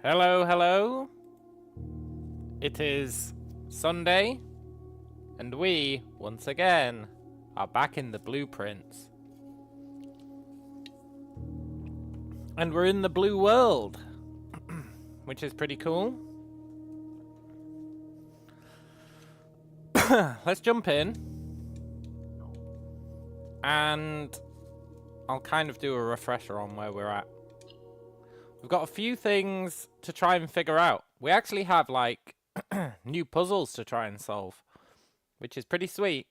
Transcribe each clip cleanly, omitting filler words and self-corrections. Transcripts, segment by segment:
Hello, hello. It is Sunday, and we, once again, are back in the blueprints. And we're in the blue world, which is pretty cool. Let's jump in, and I'll kind of do a refresher on where we're at. We've got a few things to try and figure out. We actually have, like, new puzzles to try and solve, which is pretty sweet.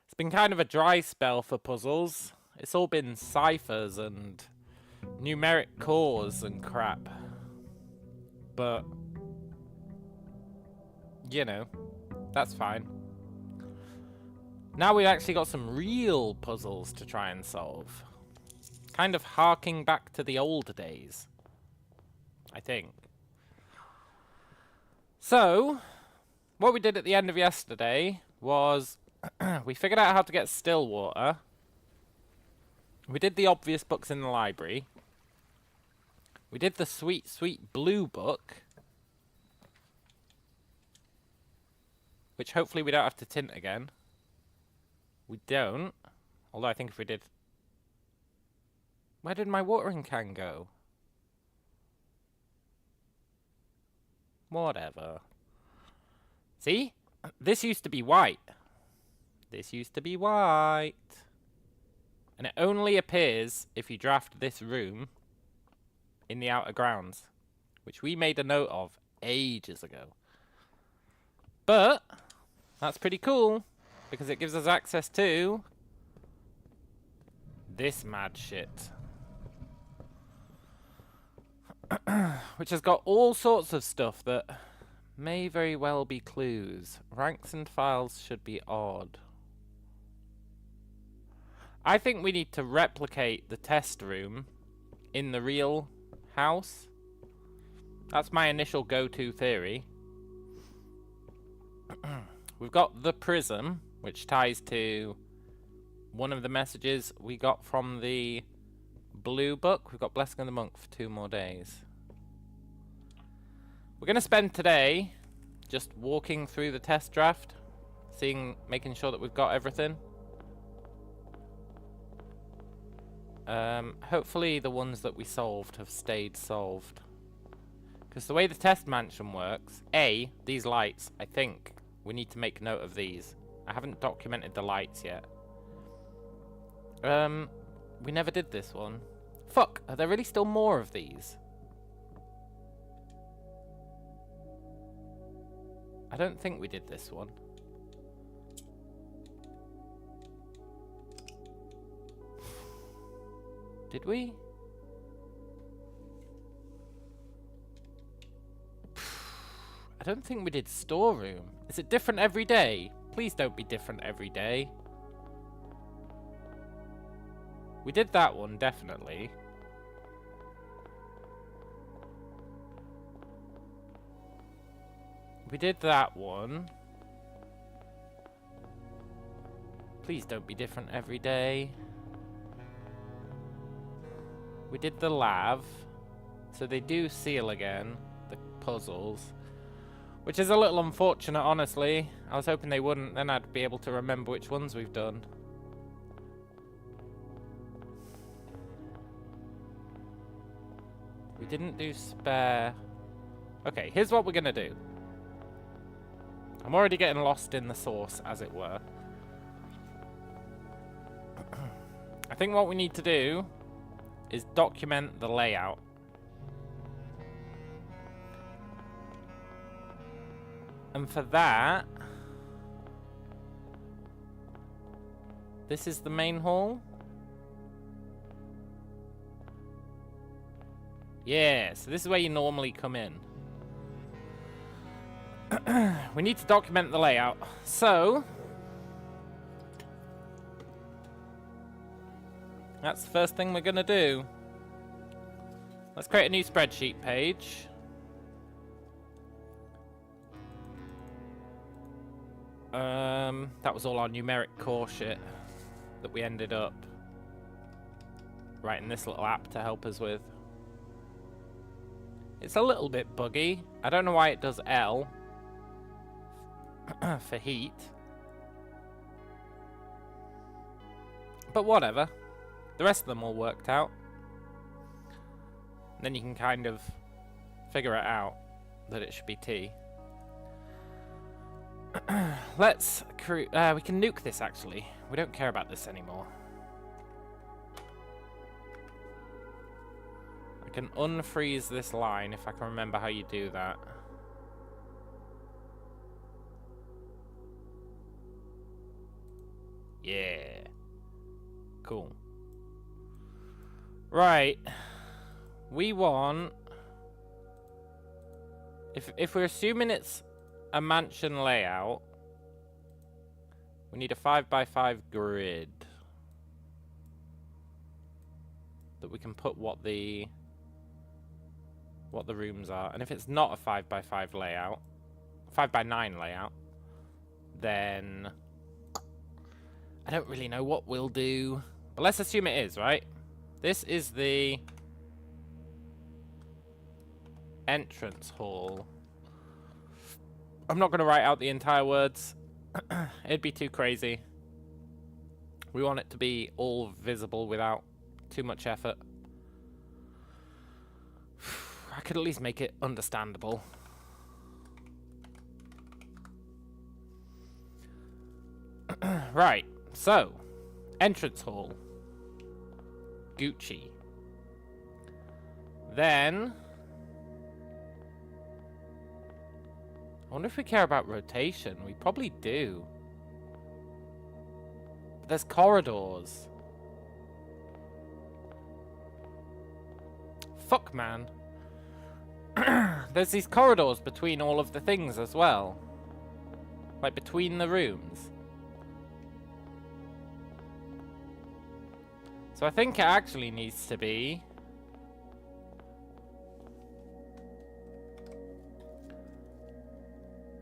It's been kind of a dry spell for puzzles. It's all been ciphers and numeric cores and crap. But, you know, that's fine. Now we've actually got some real puzzles to try and solve. Kind of harking back to the old days, I think. So, what we did at the end of yesterday was we figured out how to get still water. We did the obvious books in the library. We did the sweet, sweet blue book, which hopefully we don't have to tint again. We don't. Although I think if we did... Where did my watering can go? Whatever. See? This used to be white. This used to be white. And it only appears if you draft this room in the outer grounds, which we made a note of ages ago. But that's pretty cool because it gives us access to this mad shit. Which has got all sorts of stuff that may very well be clues. Ranks and files should be odd. I think we need to replicate the test room in the real house. That's my initial go-to theory. We've got the prism, which ties to one of the messages we got from the blue book. We've got Blessing of the Monk for 2 more days. We're going to spend today just walking through the test draft, making sure that we've got everything. Hopefully the ones that we solved have stayed solved. Because the way the test mansion works, these lights, I think we need to make note of these. I haven't documented the lights yet. We never did this one. Fuck, are there really still more of these? I don't think we did this one. Did we? I don't think we did storeroom. Is it different every day? Please don't be different every day. We did that one, definitely. We did that one. Please don't be different every day. We did the lav. So they do seal again, the puzzles. Which is a little unfortunate, honestly. I was hoping they wouldn't, then I'd be able to remember which ones we've done. We didn't do spare. Okay, here's what we're gonna do. I'm already getting lost in the source, as it were. I think what we need to do is document the layout. And for that, this is the main hall. Yeah, so this is where you normally come in. We need to document the layout. So, that's the first thing we're going to do. Let's create a new spreadsheet page. That was all our numeric core shit that we ended up writing this little app to help us with. It's a little bit buggy. I don't know why it does L for heat. But whatever. The rest of them all worked out. Then you can kind of figure it out that it should be T. Let's we can nuke this actually. We don't care about this anymore. I can unfreeze this line if I can remember how you do that. Yeah. Cool. Right. We want... If we're assuming it's a mansion layout, we need a 5x5 grid that we can put what the rooms are. And if it's not a 5x5 layout, 5x9 layout, then I don't really know what we'll do. But let's assume it is, right? This is the entrance hall. I'm not going to write out the entire words. It'd be too crazy. We want it to be all visible without too much effort. I could at least make it understandable. Right, so entrance hall. Gucci. Then I wonder if we care about rotation. We probably do. But there's corridors. Fuck, man. There's these corridors between all of the things as well. Like between the rooms. So I think it actually needs to be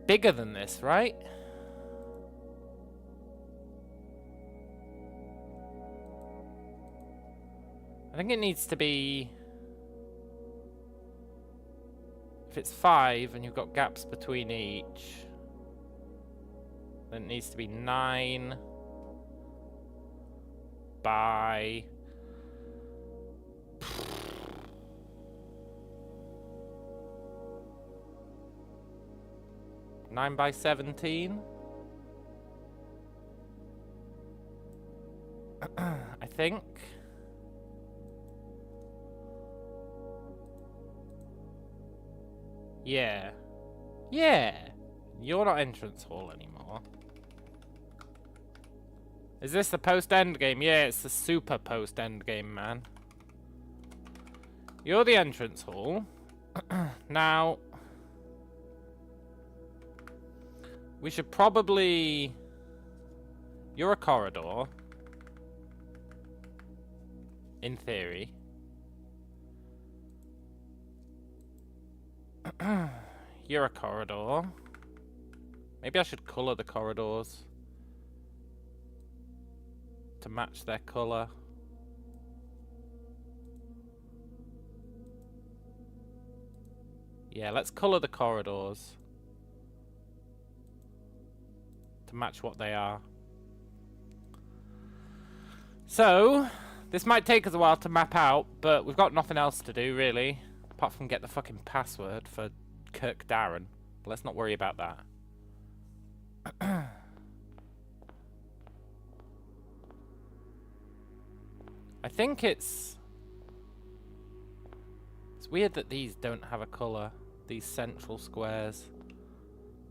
bigger than this, right? I think it needs to be... If it's 5 and you've got gaps between each, then it needs to be 9 by... Nine by 17? I think. Yeah. Yeah! You're not entrance hall anymore. Is this the post-end game? Yeah, it's the super post-end game, man. You're the entrance hall. Now... we should probably... You're a corridor. In theory. You're a corridor. Maybe I should colour the corridors to match their colour. Yeah, let's colour the corridors to match what they are. So, this might take us a while to map out, but we've got nothing else to do, really. Apart from get the fucking password for Kirk Darren. But let's not worry about that. I think it's weird that these don't have a colour, these central squares.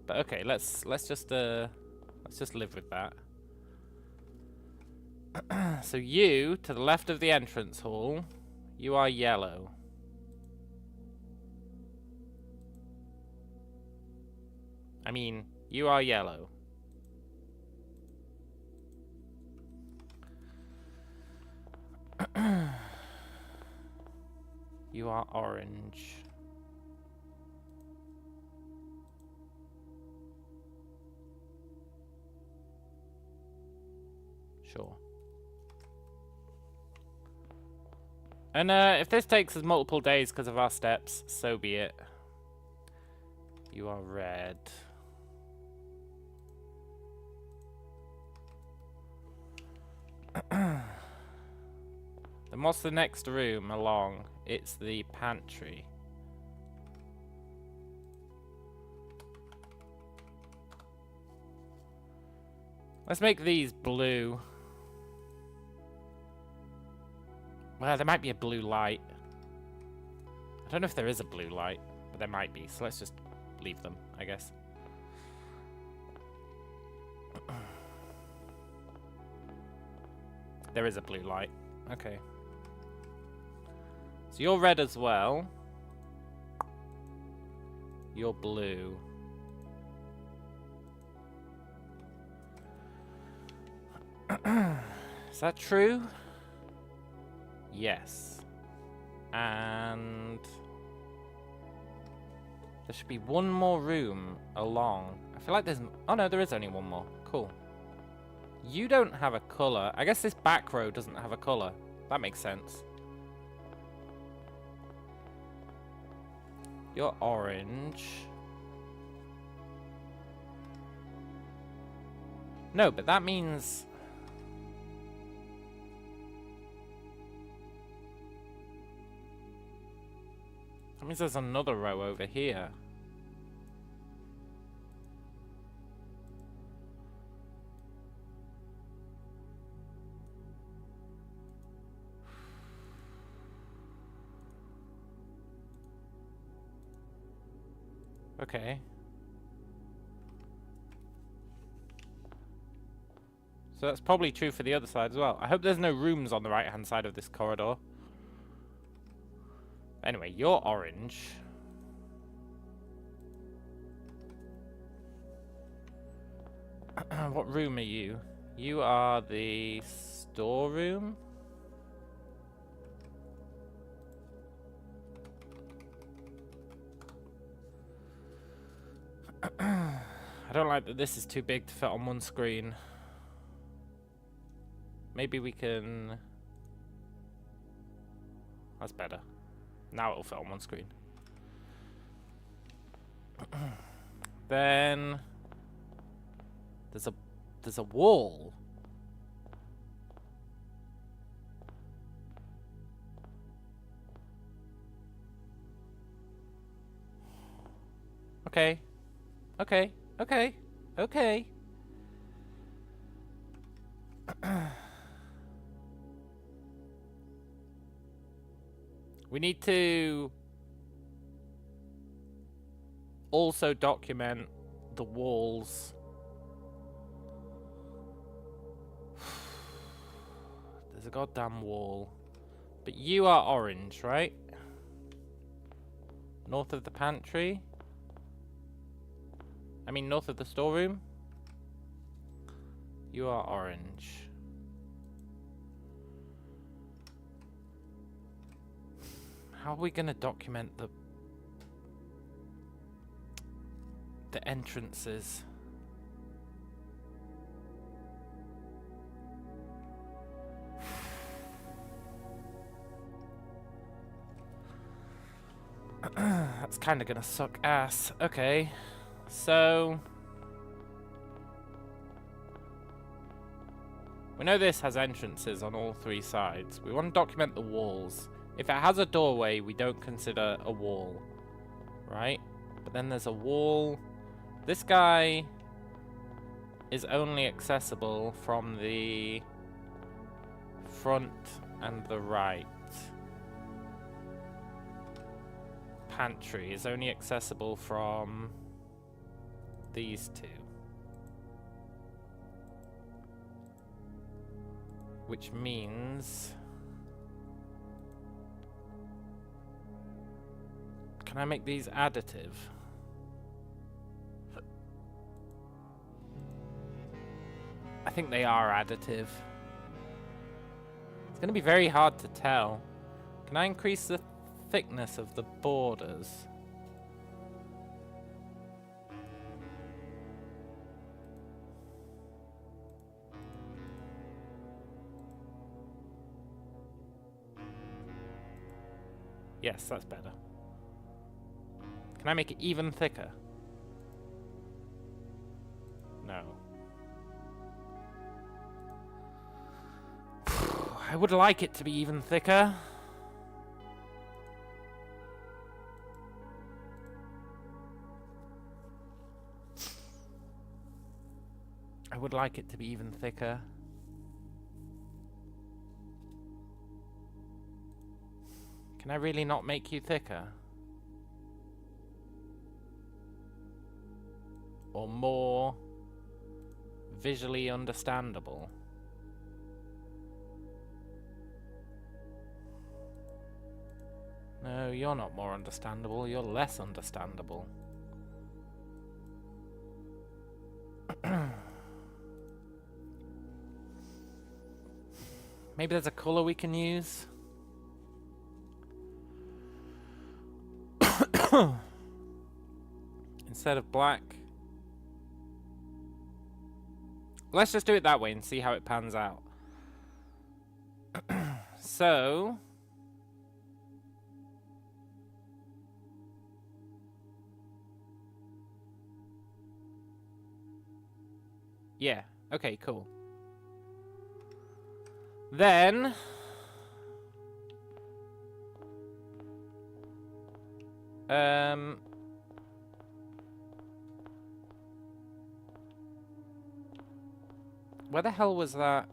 But okay, let's just live with that. So you, to the left of the entrance hall, you are yellow. I mean, you are yellow. You are orange. Sure. And if this takes us multiple days because of our steps, so be it. You are red. Then what's the next room along? It's the pantry. Let's make these blue. Well, there might be a blue light. I don't know if there is a blue light, but there might be. So let's just leave them, I guess. There is a blue light. Okay. So you're red as well. You're blue. Is that true? Yes. And there should be one more room along. I feel like there's... Oh no, there is only one more. Cool. You don't have a colour. I guess this back row doesn't have a colour. That makes sense. You're orange. No, but that means... That means there's another row over here. Okay. So that's probably true for the other side as well. I hope there's no rooms on the right-hand side of this corridor. Anyway, you're orange. What room are you? You are the storeroom? I don't like that this is too big to fit on one screen. Maybe we can... That's better. Now it'll fit on one screen. Then... There's a wall. Okay. Okay. Okay. Okay. We need to also document the walls. There's a goddamn wall. But you are orange, right? North of the pantry? I mean, north of the storeroom? You are orange. How are we gonna document the entrances? That's kind of gonna suck ass. Okay, so we know this has entrances on all three sides. We want to document the walls. If it has a doorway, we don't consider a wall, right? But then there's a wall. This guy is only accessible from the front and the right. Pantry is only accessible from these two. Which means... Can I make these additive? I think they are additive. It's going to be very hard to tell. Can I increase the thickness of the borders? Yes, that's better. Can I make it even thicker? No. I would like it to be even thicker. I would like it to be even thicker. Can I really not make you thicker? Or more visually understandable? No, you're not more understandable, you're less understandable. Maybe there's a colour we can use? Instead of black. Let's just do it that way and see how it pans out. So... yeah, okay, cool. Then... where the hell was that?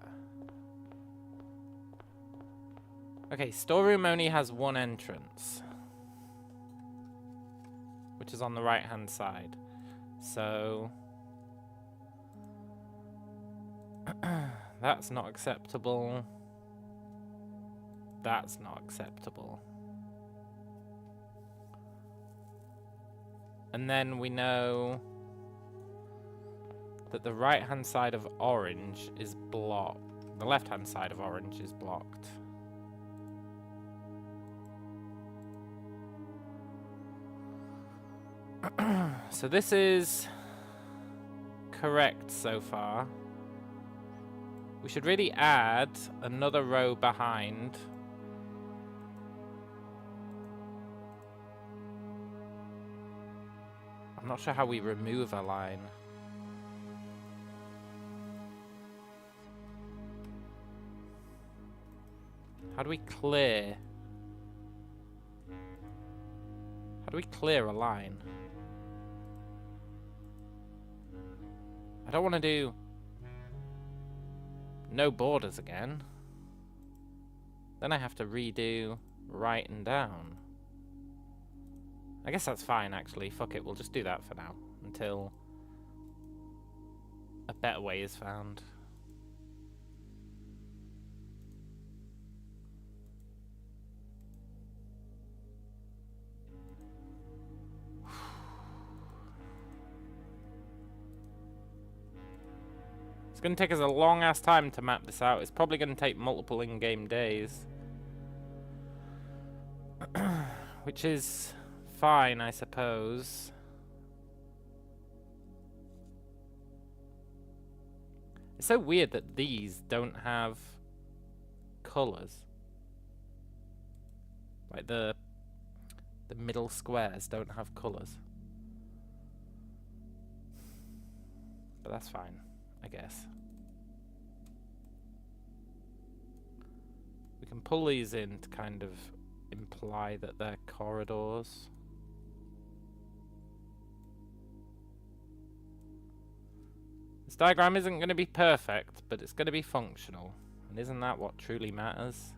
Okay, storeroom only has one entrance, which is on the right-hand side. So... that's not acceptable. That's not acceptable. And then we know that the right-hand side of orange is blocked. The left-hand side of orange is blocked. So this is correct so far. We should really add another row behind. I'm not sure how we remove a line. How do we clear? How do we clear a line? I don't want to do no borders again. Then I have to redo right and down. I guess that's fine, actually. Fuck it, we'll just do that for now. Until a better way is found. It's going to take us a long-ass time to map this out. It's probably going to take multiple in-game days. Which is fine, I suppose. It's so weird that these don't have colours. Like the middle squares don't have colours. But that's fine, I guess. We can pull these in to kind of imply that they're corridors. This diagram isn't going to be perfect, but it's going to be functional. And isn't that what truly matters?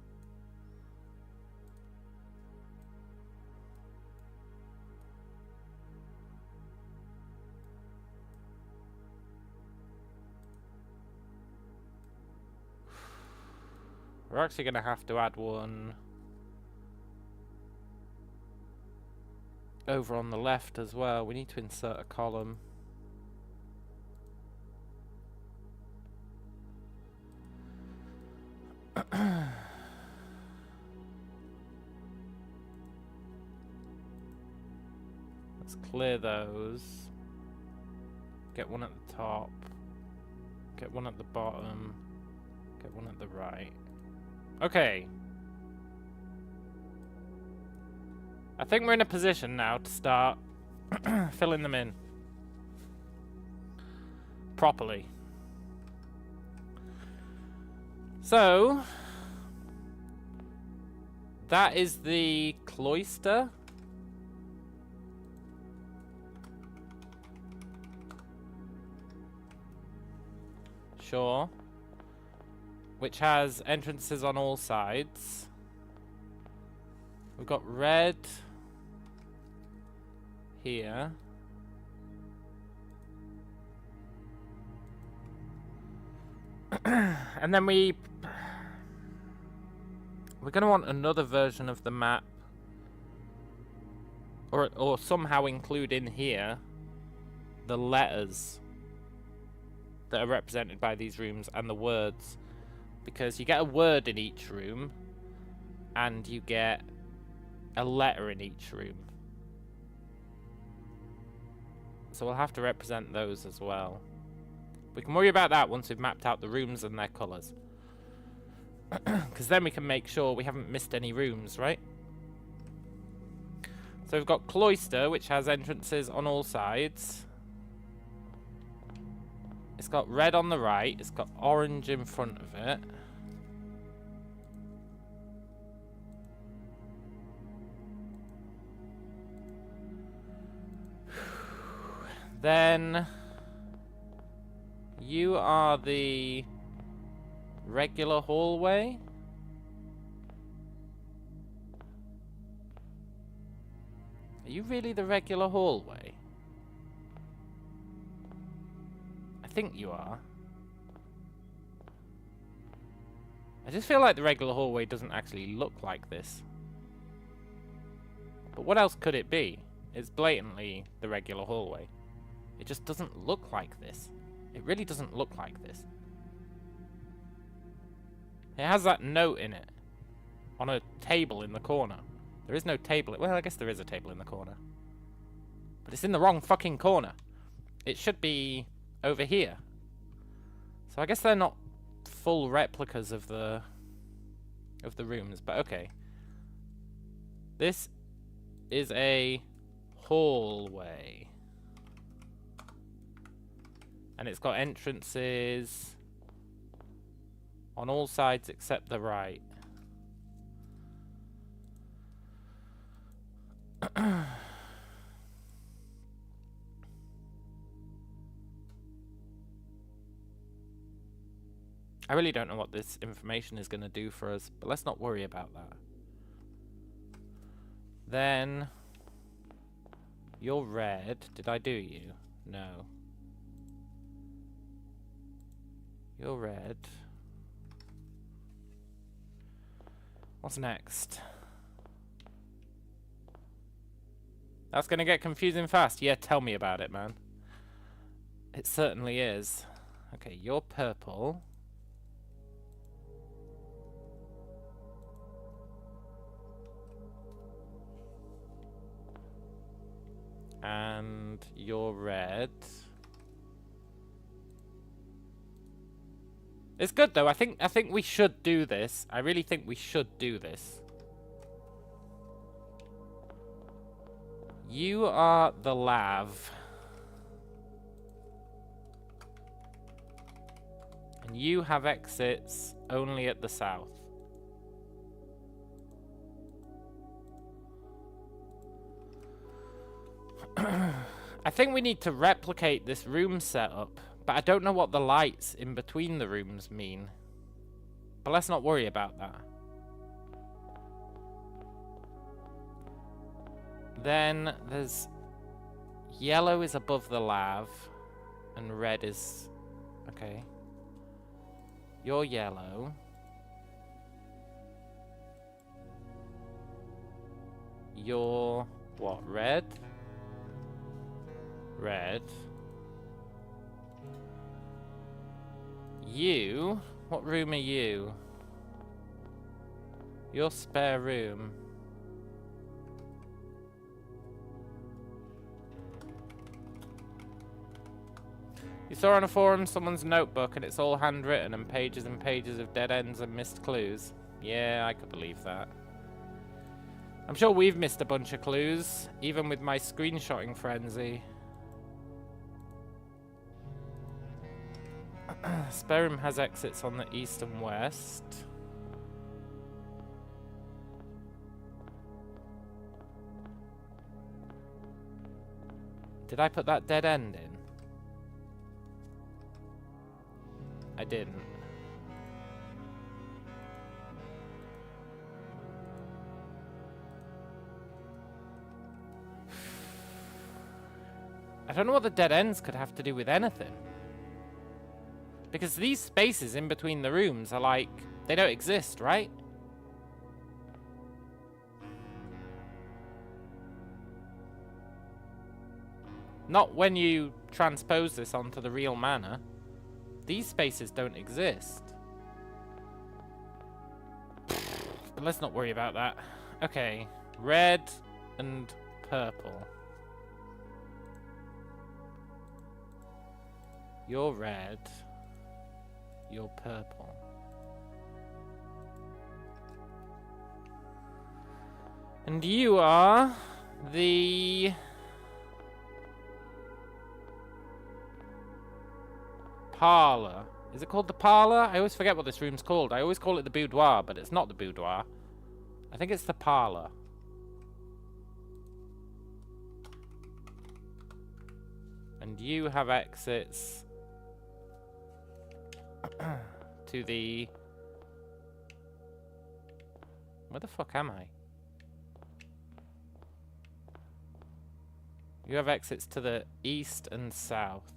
We're actually going to have to add one over on the left as well. We need to insert a column. Let's clear those. Get one at the top. Get one at the bottom. Get one at the right. Okay. I think we're in a position now to start filling them in properly. So, that is the cloister. Sure. Which has entrances on all sides. We've got red here. And then we're going to want another version of the map, or somehow include in here the letters that are represented by these rooms and the words, because you get a word in each room and you get a letter in each room, so we'll have to represent those as well. We can worry about that once we've mapped out the rooms and their colours. Because then we can make sure we haven't missed any rooms, right? So we've got cloister, which has entrances on all sides. It's got red on the right. It's got orange in front of it. Then you are the regular hallway. Are you really the regular hallway? I think you are. I just feel like the regular hallway doesn't actually look like this. But what else could it be? It's blatantly the regular hallway. It just doesn't look like this. It really doesn't look like this. It has that note in it on a table in the corner. There is no table. Well, I guess there is a table in the corner. But it's in the wrong fucking corner. It should be over here. So I guess they're not full replicas of the rooms, but okay. This is a hallway. And it's got entrances on all sides except the right. I really don't know what this information is going to do for us, but let's not worry about that. Then, you're red. Did I do you? No. You're red. What's next? That's gonna get confusing fast. Yeah, tell me about it, man. It certainly is. Okay, you're purple. And you're red. It's good though. I think we should do this. I really think we should do this. You are the lav. And you have exits only at the south. I think we need to replicate this room setup, but I don't know what the lights in between the rooms mean. But let's not worry about that. Then there's yellow is above the lav and red is okay. You're yellow. You're what? Red? Red. You? What room are you? Your spare room. You saw on a forum someone's notebook and it's all handwritten and pages of dead ends and missed clues. Yeah, I could believe that. I'm sure we've missed a bunch of clues, even with my screenshotting frenzy. Spare room has exits on the east and west. Did I put that dead end in? I didn't. I don't know what the dead ends could have to do with anything. Because these spaces in between the rooms are like, they don't exist, right? Not when you transpose this onto the real manor. These spaces don't exist. But let's not worry about that. Okay, red and purple. You're red. You're purple. And you are the parlor. Is it called the parlor? I always forget what this room's called. I always call it the boudoir, but it's not the boudoir. I think it's the parlor. And you have exits to the... Where the fuck am I? You have exits to the east and south.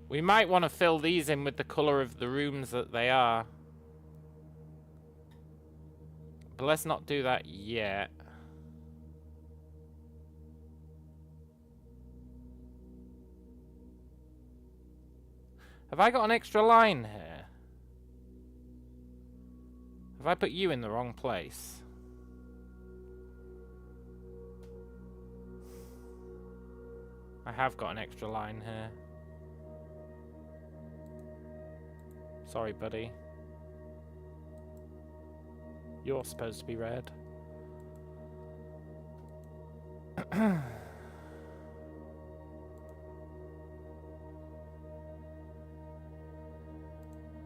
We might want to fill these in with the color of the rooms that they are. But let's not do that yet. Have I got an extra line here? Have I put you in the wrong place? I have got an extra line here. Sorry, buddy. You're supposed to be red.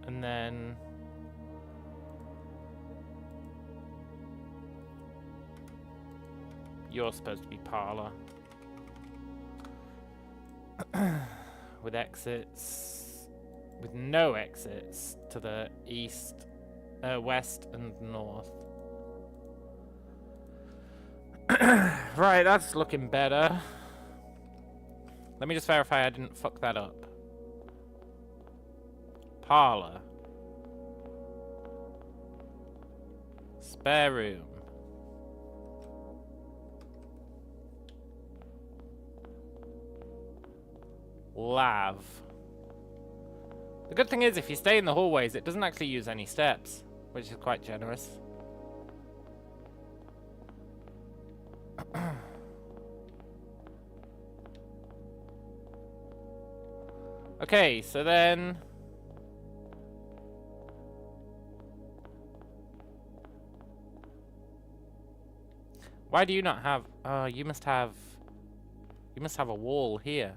And then... You're supposed to be parlor. With exits... With no exits to the east, west and north. Right, that's looking better. Let me just verify I didn't fuck that up. Parlor. Spare room. Lav. The good thing is, if you stay in the hallways, it doesn't actually use any steps, which is quite generous. Okay, so then... Why do you not have... you must have... You must have a wall here.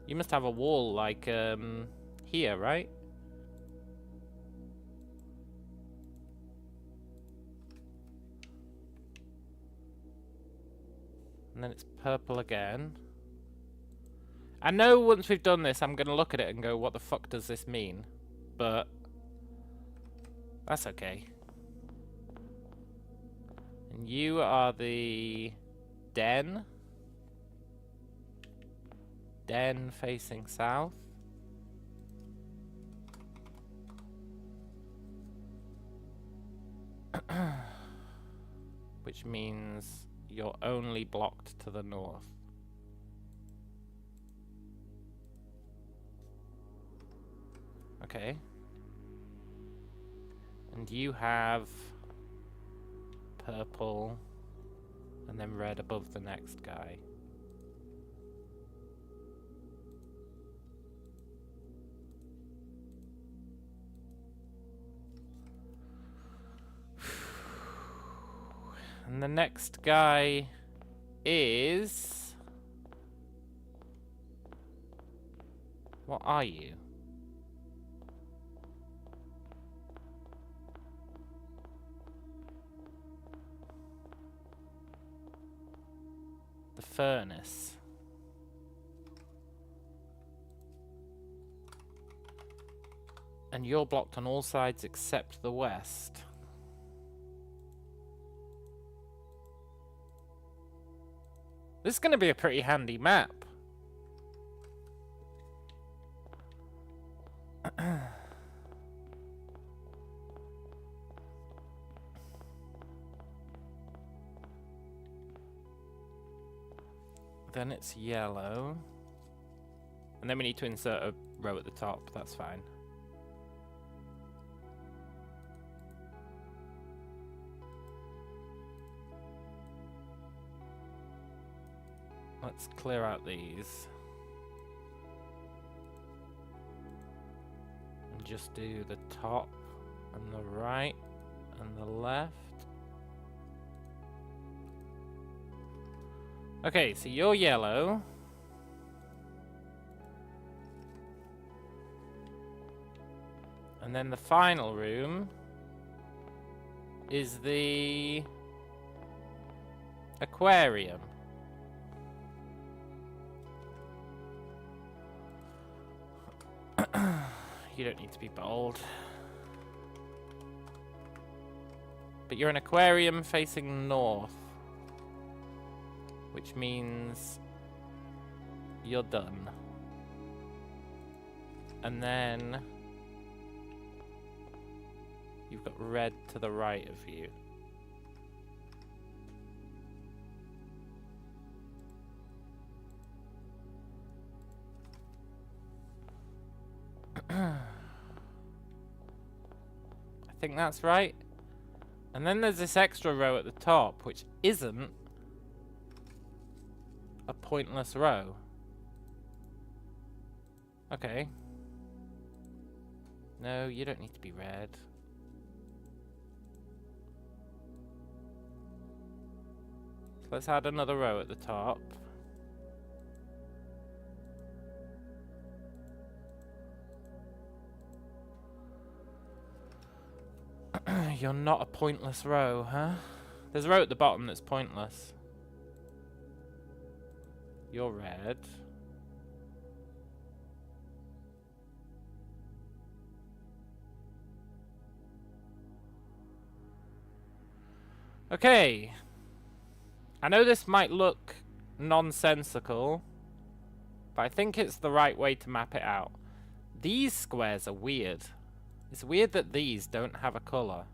You must have a wall, like, here, right? And then it's purple again. I know once we've done this, I'm going to look at it and go, what the fuck does this mean? But that's okay. And you are the den. Den facing south. Which means you're only blocked to the north. Okay. And you have purple and then red above the next guy. And the next guy is... What are you? The furnace. And you're blocked on all sides except the west. This is going to be a pretty handy map. Then it's yellow. And then we need to insert a row at the top. That's fine. Let's clear out these. And just do the top and the right and the left. Okay, so you're yellow. And then the final room is the aquarium. You don't need to be bold. But you're an aquarium facing north. Which means you're done. And then you've got red to the right of you. I think that's right. And then there's this extra row at the top, which isn't a pointless row. Okay. No, you don't need to be red. So let's add another row at the top. You're not a pointless row, huh? There's a row at the bottom that's pointless. You're red. Okay. I know this might look nonsensical, but I think it's the right way to map it out. These squares are weird. It's weird that these don't have a colour.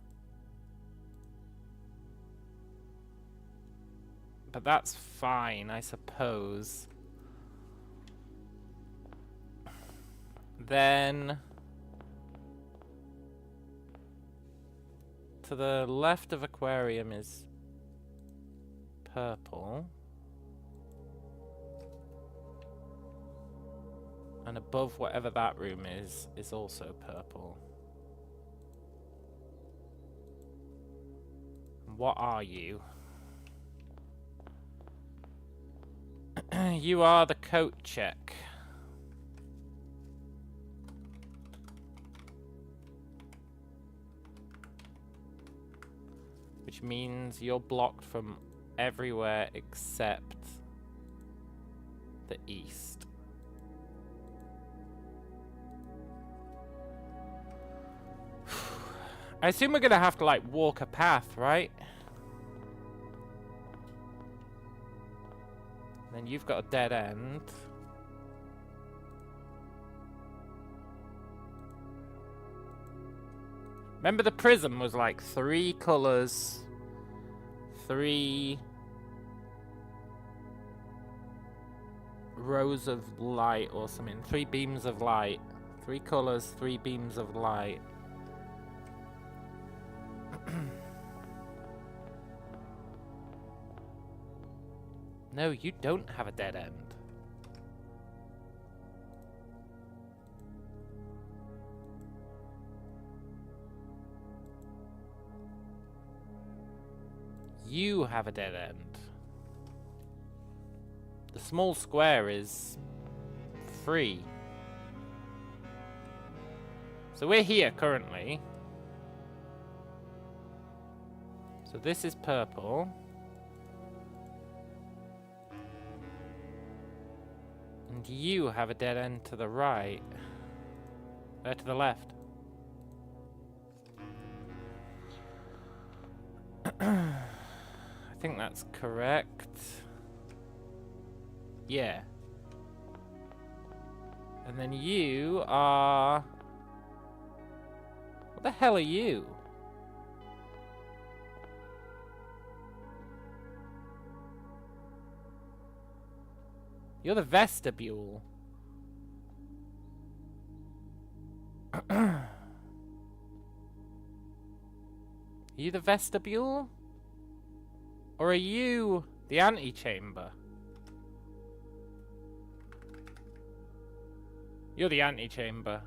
But that's fine, I suppose. Then to the left of aquarium is purple. And above whatever that room is also purple. What are you? You are the coat check. Which means you're blocked from everywhere except the east. I assume we're gonna have to like walk a path, right? Then you've got a dead end. Remember the prism was like 3 colours, 3 rows of light or something, 3 beams of light, 3 colors, 3 beams of light. No, you don't have a dead end. You have a dead end. The small square is free. So we're here currently. So this is purple. And you have a dead end to the right. To the left. I think that's correct. Yeah. And then you are... What the hell are you? You're the vestibule. Are you the vestibule? Or are you the antechamber? You're the antechamber.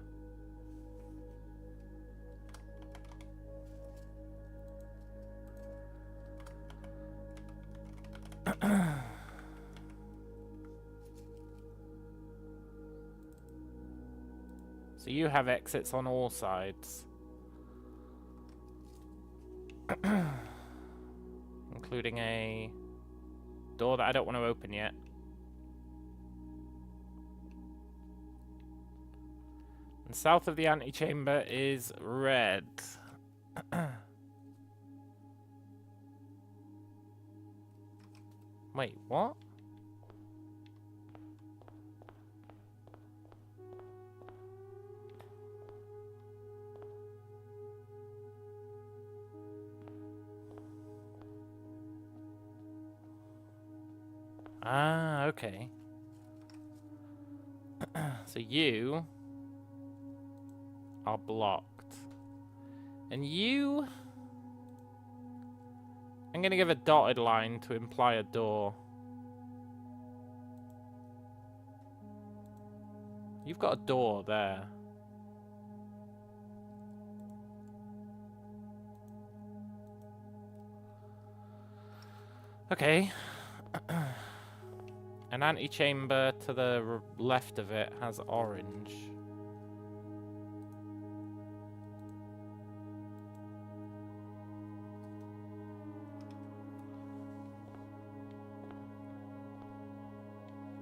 So you have exits on all sides. Including a door that I don't want to open yet. And south of the antechamber is red. Wait, what? Ah, okay. So you are blocked. And you... I'm gonna give a dotted line to imply a door. You've got a door there. Okay. An antechamber to the left of it has orange.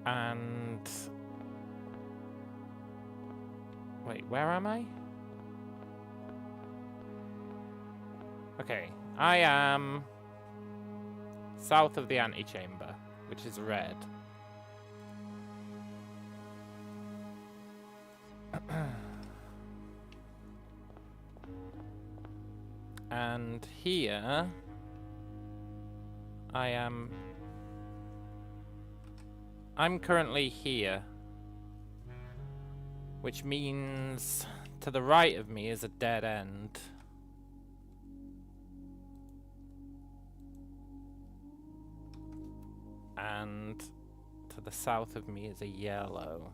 And... Wait, where am I? Okay, I am south of the antechamber, which is red. And here I'm currently here, which means to the right of me is a dead end. And to the south of me is a yellow.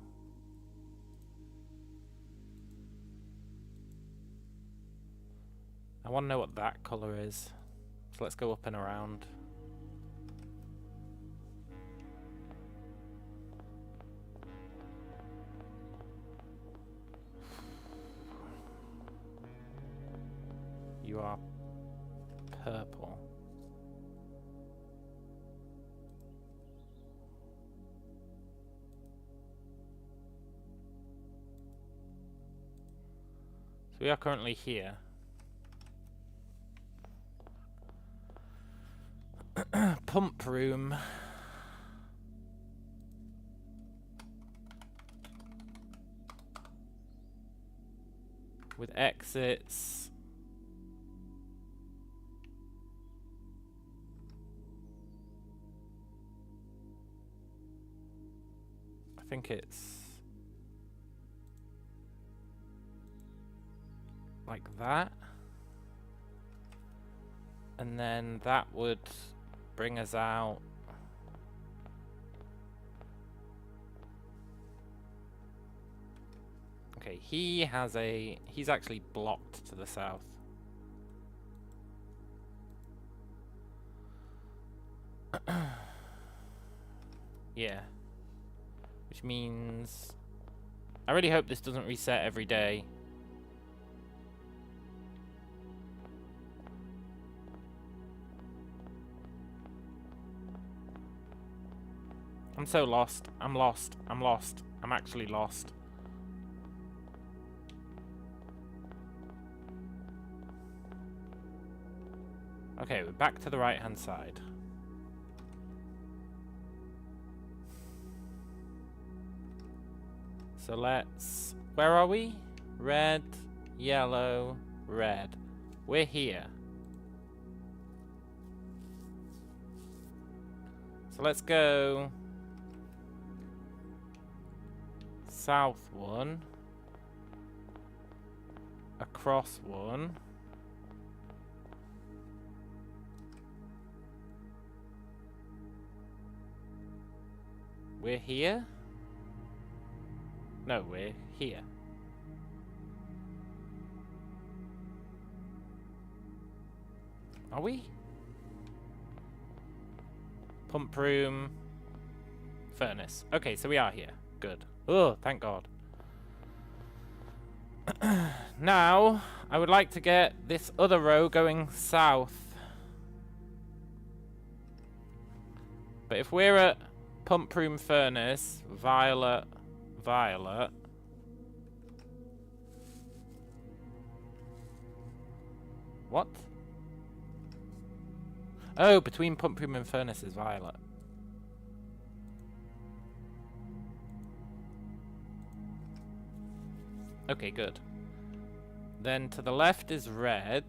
I want to know what that color is. So let's go up and around. You are purple. So we are currently here. Pump room. With exits. I think it's like that. And then that would bring us out. Okay, he's actually blocked to the south. Yeah. Which means I really hope this doesn't reset every day. I'm so lost. I'm lost. I'm lost. I'm actually lost. Okay, we're back to the right-hand side. So let's... Where are we? Red, yellow, red. We're here. So let's go... south one. Across one. We're here? No, we're here. Are we? Pump room. Furnace. Okay, so we are here. Good. Oh, thank God. Now, I would like to get this other row going south. But if we're at pump room furnace, violet, violet. What? Oh, between pump room and furnace is violet. Okay, good. Then to the left is red.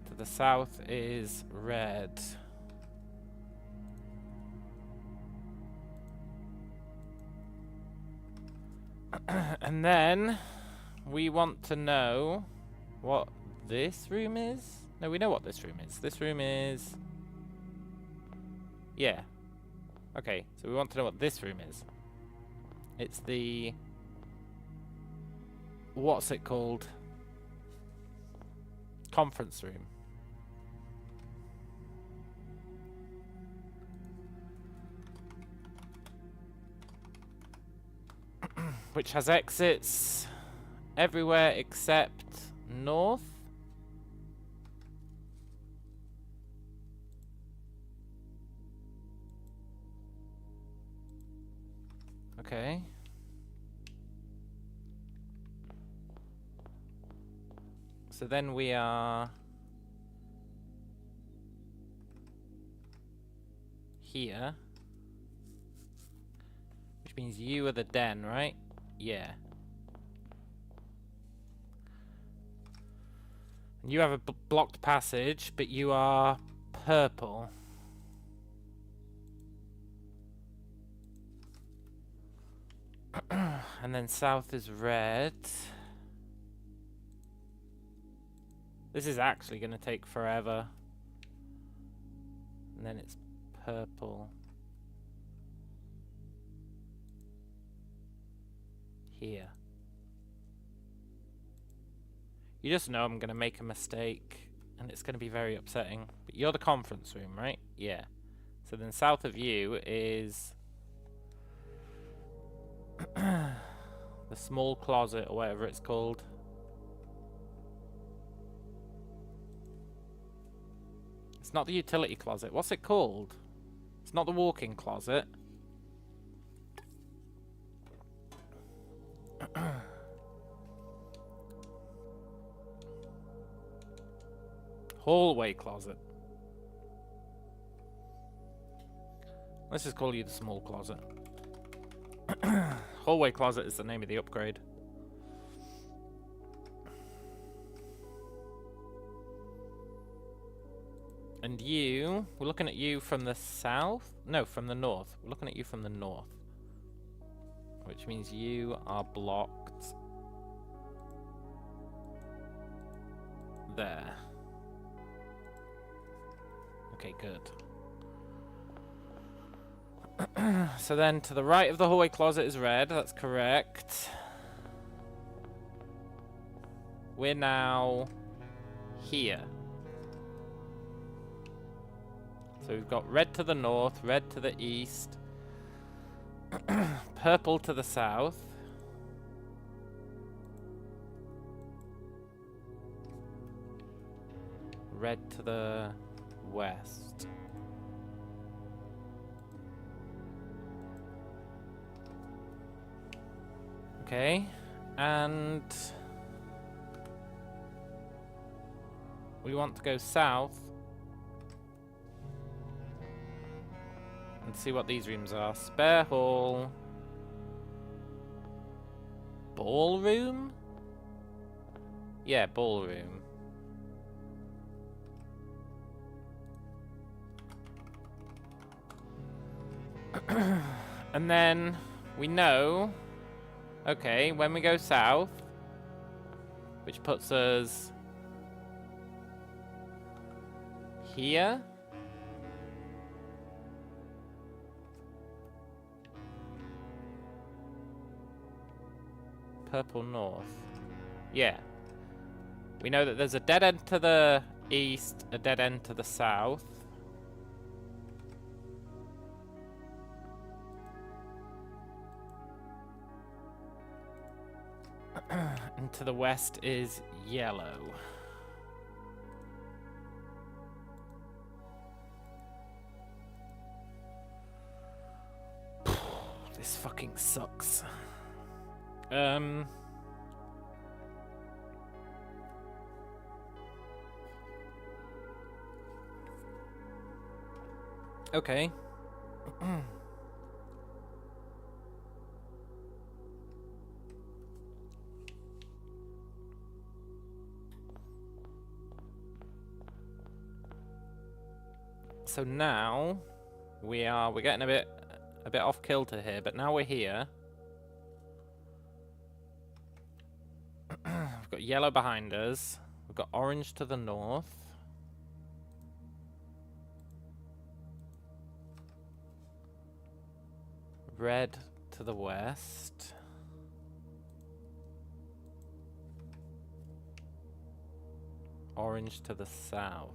To the south is red. And then we want to know what this room is. No, we know what this room is. This room is... Yeah. Okay, so we want to know what this room is. It's the... What's it called? Conference room. Which has exits everywhere except north. Okay. So then we are here. Which means you are the den, right? Yeah. You have a blocked passage, but you are purple. And then south is red. This is actually going to take forever. And then it's purple. Here. You just know I'm going to make a mistake, and it's going to be very upsetting. But you're the conference room, right? Yeah. So then south of you is... the small closet, or whatever it's called. It's not the utility closet. What's it called? It's not the walk-in closet. Hallway closet. Let's just call you the small closet. Hallway closet is the name of the upgrade. And you, we're looking at you from the south? No, from the north. We're looking at you from the north. which means you are blocked there. Okay, good. So then to the right of the hallway closet is red, that's correct. We're now here. So we've got red to the north, red to the east, purple to the south. Red to the west. Okay, and we want to go south and see what these rooms are. Spare hall. Ballroom? Yeah, ballroom. And then we know, okay, when we go south, which puts us here. Purple north. Yeah. We know that there's a dead end to the east, a dead end to the south. And to the west is yellow. This fucking sucks. Okay. So now we're getting a bit off kilter here, but now we're here. We've got yellow behind us. We've got orange to the north. Red to the west. Orange to the south.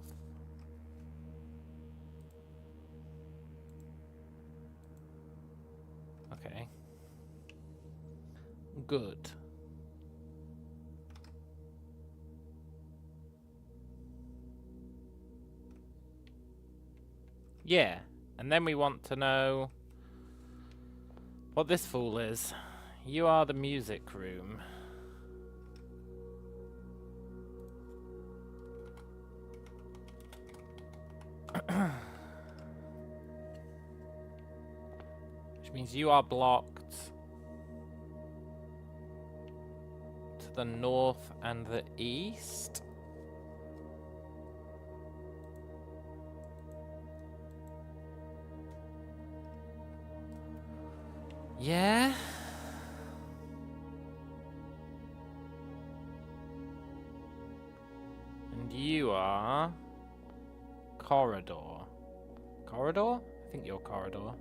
Okay. Good. Yeah, and then we want to know what this fool is. You are the music room. Which means you are blocked to the north and the east. Yeah. And you are corridor. Corridor? I think you're corridor.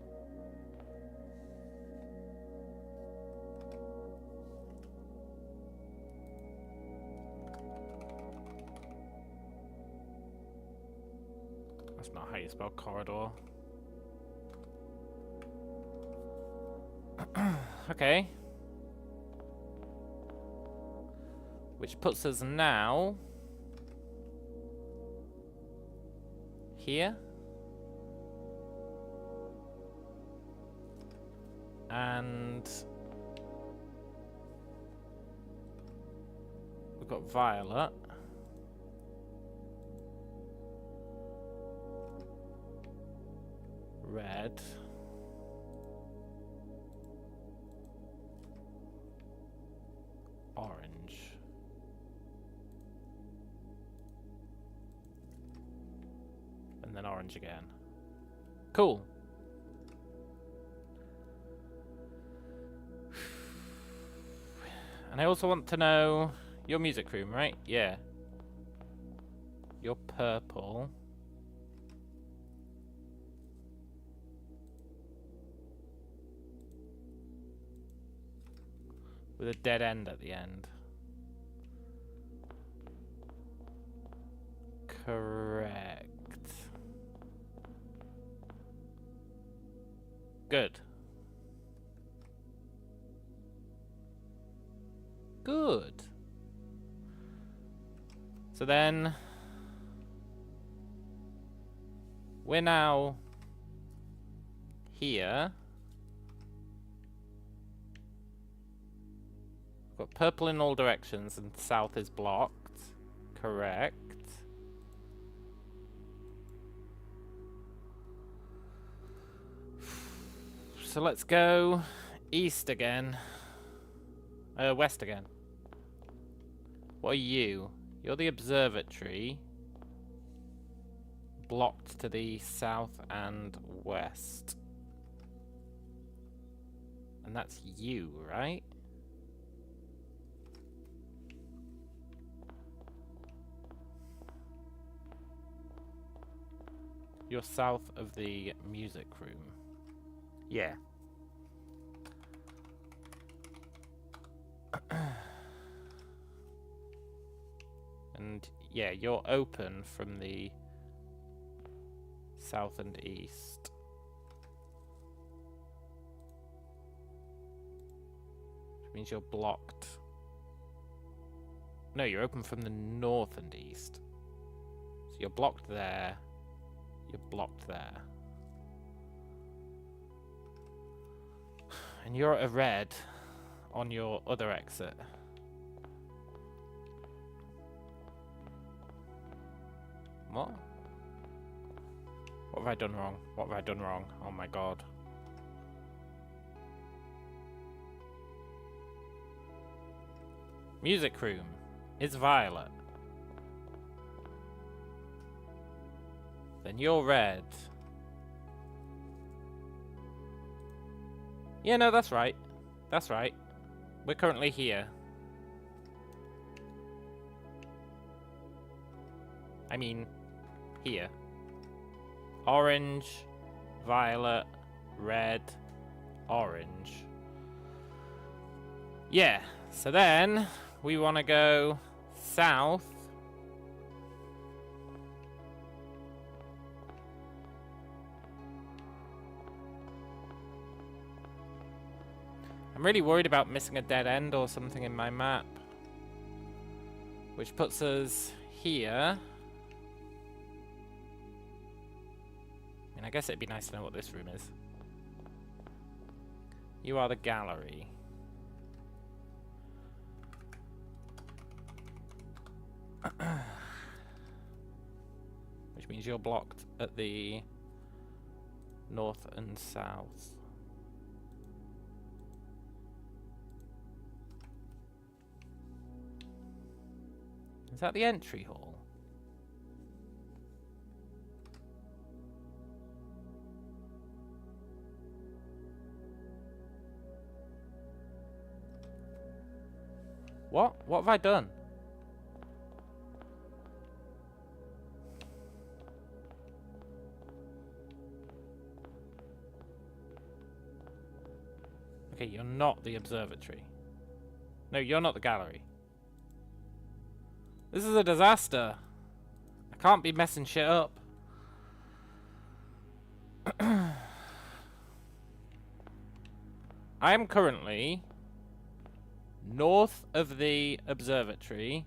That's not how you spell corridor. Okay. Which puts us now here. And we've got violet. Red. Orange. And then orange again. Cool. And I also want to know your music room, right? Yeah. You're purple. With a dead end at the end. Correct. Good. Good. So then we're now here. We've got purple in all directions and south is blocked. Correct. So let's go east again. West again. What are you? You're the observatory. Blocked to the south and west. And that's you, right? You're south of the music room. Yeah. And yeah, you're open from the south and east. Which means you're blocked. No, you're open from the north and east. So you're blocked there. You're blocked there. And you're at a red on your other exit. What? What have I done wrong? What have I done wrong? Oh my god. Music room is violet. Then you're red. Yeah, no, that's right. That's right. We're currently here. I mean, here. Orange, violet, red, orange. Yeah, so then we want to go south. I'm really worried about missing a dead end or something in my map. Which puts us here. I mean, I guess it'd be nice to know what this room is. You are the gallery. Which means you're blocked at the north and south. Is that the entry hall? What? What have I done? Okay, you're not the observatory. No, you're not the gallery. This is a disaster. I can't be messing shit up. I am currently north of the observatory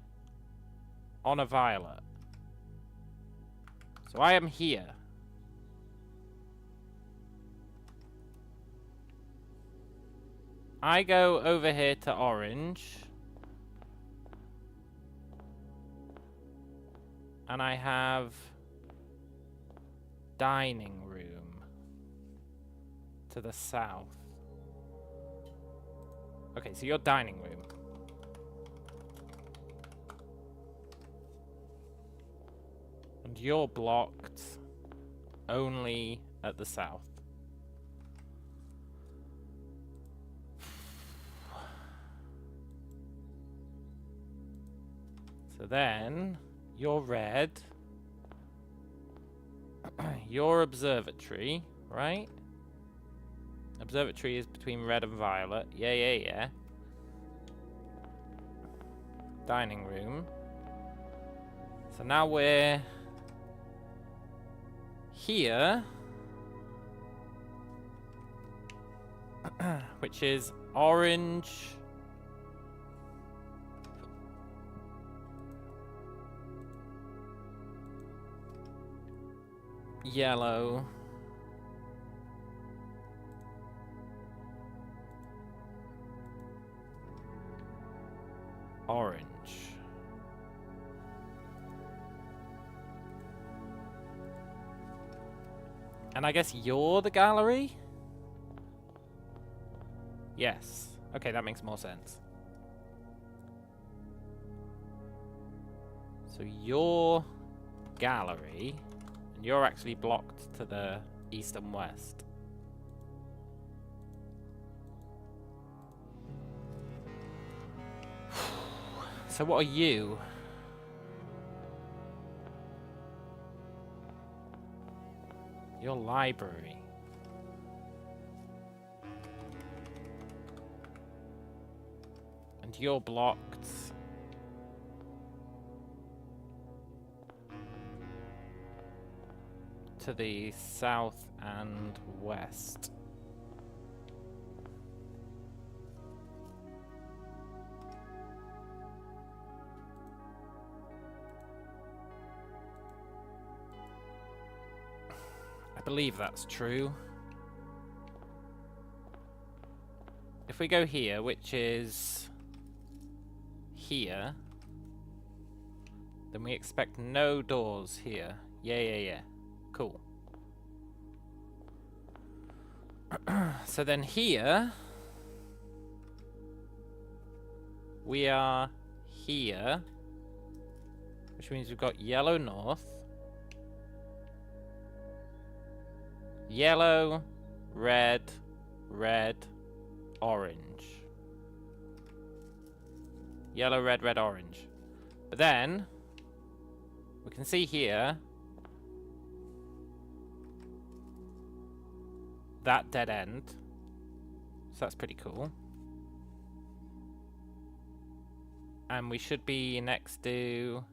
on a violet. So I am here. I go over here to orange. And I have dining room to the south. Okay, so your dining room. And you're blocked only at the south. So then, you're red. Your observatory, right? Observatory is between red and violet. Yeah, yeah, yeah. Dining room. So now we're here. Which is orange. Yellow. Orange. And I guess you're the gallery? Yes. Okay, that makes more sense. So you're gallery, and you're actually blocked to the east and west. So what are you? Your library. And you're blocked. To the south and west. I believe that's true. If we go here, which is here, then we expect no doors here. Yeah, yeah, yeah. Cool. So then here, we are here, which means we've got yellow north, yellow, red, red, orange. Yellow, red, red, orange. But then, we can see here, that dead end. So that's pretty cool. And we should be next to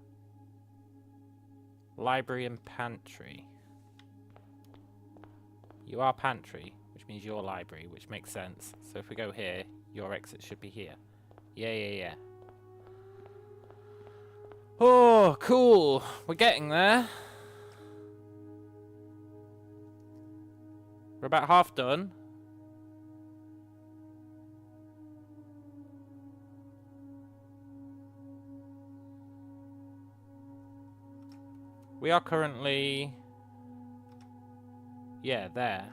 library and pantry. You are pantry, which means you're library, which makes sense. So if we go here, your exit should be here. Yeah, yeah, yeah. Oh, cool. We're getting there. We're about half done. We are currently... yeah, there.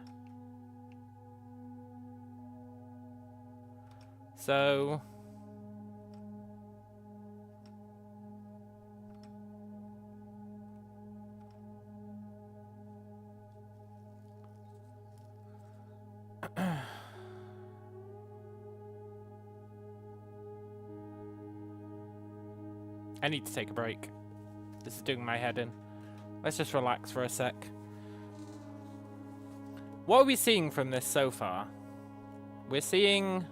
So... I need to take a break. This is doing my head in. Let's just relax for a sec. What are we seeing from this so far? We're seeing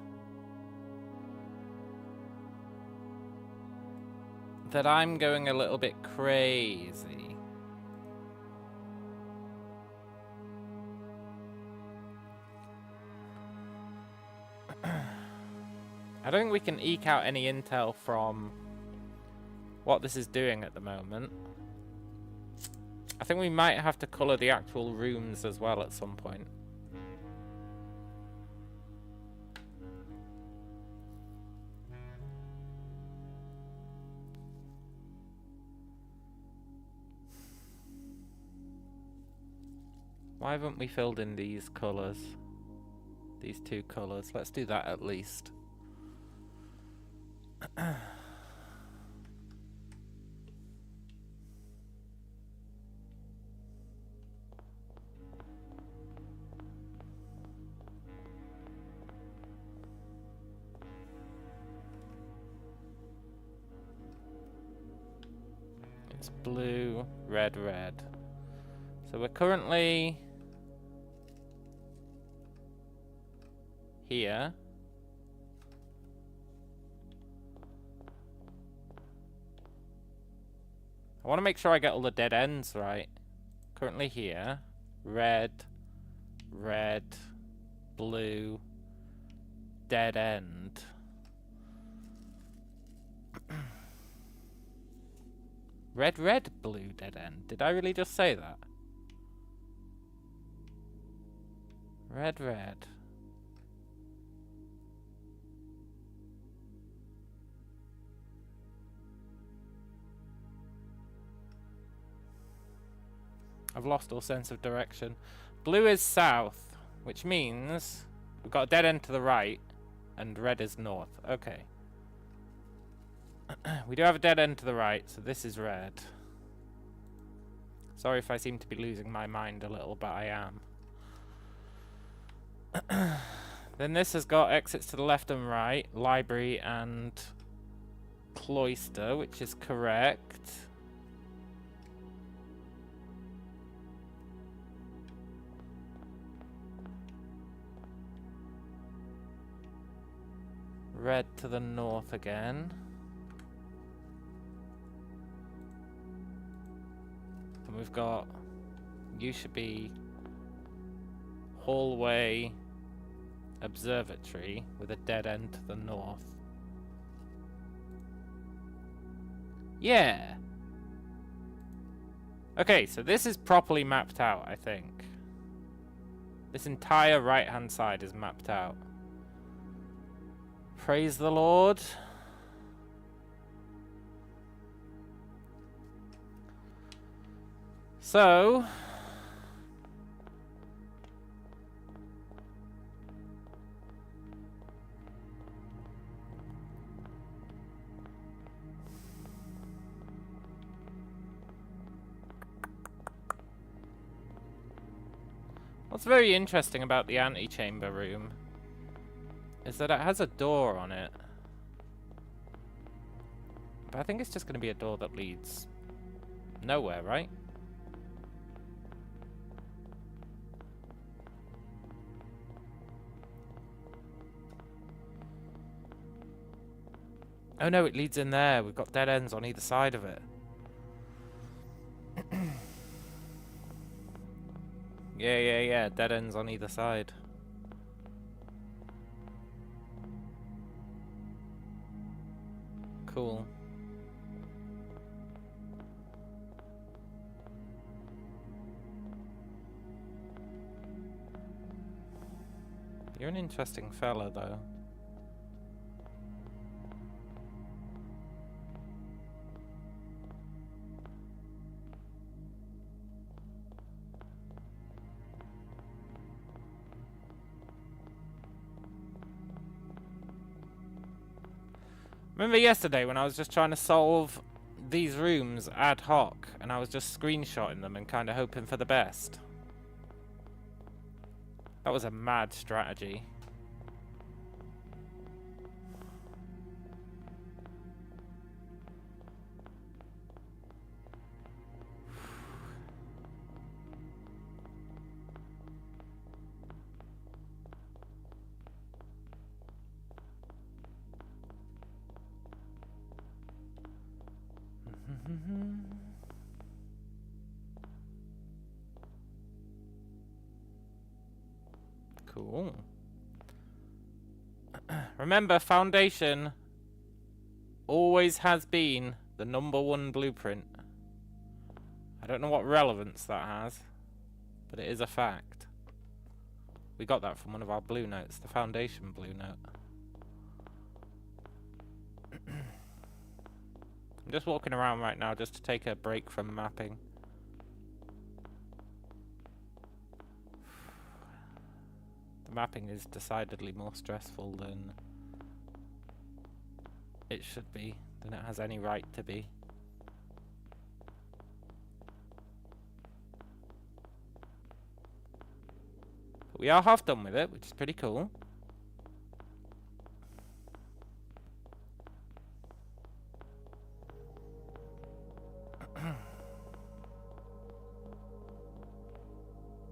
that I'm going a little bit crazy. I don't think we can eke out any intel from what this is doing at the moment. I think we might have to colour the actual rooms as well at some point. Why haven't we filled in these colours? These two colours. Let's do that at least. It's blue, red, red. So we're currently here. I want to make sure I get all the dead ends right. Currently here. Red, red, blue, dead end. Red, red, blue, dead end. Did I really just say that? Red, red. I've lost all sense of direction. Blue is south, which means we've got a dead end to the right, and red is north. Okay. We do have a dead end to the right, so this is red. Sorry if I seem to be losing my mind a little, but I am. Then this has got exits to the left and right, library and cloister, which is correct. Red to the north again. And we've got, you should be hallway observatory with a dead end to the north. Yeah. Okay, so this is properly mapped out, I think. This entire right-hand side is mapped out. Praise the Lord. So, what's very interesting about the antechamber room is that it has a door on it. But I think it's just going to be a door that leads nowhere, right? Oh no, it leads in there. We've got dead ends on either side of it. Yeah. Dead ends on either side. Cool. You're an interesting fella, though. Remember yesterday when I was just trying to solve these rooms ad hoc and I was just screenshotting them and kind of hoping for the best? That was a mad strategy. Cool. Remember, Foundation always has been the #1 blueprint. I don't know what relevance that has, but it is a fact. We got that from one of our blue notes, the Foundation blue note. I'm just walking around right now just to take a break from mapping. The mapping is decidedly more stressful than it should be, than it has any right to be. But we are half done with it, which is pretty cool.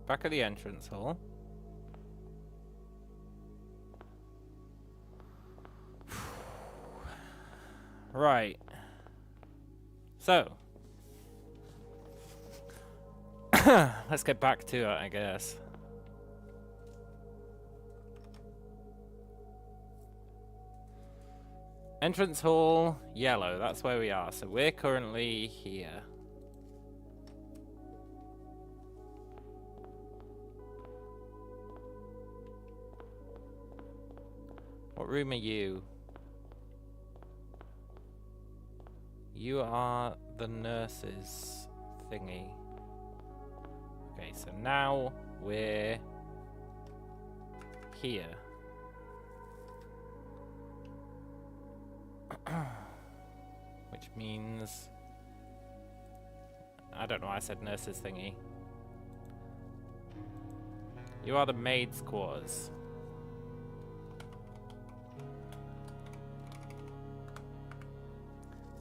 back at the entrance hall. Right. So. Let's get back to it, I guess. Entrance hall, yellow. That's where we are. So we're currently here. What room are you? You are the nurse's thingy. Okay, so now we're here. Which means... I don't know why I said nurse's thingy. You are the maid's quarters.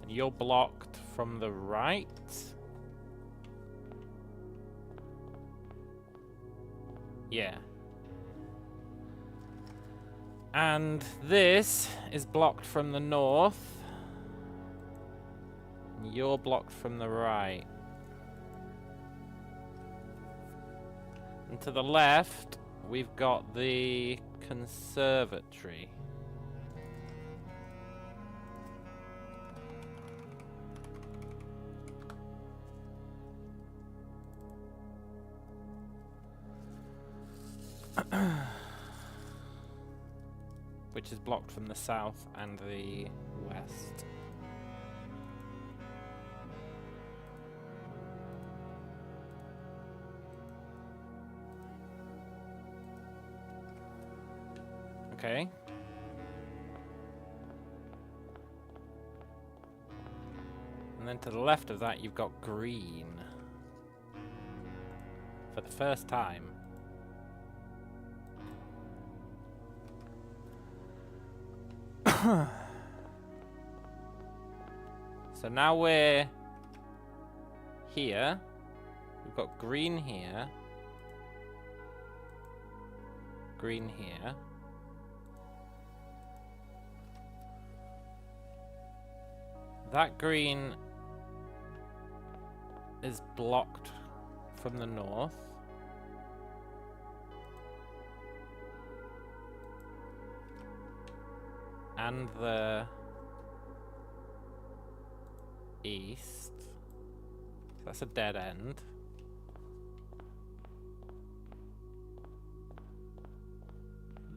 And you're blocked from the right. Yeah. And this is blocked from the north. And you're blocked from the right. And to the left, we've got the conservatory. Which is blocked from the south and the west. Okay. And then to the left of that, you've got green. For the first time. So now we're here. We've got green here. Green here. That green is blocked from the north. And the east. That's a dead end.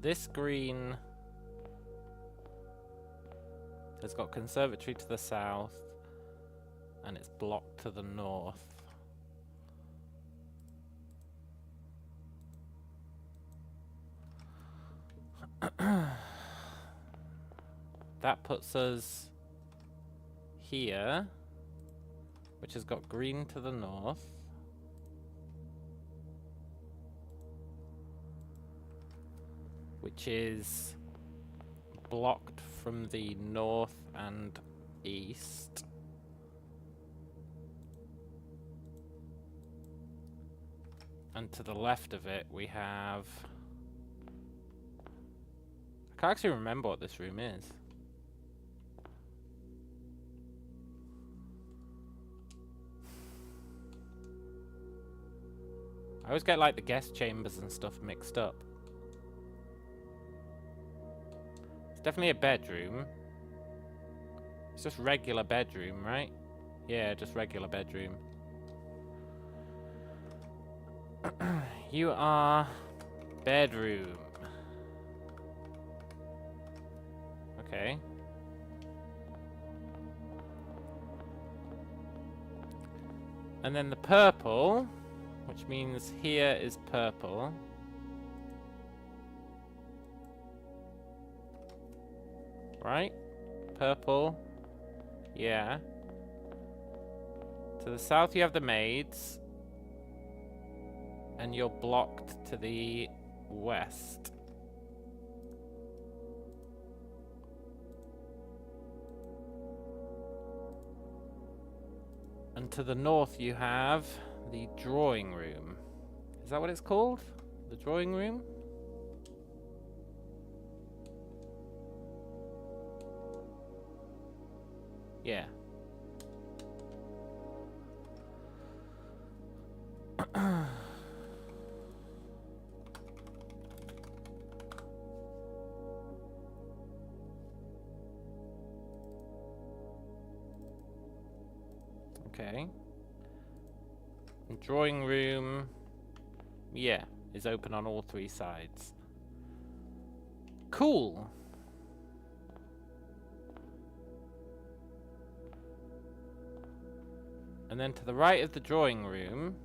This green has got conservatory to the south, and it's blocked to the north. That puts us here, which has got green to the north. Which is blocked from the north and east. And to the left of it, we have... I can't actually remember what this room is. I always get like the guest chambers and stuff mixed up. It's definitely a bedroom. It's just regular bedroom, right? Yeah, just regular bedroom. You are bedroom. Okay. And then the purple, which means here is purple. Right? Purple. Yeah. To the south you have the maids. And you're blocked to the west. And to the north you have the drawing room. Is that what it's called? The drawing room? Yeah. Okay. Drawing room, yeah, is open on all 3 sides. Cool. And then to the right of the drawing room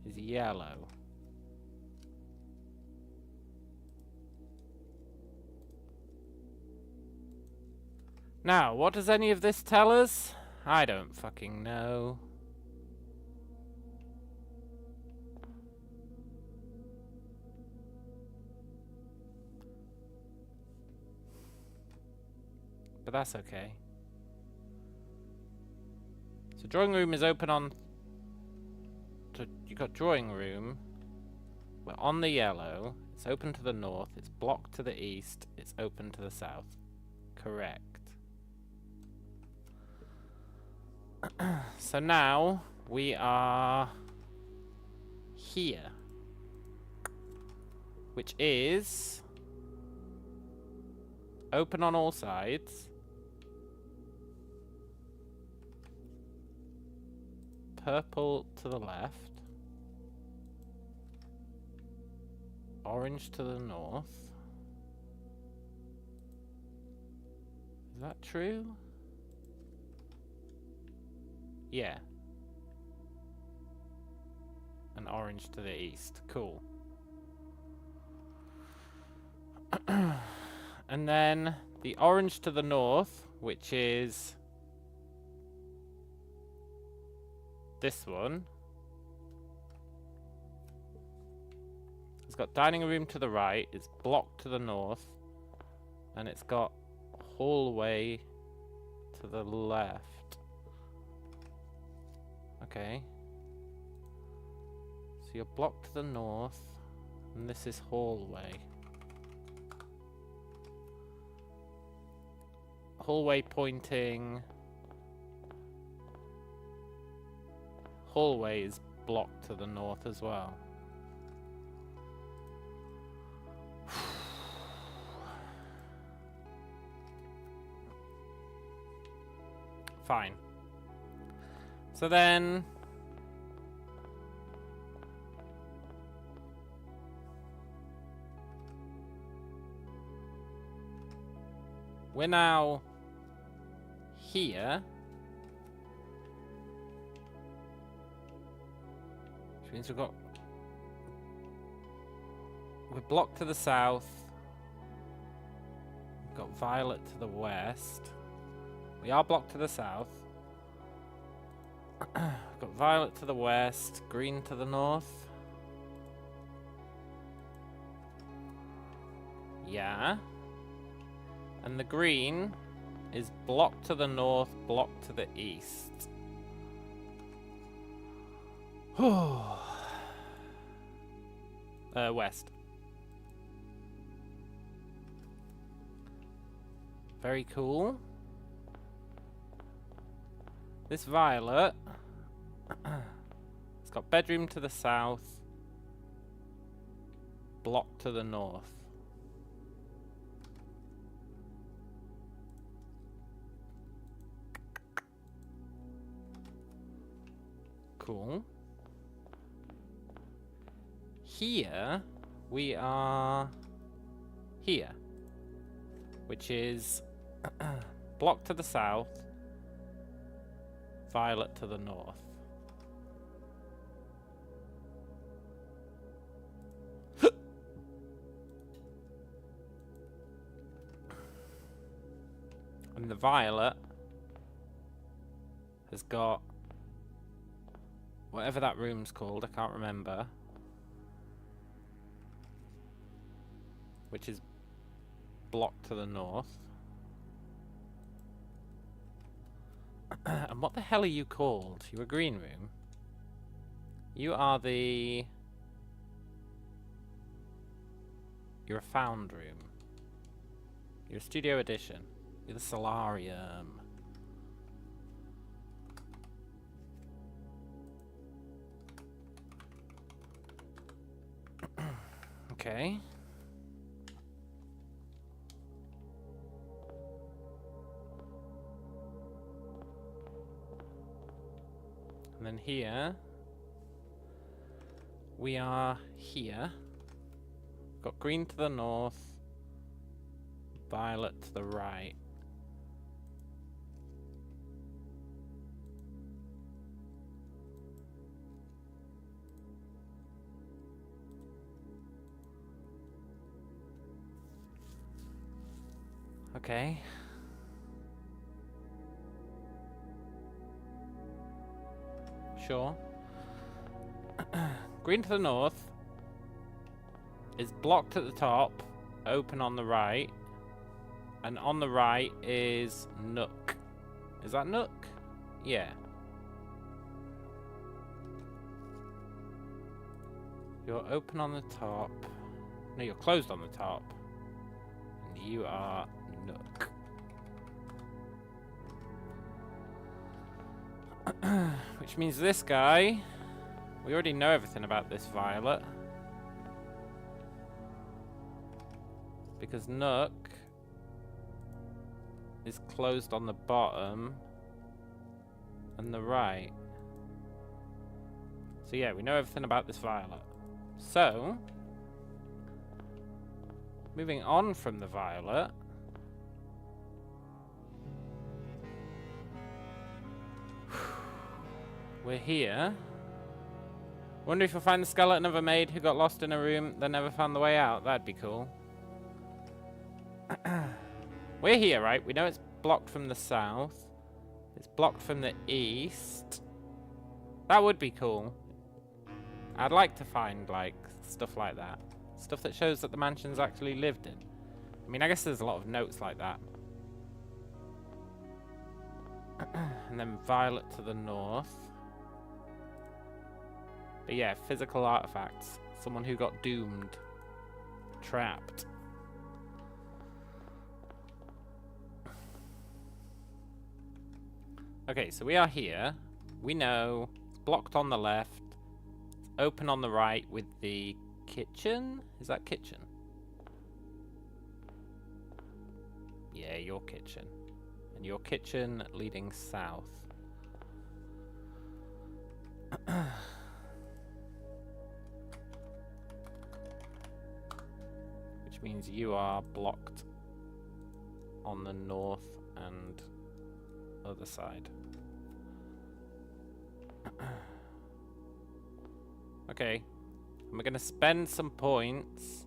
is yellow. Now, what does any of this tell us? I don't fucking know. But that's okay. So drawing room is open on... So you got drawing room. We're on the yellow. It's open to the north. It's blocked to the east. It's open to the south. Correct. So now we are here, which is open on all sides, purple to the left, orange to the north. Is that true? Yeah. And orange to the east. Cool. And then the orange to the north, which is this one. It's got dining room to the right, it's blocked to the north, and it's got hallway to the left. Okay. So you're blocked to the north, and this is hallway. Hallway pointing. Hallway is blocked to the north as well. Fine. So then... we're now here. Which means we've got... we're blocked to the south. We've got violet to the west. We are blocked to the south. We've got violet to the west, green to the north. Yeah. And the green is blocked to the north, blocked to the east. West. Very cool. This violet, it's got bedroom to the south, blocked to the north. Cool. Here, we are here, which is blocked to the south, violet to the north. And the violet has got whatever that room's called, I can't remember, which is blocked to the north. And what the hell are you called? You're a green room. You are the... You're a found room. You're a studio edition. You're the solarium. Okay. And then here, we are here. Got green to the north, violet to the right. Okay. Sure. Green to the north is blocked at the top, open on the right, and on the right is Nook. Is that Nook? Yeah. You're open on the top. No, you're closed on the top. And you are Nook. Which means this guy, we already know everything about this violet. Because Nook is closed on the bottom and the right. So yeah, we know everything about this violet. So, moving on from the violet, we're here. Wonder if you'll find the skeleton of a maid who got lost in a room that never found the way out. That'd be cool. We're here, right? We know it's blocked from the south. It's blocked from the east. That would be cool. I'd like to find, like, stuff like that. Stuff that shows that the mansion's actually lived in. I mean, I guess there's a lot of notes like that. And then violet to the north. But yeah, physical artifacts. Someone who got doomed. Trapped. Okay, so we are here. We know it's blocked on the left. It's open on the right with the kitchen? Is that kitchen? Yeah, your kitchen. And your kitchen leading south. Which means you are blocked on the north and other side. Okay. And we're going to spend some points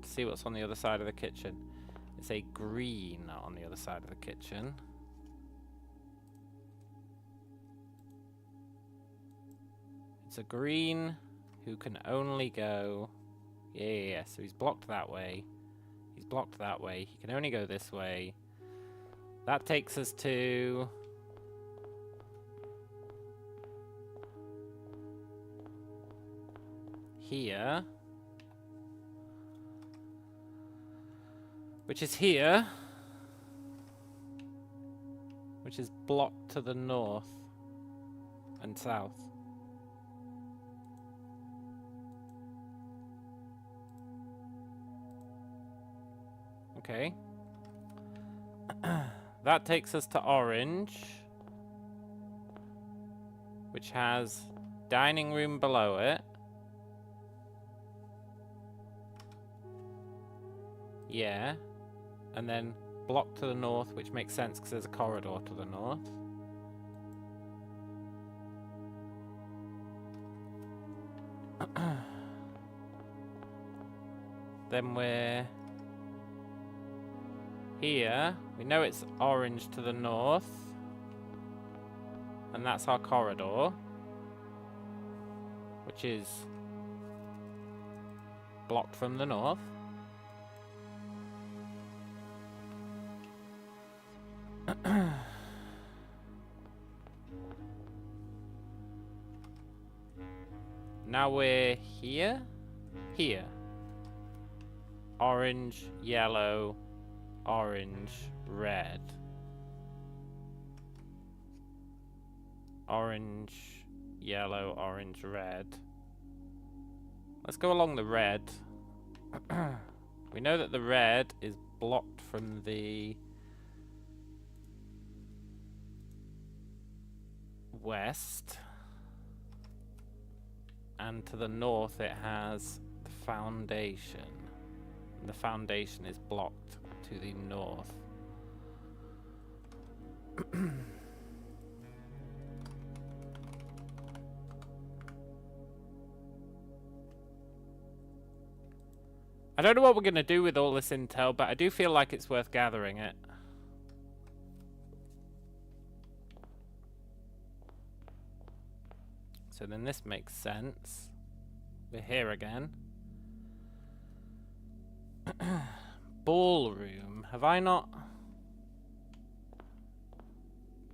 to see what's on the other side of the kitchen. It's a green on the other side of the kitchen. It's a green who can only go... Yeah. So he's blocked that way. He's blocked that way. He can only go this way. That takes us to... here. Which is here. Which is blocked to the north and south. Okay. That takes us to orange, which has dining room below it. Yeah. And then block to the north, which makes sense because there's a corridor to the north. Then we're here. We know it's orange to the north. And that's our corridor, which is blocked from the north. Now we're here? Here. Orange, yellow, orange, red. Orange, yellow, orange, red. Let's go along the red. We know that the red is blocked from the west. And to the north it has the foundation. And the foundation is blocked to the north. I don't know what we're going to do with all this intel, but I do feel like it's worth gathering it. So then this makes sense. We're here again. Ballroom. Have I not?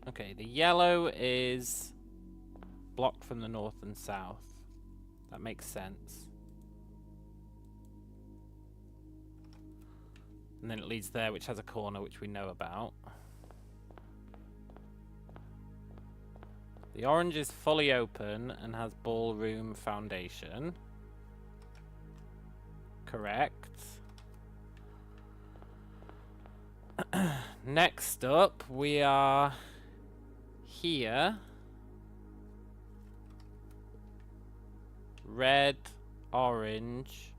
Okay, the yellow is blocked from the north and south. That makes sense. And then it leads there, which has a corner, which we know about. The orange is fully open and has ballroom foundation. Correct. Next up, we are here. Red, orange,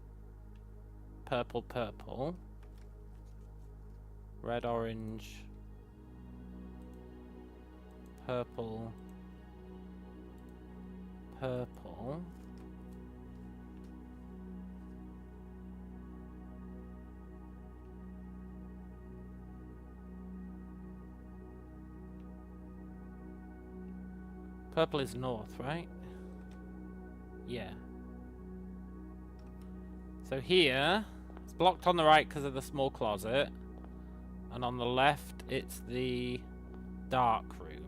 purple, purple. Red, orange, purple, purple. Purple is north, right? Yeah. So here, it's blocked on the right because of the small closet. And on the left, it's the dark room.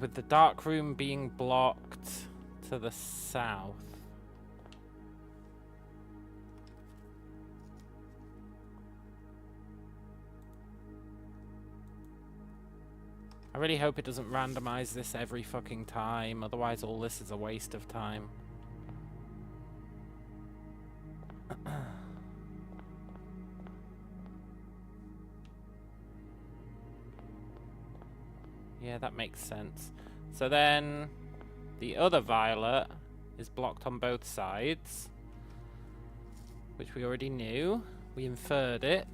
With the dark room being blocked to the south. I really hope it doesn't randomize this every fucking time, otherwise all this is a waste of time. Yeah, that makes sense. So then the other violet is blocked on both sides, which we already knew. We inferred it.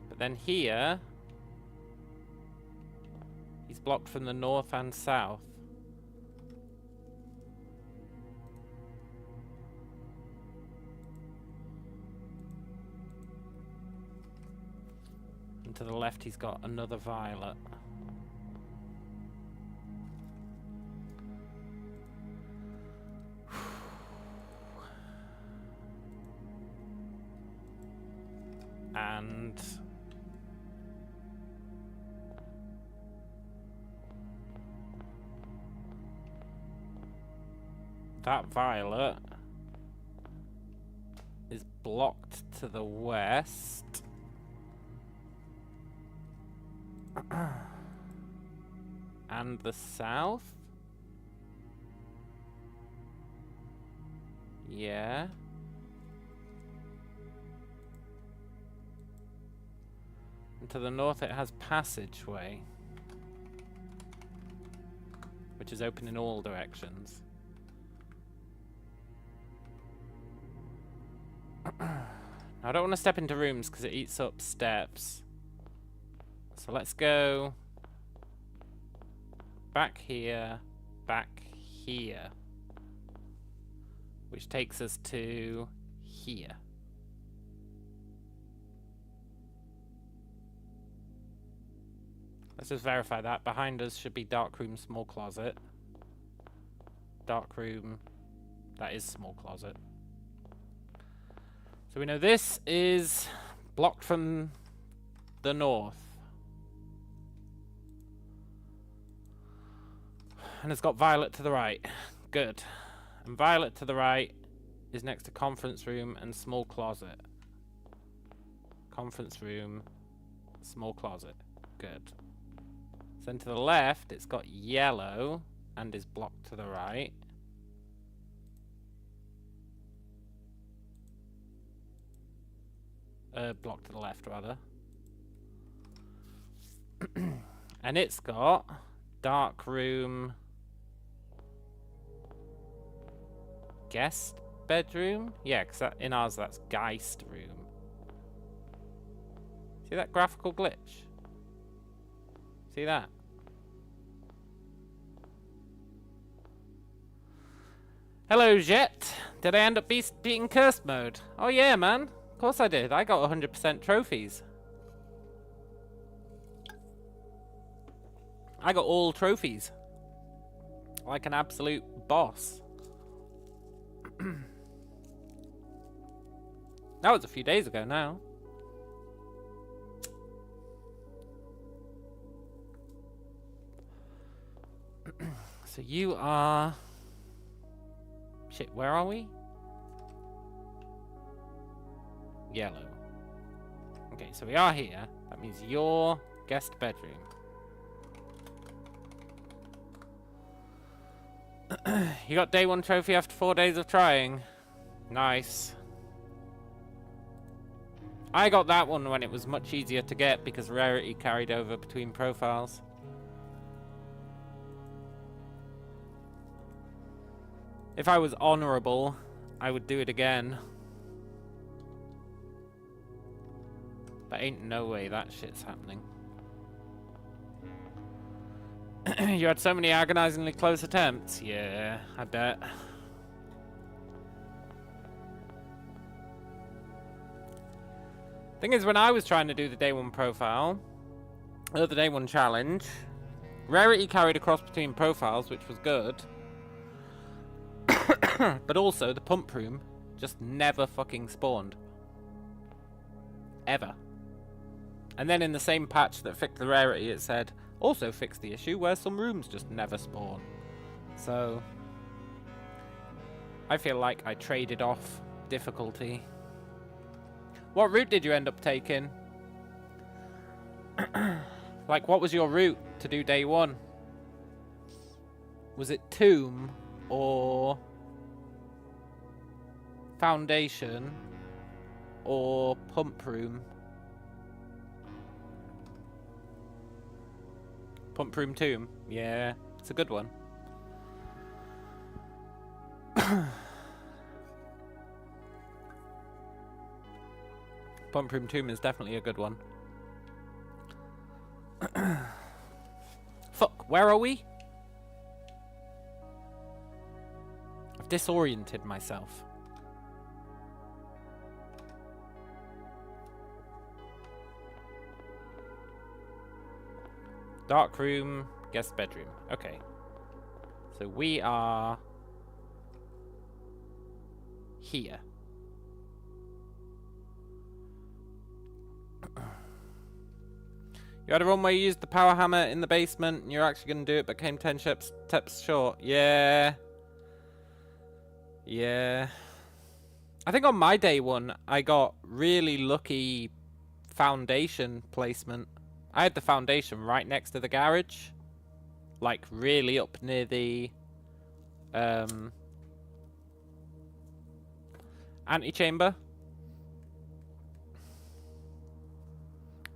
But then here, he's blocked from the north and south. And to the left, he's got another violet. And that violet is blocked to the west. And the south? Yeah. And to the north it has passageway, which is open in all directions. Now, I don't want to step into rooms because it eats up steps. So let's go back here, which takes us to here. Let's just verify that. Behind us should be dark room, small closet. Dark room, that is small closet. So we know this is blocked from the north. And it's got violet to the right. Good. And violet to the right is next to conference room and small closet. Conference room, small closet. Good. So then to the left, it's got yellow and is blocked to the right. Blocked to the left, rather. And it's got dark room, guest bedroom? Yeah, because in ours that's Geist room. See that graphical glitch? See that? Hello, Jet. Did I end up beating Cursed Mode? Oh yeah, man. Of course I did. I got 100% trophies. I got all trophies. Like an absolute boss. That was a few days ago now. So you are... Shit, where are we? Yellow. Okay, so we are here. That means your guest bedroom. You got day 1 trophy after 4 days of trying. Nice. I got that one when it was much easier to get because rarity carried over between profiles. If I was honorable, I would do it again. But ain't no way that shit's happening. You had so many agonizingly close attempts. Yeah, I bet. Thing is, when I was trying to do the day 1 profile, or the day 1 challenge, rarity carried across between profiles, which was good. But also, the pump room just never fucking spawned. Ever. And then in the same patch that fixed the rarity, it said, also fix the issue where some rooms just never spawn. So, I feel like I traded off difficulty. What route did you end up taking? Like, what was your route to do day 1? Was it Tomb or Foundation or Pump Room? Pump Room Tomb. Yeah, it's a good one. Pump Room Tomb is definitely a good one. Fuck, where are we? I've disoriented myself. Dark room, guest bedroom. Okay. So we are here. You had a run where you used the power hammer in the basement and you're actually going to do it but came 10 steps short. Yeah. Yeah. I think on my day 1, I got really lucky foundation placement. I had the foundation right next to the garage. Like, really up near the... antechamber.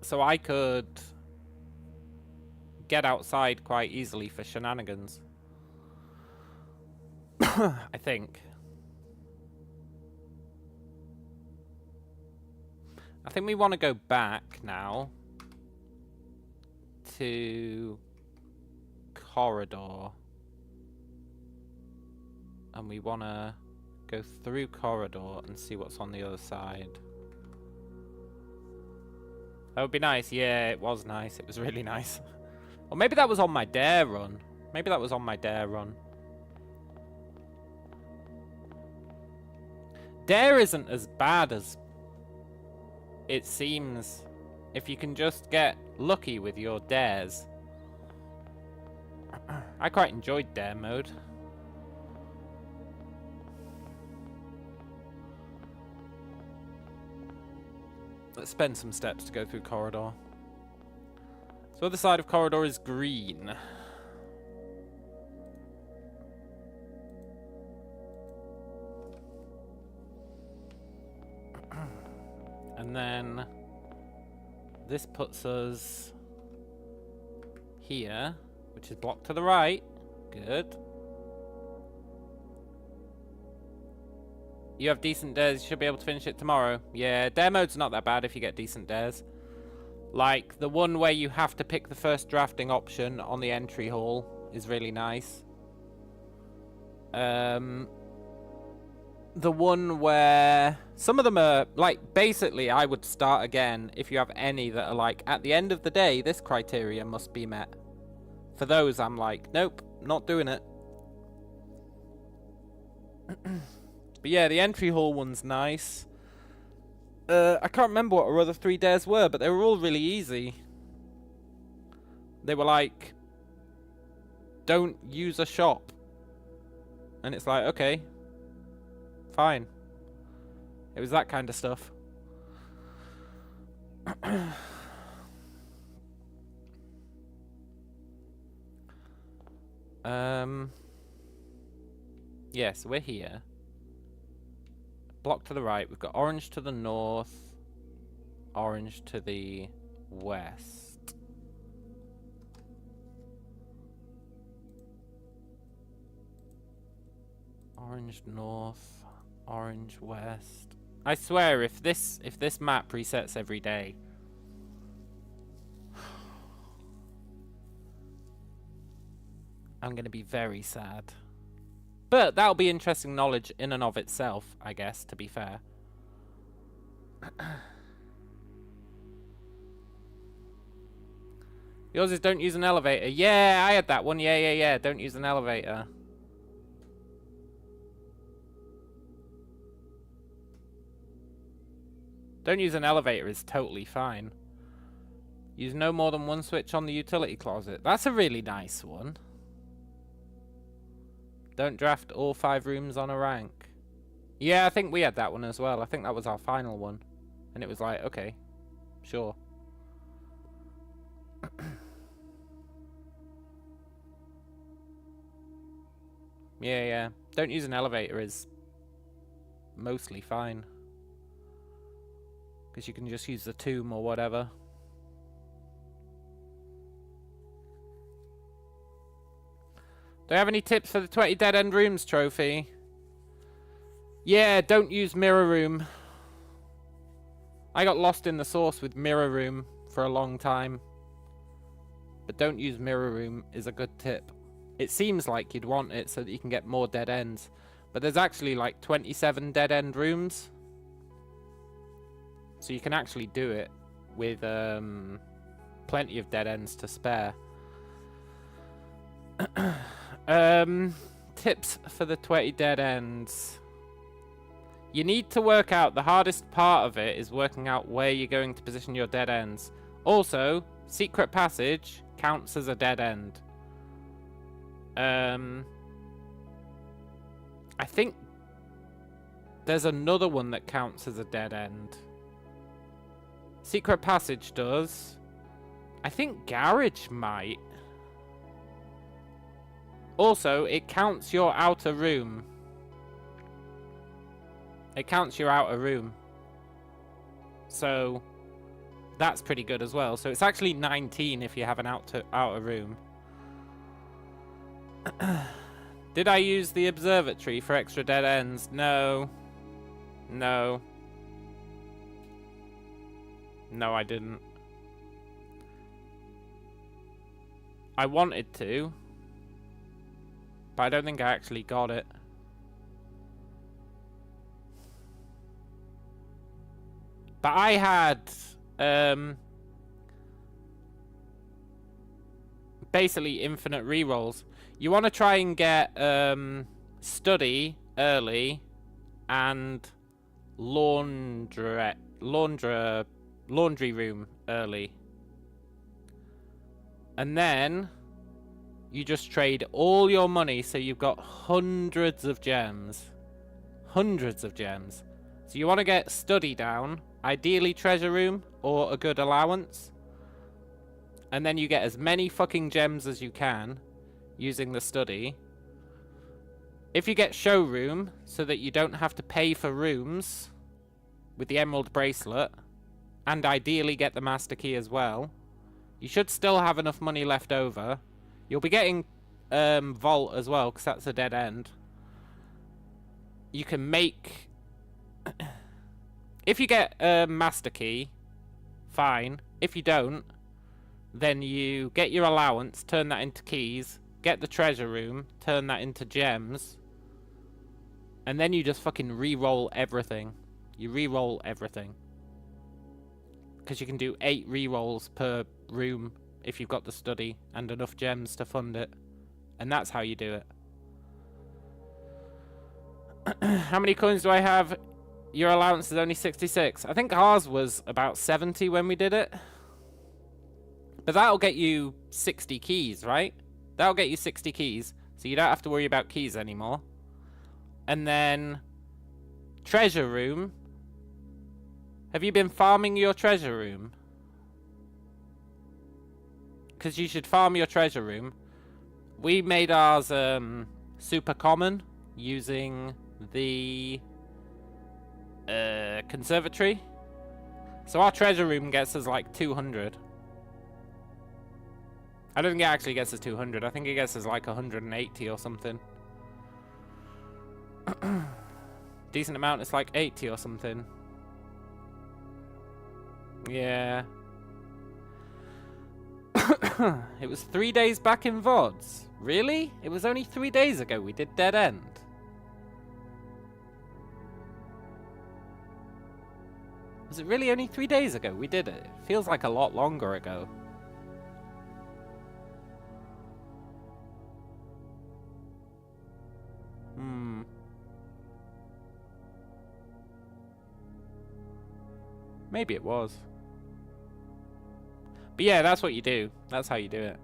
So I could get outside quite easily for shenanigans. I think. I think we want to go back now to corridor. And we want to go through corridor and see what's on the other side. That would be nice. Yeah, it was nice. It was really nice. Or maybe that was on my dare run. Maybe that was on my dare run. Dare isn't as bad as it seems, if you can just get lucky with your dares. I quite enjoyed dare mode. Let's spend some steps to go through corridor. So other side of corridor is green. And then this puts us here, which is blocked to the right. Good. You have decent dares, you should be able to finish it tomorrow. Yeah, dare mode's not that bad if you get decent dares. Like, the one where you have to pick the first drafting option on the entry hall is really nice. The one where... Some of them are, like, basically I would start again if you have any that are like, at the end of the day, this criteria must be met. For those, I'm like, nope, not doing it. But yeah, the entry hall one's nice. I can't remember what our other 3 dares were, but they were all really easy. They were like, don't use a shop. And it's like, okay, fine. It was that kind of stuff. Yeah, so we're here. Block to the right. We've got orange to the north. Orange to the west. Orange north. Orange west. I swear, if this map resets every day, I'm gonna be very sad. But that'll be interesting knowledge in and of itself, I guess, to be fair. Yours is don't use an elevator. Yeah, I had that one. Yeah. Don't use an elevator. Don't use an elevator is totally fine. Use no more than one switch on the utility closet. That's a really nice one. Don't draft all 5 rooms on a rank. Yeah, I think we had that one as well. I think that was our final one. And it was like, okay, sure. Yeah. Don't use an elevator is mostly fine. Because you can just use the tomb or whatever. Do you have any tips for the 20 dead end rooms trophy? Yeah, don't use mirror room. I got lost in the source with mirror room for a long time. But don't use mirror room is a good tip. It seems like you'd want it so that you can get more dead ends. But there's actually like 27 dead end rooms. So you can actually do it with plenty of dead ends to spare. Tips for the 20 dead ends. You need to work out, the hardest part of it is working out where you're going to position your dead ends. Also, secret passage counts as a dead end. I think there's another one that counts as a dead end. Secret passage does. I think garage might. Also, it counts your outer room. It counts your outer room. So, that's pretty good as well. So it's actually 19 if you have an outer room. Did I use the observatory for extra dead ends? No. No, I didn't. I wanted to. But I don't think I actually got it. But I had basically infinite rerolls. You want to try and get study early and laundry laundry room early. And then you just trade all your money, so you've got hundreds of gems. Hundreds of gems. So you want to get study down, ideally treasure room or a good allowance. And then you get as many fucking gems as you can using the study. If you get showroom, so that you don't have to pay for rooms with the emerald bracelet, and ideally get the master key as well, you should still have enough money left over. You'll be getting vault as well, because that's a dead end. You can make... If you get a master key, fine. If you don't, then you get your allowance, turn that into keys, get the treasure room, turn that into gems, and then you just fucking re-roll everything. You re-roll everything. Because you can do 8 re-rolls per room if you've got the study and enough gems to fund it. And that's how you do it. How many coins do I have? Your allowance is only 66. I think ours was about 70 when we did it. But that'll get you 60 keys, right? That'll get you 60 keys. So you don't have to worry about keys anymore. And then... treasure room. Have you been farming your treasure room? Because you should farm your treasure room. We made ours super common using the conservatory. So our treasure room gets us like 200. I don't think it actually gets us 200. I think it gets us like 180 or something. Decent amount, it's like 80 or something. Yeah. It was 3 days back in VODs. Really? It was only 3 days ago we did Dead End. Was it really only 3 days ago we did it? It feels like a lot longer ago. Maybe it was. But yeah, that's what you do. That's how you do it.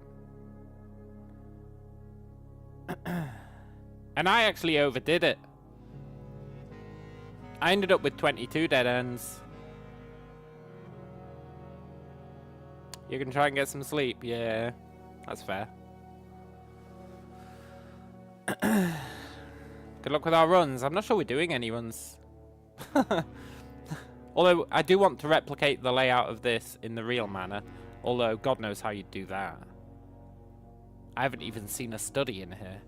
And I actually overdid it. I ended up with 22 dead ends. You can try and get some sleep. Yeah, that's fair. Good luck with our runs. I'm not sure we're doing any runs. Although, I do want to replicate the layout of this in the real manner. Although, God knows how you'd do that. I haven't even seen a study in here.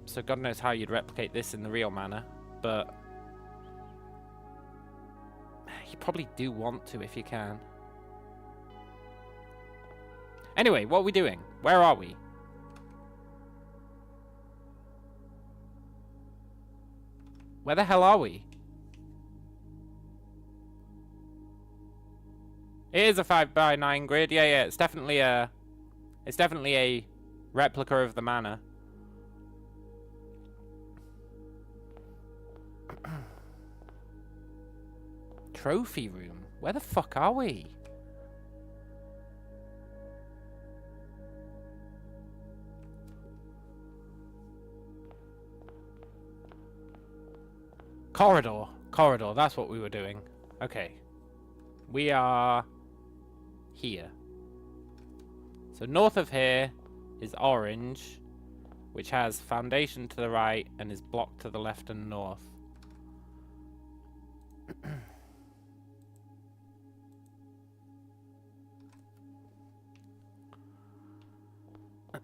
So God knows how you'd replicate this in the real manner. But... you probably do want to if you can. Anyway, what are we doing? Where are we? Where the hell are we? It is a 5x9 grid. Yeah, it's definitely a replica of the manor. Trophy room. Where the fuck are we? Corridor. Corridor. That's what we were doing. Okay. We are here. So north of here is orange, which has foundation to the right and is blocked to the left and north.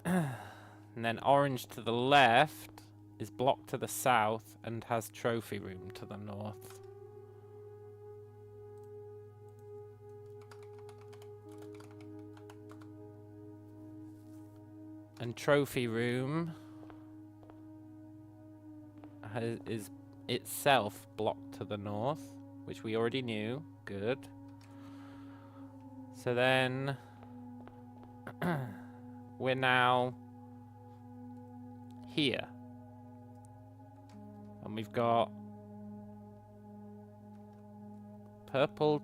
And then orange to the left is blocked to the south and has trophy room to the north. And trophy room is itself blocked to the north, which we already knew. Good. So then we're now here. And we've got purple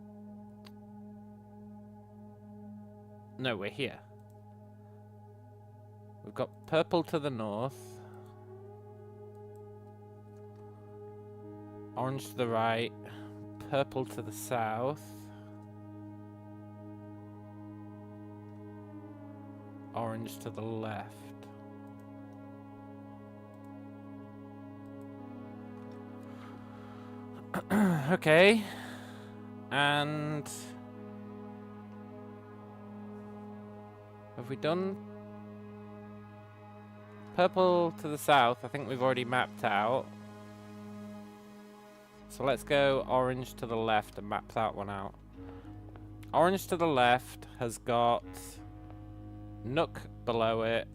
No, we're here. We've got purple to the north. Orange to the right. Purple to the south. Orange to the left. Okay. And have we done purple to the south? I think we've already mapped out. So let's go orange to the left and map that one out. Orange to the left has got Nook below it.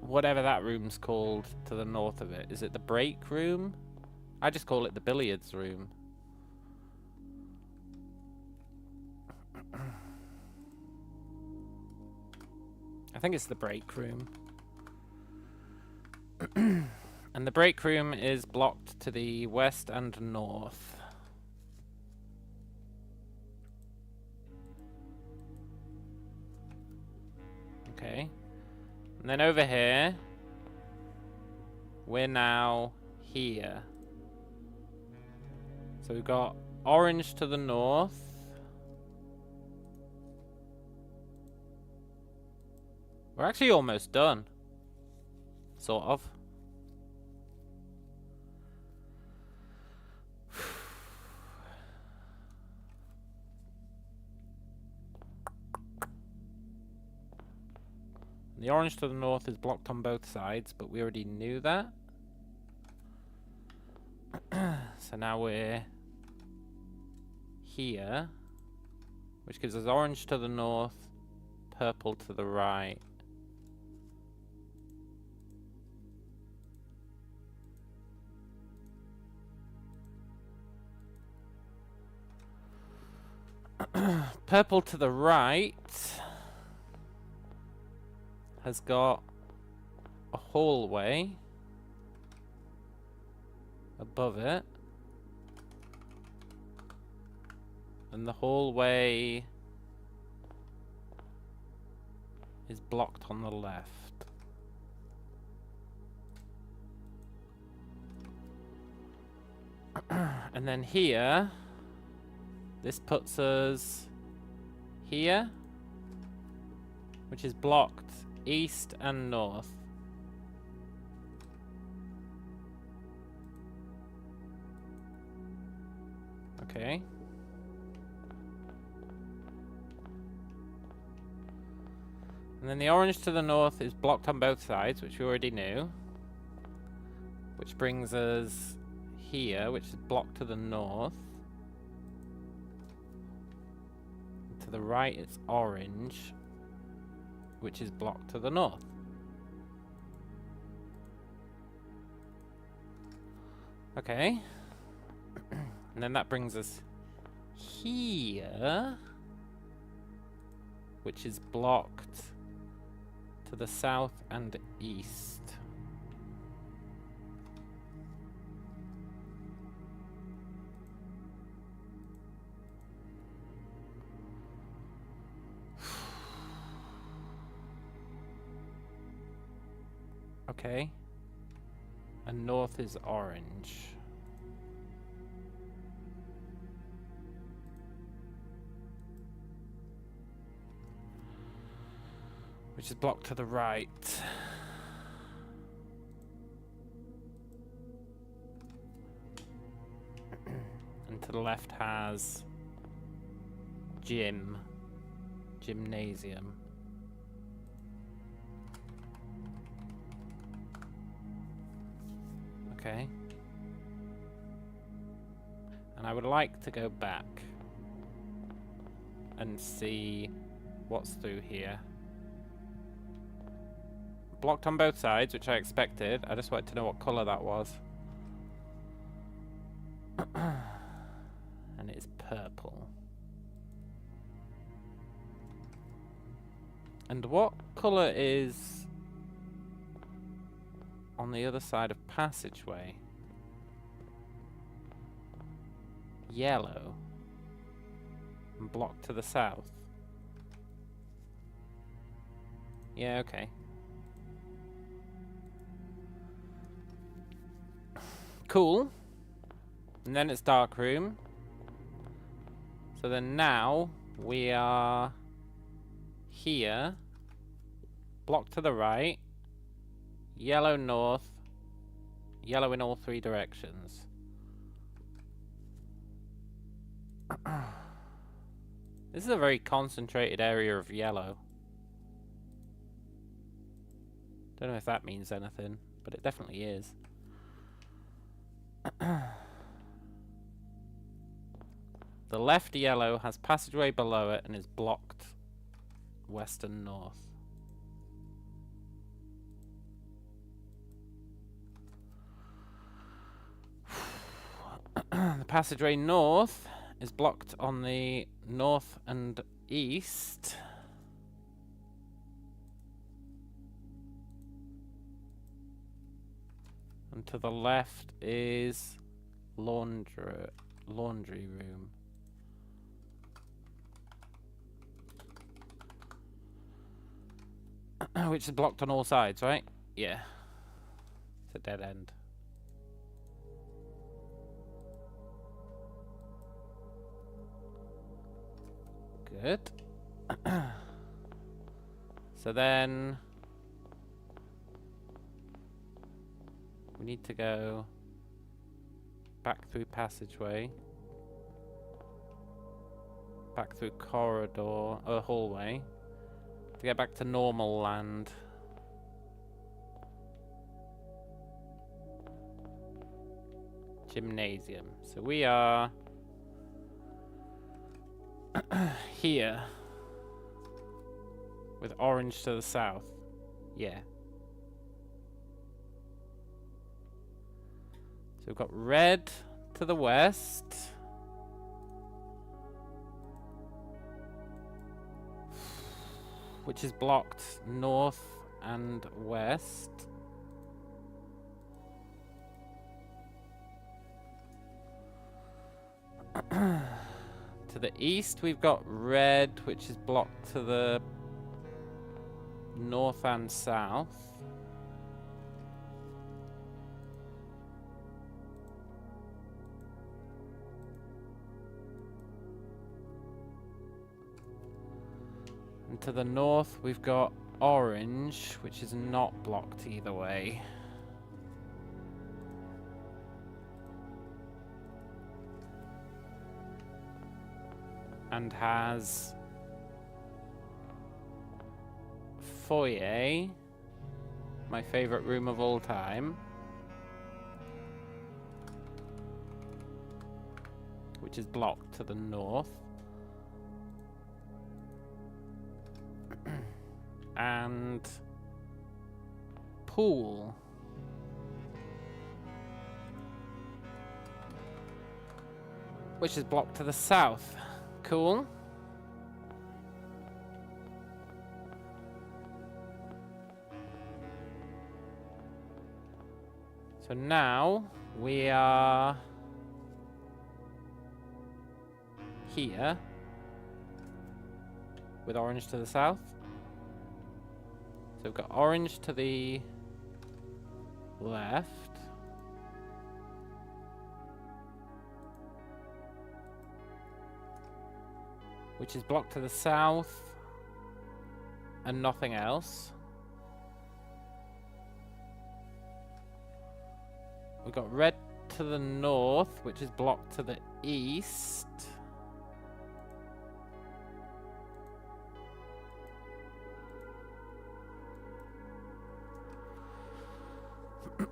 Whatever that room's called to the north of it. Is it the break room? I just call it the billiards room. I think it's the break room. And the break room is blocked to the west and north. Okay. And then over here, we're now here. So we've got orange to the north. We're actually almost done. Sort of. The orange to the north is blocked on both sides, but we already knew that. So now we're here, which gives us orange to the north, purple to the right. Purple to the right has got a hallway above it, and the hallway is blocked on the left. And then here, this puts us here, which is blocked east and north. Okay. And then the orange to the north is blocked on both sides, which we already knew. Which brings us here, which is blocked to the north. To the right, it's orange, which is blocked to the north. Okay. And then that brings us here, which is blocked to the south and east. Okay. And north is orange. Which is blocked to the right. And to the left has gymnasium. Okay. And I would like to go back and see what's through here. Blocked on both sides, which I expected. I just wanted to know what colour that was. And it's purple. And what colour is on the other side of passageway? Yellow. and blocked to the south. Yeah, okay. Cool. And then it's dark room. So then now we are here. Block to the right. Yellow north. Yellow in all three directions. This is a very concentrated area of yellow. Don't know if that means anything, but it definitely is. The left yellow has passageway below it and is blocked west and north. The passageway north is blocked on the north and east. And to the left is laundry room. Which is blocked on all sides, right? Yeah. It's a dead end. Good. So then we need to go back through passageway, back through corridor or hallway to get back to normal land. Gymnasium. So we are here with orange to the south. Yeah. So we've got red to the west. Which is blocked north and west. To the east we've got red, which is blocked to the north and south. And to the north we've got orange, which is not blocked either way. And has foyer, my favorite room of all time, which is blocked to the north. And pool, which is blocked to the south. Cool. So now we are here with orange to the south. So we've got orange to the left. Which is blocked to the south and nothing else. We've got red to the north, which is blocked to the east.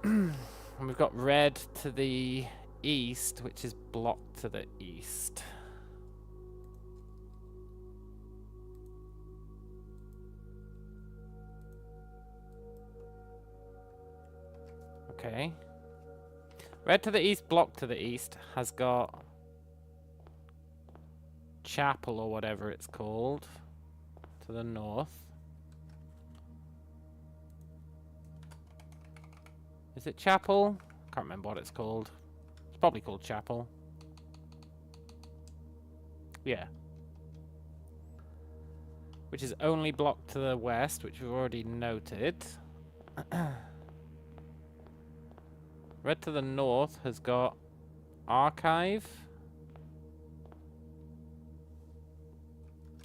And we've got red to the east, which is blocked to the east. Okay. Red to the east, blocked to the east, has got chapel or whatever it's called to the north. Is it chapel? Can't remember what it's called. It's probably called chapel. Yeah. which is only blocked to the west, which we've already noted. Red to the north has got archive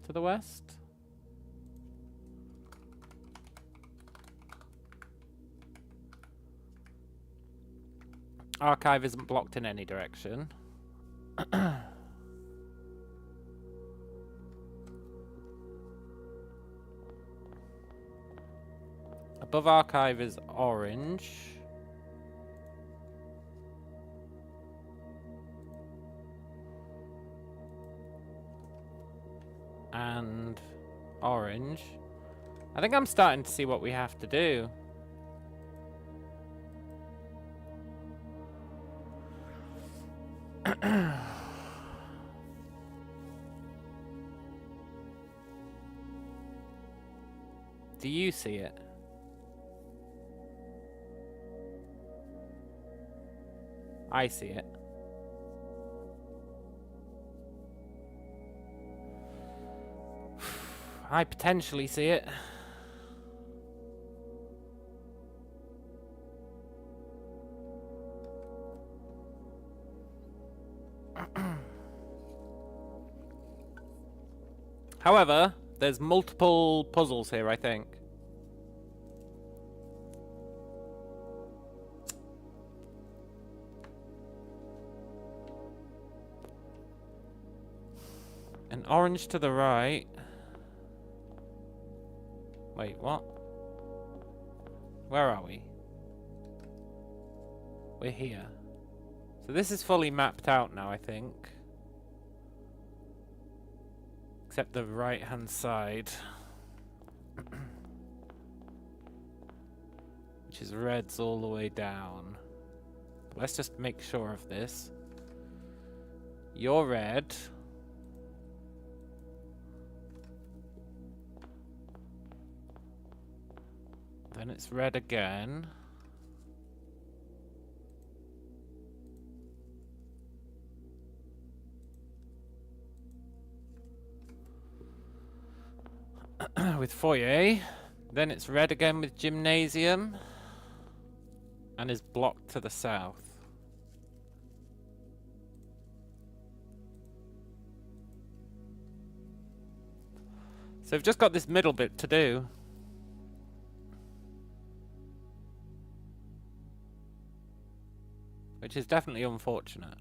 to the west. Archive isn't blocked in any direction. Above archive is orange. And orange. I think I'm starting to see what we have to do. Do you see it? I see it. I potentially see it. However, there's multiple puzzles here, I think. An orange to the right. Wait, what? Where are we? We're here. So this is fully mapped out now, I think. Except the right-hand side. Which is reds all the way down. But let's just make sure of this. You're red. Then it's red again. With foyer. Then it's red again with gymnasium. And is blocked to the south. So we've just got this middle bit to do. Which is definitely unfortunate.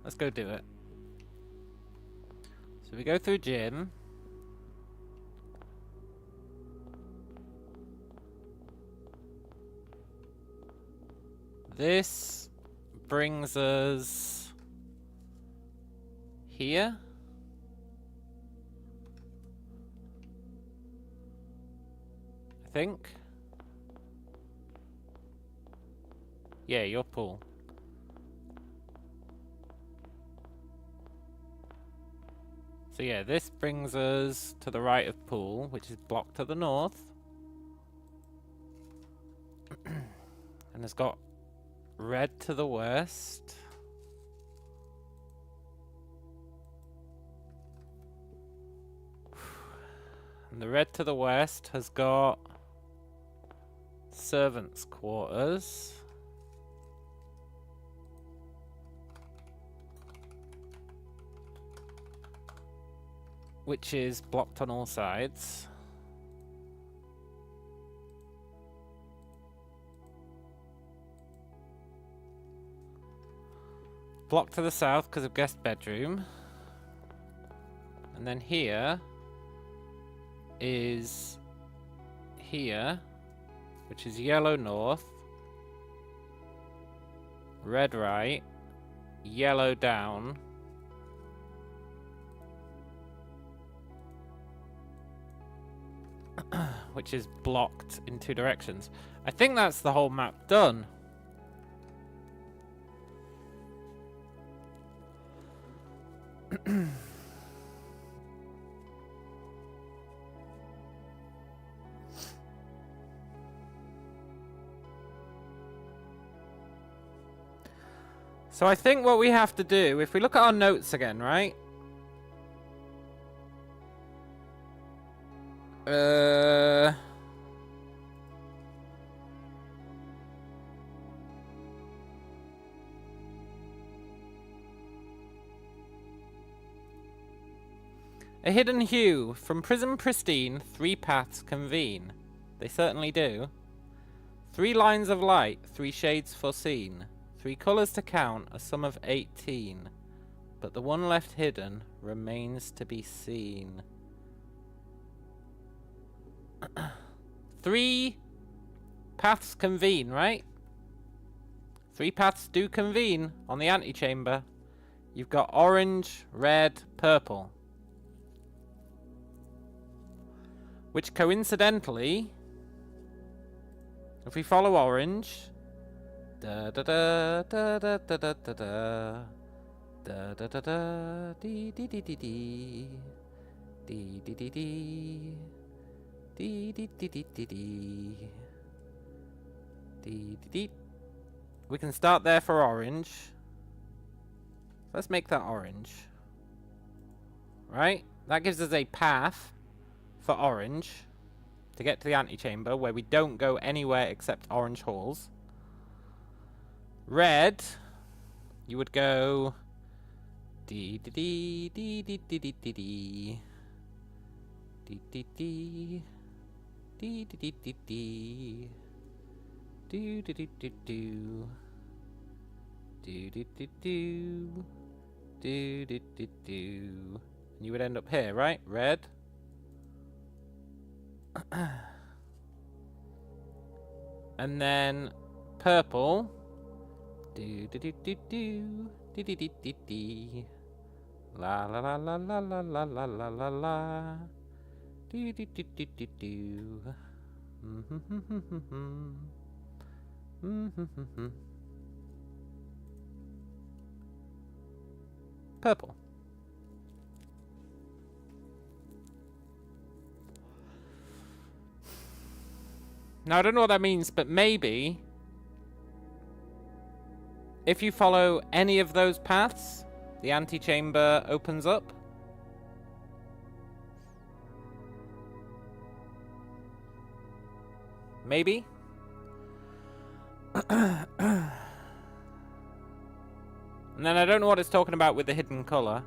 Let's go do it. So we go through gym. This brings us here. I think. Yeah, your pool. So yeah, this brings us to the right of pool, which is blocked to the north. And it's got red to the west. And the red to the west has got servants' quarters. Which is blocked on all sides. Blocked to the south because of guest bedroom. And then here is here, which is yellow north, red right, yellow down, which is blocked in two directions. I think that's the whole map done. So I think what we have to do, if we look at our notes again, right? A hidden hue. From prism pristine, 3 paths convene. They certainly do. 3 lines of light, 3 shades foreseen. 3 colours to count, a sum of 18. But the one left hidden remains to be seen. 3 paths convene, right? 3 paths do convene on the antechamber. You've got orange, red, purple. Which coincidentally, if we follow orange, da da da da da da da da da da da da dee dee dee dee dee dee dee dee dee dee dee dee dee dee dee dee. We can start there for orange. Let's make that orange. Right? That gives us a path for orange to get to the antechamber where we don't go anywhere except orange halls. Red, you would go dee dee dee dee dee dee dee dee dee dee dee dee dee dee dee dee do do do do do do do do do do do do do. You would end up here, right? Red. And then purple. Do do do do do do do do do do. La la la la la la la la la la la. Do do do do do do. Purple. Now, I don't know what that means, but maybe if you follow any of those paths, the antechamber opens up. Maybe. And then I don't know what it's talking about with the hidden colour.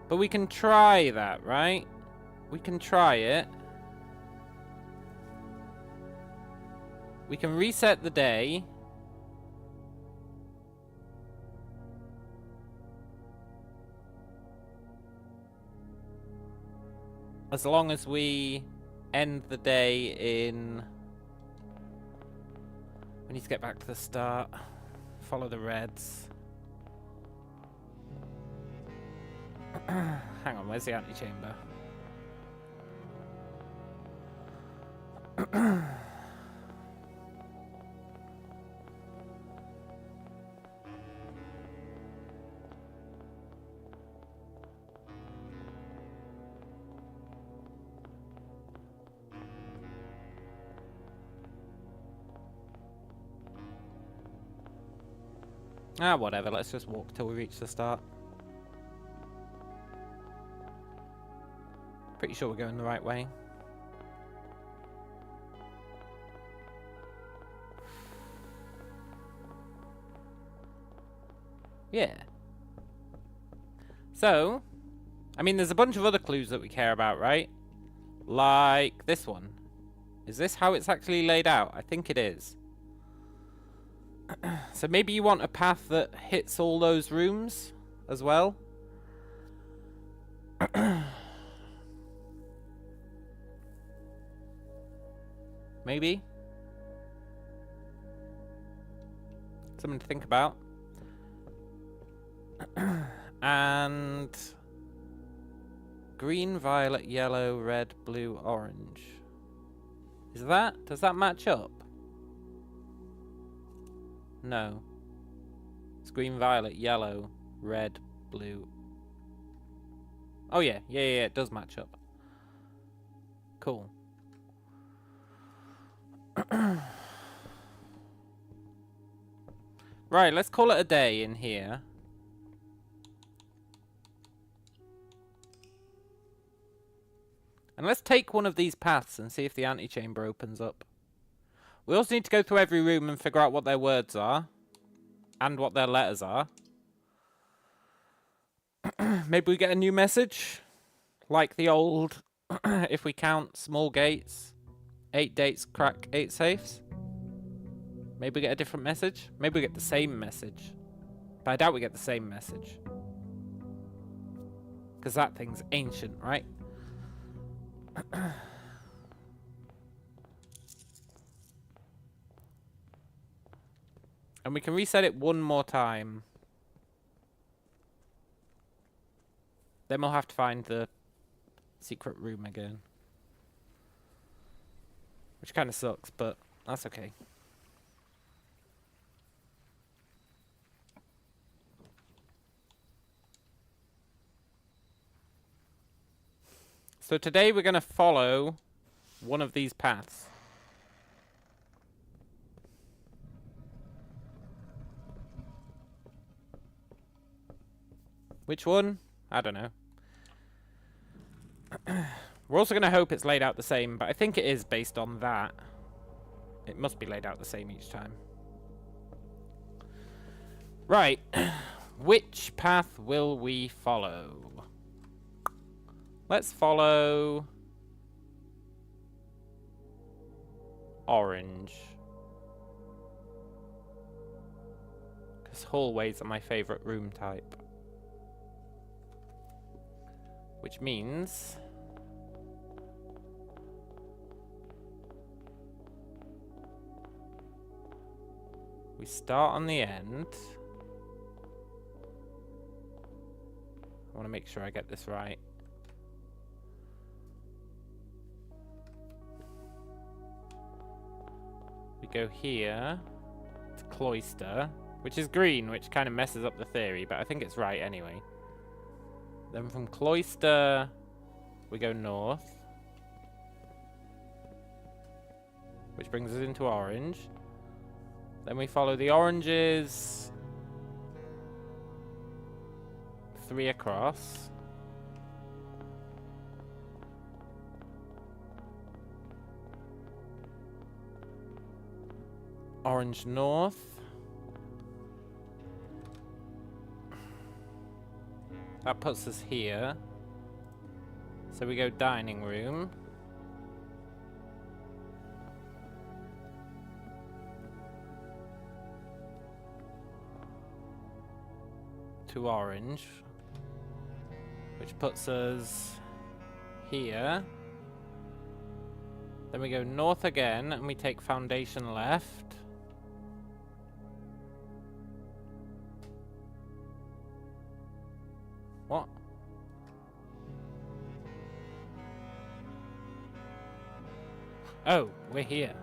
But we can try that, right? We can try it. We can reset the day. As long as we end the day in... We need to get back to the start. Follow the reds. Hang on, where's the antechamber? Whatever, let's just walk till we reach the start. Pretty sure we're going the right way. Yeah. So, I mean, there's a bunch of other clues that we care about, right? Like this one. Is this how it's actually laid out? I think it is. So maybe you want a path that hits all those rooms as well? Maybe? Something to think about. And... green, violet, yellow, red, blue, orange. Does that match up? No. It's green, violet, yellow, red, blue. Oh yeah, yeah, it does match up. Cool. Right, let's call it a day in here. And let's take one of these paths and see if the antechamber opens up. We also need to go through every room and figure out what their words are. And what their letters are. Maybe we get a new message. Like the old, if we count small gates, 8 dates crack 8 safes. Maybe we get a different message. Maybe we get the same message. But I doubt we get the same message. Because that thing's ancient, right? And we can reset it one more time. Then we'll have to find the secret room again. Which kind of sucks, but that's okay. So today we're going to follow one of these paths. Which one? I don't know. We're also going to hope it's laid out the same, but I think it is based on that. It must be laid out the same each time. Right. Which path will we follow? Let's follow orange. Because hallways are my favorite room type. Which means we start on the end. I want to make sure I get this right. We go here to cloister, which is green, which kind of messes up the theory, but I think it's right anyway. Then from cloister, we go north, which brings us into orange. Then we follow the oranges 3 across. Orange north. That puts us here. So we go dining room. To orange. Which puts us here. Then we go north again and we take foundation left. What? Oh, we're here.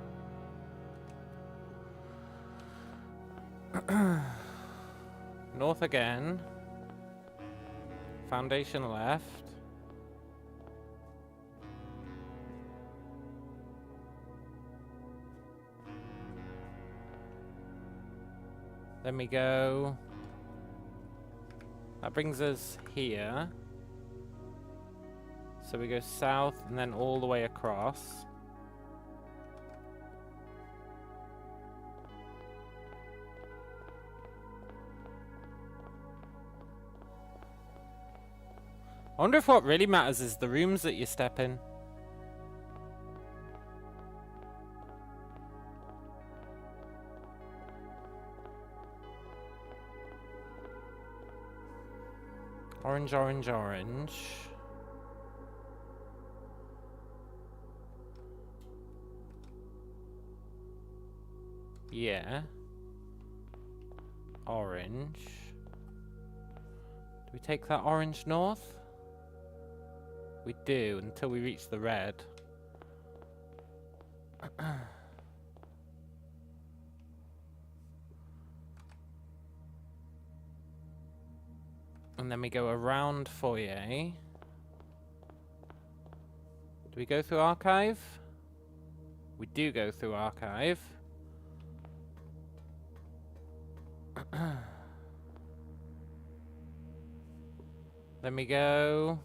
North again. Foundation left. Then we go. That brings us here. So we go south and then all the way across. I wonder if what really matters is the rooms that you step in. Orange, orange, orange. Yeah. Orange. Do we take that orange north? We do, until we reach the red. And then we go around foyer. Do we go through archive? We do go through archive. Then we go...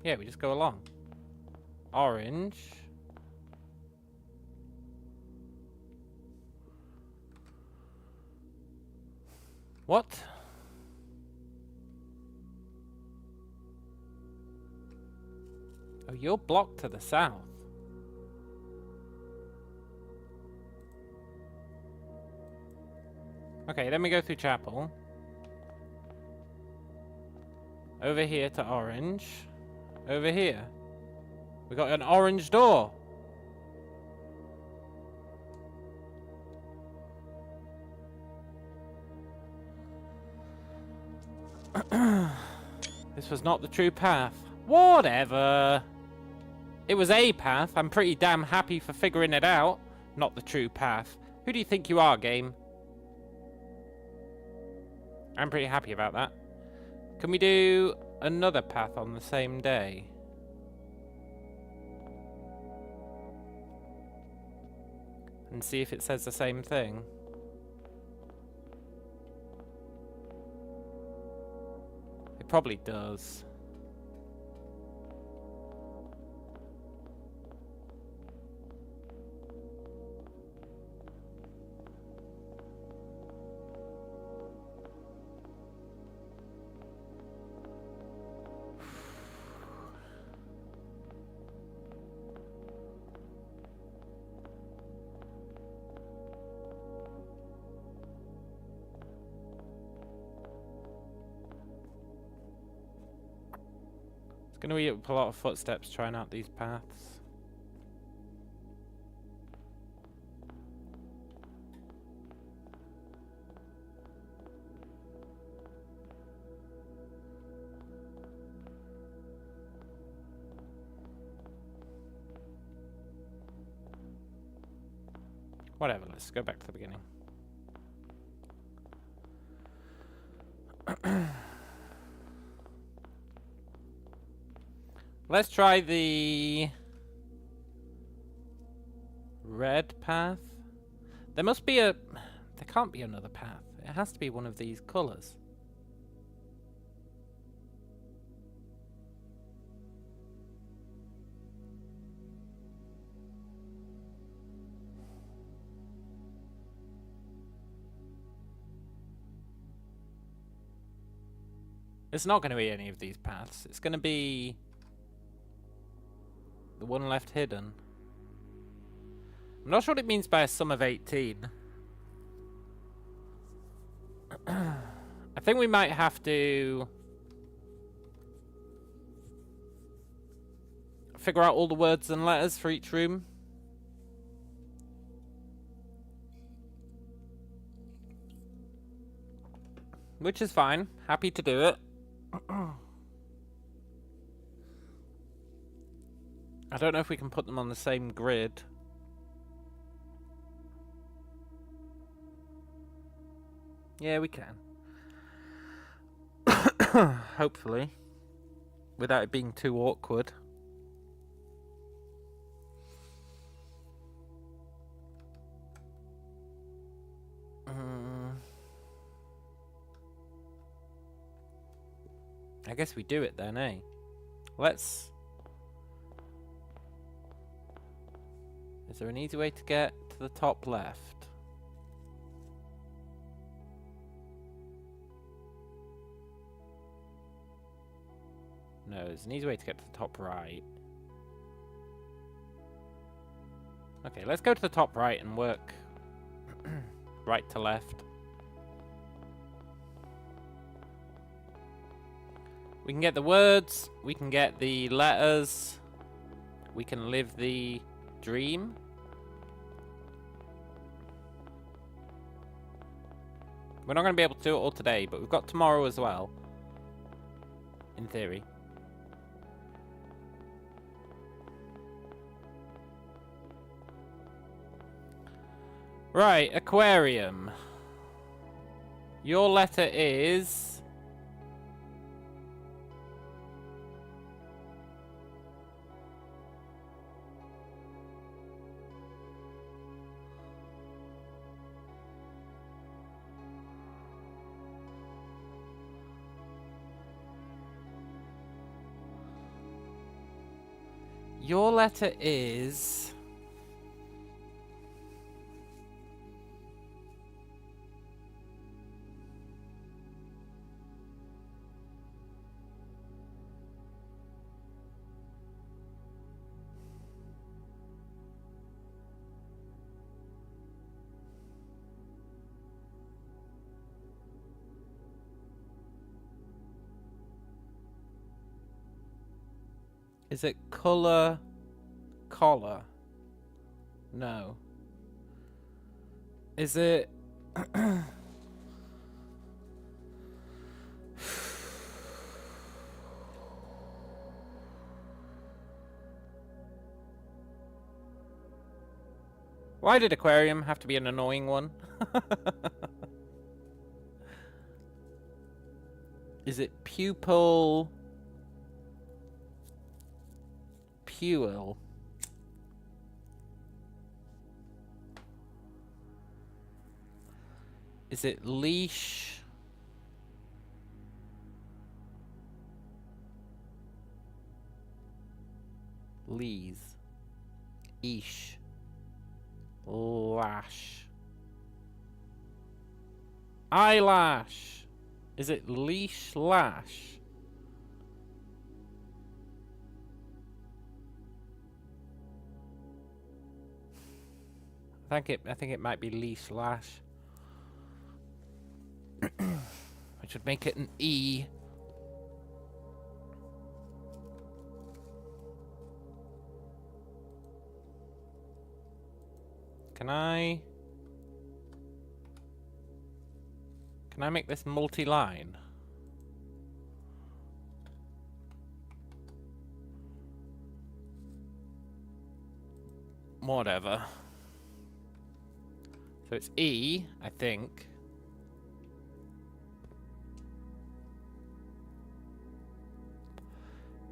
Yeah, we just go along. Orange. What? Oh, you're blocked to the south. Okay, then we go through chapel. Over here to orange. Over here. We got an orange door. This was not the true path. Whatever. It was a path. I'm pretty damn happy for figuring it out. Not the true path. Who do you think you are, game? I'm pretty happy about that. Can we do another path on the same day? And see if it says the same thing. It probably does. Gonna be a lot of footsteps trying out these paths. Whatever, let's go back to the beginning. Let's try the red path. There must be a... There can't be another path. It has to be one of these colours. It's not going to be any of these paths. It's going to be... the one left hidden. I'm not sure what it means by a sum of 18. I think we might have to figure out all the words and letters for each room. Which is fine. Happy to do it. I don't know if we can put them on the same grid. Yeah, we can. Hopefully. Without it being too awkward. I guess we do it then, eh? Let's... Is there an easy way to get to the top left? No, there's an easy way to get to the top right. Okay, let's go to the top right and work right to left. We can get the words, we can get the letters, we can live the dream. We're not going to be able to do it all today, but we've got tomorrow as well. In theory. Right, aquarium. Your letter is your letter is... Is it color? Collar? No. Is it... Why did aquarium have to be an annoying one? Is it pupil? Pupil. Is it leash? Lees. Eesh. Lash. Eyelash. Is it leash lash? I think it might be leash lash. Which would make it an E. Can I make this multi-line? Whatever. So it's E, I think.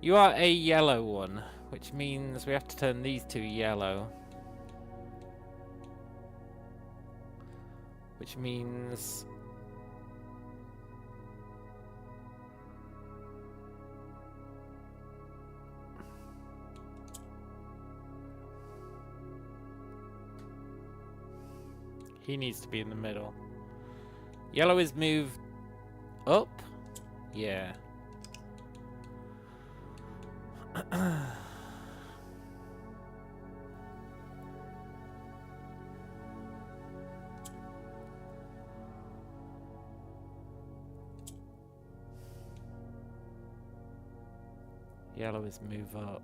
You are a yellow one, which means we have to turn these two yellow. Which means... he needs to be in the middle. Yellow is moved up? Yeah. Yellow is move up.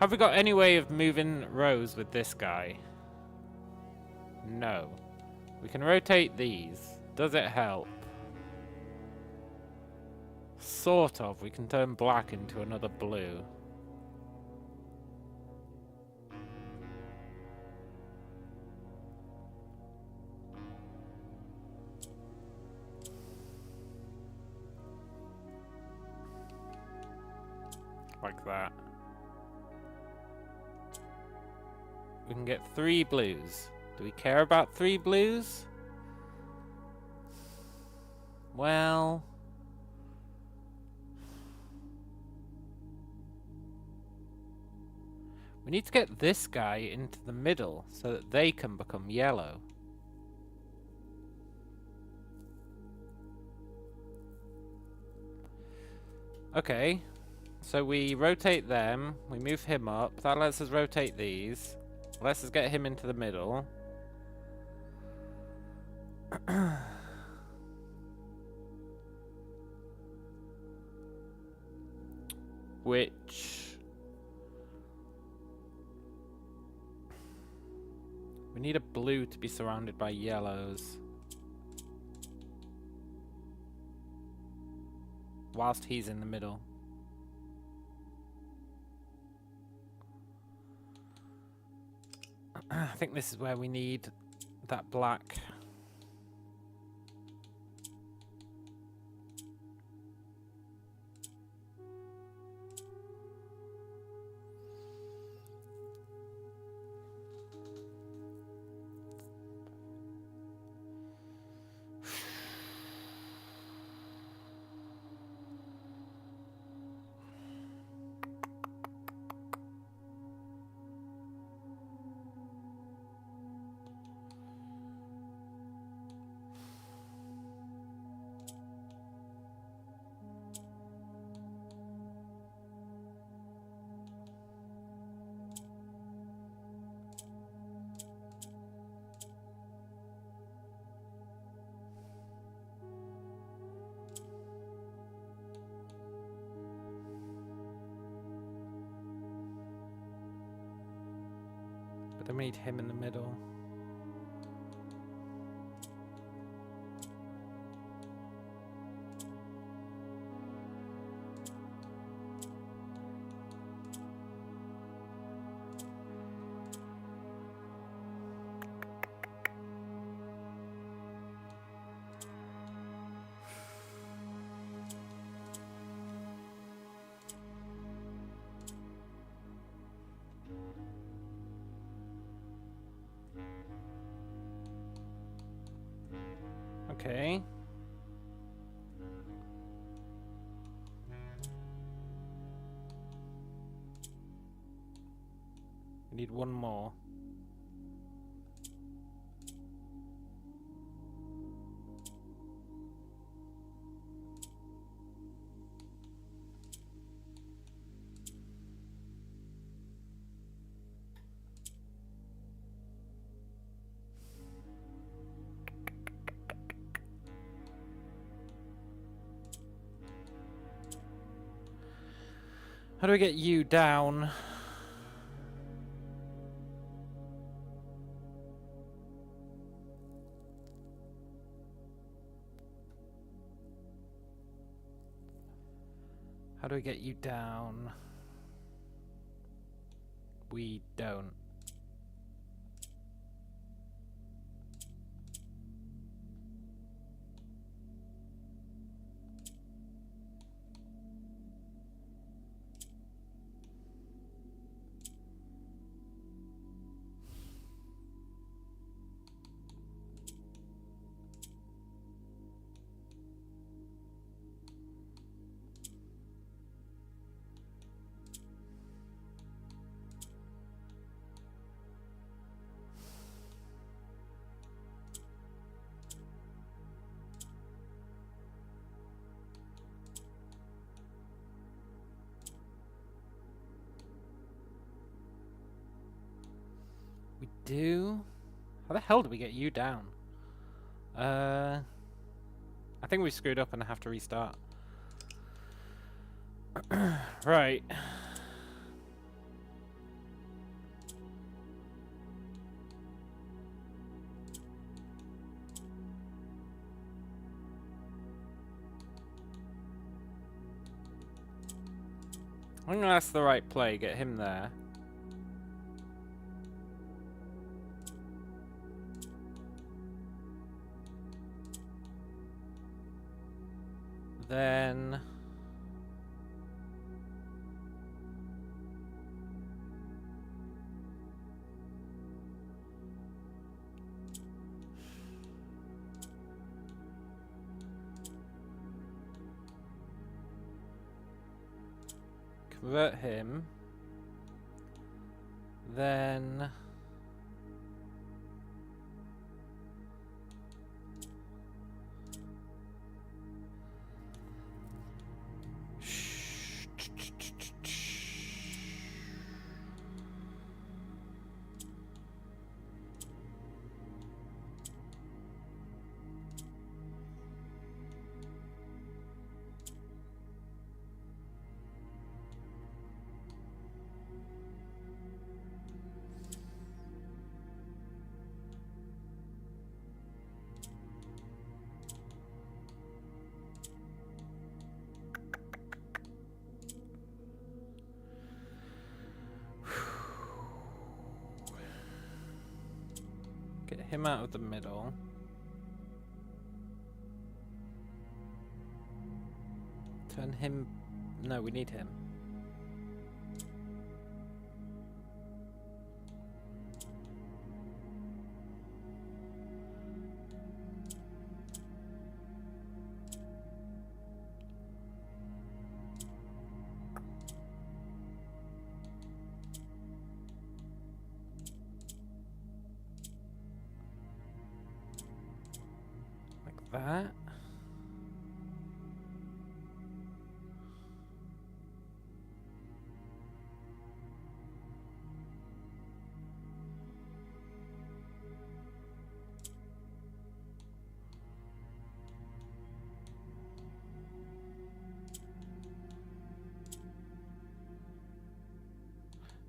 Have we got any way of moving rows with this guy? No. We can rotate these. Does it help? Sort of. We can turn black into another blue. Like that. We can get 3 blues. Do we care about 3 blues? Well... we need to get this guy into the middle so that they can become yellow. Okay. So we rotate them. We move him up. That lets us rotate these. Lets us get him into the middle. Which... we need a blue to be surrounded by yellows. Whilst he's in the middle. I think this is where we need that black. Then we need him in the middle. Okay. We need one more. How do we get you down? How do we get you down? We don't. We do? How the hell do we get you down? I think we screwed up and I have to restart. Right. I think that's the right play. Get him there. Then... convert him. Then... get him out of the middle. Turn him... No, we need him. Like that.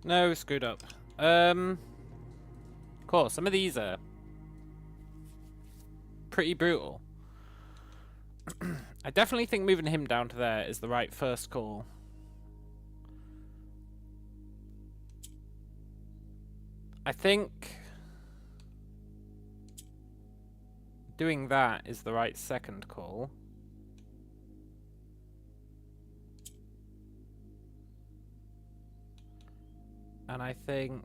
No, screwed up. Of course, some of these are pretty brutal. I definitely think moving him down to there is the right first call. I think doing that is the right second call. And I think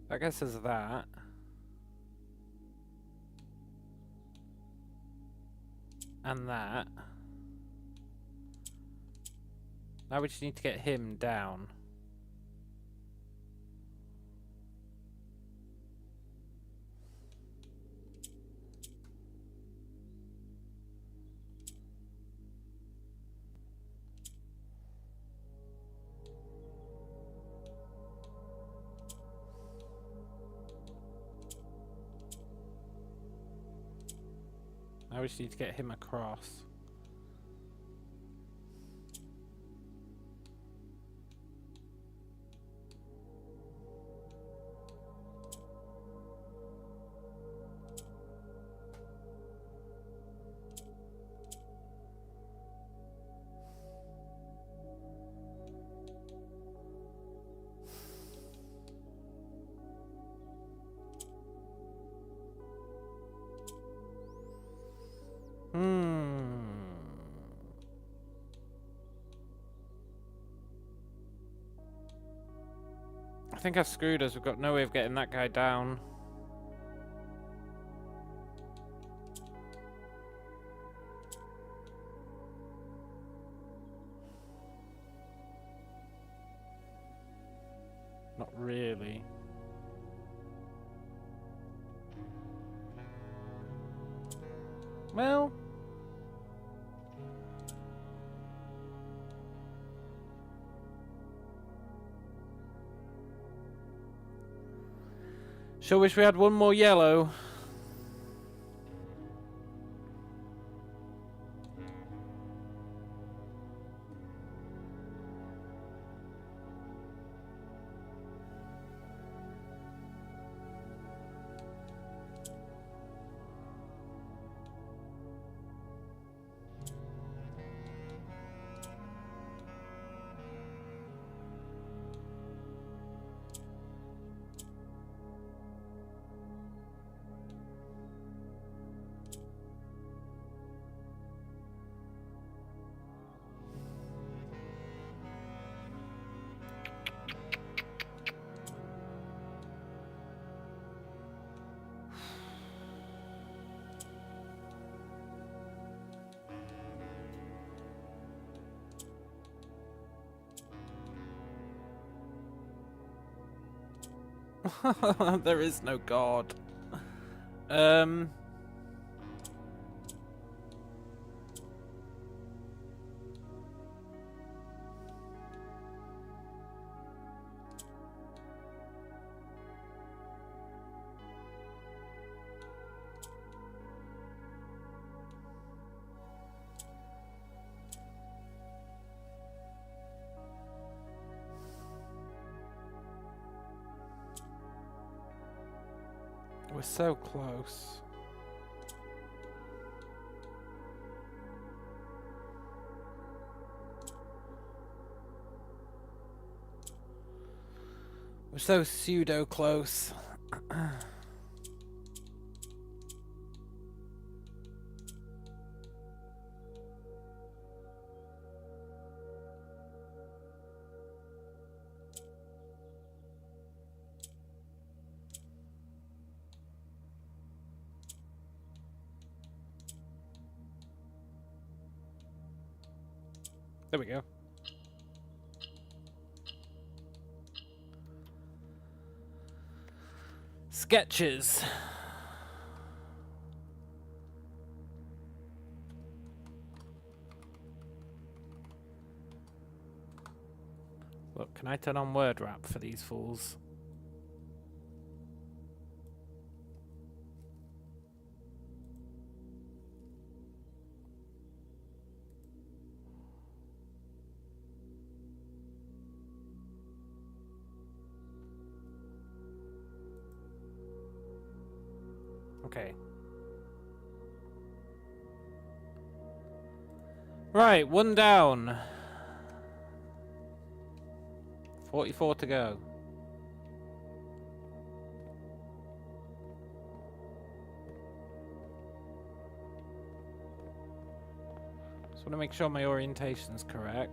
I guess there's that. And that. Now we just need to get him down. Now we just need to get him across. I think I've screwed us. We've got no way of getting that guy down. Not really. Well... Sure wish we had one more yellow. There is no God. We're so close. We're so pseudo close. There we go. Sketches. Look, can I turn on word wrap for these fools? Okay. Right, one down. 44 to go. Just want to make sure my orientation's correct.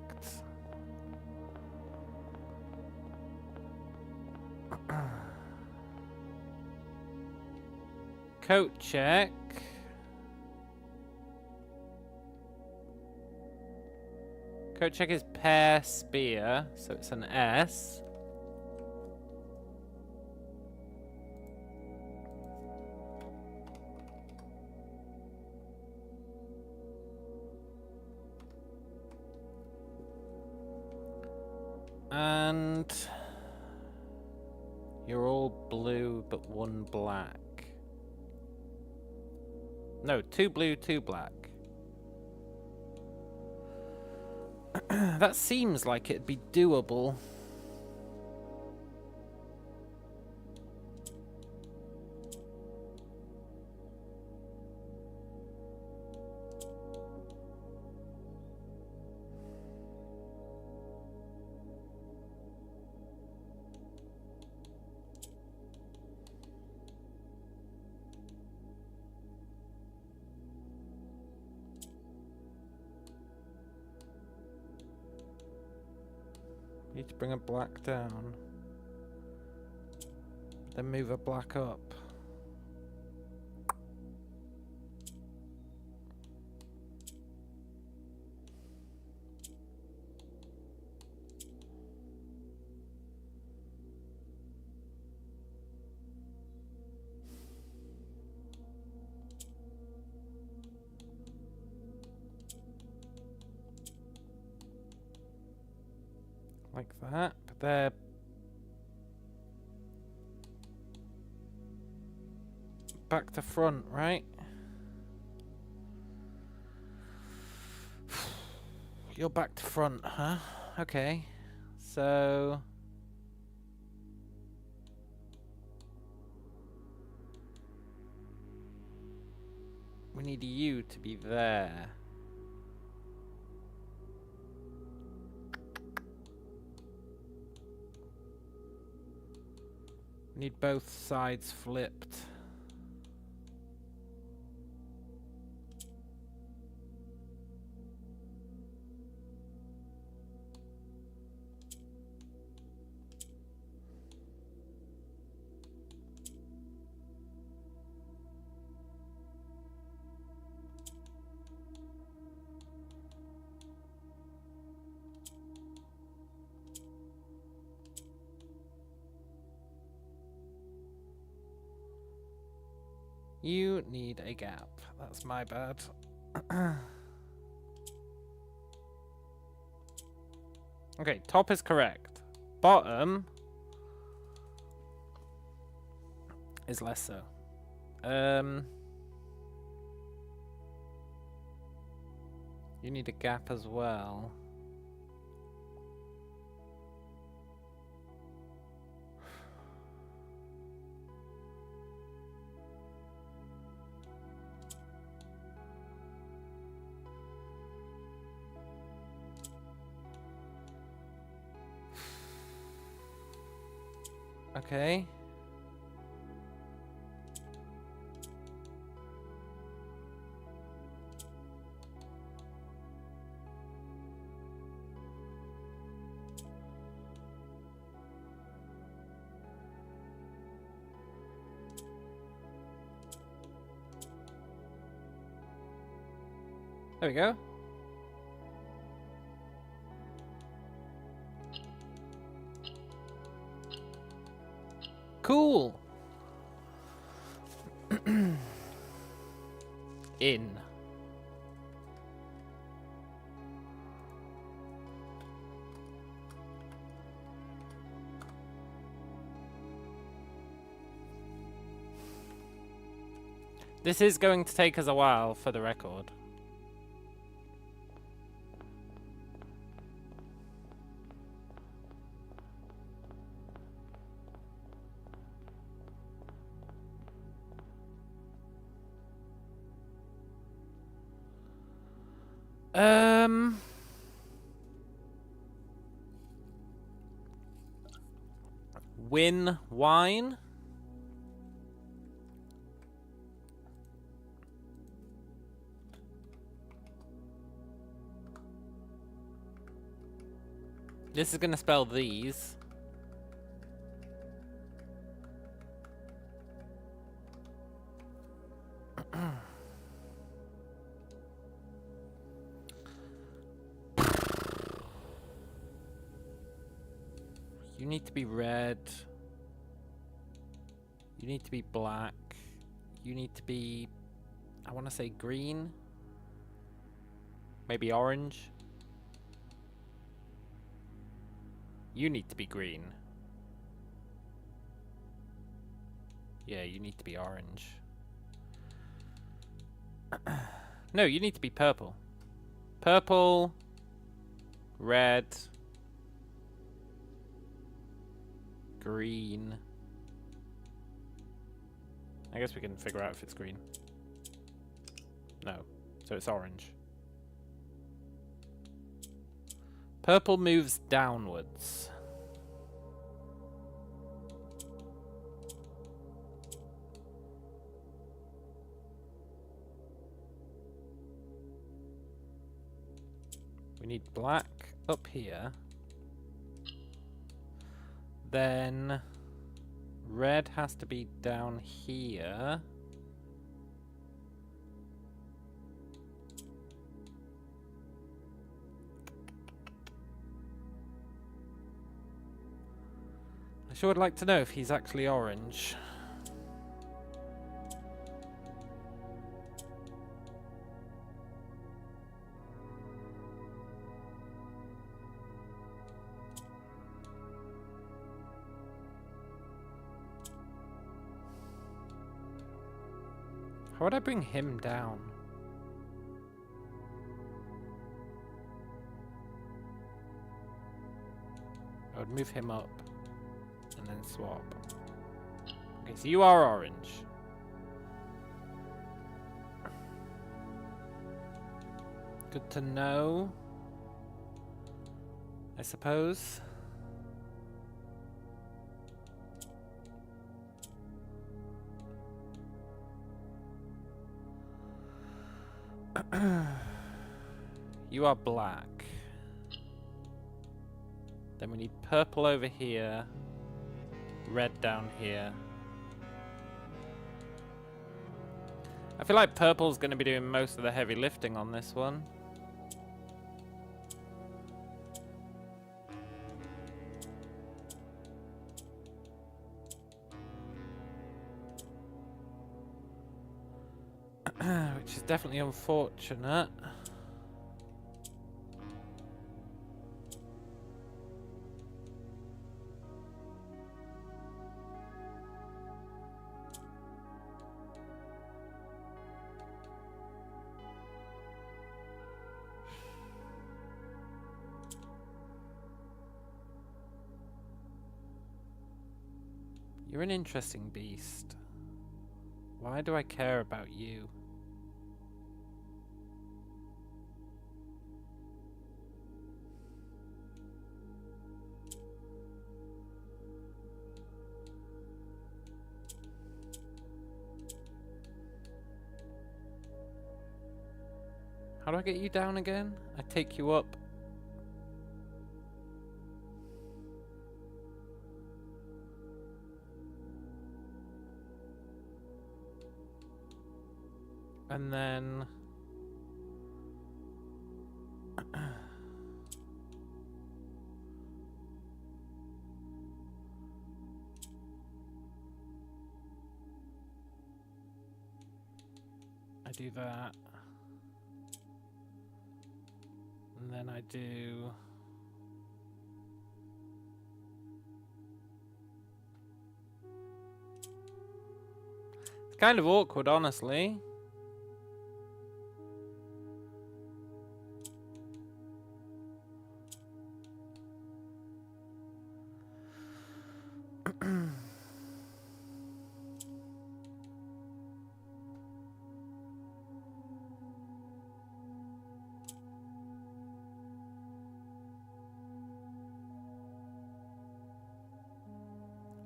Coat check. Coat check is pair spear, so it's an S. And you're all blue but one black. No, 2 blue, 2 black. That seems like it'd be doable. Need to bring a black down. Then move a black up. Like that, but they're back to front, right? You're back to front, huh? Okay, so we need you to be there. Need both sides flipped. You need a gap. That's my bad. Okay, top is correct. Bottom is less so. You need a gap as well. Okay. There we go. Cool. In. This is going to take us a while, for the record. Um... Win wine? This is gonna spell these. You need to be red. You need to be black. You need to be, I want to say green. Maybe orange. You need to be green. Yeah, you need to be orange. No, you need to be purple. Purple. Red. Green. I guess we can figure out if it's green. No. So it's orange. Purple moves downwards. We need black up here. Then red has to be down here. I sure would like to know if he's actually orange. How would I bring him down? I would move him up and then swap. Okay, so you are orange. Good to know, I suppose. You are black. Then we need purple over here. Red down here. I feel like purple's going to be doing most of the heavy lifting on this one. Which is definitely unfortunate. You're an interesting beast. Why do I care about you? How do I get you down again? I take you up. And then... I do that. And then I do... It's kind of awkward, honestly.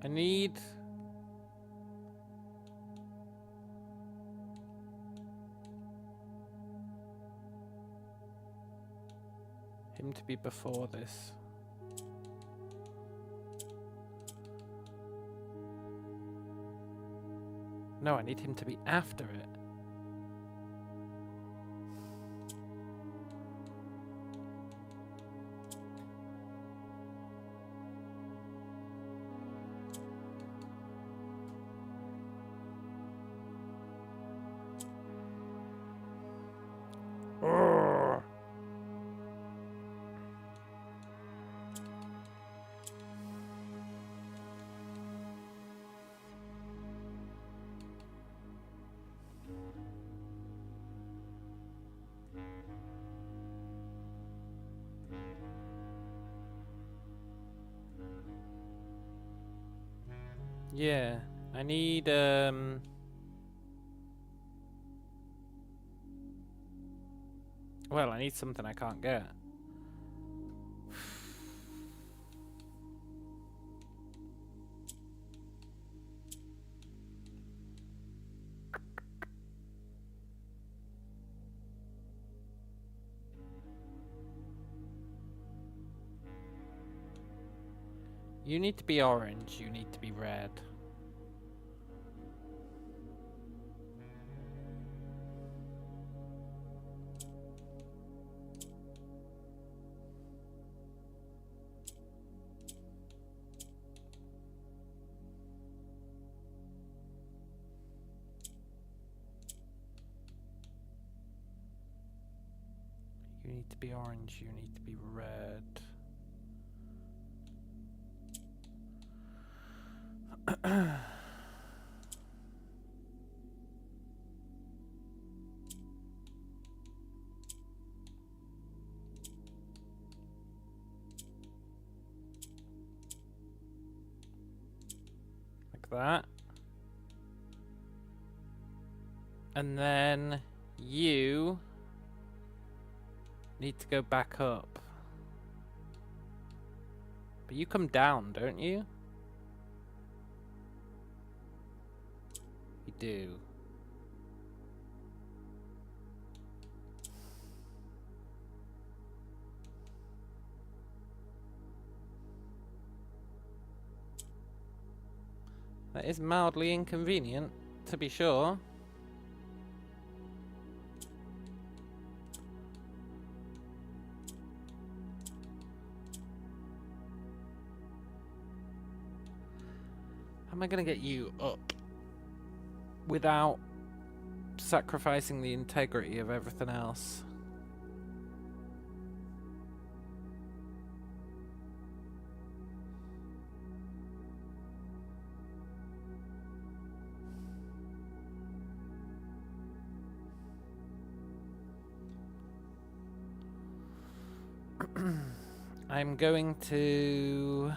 I need... him to be before this. No, I need him to be after it. Urgh. Yeah, I need, well, I need something I can't get. You need to be orange, you need to be red. You need to be orange, you need to be red. Like that. And then you need to go back up. But you come down, don't you? You do. That is mildly inconvenient, to be sure. How am I going to get you up without sacrificing the integrity of everything else? I'm going to...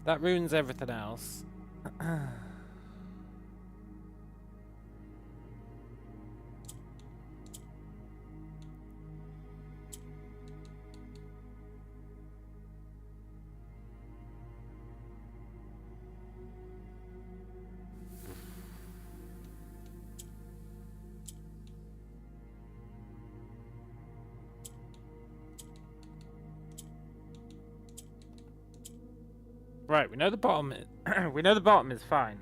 That ruins everything else. Right, we know the bottom is we know the bottom is fine.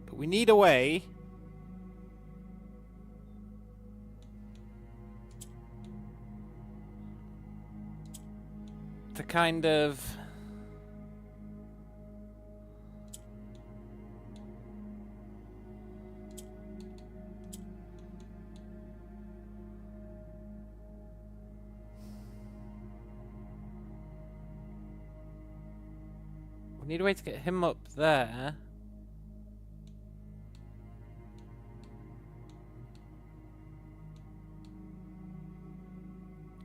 But we need a way to kind of need a way to get him up there.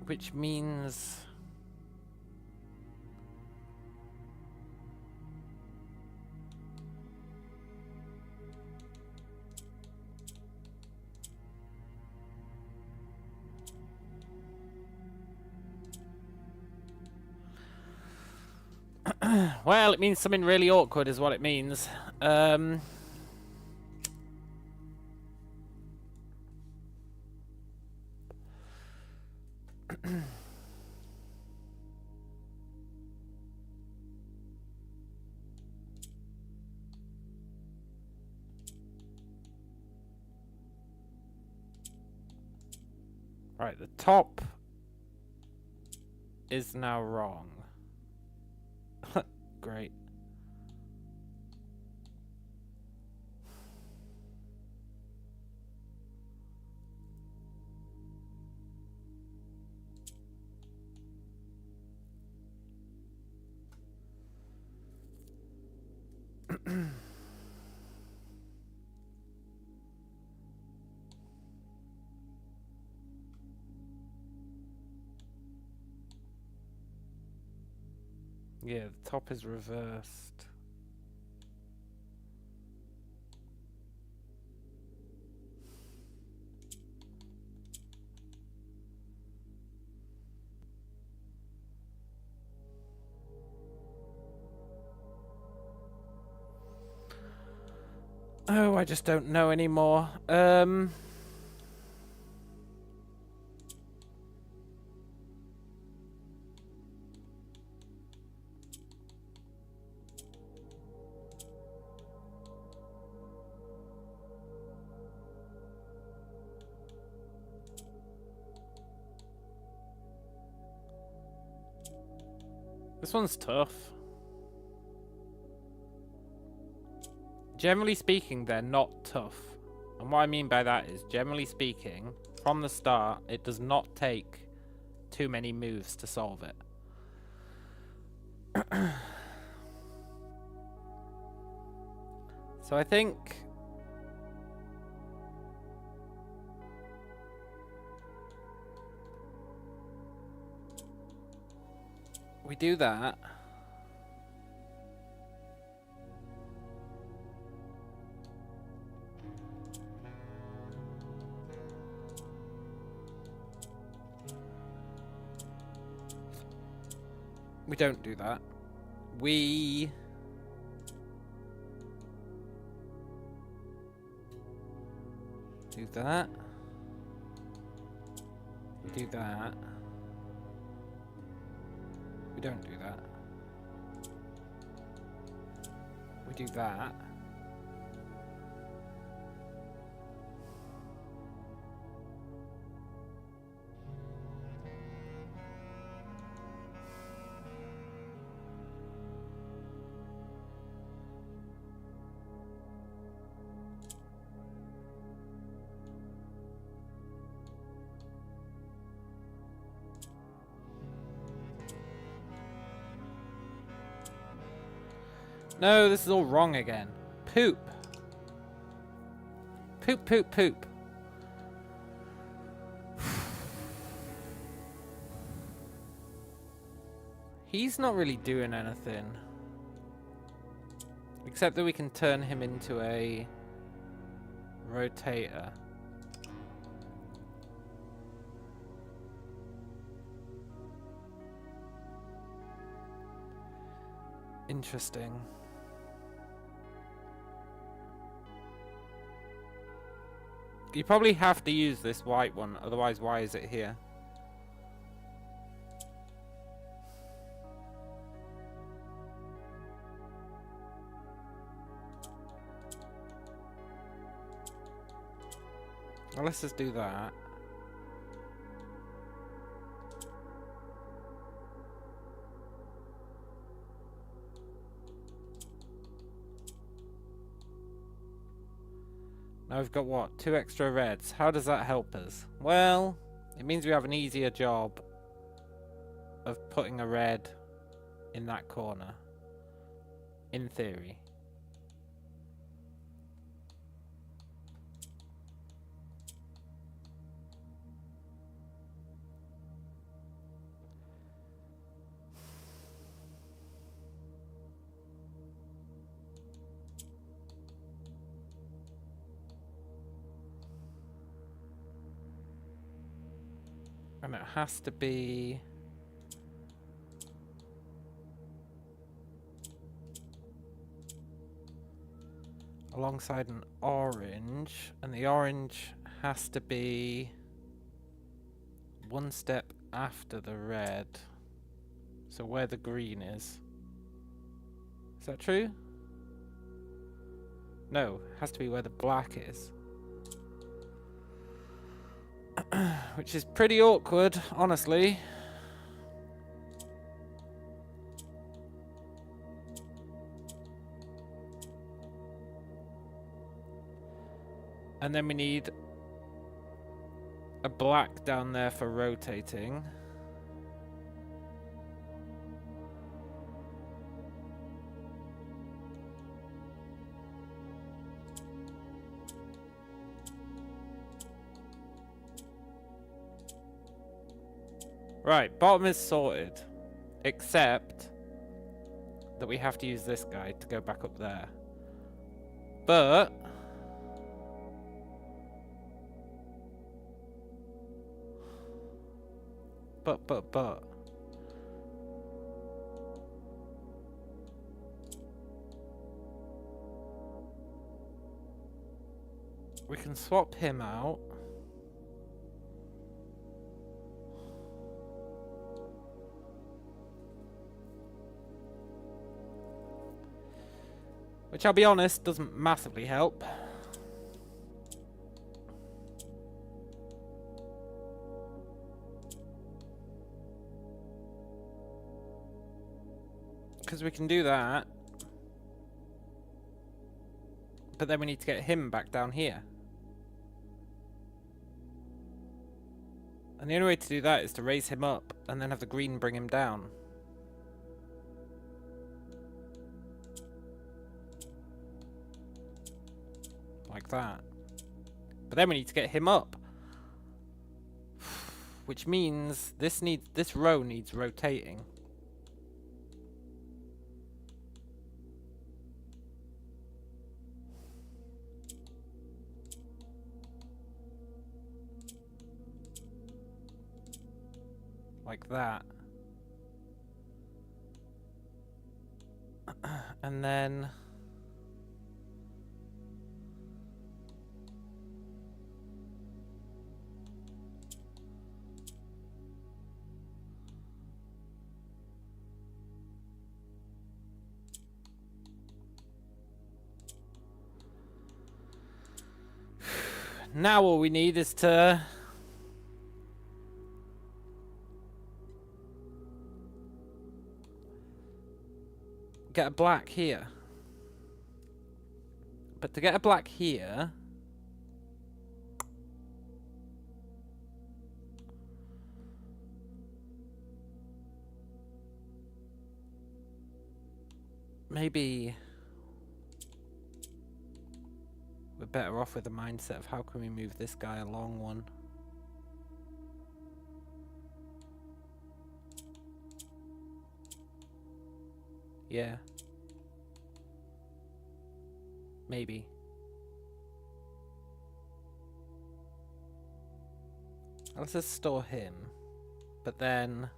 Which means... well, it means something really awkward is what it means. Right, the top is now wrong. Great. Yeah, the top is reversed. Oh, I just don't know anymore. This one's tough. Generally speaking, they're not tough. And what I mean by that is, generally speaking, from the start, it does not take too many moves to solve it. So I think... we do that. We don't do that. We... do that. We do that. We don't do that. We do that. No, this is all wrong again. Poop. Poop, poop, poop. He's not really doing anything. Except that we can turn him into a rotator. Interesting. You probably have to use this white one, otherwise why is it here? Well, let's just do that. Now we've got what? 2 extra reds. How does that help us? Well, it means we have an easier job of putting a red in that corner. In theory. And it has to be alongside an orange, and the orange has to be one step after the red. So where the green is. Is that true? No, it has to be where the black is. Which is pretty awkward, honestly. And then we need a black down there for rotating. Right, bottom is sorted. Except that we have to use this guy to go back up there. But we can swap him out. Which, I'll be honest, doesn't massively help. Because we can do that. But then we need to get him back down here. And the only way to do that is to raise him up and then have the green bring him down. Like that. But then we need to get him up. Which means this row needs rotating. Like that. And then now all we need is to get a black here. But to get a black here, maybe we're better off with the mindset of how can we move this guy along one. Yeah. Maybe. Let's just store him. But then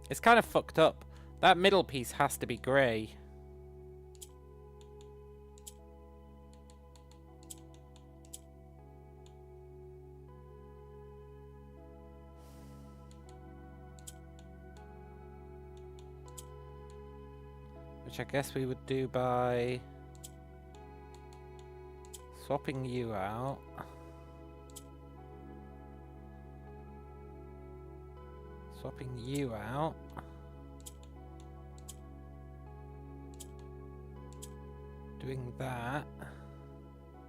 it's kind of fucked up. That middle piece has to be grey. Which I guess we would do by swapping you out. Swapping you out. Doing that.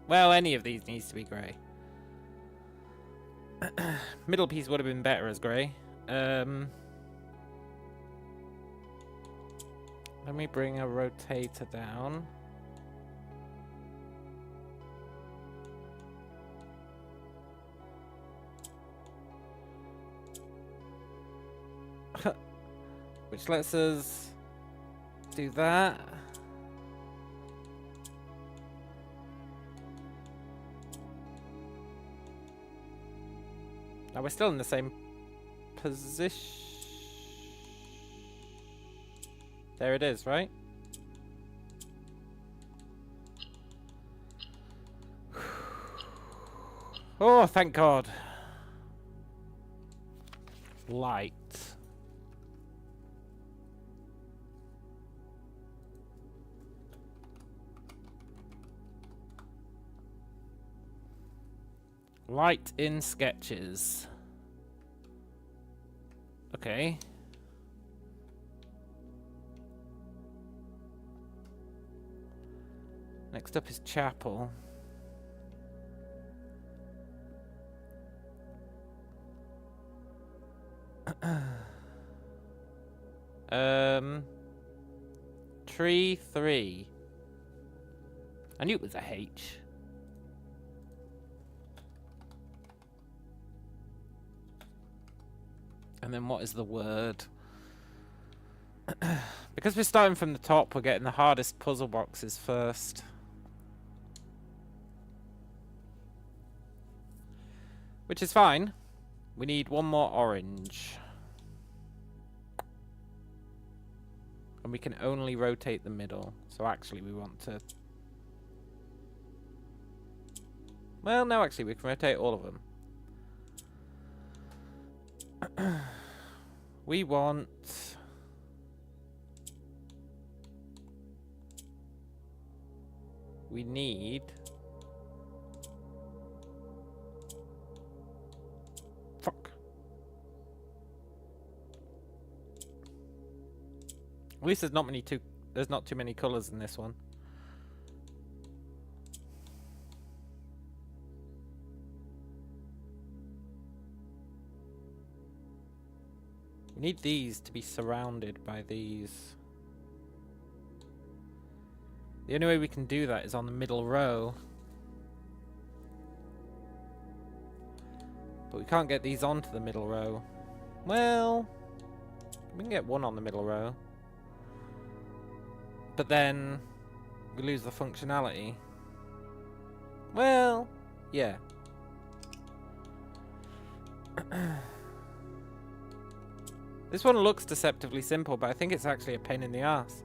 Well, any of these needs to be grey. Middle piece would have been better as grey. Let me bring a rotator down. Which lets us Do that. Now we're still in the same position. There it is, right? Oh, thank God. Light. Light in sketches. Okay. Next up is chapel. Tree 3. I knew it was a H. And then what is the word? Because we're starting from the top, we're getting the hardest puzzle boxes first. Which is fine. We need one more orange. And we can only rotate the middle. So actually we want to... Well, no, actually we can rotate all of them. We want... We need... Fuck. At least there's not too many colours in this one. We need these to be surrounded by these. The only way we can do that is on the middle row. But we can't get these onto the middle row. Well, we can get one on the middle row. But then we lose the functionality. Well, yeah. This one looks deceptively simple, but I think it's actually a pain in the ass.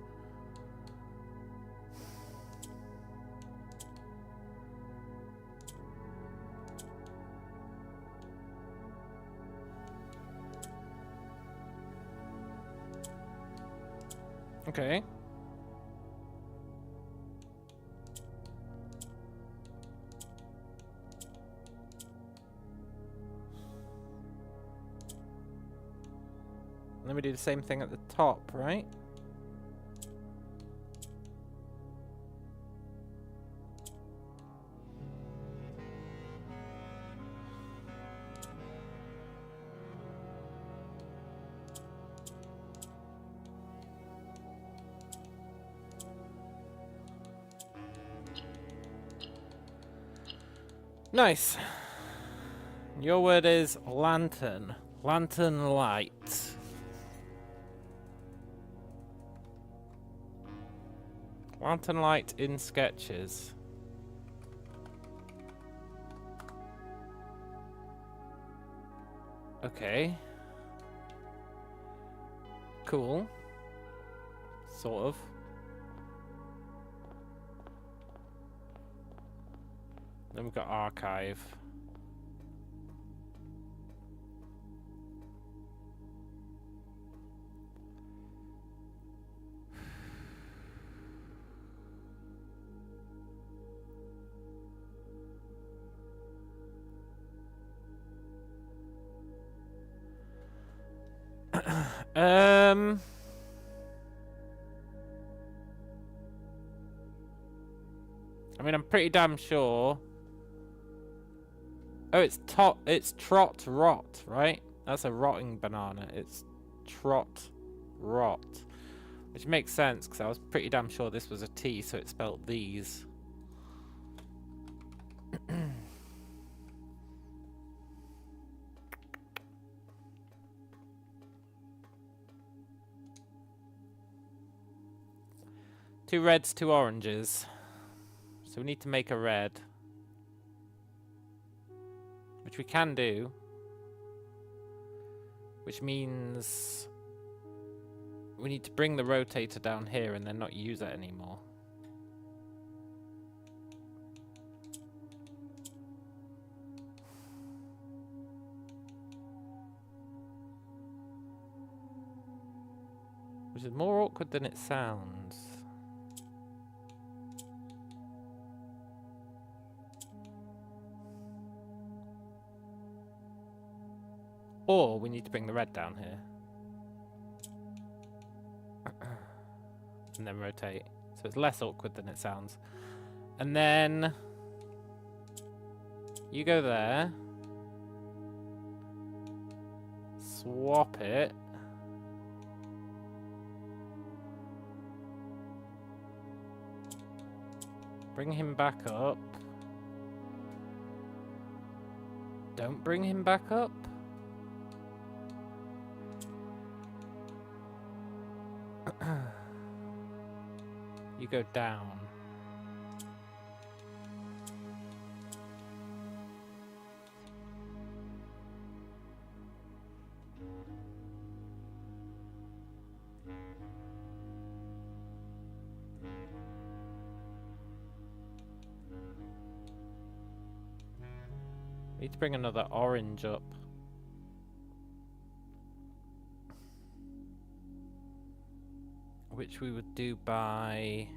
Okay. Then we do the same thing at the top, right? Nice. Your word is lantern. Lantern light. Lantern light in sketches. Okay. Cool. Sort of. Then we've got archive. I mean, I'm pretty damn sure. Oh, it's trot rot, right? That's a rotting banana. It's trot rot. Which makes sense, because I was pretty damn sure this was a T, so it spelled these. 2 reds, 2 oranges. So we need to make a red. Which we can do. Which means we need to bring the rotator down here and then not use it anymore. Which is more awkward than it sounds. Or we need to bring the red down here. And then rotate. So it's less awkward than it sounds. And then you go there. Swap it. Bring him back up. Don't bring him back up. You go down. Need to bring another orange up. Which we would do by...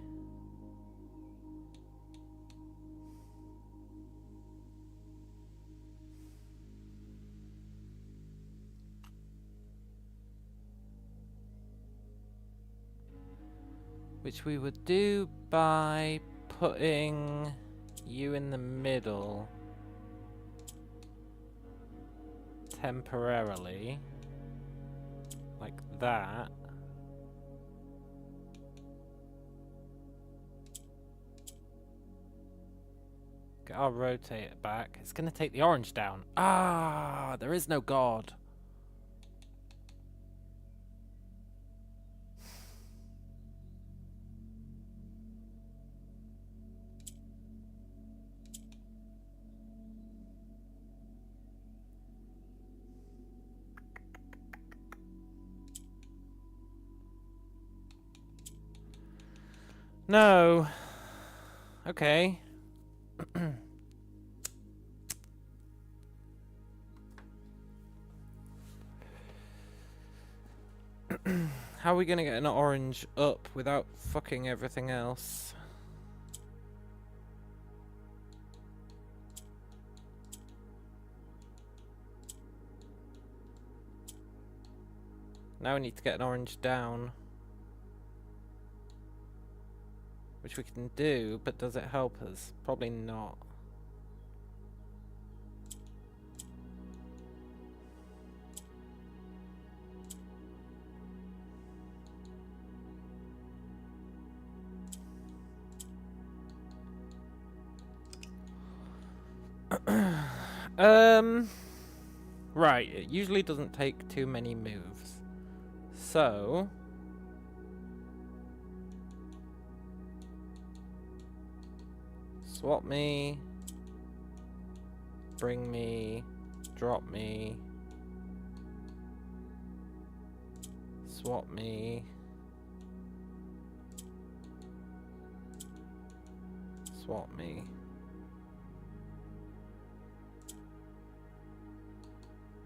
Which we would do by putting you in the middle. Temporarily. Like that. I'll rotate it back. It's going to take the orange down. Ah, there is no God. No. Okay. How are we gonna get an orange up without fucking everything else? Now we need to get an orange down. Which we can do, but does it help us? Probably not. Right, it usually doesn't take too many moves. So... swap me, bring me, drop me, swap me, swap me,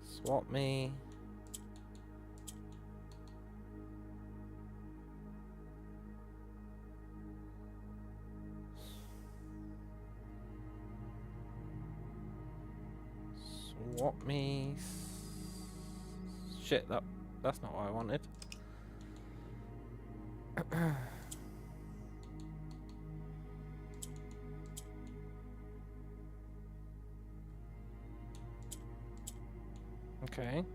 swap me, swap me. Shit, that's not what I wanted. Okay.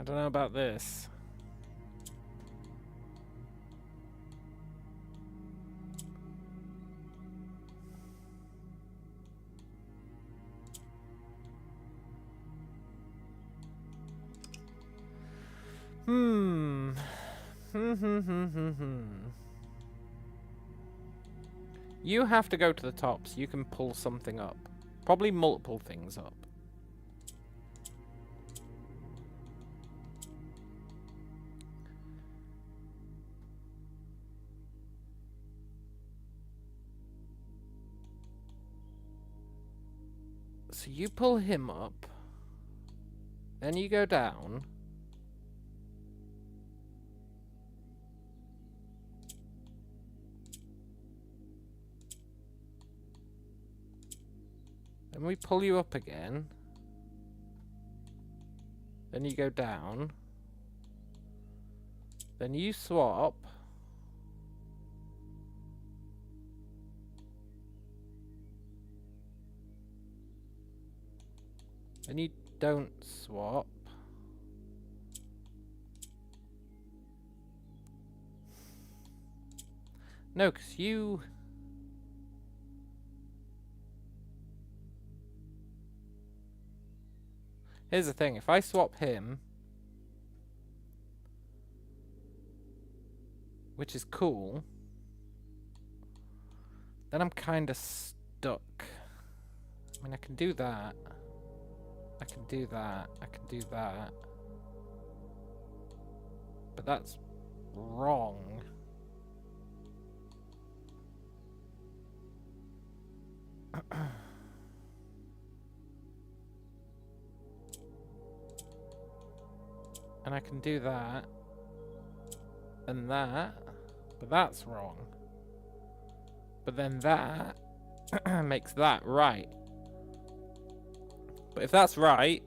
I don't know about this. You have to go to the top so you can pull something up. Probably multiple things up. So you pull him up. Then you go down. Then we pull you up again. Then you go down. Then you swap. Then you don't swap. No, because you... Here's the thing, if I swap him, which is cool, then I'm kind of stuck. I mean, I can do that. I can do that. I can do that. But that's wrong. And I can do that. And that. But that's wrong. But then that makes that right. But if that's right,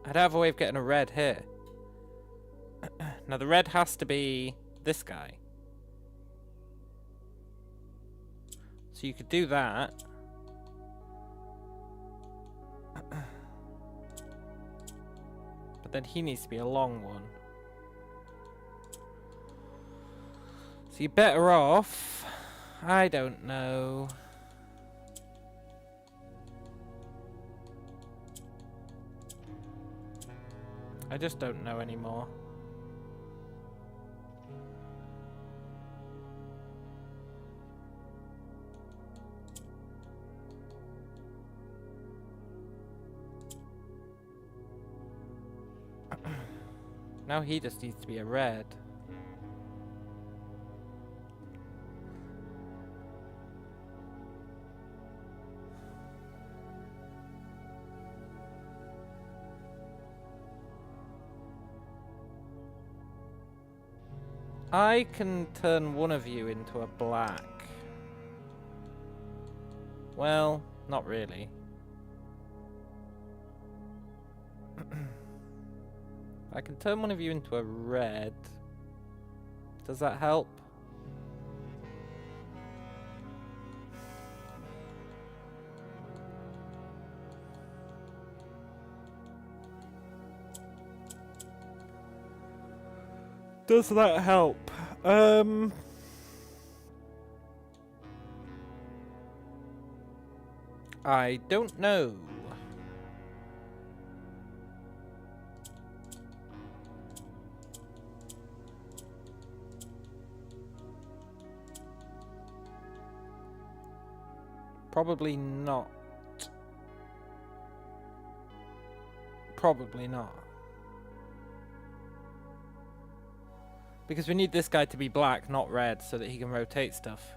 I'd have a way of getting a red here. Now the red has to be this guy. So you could do that. But then he needs to be a long one. So you're better off... I don't know. I just don't know anymore. Now he just needs to be a red. I can turn one of you into a black. Well, not really. I can turn one of you into a red. Does that help? Does that help? I don't know. Probably not. Probably not. Because we need this guy to be black, not red, so that he can rotate stuff.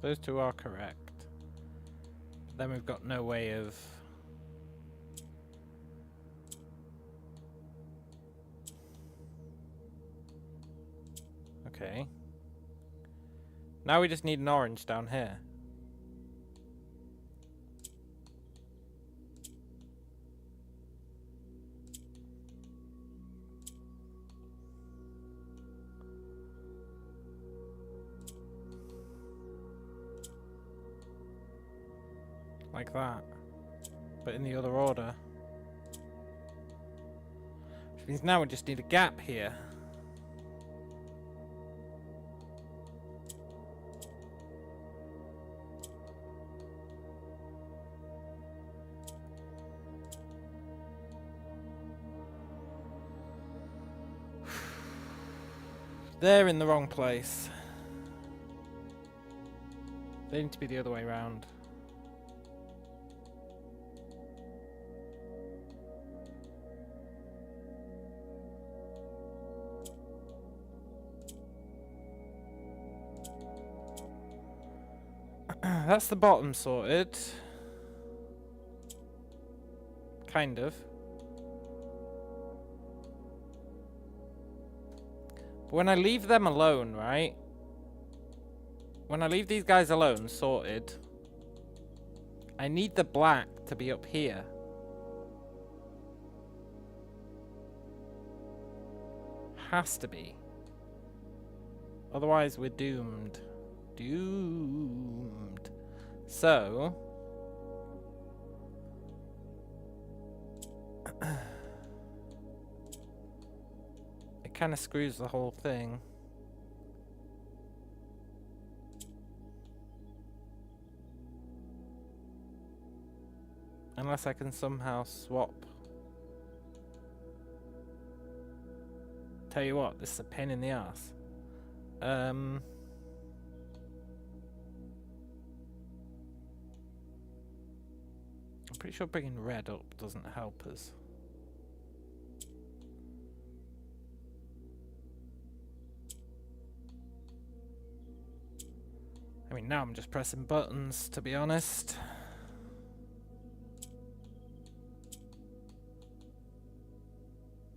Those two are correct. But then we've got no way of... Okay. Now we just need an orange down here. Like that. But in the other order. Which means now we just need a gap here. They're in the wrong place. They need to be the other way around. That's the bottom sorted. Kind of. But when I leave them alone, right? When I leave these guys alone, sorted, I need the black to be up here. Has to be. Otherwise, we're doomed. Doomed. So... it kind of screws the whole thing. Unless I can somehow swap. Tell you what, this is a pain in the ass. I'm pretty sure bringing red up doesn't help us. I mean, now I'm just pressing buttons, to be honest.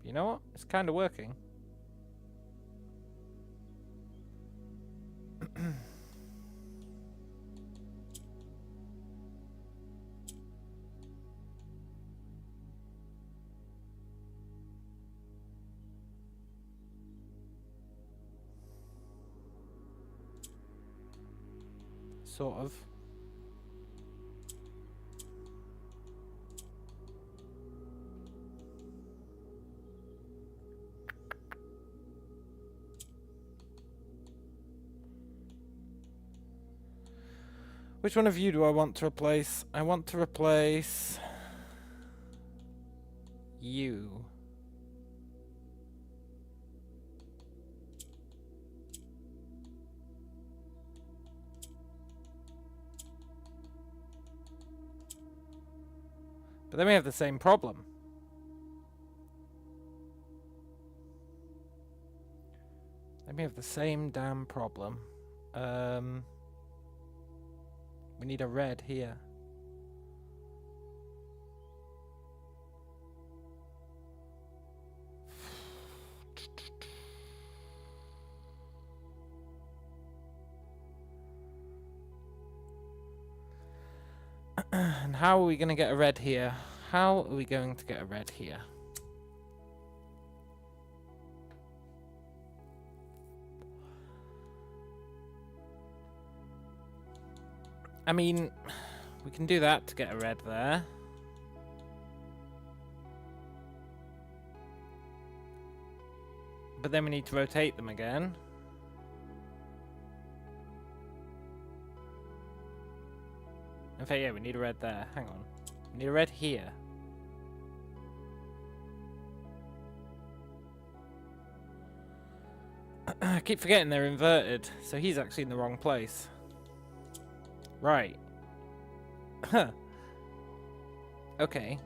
You know what? It's kind of working. Sort of. Which one of you do I want to replace? I want to replace you. But then we have the same problem. Then we have the same damn problem. We need a red here. And how are we going to get a red here? How are we going to get a red here? I mean, we can do that to get a red there. But then we need to rotate them again. In fact, yeah, we need a red there. Hang on. We need a red here. I keep forgetting they're inverted, so he's actually in the wrong place. Right. Huh. Okay.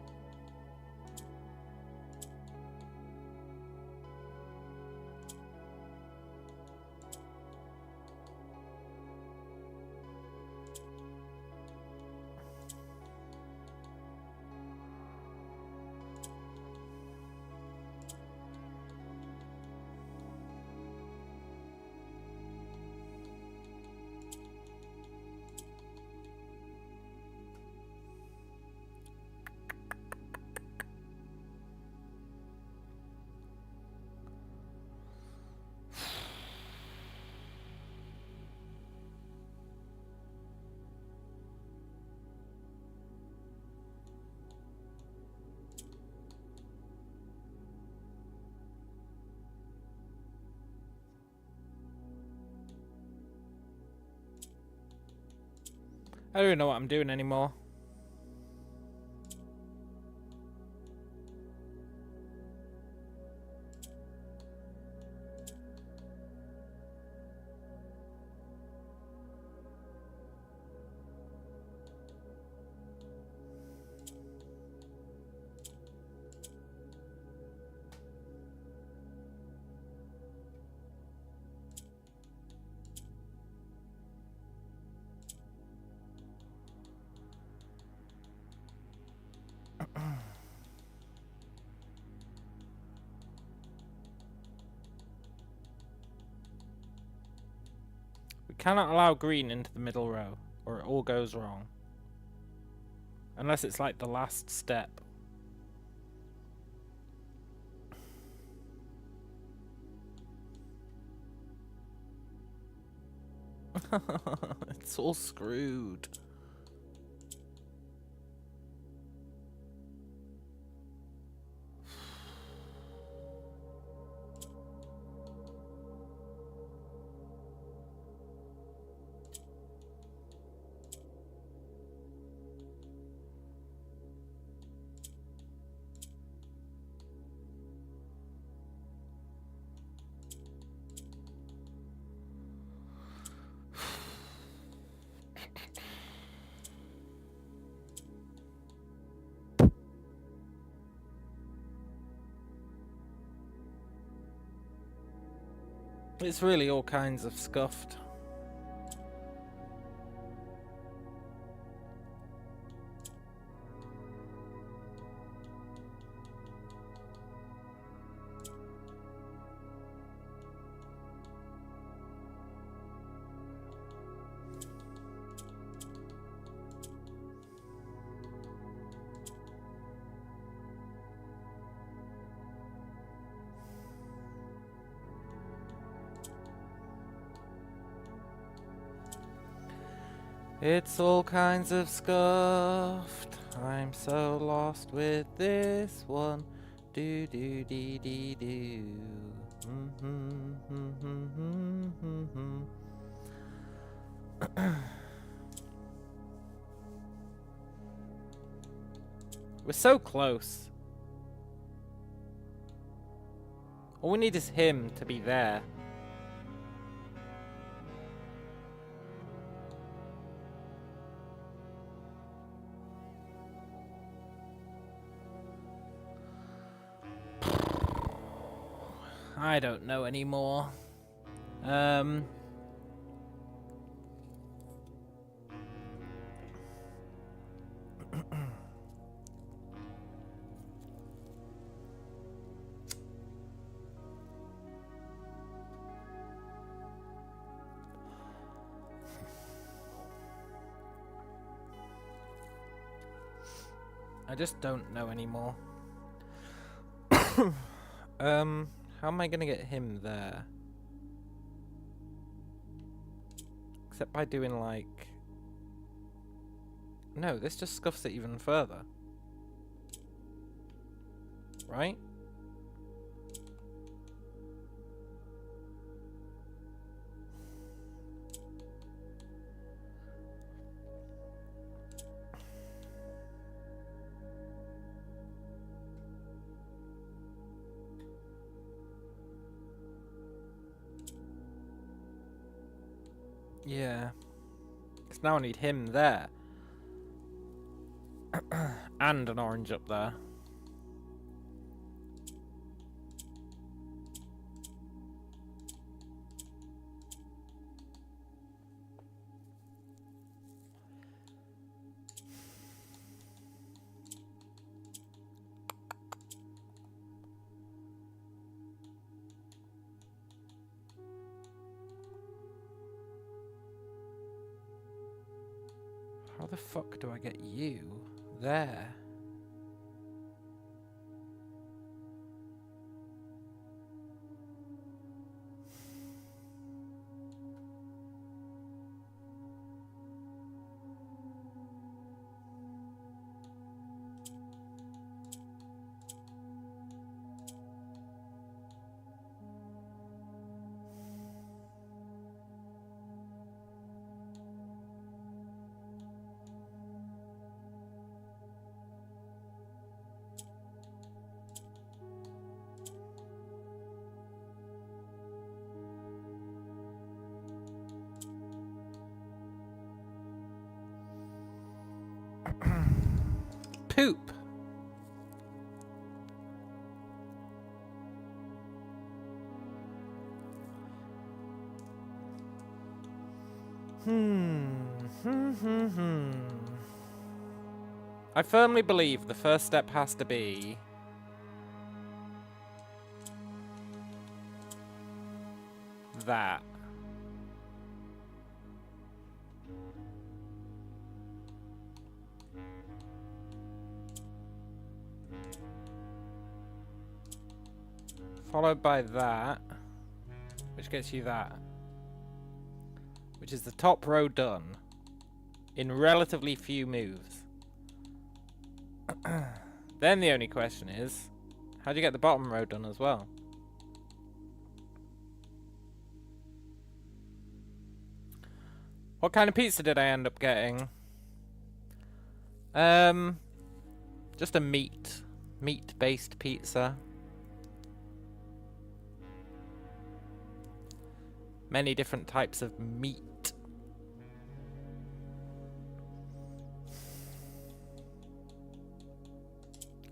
I don't even know what I'm doing anymore. We cannot allow green into the middle row, or it all goes wrong. Unless it's like the last step. It's all screwed. It's really all kinds of scuffed. It's all kinds of scuffed. I'm so lost with this one. Do do dee dee do. We're so close. All we need is him to be there. I don't know anymore. I just don't know anymore. How am I gonna get him there? Except by doing like... No, this just scuffs it even further. Right? Yeah. Because now I need him there. And an orange up there. How the fuck do I get you there? Poop. I firmly believe the first step has to be that. Followed by that, which gets you that. Which is the top row done in relatively few moves. Then the only question is, how do you get the bottom row done as well? What kind of pizza did I end up getting? Just a meat-based pizza. Many different types of meat.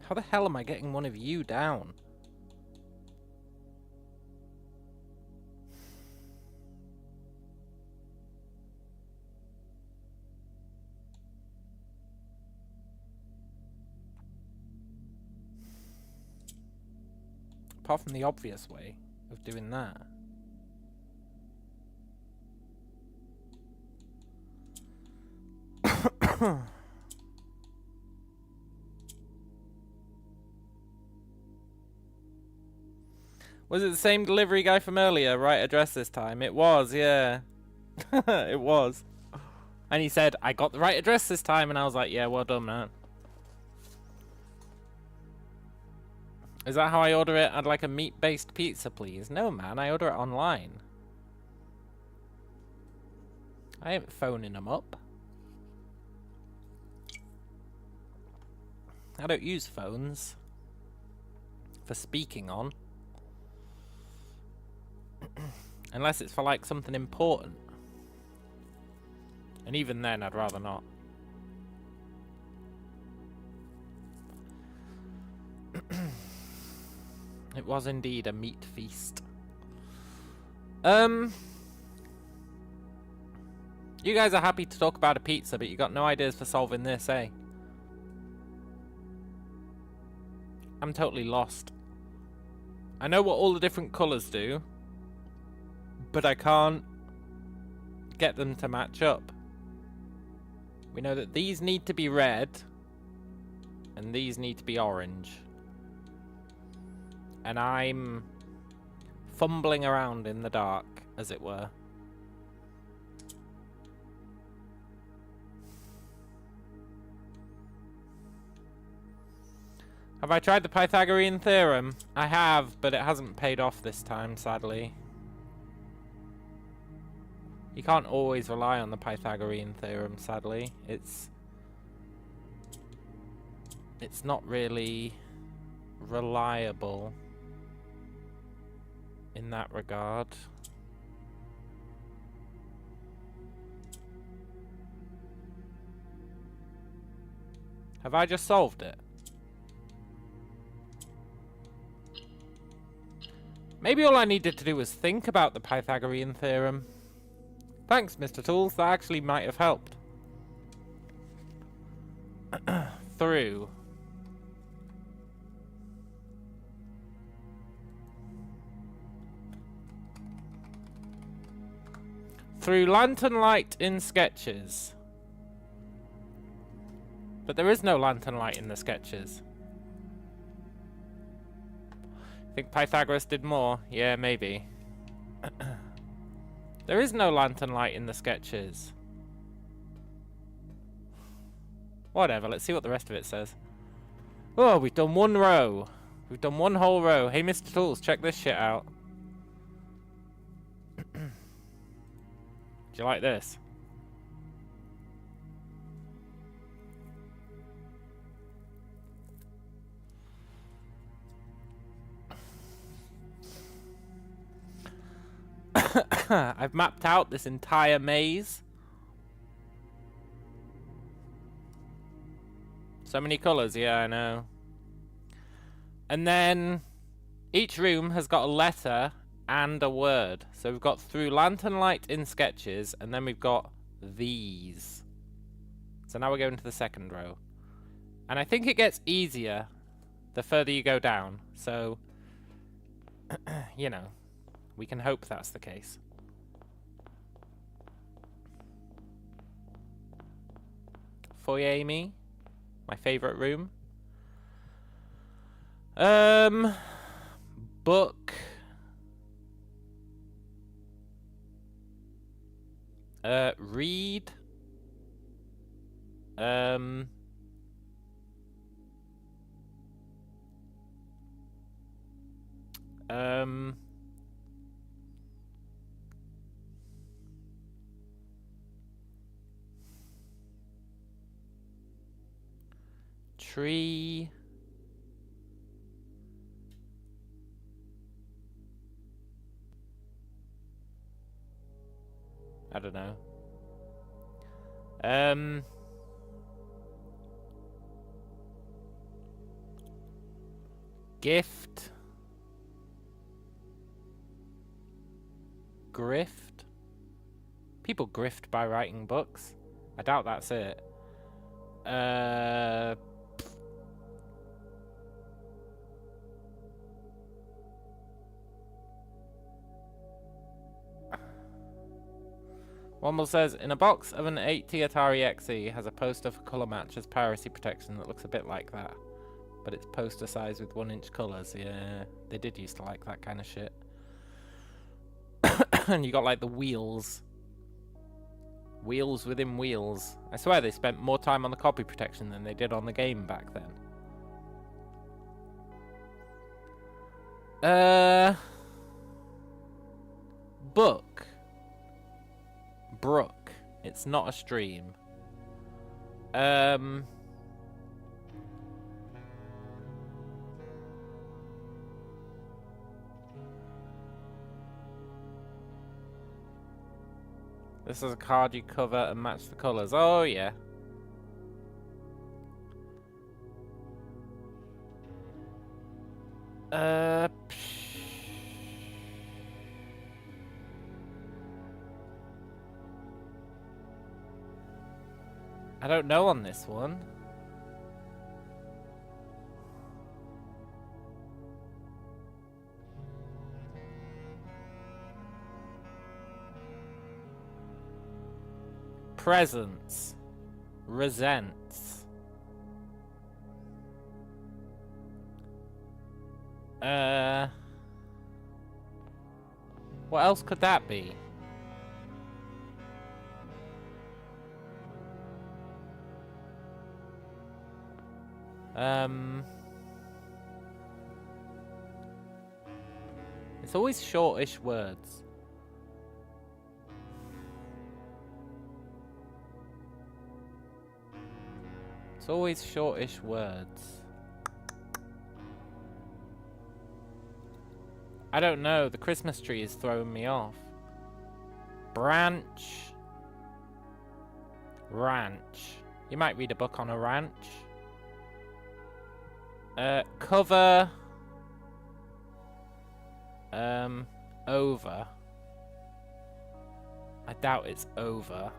How the hell am I getting one of you down? Apart from the obvious way of doing that. Was it the same delivery guy from earlier? Right address this time? It was, yeah. It was. And he said, I got the right address this time. And I was like, yeah, well done, man. Is that how I order it? I'd like a meat-based pizza, please. No, man, I order it online. I ain't phoning them up. I don't use phones for speaking on. Unless it's for like something important. And even then I'd rather not. It was indeed a meat feast. You guys are happy to talk about a pizza, but you got no ideas for solving this, eh? I'm totally lost. I know what all the different colours do, but I can't get them to match up. We know that these need to be red, and these need to be orange. And I'm fumbling around in the dark, as it were. Have I tried the Pythagorean theorem? I have, but it hasn't paid off this time, sadly. You can't always rely on the Pythagorean theorem, sadly. It's not really reliable in that regard. Have I just solved it? Maybe all I needed to do was think about the Pythagorean theorem. Thanks, Mr. Tools. That actually might have helped. Through. Through lantern light in sketches. But there is no lantern light in the sketches. Think Pythagoras did more? Yeah, maybe. There is no lantern light in the sketches. Whatever, let's see what the rest of it says. Oh, we've done one row. We've done one whole row. Hey, Mr. Tools, check this shit out. Do you like this? I've mapped out this entire maze. So many colours, yeah, I know. And then each room has got a letter and a word. So we've got through lantern light in sketches, and then we've got these. So now we're going to the second row. And I think it gets easier the further you go down. So, you know, we can hope that's the case. Foyer me, my favourite room. Book. Read. Tree. I don't know. Gift. Grift. People grift by writing books. I doubt that's it. Womble says, in a box of an 80 Atari XE has a poster for colour match as piracy protection that looks a bit like that. But it's poster size with 1-inch colours. Yeah, they did used to like that kind of shit. And you got like the wheels. Wheels within wheels. I swear they spent more time on the copy protection than they did on the game back then. Book. Brook. It's not a stream. This is a card you cover and match the colours. Oh, yeah. I don't know on this one. Presents. Resents. What else could that be? It's always shortish words. It's always shortish words. I don't know. The Christmas tree is throwing me off. Branch. Ranch. You might read a book on a ranch. Cover. Over. I doubt it's over.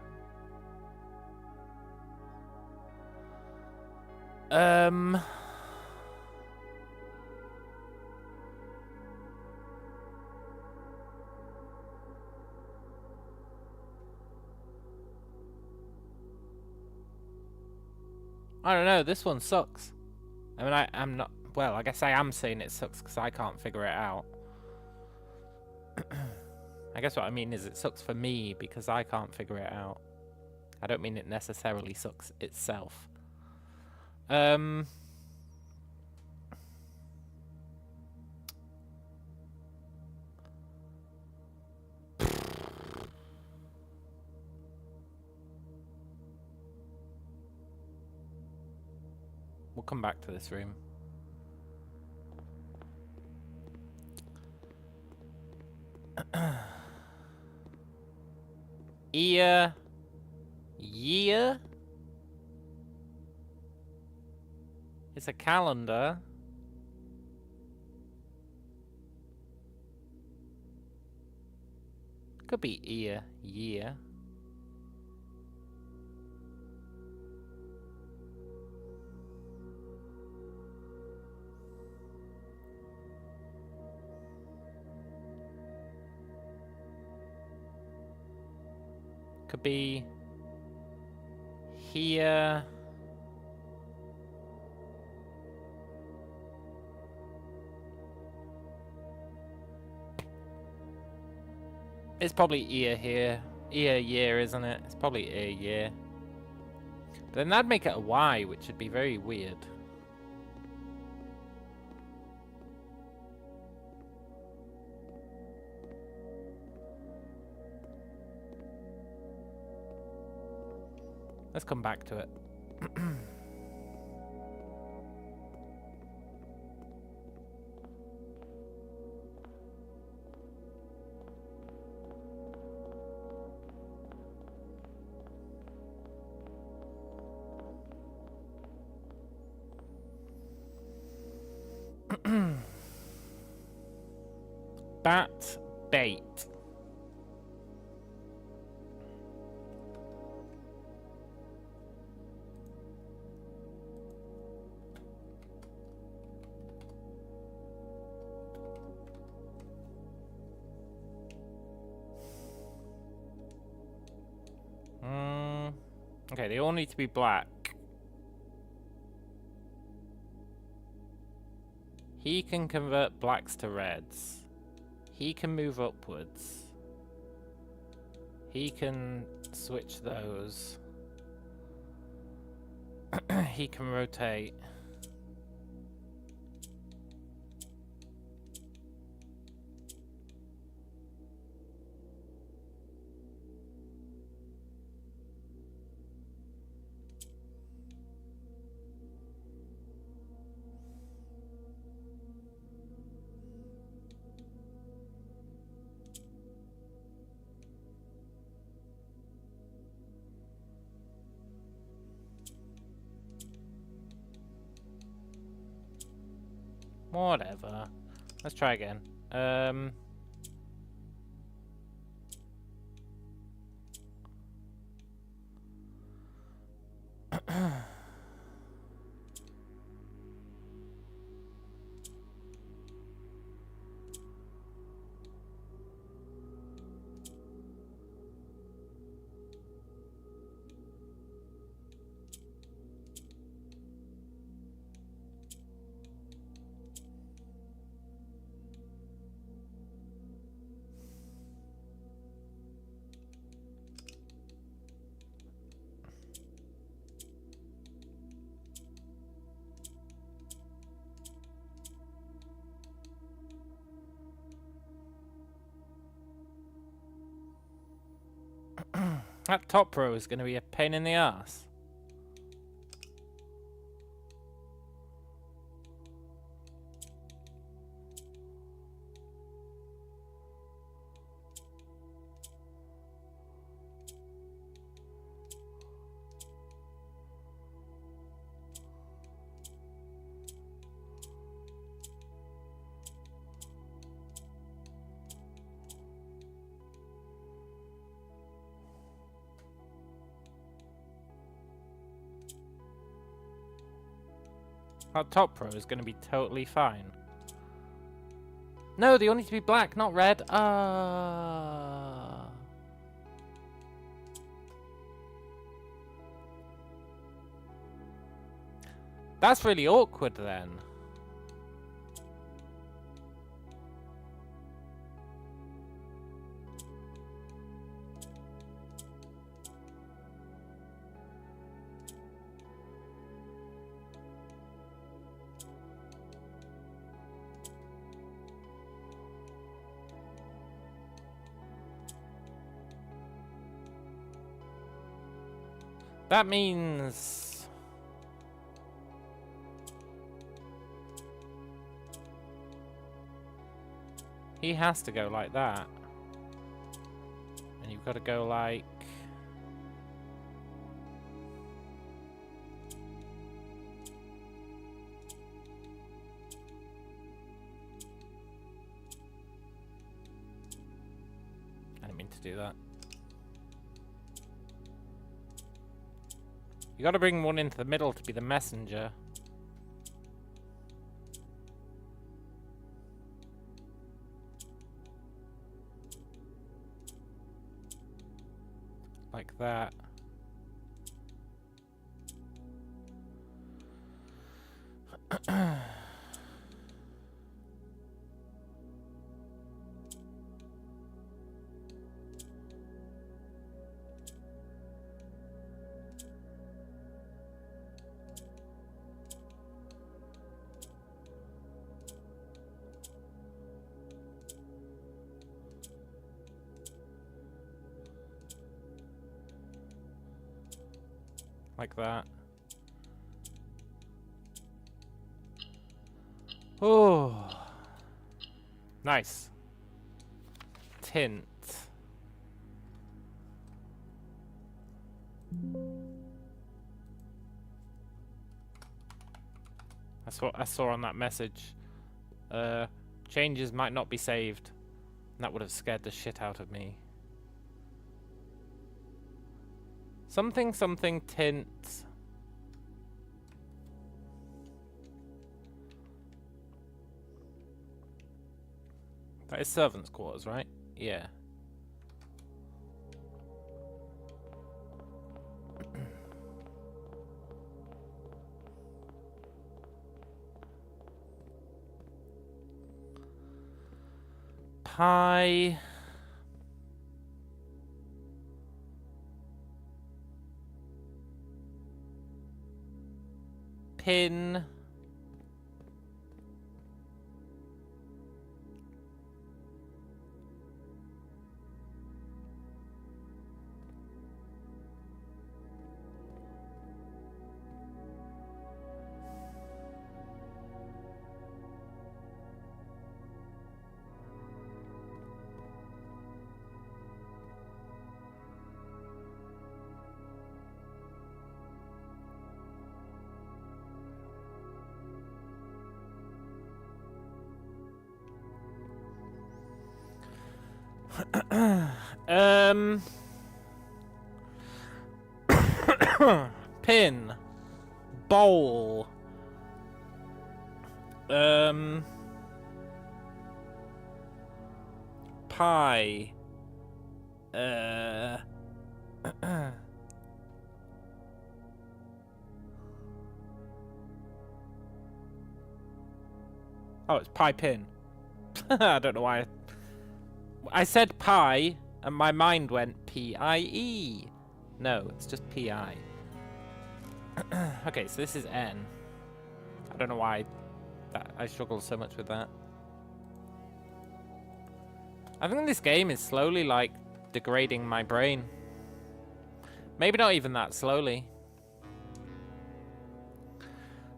I don't know, this one sucks. I mean, I'm not... Well, I guess I am saying it sucks because I can't figure it out. I guess what I mean is it sucks for me because I can't figure it out. I don't mean it necessarily sucks itself. We'll come back to this room. Ear. Year. It's a calendar. Could be year. Could be here. It's probably ear here. Ear year, isn't it? It's probably ear year. But then that'd make it a Y, which would be very weird. Let's come back to it. Bat bait. Okay, they all need to be black. He can convert blacks to reds. He can move upwards. He can switch those. He can rotate. Whatever. Let's try again. That top row is going to be a pain in the ass. That top row is going to be totally fine. No, they all need to be black, not red. That's really awkward then. That means he has to go like that. And you've got to go like... mean to do that. You gotta bring one into the middle to be the messenger. Like that. Like that. Oh, nice. Tint. That's what I saw on that message. Changes might not be saved. That would have scared the shit out of me. Something, something, tint. That is servants' quarters, right? Yeah. Pi. Pin. Pin. Bowl. Pie. Oh, it's pie pin. I don't know why. I said pie, and my mind went P-I-E. No, it's just P-I. Okay, so this is N. I don't know why I struggle so much with that. I think this game is slowly, like, degrading my brain. Maybe not even that slowly.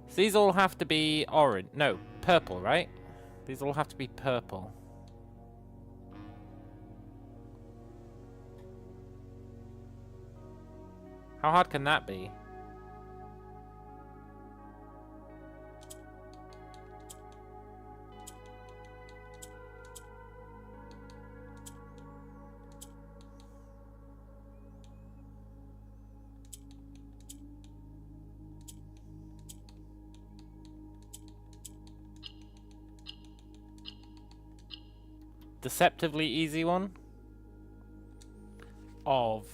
So these all have to be orange. No, purple, right? These all have to be purple. How hard can that be? Deceptively easy one? Of.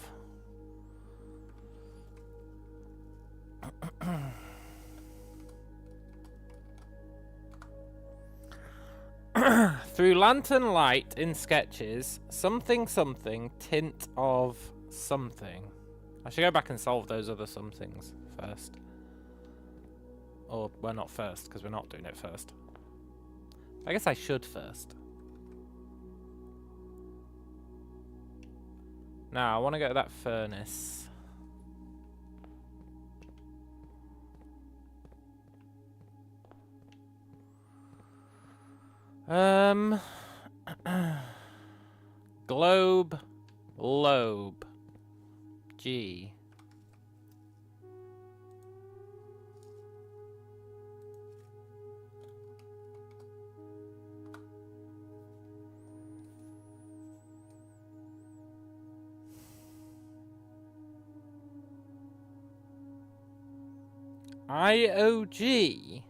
Through lantern light in sketches, something something tint of something. I should go back and solve those other somethings first. Or, well, not first, because we're not doing it first. I guess I should first. Now, I want to go to that furnace. Globe, lobe, G. IOG.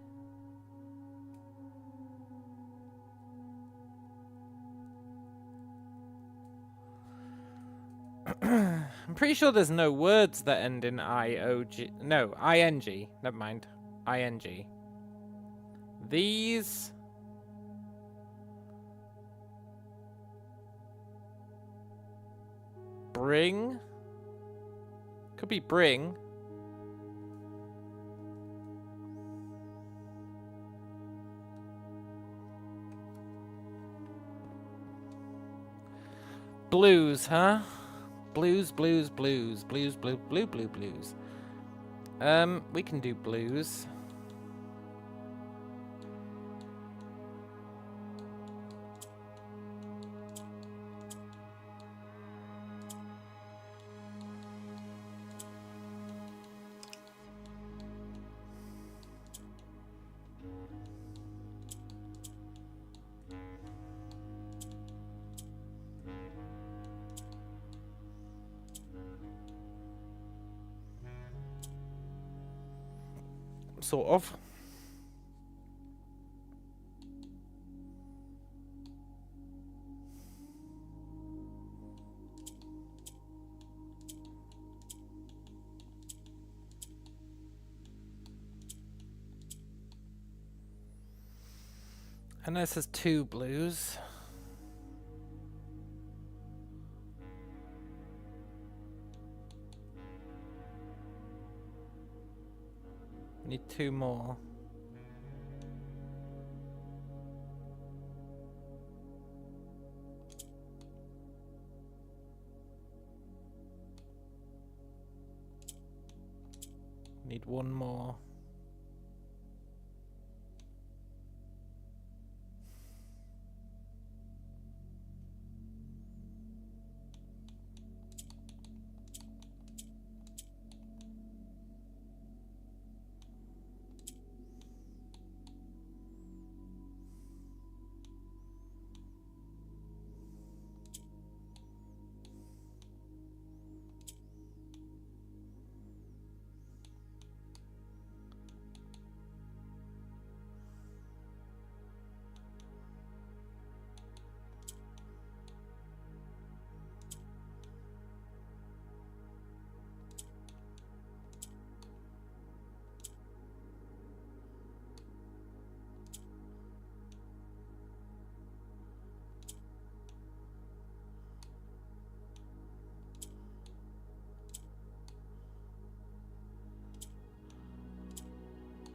I'm pretty sure there's no words that end in IOG. No, ING. Never mind. ING. These... Bring? Could be bring. Blues, huh? Blues, blues, blues, blues, blue, blue, blue, blues. We can do blues. Sort of. And this is 2 blues. Need 2 more. Need 1 more.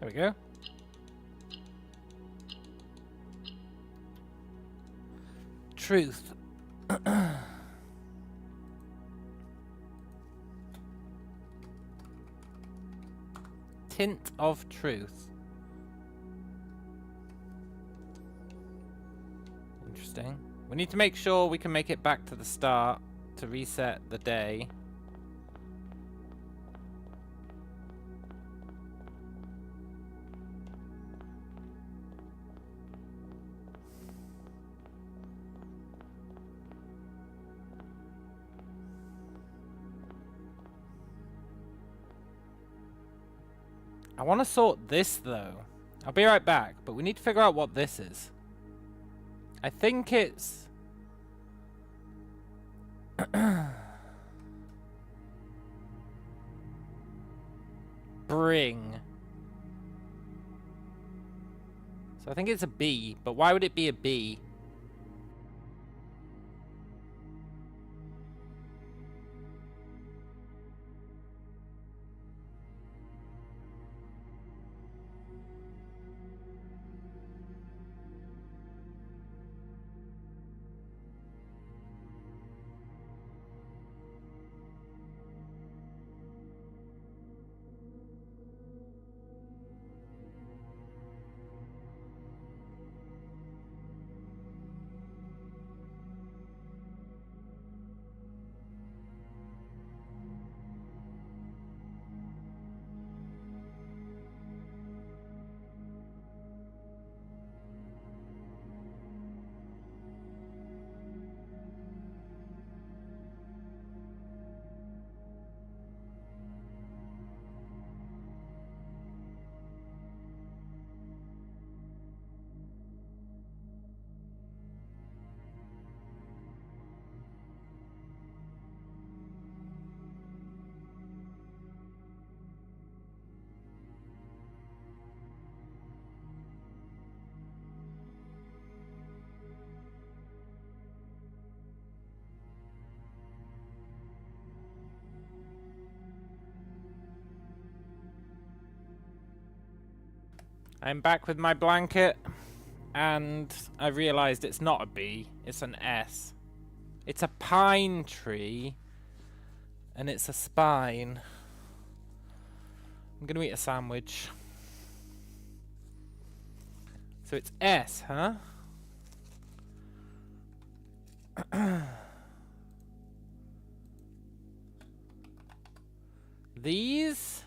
There we go. Truth. Tint of truth. Interesting. We need to make sure we can make it back to the start to reset the day. I want to sort this, though. I'll be right back, but we need to figure out what this is. I think it's... Bring. So I think it's a B, but why would it be a B? I'm back with my blanket, and I realised it's not a B, it's an S. It's a pine tree, and it's a spine. I'm gonna eat a sandwich. So it's S, huh? These?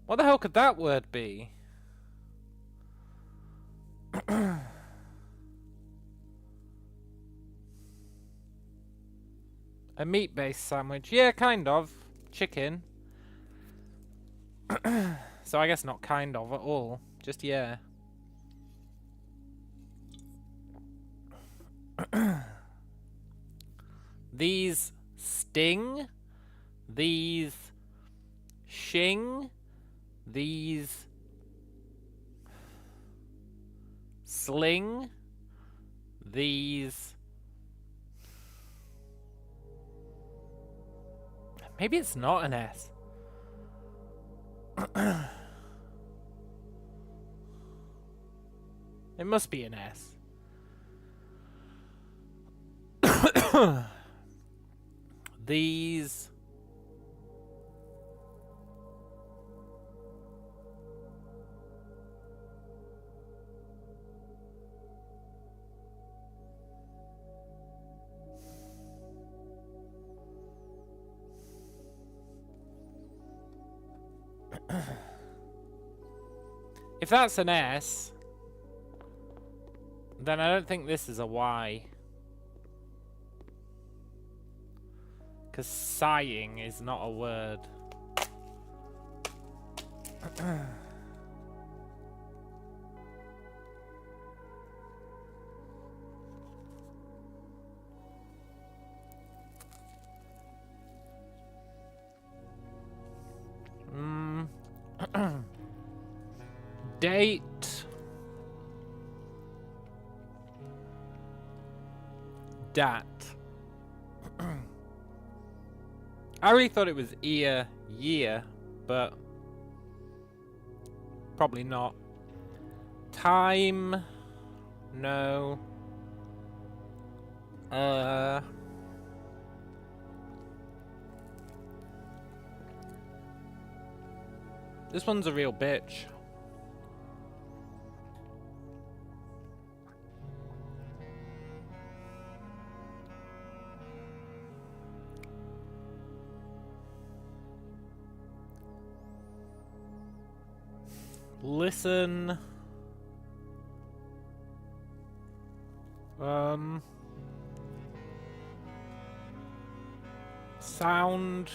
What the hell could that word be? A meat-based sandwich. Yeah, kind of. Chicken. So I guess not kind of at all. Just yeah. These sting. These shing. These sling. These... Maybe it's not an S. It must be an S. These... If that's an S, then I don't think this is a Y. Because sighing is not a word. Date. Dat. I really thought it was year, but probably not. Time. No. This one's a real bitch. Listen. Sound.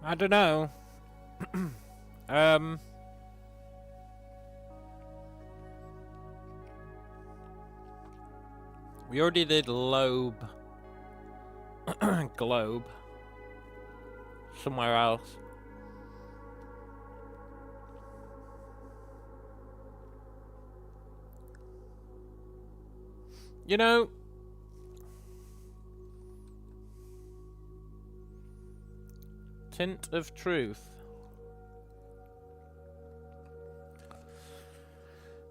I don't know. We already did lobe. Globe. Somewhere else. You know, tint of truth.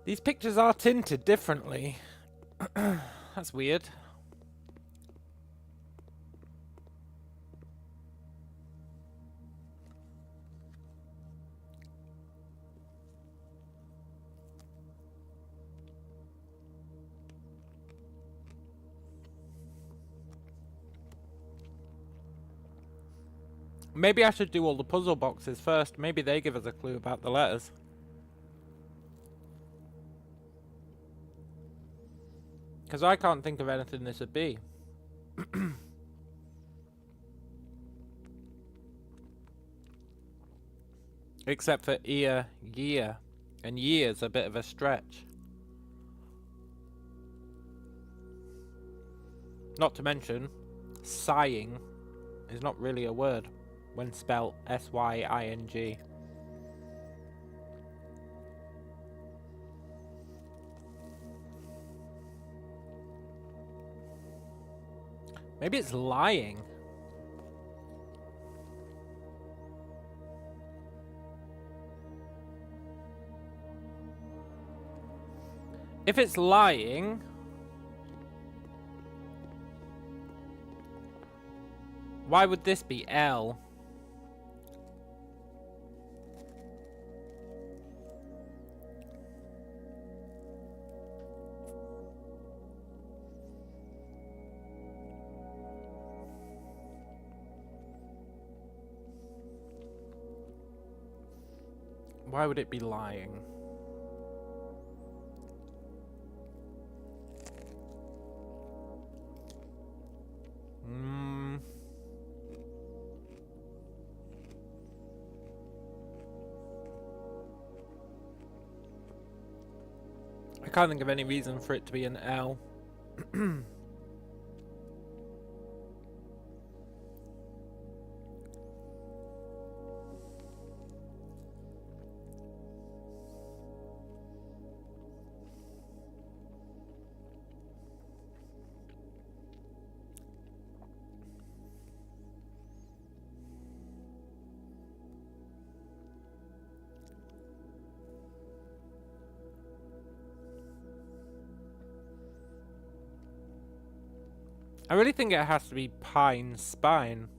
These pictures are tinted differently. That's weird. Maybe I should do all the puzzle boxes first. Maybe they give us a clue about the letters. Because I can't think of anything this would be. Except for ear, year. And year's a bit of a stretch. Not to mention, sighing is not really a word when spelled S-Y-I-N-G. Maybe it's lying. If it's lying, why would this be L? Why would it be lying? I can't think of any reason for it to be an L. I really think it has to be pine spine.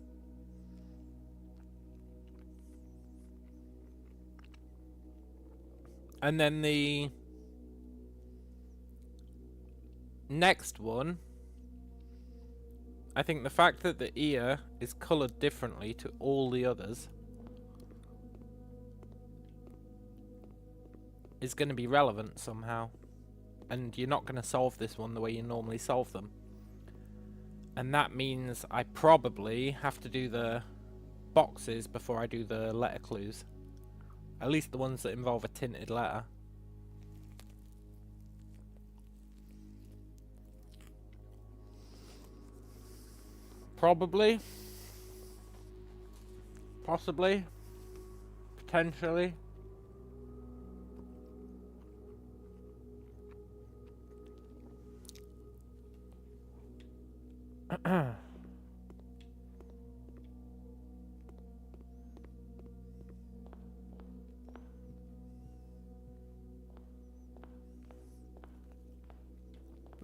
And then the next one, I think the fact that the ear is coloured differently to all the others is going to be relevant somehow. And you're not going to solve this one the way you normally solve them. And that means I probably have to do the boxes before I do the letter clues. At least the ones that involve a tinted letter. Probably. Possibly. Potentially.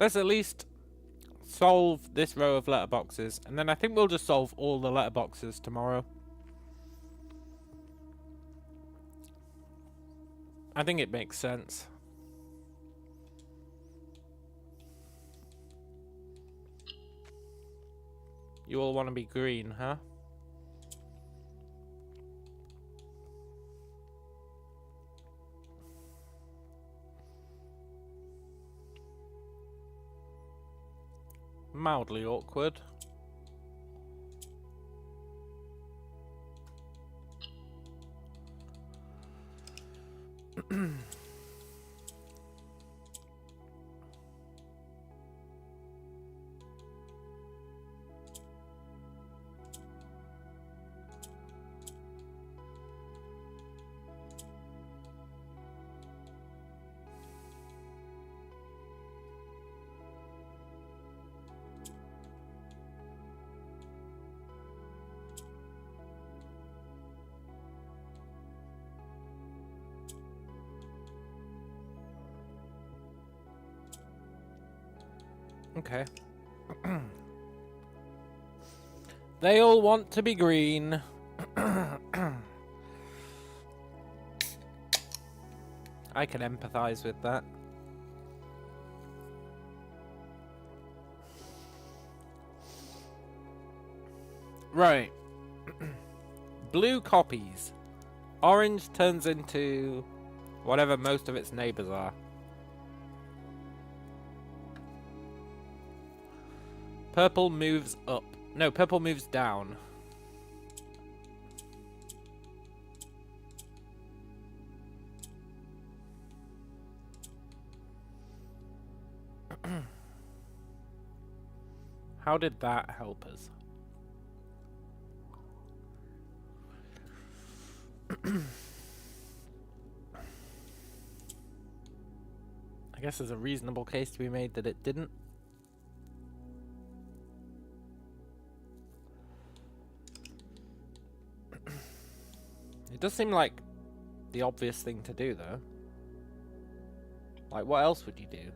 Let's at least solve this row of letterboxes, and then I think we'll just solve all the letterboxes tomorrow. I think it makes sense. You all want to be green, huh? Mildly awkward. Okay. They all want to be green. I can empathize with that. Right. Blue copies. Orange turns into whatever most of its neighbors are. Purple moves up. No, purple moves down. How did that help us? I guess there's a reasonable case to be made that it didn't. It does seem like the obvious thing to do, though. Like, what else would you do?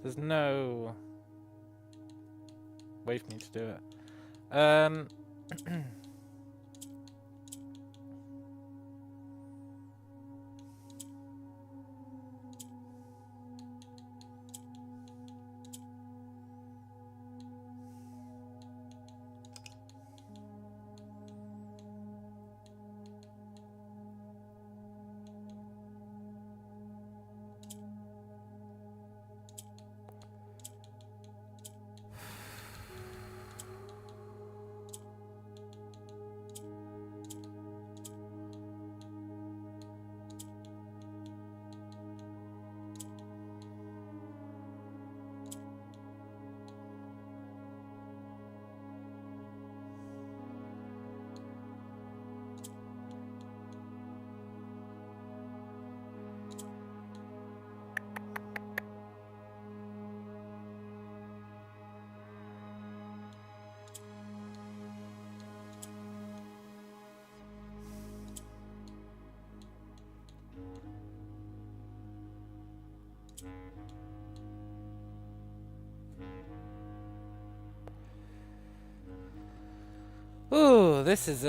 There's no way for me to do it. Ooh, this is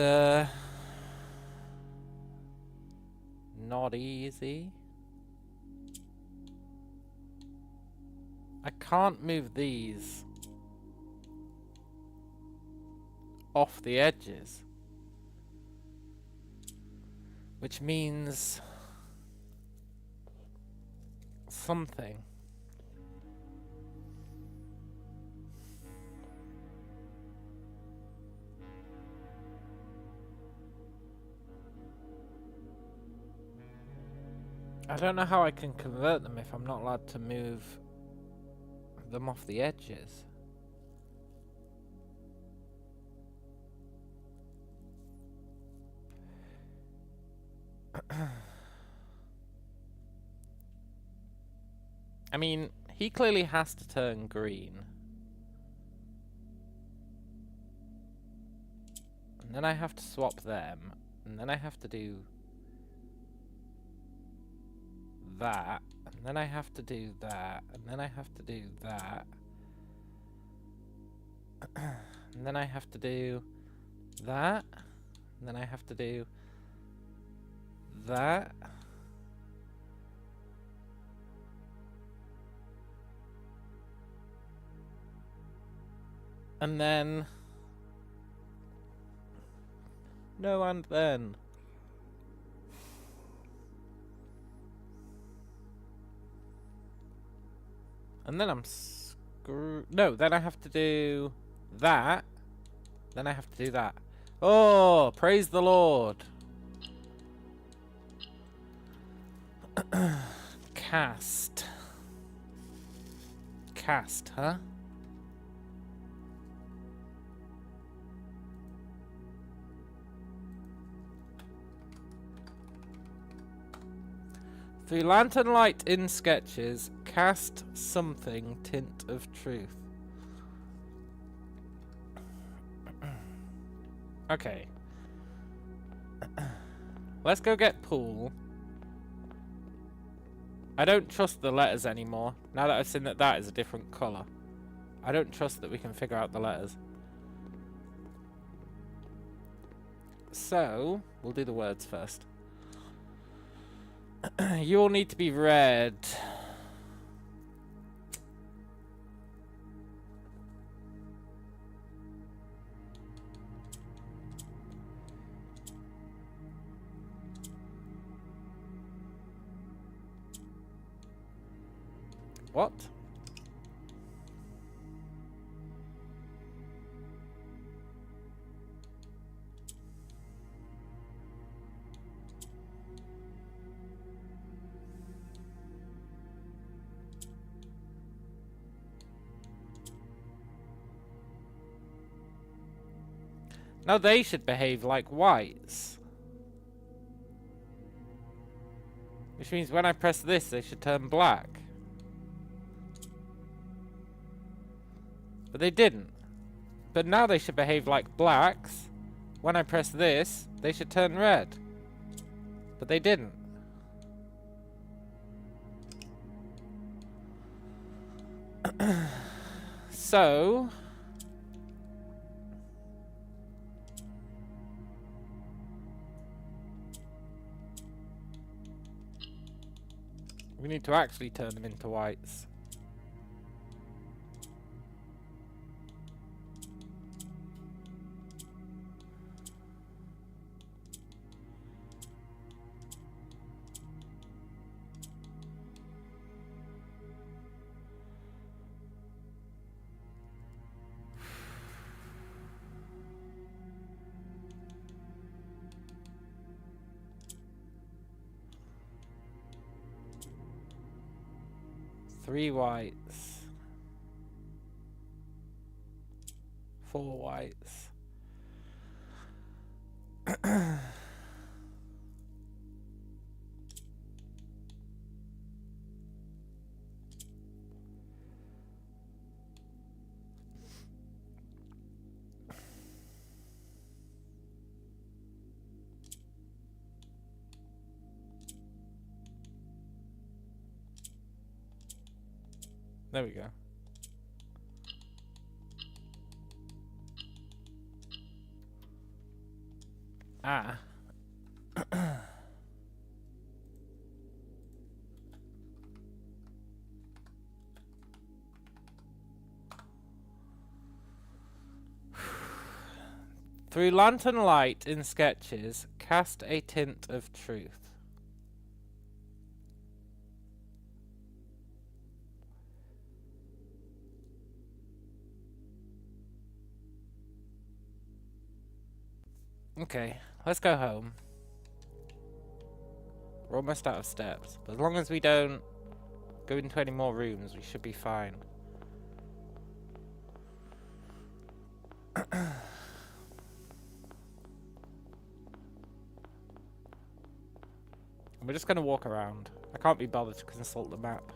not easy. I can't move these off the edges, which means something. I don't know how I can convert them if I'm not allowed to move them off the edges. I mean, he clearly has to turn green. And then I have to swap them. And then I have to do that. And then I have to do that. And then I have to do that. And then I have to do that. And then I have to do that. And then... No, and then... And then I'm screwed. No, then I have to do that. Then I have to do that. Oh, praise the Lord. Cast. Cast, huh? Through lantern light in sketches, cast something tint of truth. Okay. Let's go get pool. I don't trust the letters anymore. Now that I've seen that that is a different colour. I don't trust that we can figure out the letters. So, we'll do the words first. You all need to be read. What? Now they should behave like whites. Which means when I press this, they should turn black. But they didn't. But now they should behave like blacks. When I press this, they should turn red. But they didn't. So... we need to actually turn them into whites. Three whites. 4 whites. There we go. Ah. 'Through lantern light in sketches, cast a tint of truth.' Okay, let's go home. We're almost out of steps, but as long as we don't go into any more rooms, we should be fine. We're just gonna walk around. I can't be bothered to consult the map.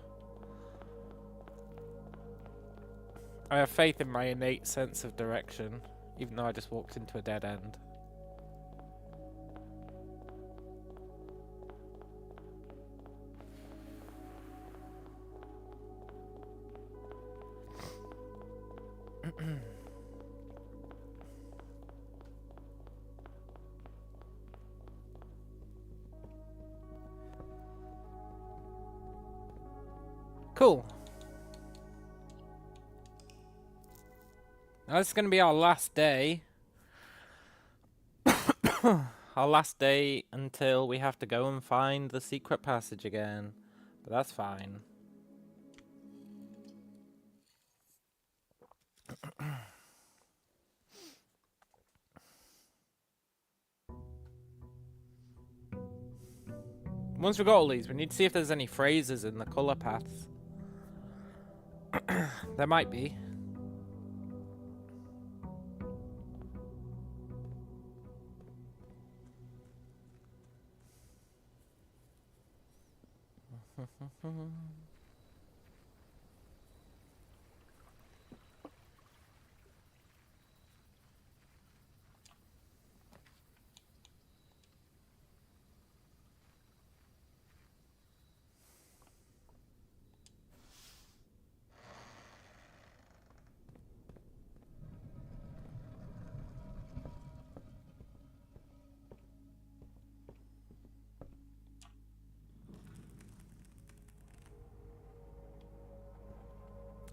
I have faith in my innate sense of direction, even though I just walked into a dead end. Cool. Now this is going to be our last day. Our last day until we have to go and find the secret passage again. But that's fine. Once we've got all these, we need to see if there's any phrases in the colour paths. There might be.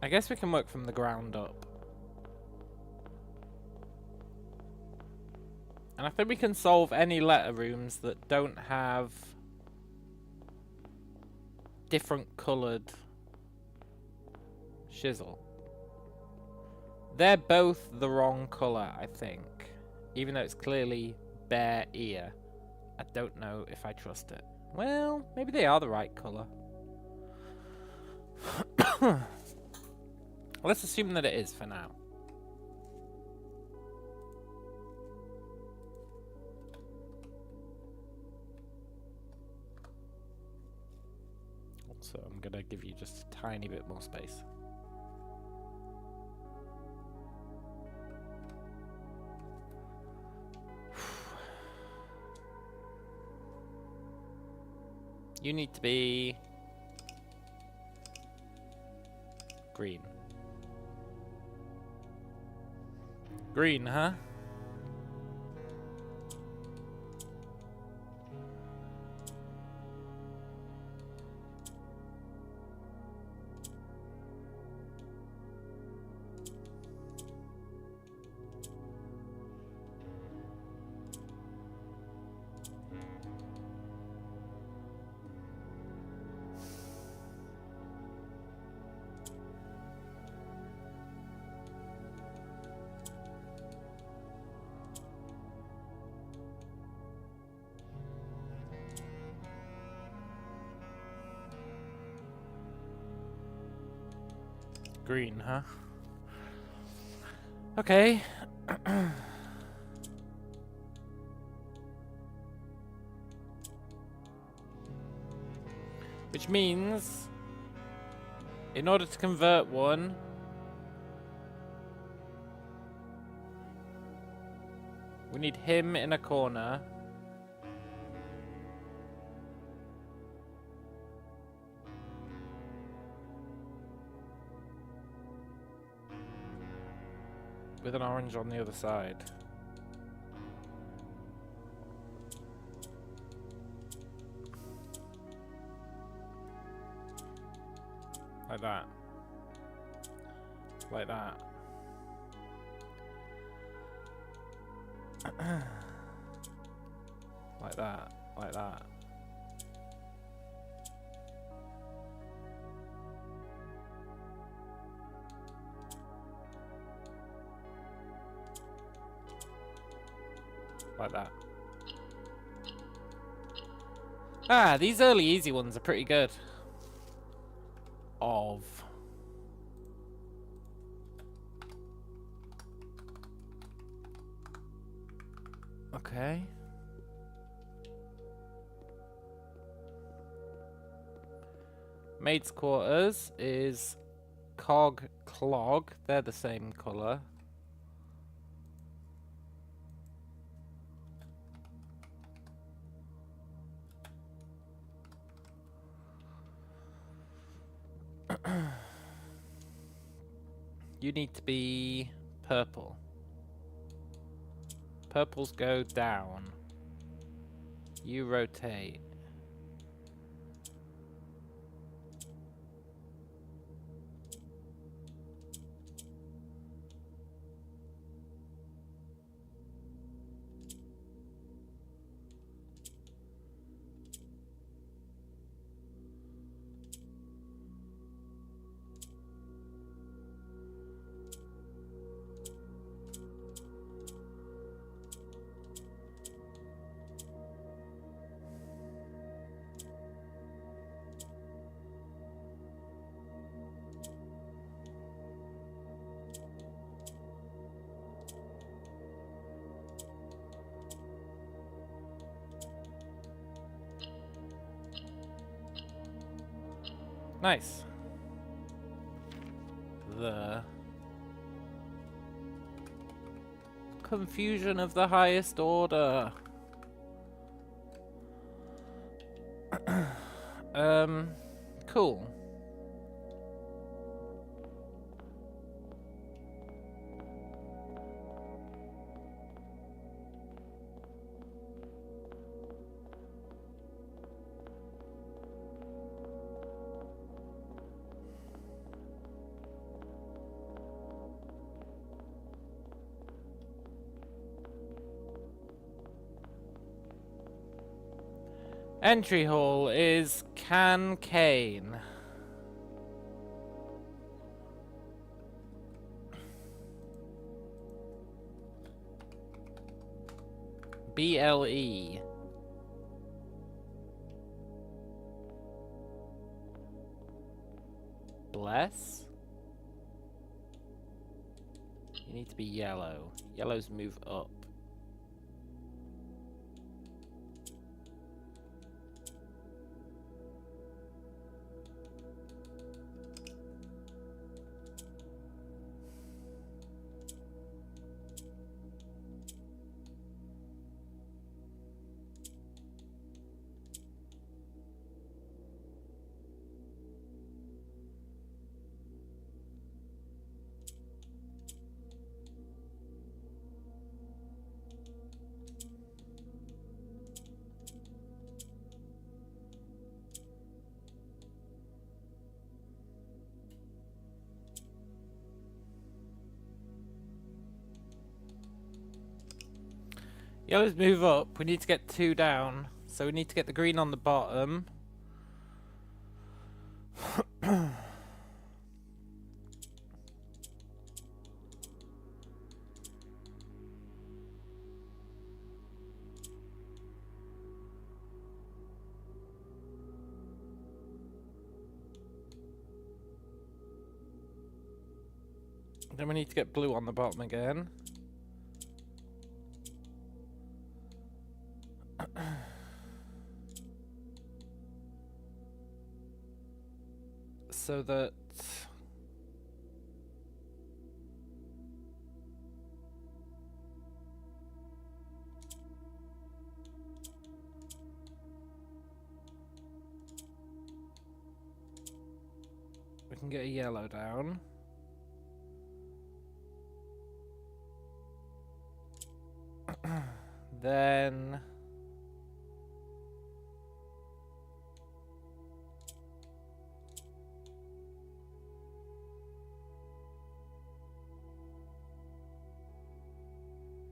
I guess we can work from the ground up. And I think we can solve any letter rooms that don't have different coloured shizzle. They're both the wrong colour, I think. Even though it's clearly bare ear. I don't know if I trust it. Well, maybe they are the right colour. Let's assume that it is for now. So I'm going to give you just a tiny bit more space. You need to be green. Green, huh? Green, huh? Okay. Which means, in order to convert one, we need him in a corner. With an orange on the other side. Like that. Like that. Like that. Like that. Like that. Ah, these early easy ones are pretty good. Okay. Maid's quarters is cog clog. They're the same colour. You need to be purple. Purples go down. You rotate. Nice. The confusion of the highest order. Cool. Entry hall is Can Cane. BLE. Bless? You need to be yellow. Yellows move up. Yellows move up. We need to get 2 down. So we need to get the green on the bottom. Then we need to get blue on the bottom again. So that we can get a yellow down. Then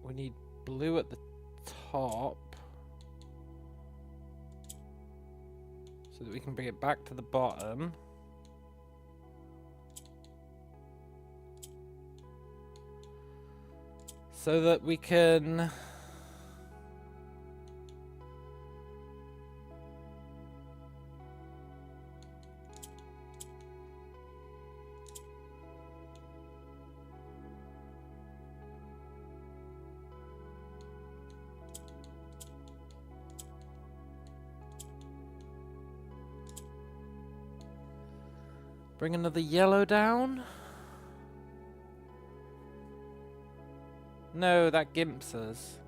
we need blue at the top so that we can bring it back to the bottom. So that we can bring another yellow down. No, that gimps us.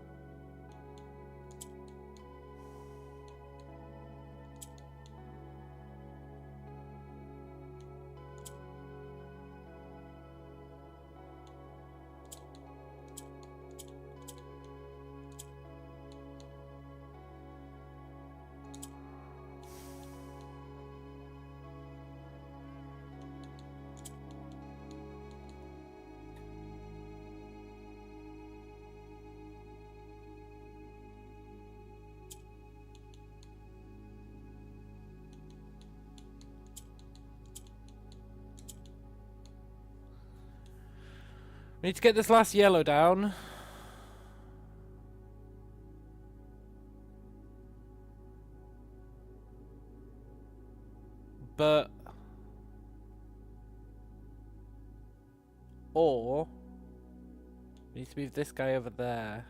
We need to get this last yellow down. But or we need to move this guy over there.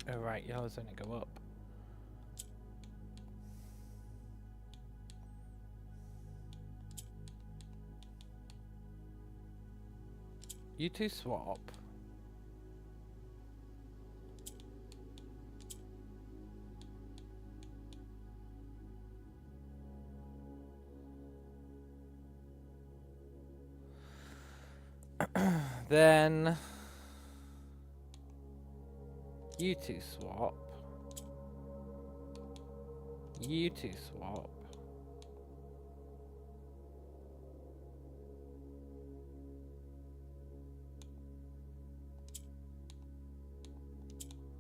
Oh right, yellows only go up. You two swap. Then you two swap. You two swap.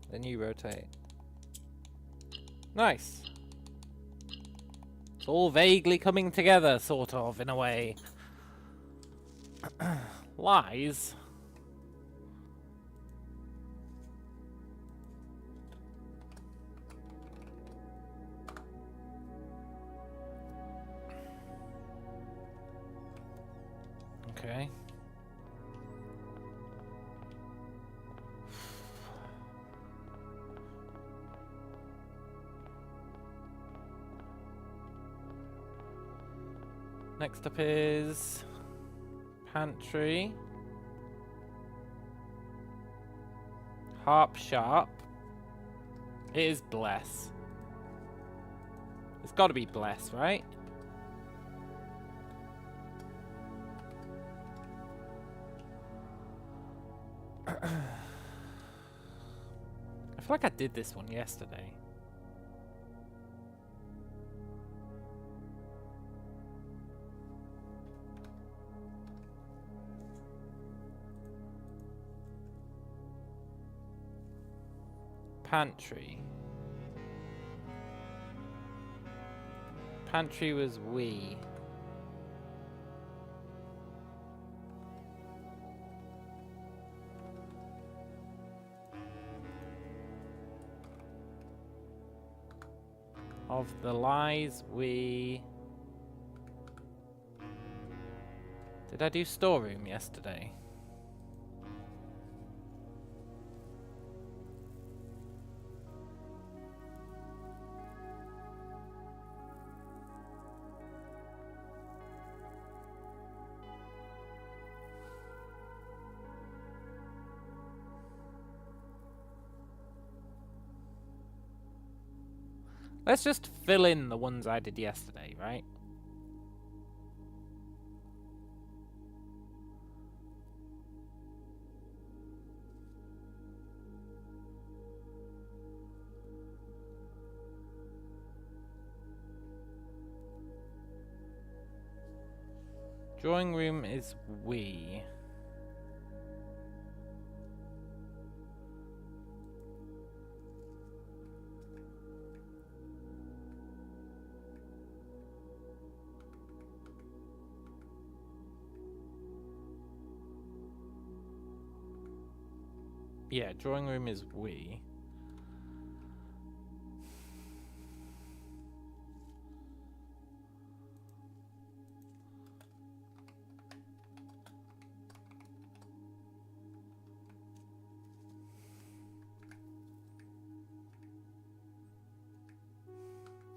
Then you rotate. Nice. It's all vaguely coming together, sort of, in a way. Lies. Okay. Next up is pantry. Harp sharp. It is bless. It's got to be bless, right? I feel like I did this one yesterday. Pantry. Pantry was we. Of the lies we... Did I do storeroom yesterday? Let's just fill in the ones I did yesterday, right? Drawing room is we. Yeah, drawing room is we.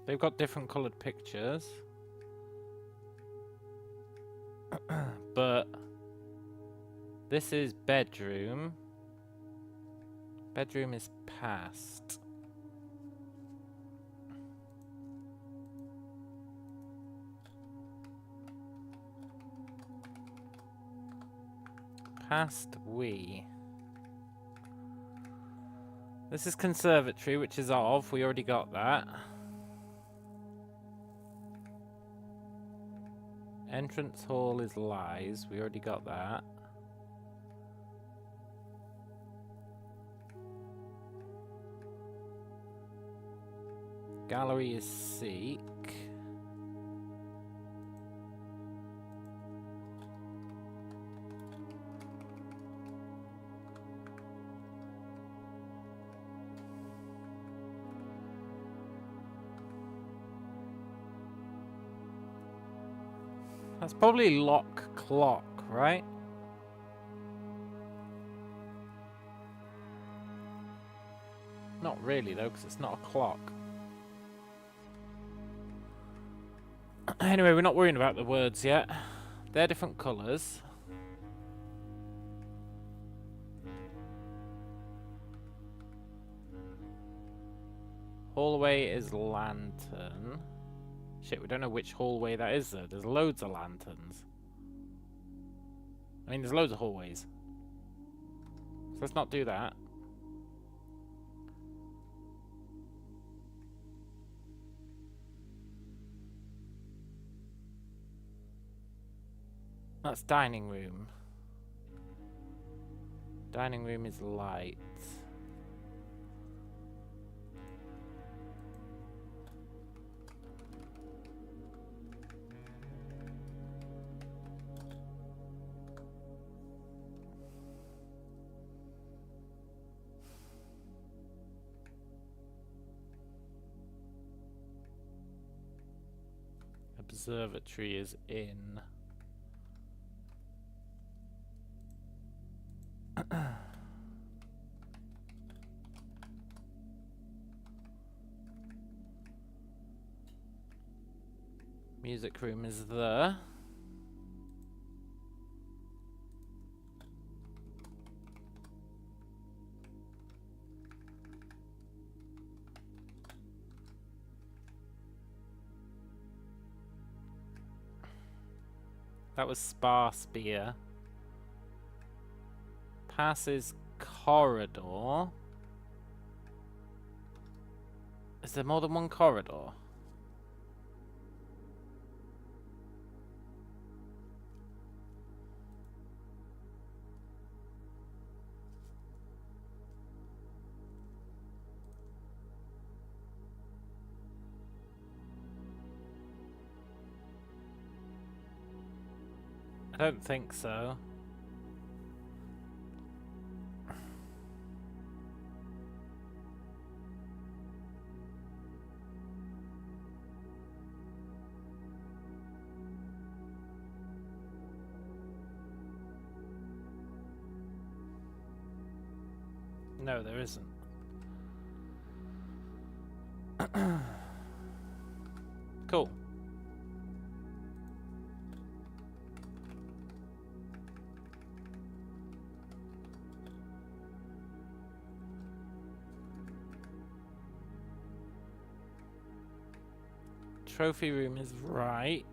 They've got different coloured pictures. But this is bedroom. Bedroom is past. Past we. This is conservatory, which is of. We already got that. Entrance hall is lies. We already got that. Gallery is seek. That's probably lock clock, right? Not really though, because it's not a clock. Anyway, we're not worrying about the words yet. They're different colours. Hallway is lantern. Shit, we don't know which hallway that is though. There's loads of lanterns. I mean, there's loads of hallways. So let's not do that. That's dining room. Dining room is light. Observatory is in. Music room is there. That was sparse beer. Passes corridor. Is there more than one corridor? I don't think so. No, there isn't. Cool. Trophy room is right.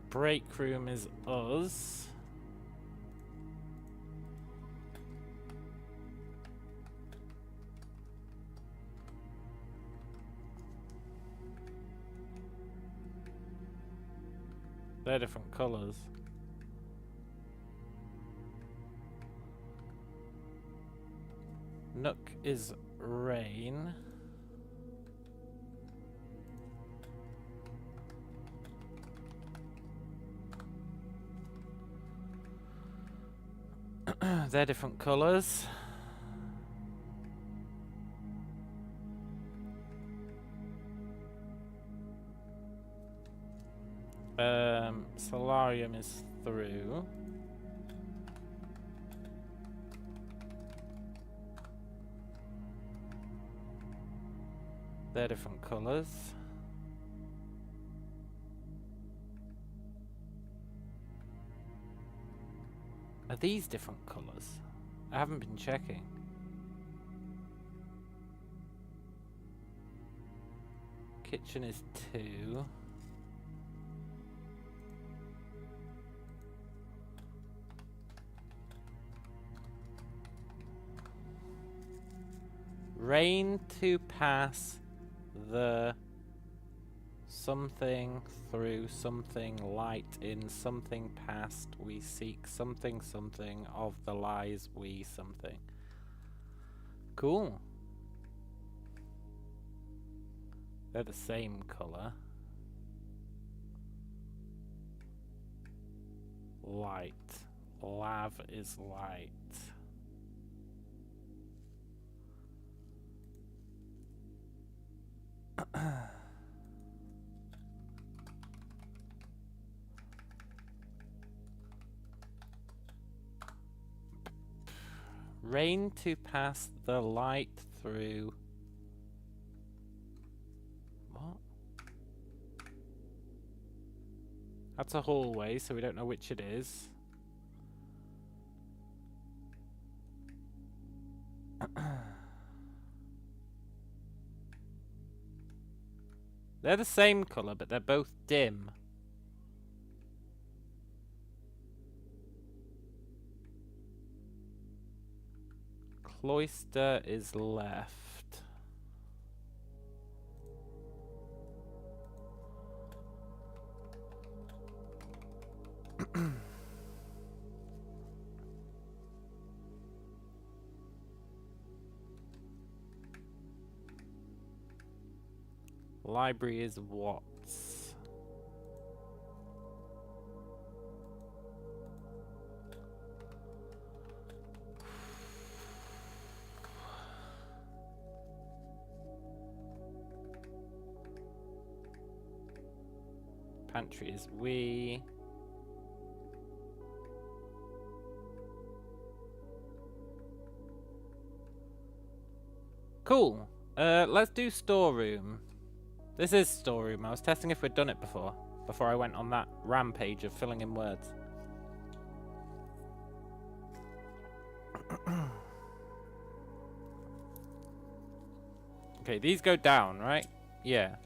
Break room is us. They're different colours. Nook is rain. They're different colours. Solarium is through. They're different colours. Are these different colours? I haven't been checking. Kitchen is 2. Rain to pass the something through something light in something past we seek something something of the lies we something. Cool. They're the same colour. Light. Lav is light. Rain to pass the light through. What? That's a hallway, so we don't know which it is. They're the same colour, but they're both dim. Cloister is left. Library is Watts. Pantry is we. Cool. Let's do storeroom. This is storeroom. I was testing if we'd done it before. before I went on that rampage of filling in words. Okay, these go down, right? Yeah.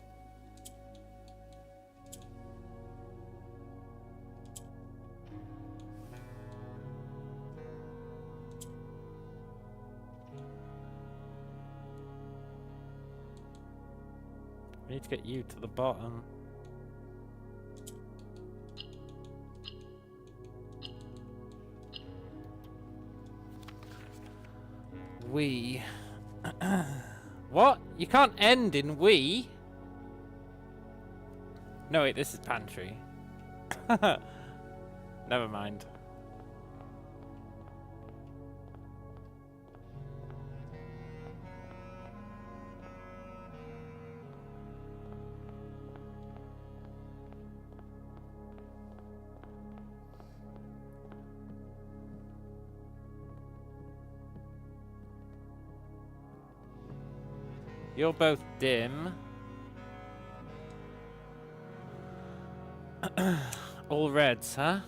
We need to get you to the bottom. We. What? You can't end in we? No, wait, this is pantry. Never mind. You're both dim. All reds, huh?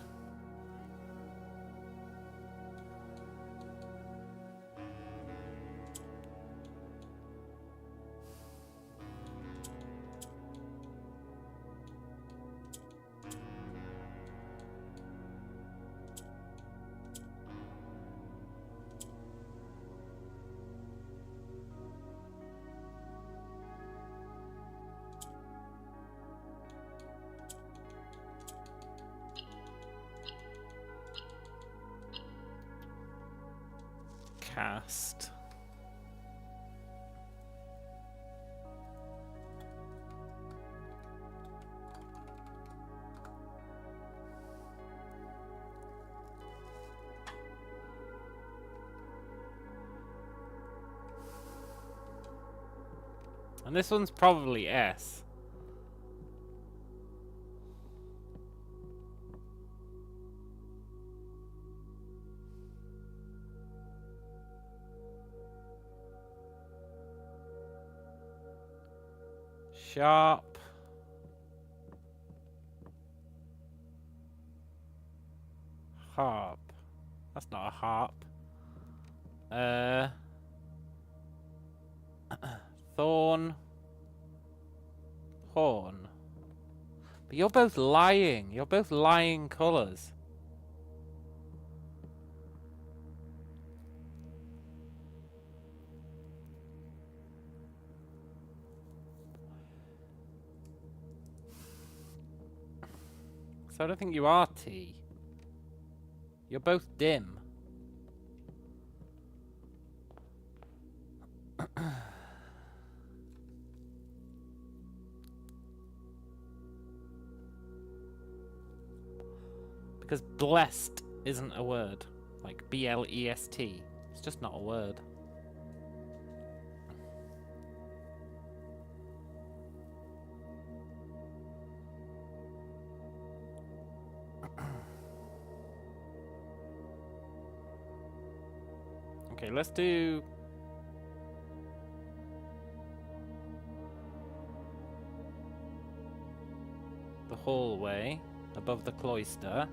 Cast. And this one's probably S. Sharp. Harp. That's not a harp. Thorn. Horn. But you're both lying. You're both lying colours. So I don't think you are T. You're both dim. Because blessed isn't a word. Like B-L-E-S-T. It's just not a word. Okay, let's do... the hallway above the cloister.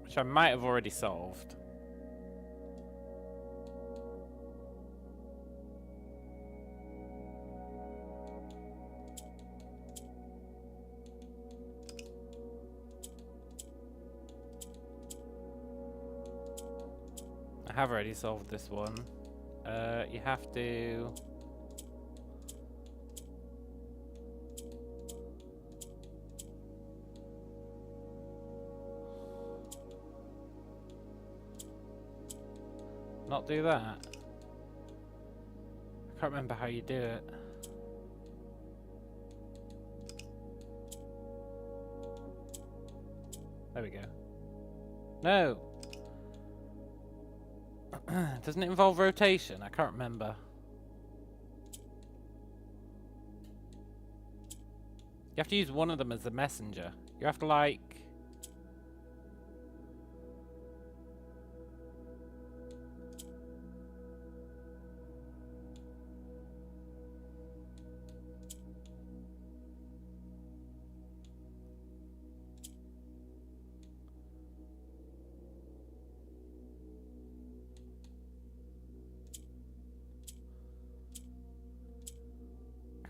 Which I might have already solved. I have already solved this one. You have to... not do that. I can't remember how you do it. There we go. No! Doesn't it involve rotation? I can't remember. You have to use one of them as the messenger. You have to like...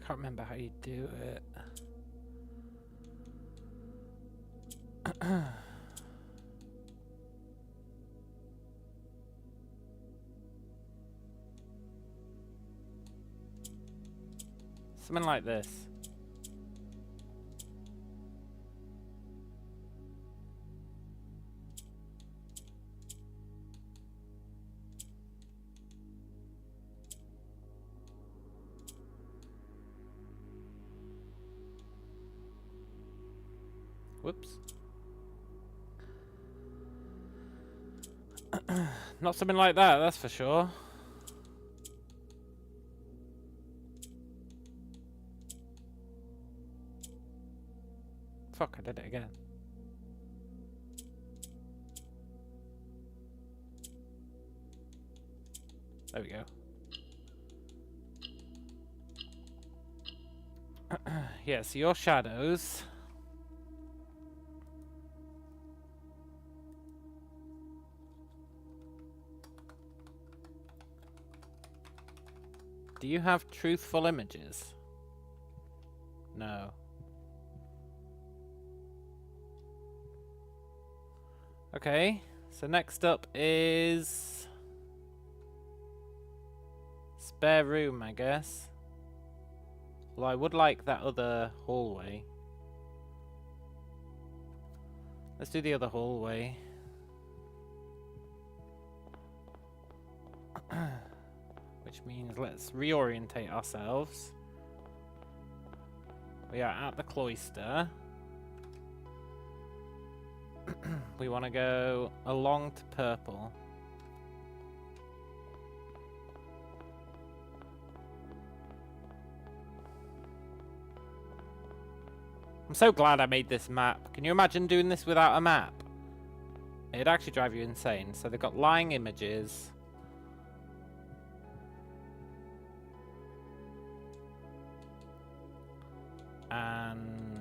Can't remember how you do it. Something like this. Whoops. Not something like that, that's for sure. Fuck, I did it again. There we go. Yeah, so your shadows. Do you have truthful images? No. Okay, so next up is spare room, I guess. Well, I would like that other hallway. Let's do the other hallway. Which means let's reorientate ourselves. We are at the cloister. We want to go along to purple. I'm so glad I made this map. Can you imagine doing this without a map? It'd actually drive you insane. So they've got lying images. And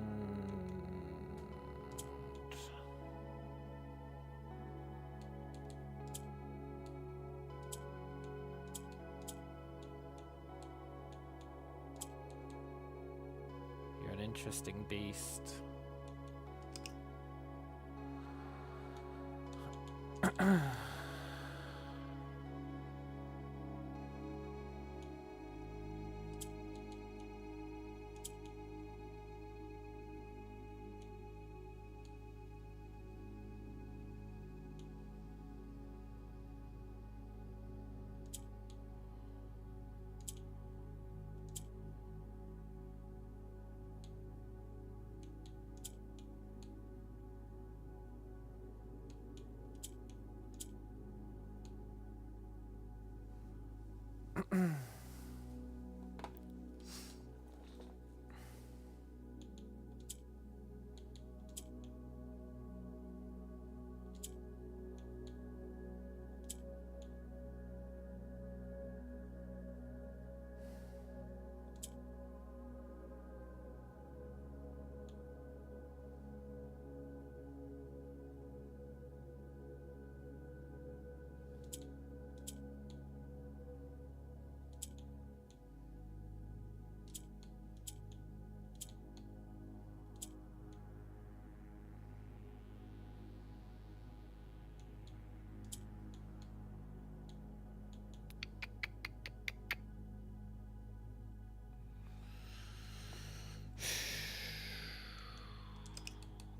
you're an interesting beast.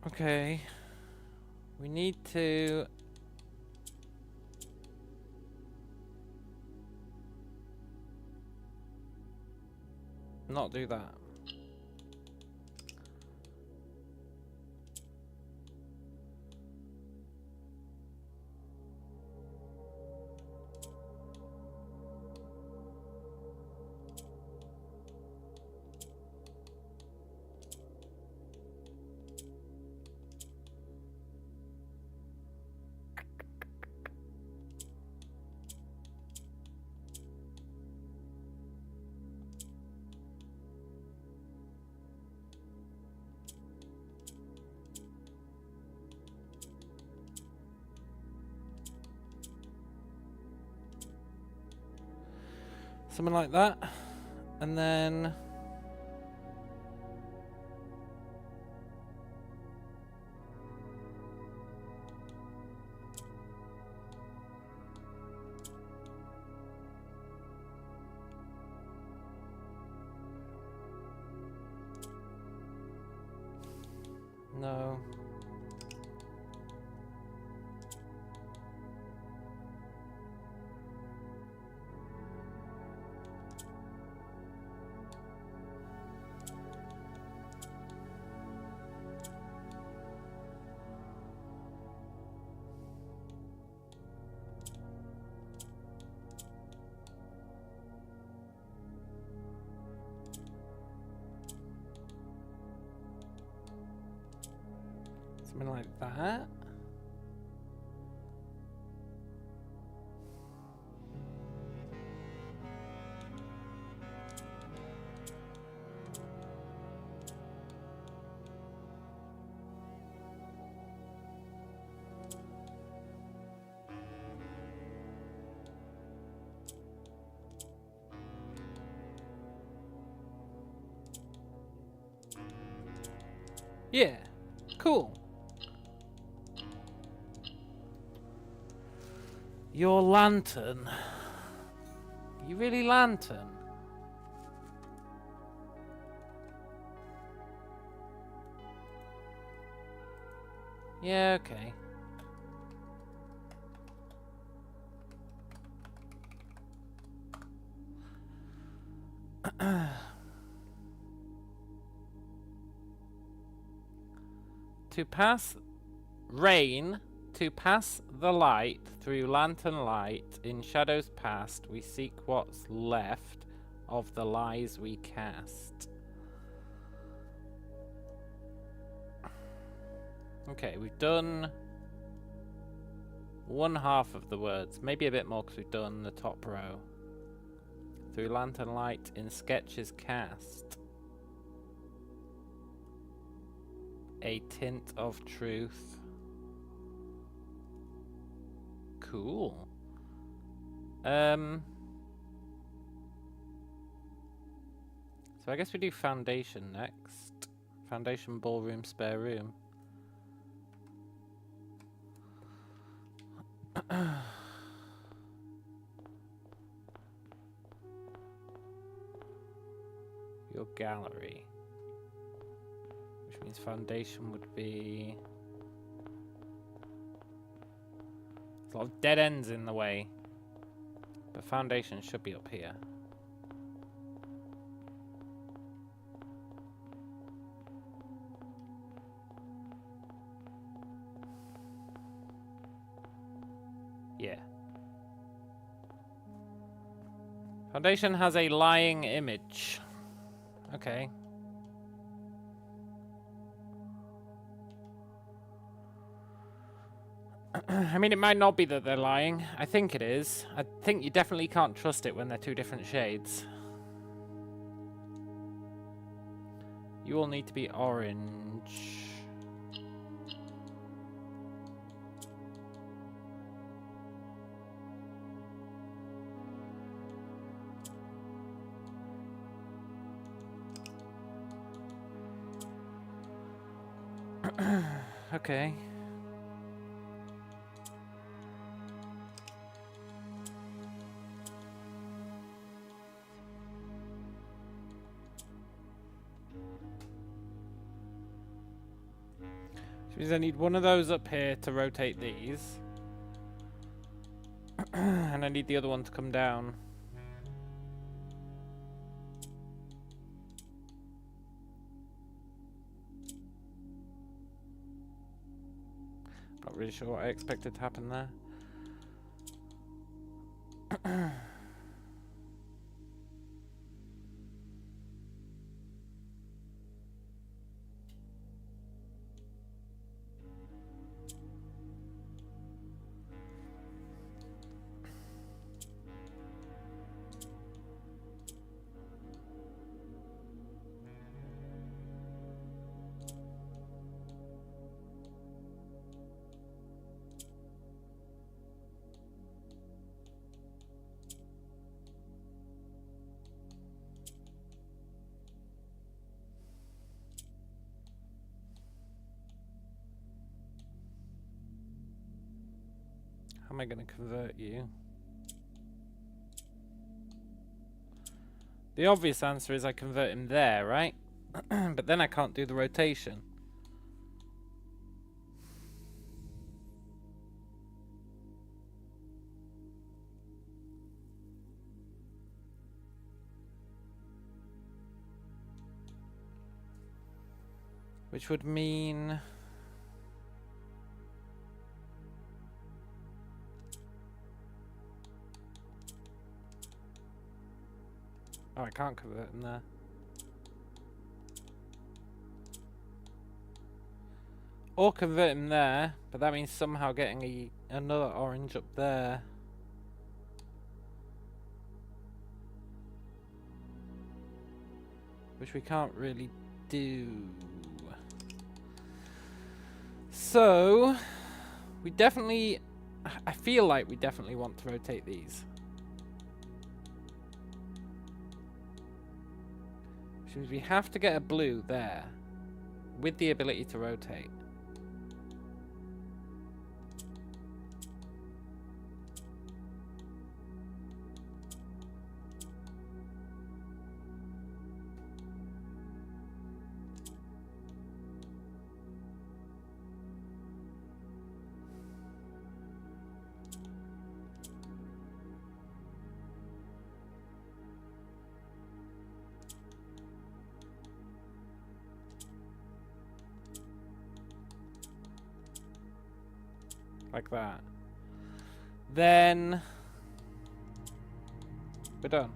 Okay. We need to not do that. Something like that. And then No. Something like that. Yeah, cool. Your lantern. You really lantern? Yeah, okay. To pass rain, to pass the light through lantern light in shadows past, we seek what's left of the lies we cast. Okay, we've done one half of the words, maybe a bit more because we've done the top row. Through lantern light in sketches cast. A tint of truth. Cool. So I guess we do foundation next. Foundation, ballroom, spare room. Your gallery. Which means foundation would be... There's a lot of dead ends in the way. But foundation should be up here. Yeah. Foundation has a lying image. Okay. I mean, it might not be that they're lying. I think it is. I think you definitely can't trust it when they're two different shades. You all need to be orange. Okay. Which means I need one of those up here to rotate these. And I need the other one to come down. Not really sure what I expected to happen there. How am I going to convert you? The obvious answer is I convert him there, right? But then I can't do the rotation. Which would mean... Oh, I can't convert them there. Or convert him there, but that means somehow getting another orange up there. Which we can't really do. So, we definitely... I feel like we definitely want to rotate these. Which means we have to get a blue there. With the ability to rotate. Like that. Then we're done.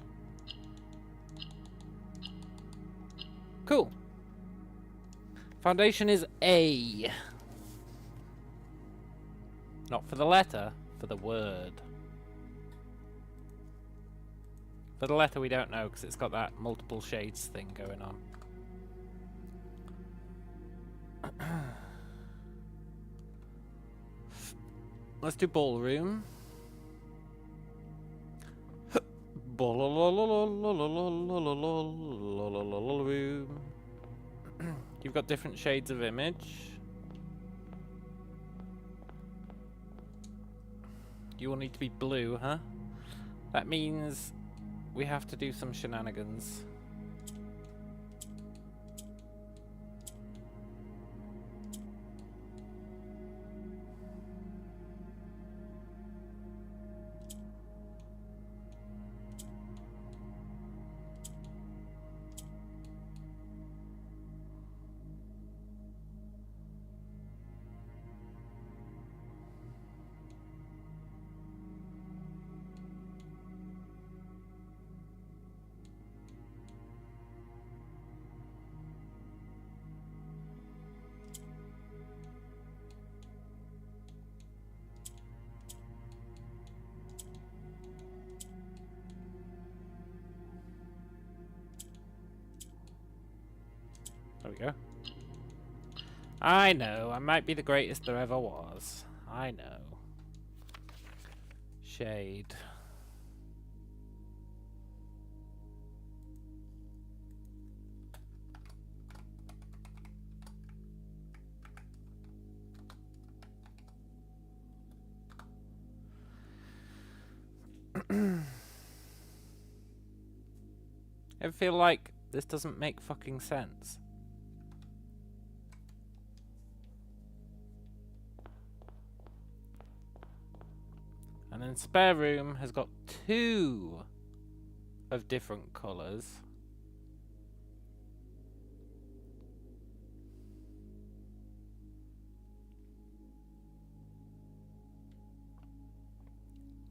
Cool. Foundation is A. Not for the letter, for the word. For the letter we don't know because it's got that multiple shades thing going on. Let's do ballroom. Ballroom. You've got different shades of image. You will need to be blue, huh? That means we have to do some shenanigans. There we go. I know, I might be the greatest there ever was. I know. Shade. Ever feel like this doesn't make fucking sense? And then spare room has got 2 of different colours.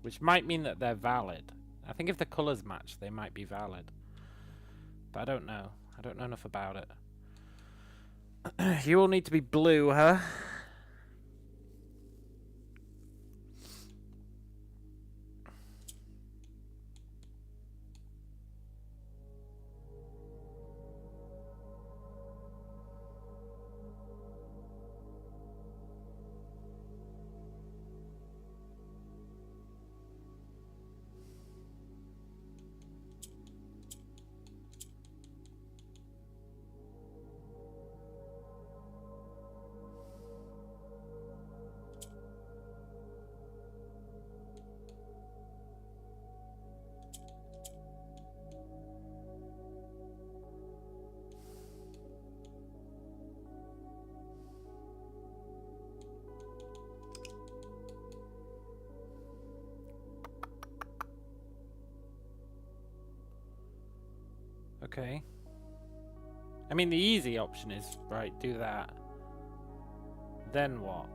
Which might mean that they're valid. I think if the colours match, they might be valid. But I don't know. I don't know enough about it. You all need to be blue, huh? Okay. I mean, the easy option is, right, do that. Then what?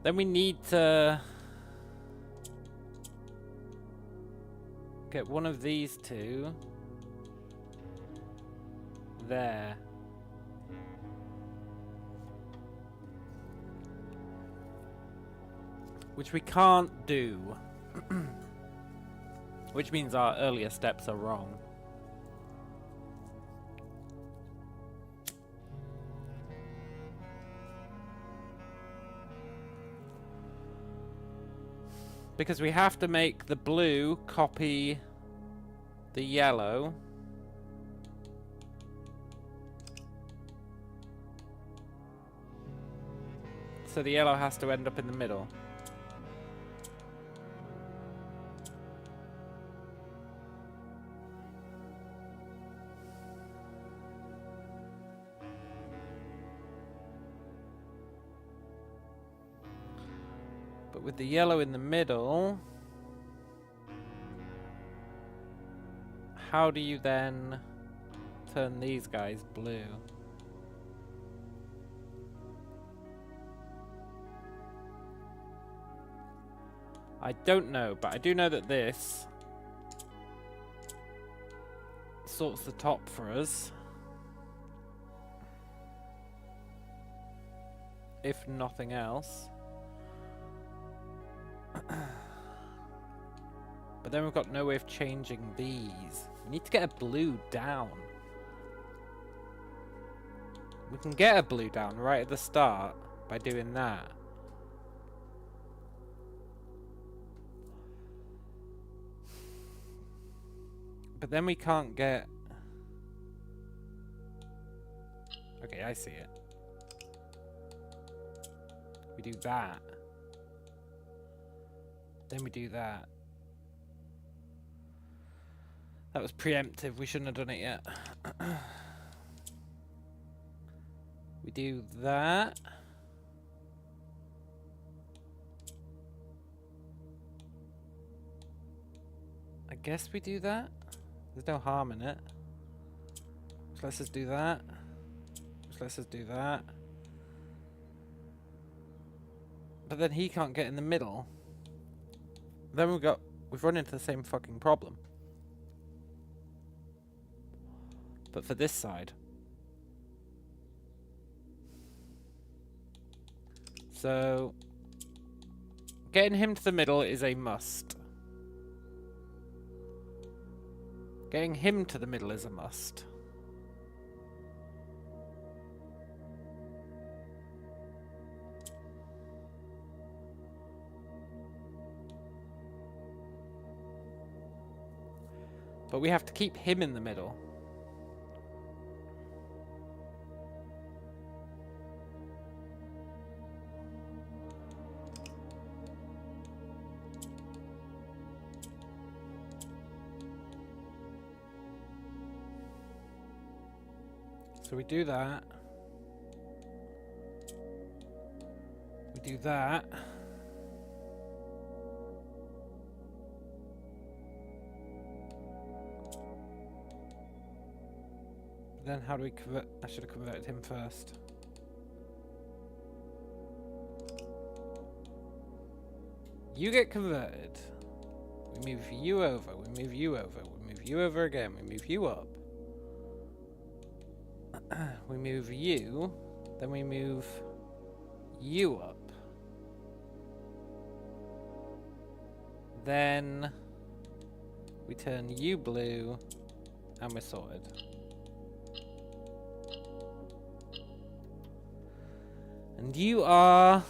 Then we need to get one of these two there. Which we can't do. Which means our earlier steps are wrong. Because we have to make the blue copy the yellow. So the yellow has to end up in the middle. But with the yellow in the middle, how do you then turn these guys blue? I don't know, but I do know that this sorts the top for us. If nothing else. But then we've got no way of changing these. We need to get a blue down. We can get a blue down right at the start by doing that. But then we can't get... Okay, I see it. We do that. Then we do that. That was preemptive. We shouldn't have done it yet. We do that. I guess we do that. There's no harm in it. So let's just do that. So let's just do that. But then he can't get in the middle. Then we've run into the same fucking problem. But for this side. So getting him to the middle is a must. Getting him to the middle is a must. But we have to keep him in the middle. So we do that. We do that. Then how do we convert? I should have converted him first. You get converted. We move you over. We move you over. We move you over again. We move you up. We move you. Then we move you up. Then we turn you blue and we're sorted. And you are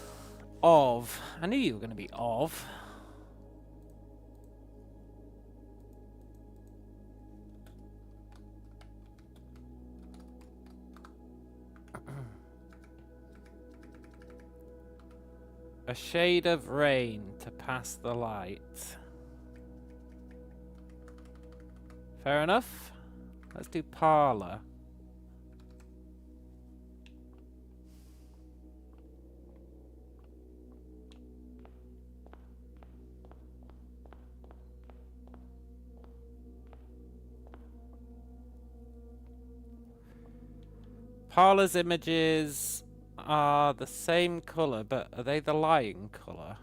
of. I knew you were going to be of. A shade of rain to pass the light. Fair enough. Let's do parlour. Parlour's images are the same colour, but are they the lying colour?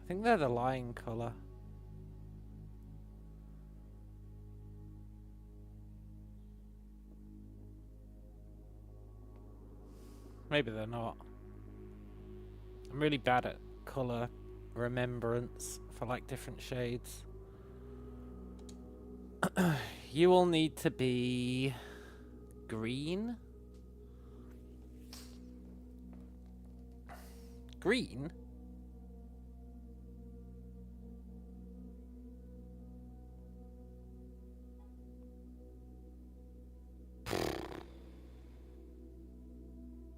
I think they're the lying colour. Maybe they're not. I'm really bad at colour remembrance for like different shades. You will need to be green. Green?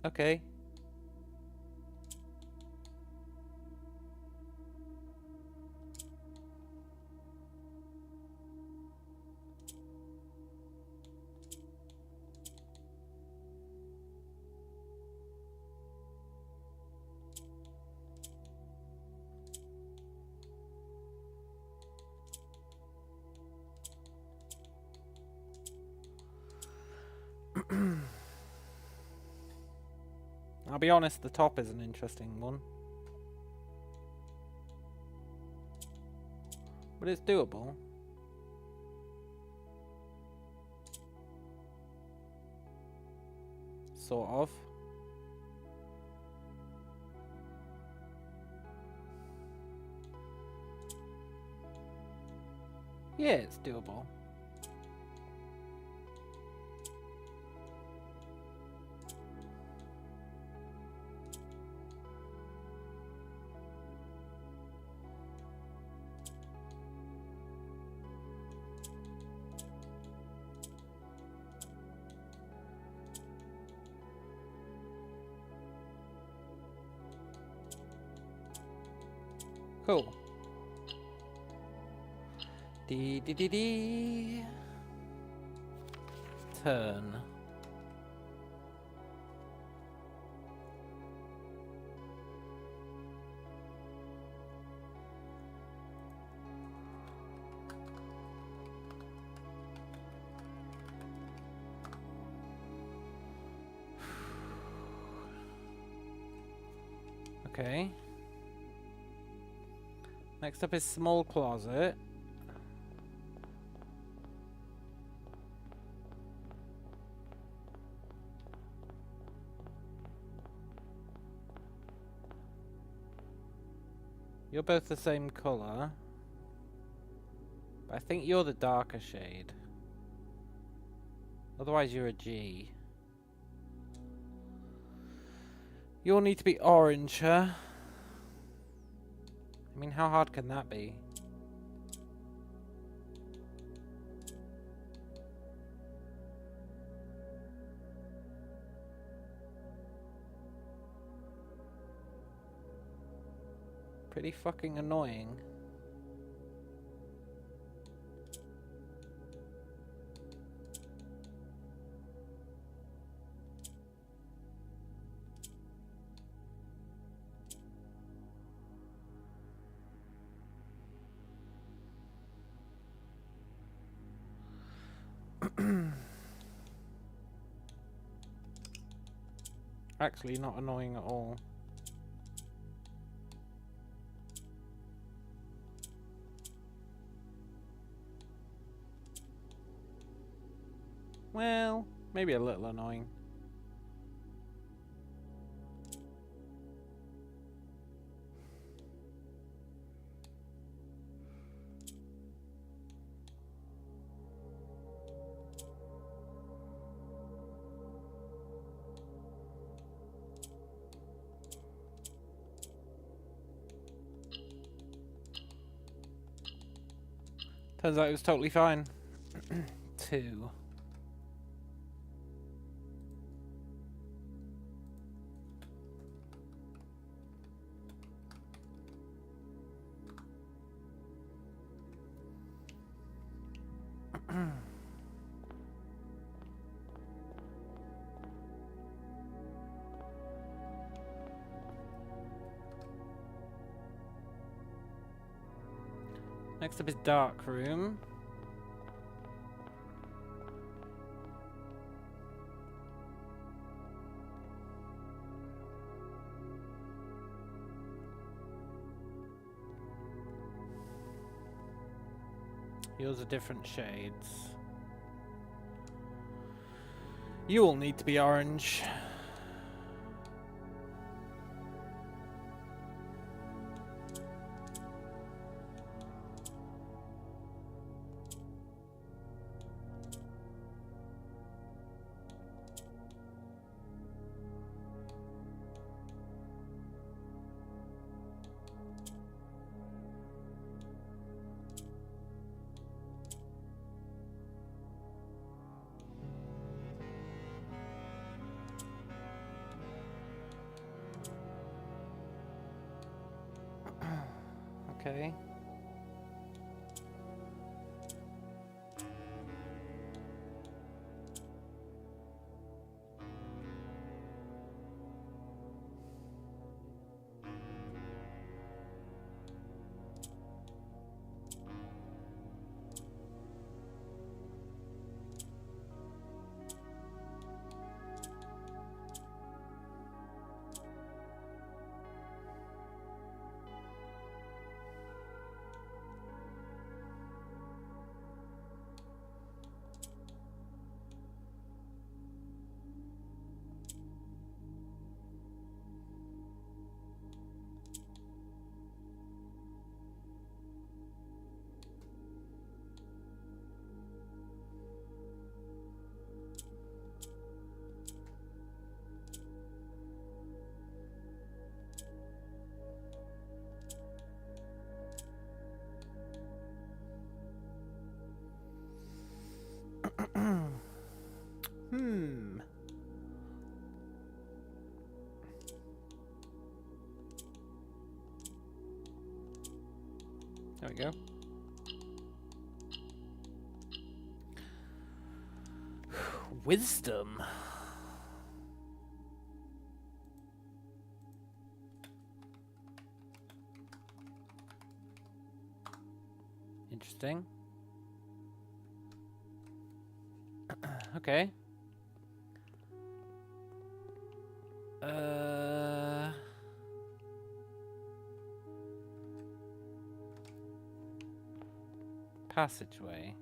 Okay. I'll be honest, the top is an interesting one. But it's doable. Sort of. Yeah, it's doable. Cool. Dee. Turn. Okay. Next up is small closet. You're both the same colour. But I think you're the darker shade. Otherwise you're a G. You'll need to be orange, huh? I mean, how hard can that be? Pretty fucking annoying. Actually, not annoying at all. Well, maybe a little annoying. Turns out it was totally fine. 2. Next up is dark room. Yours are different shades. You all need to be orange. Okay. There we go. Wisdom. Interesting. Okay. Passageway.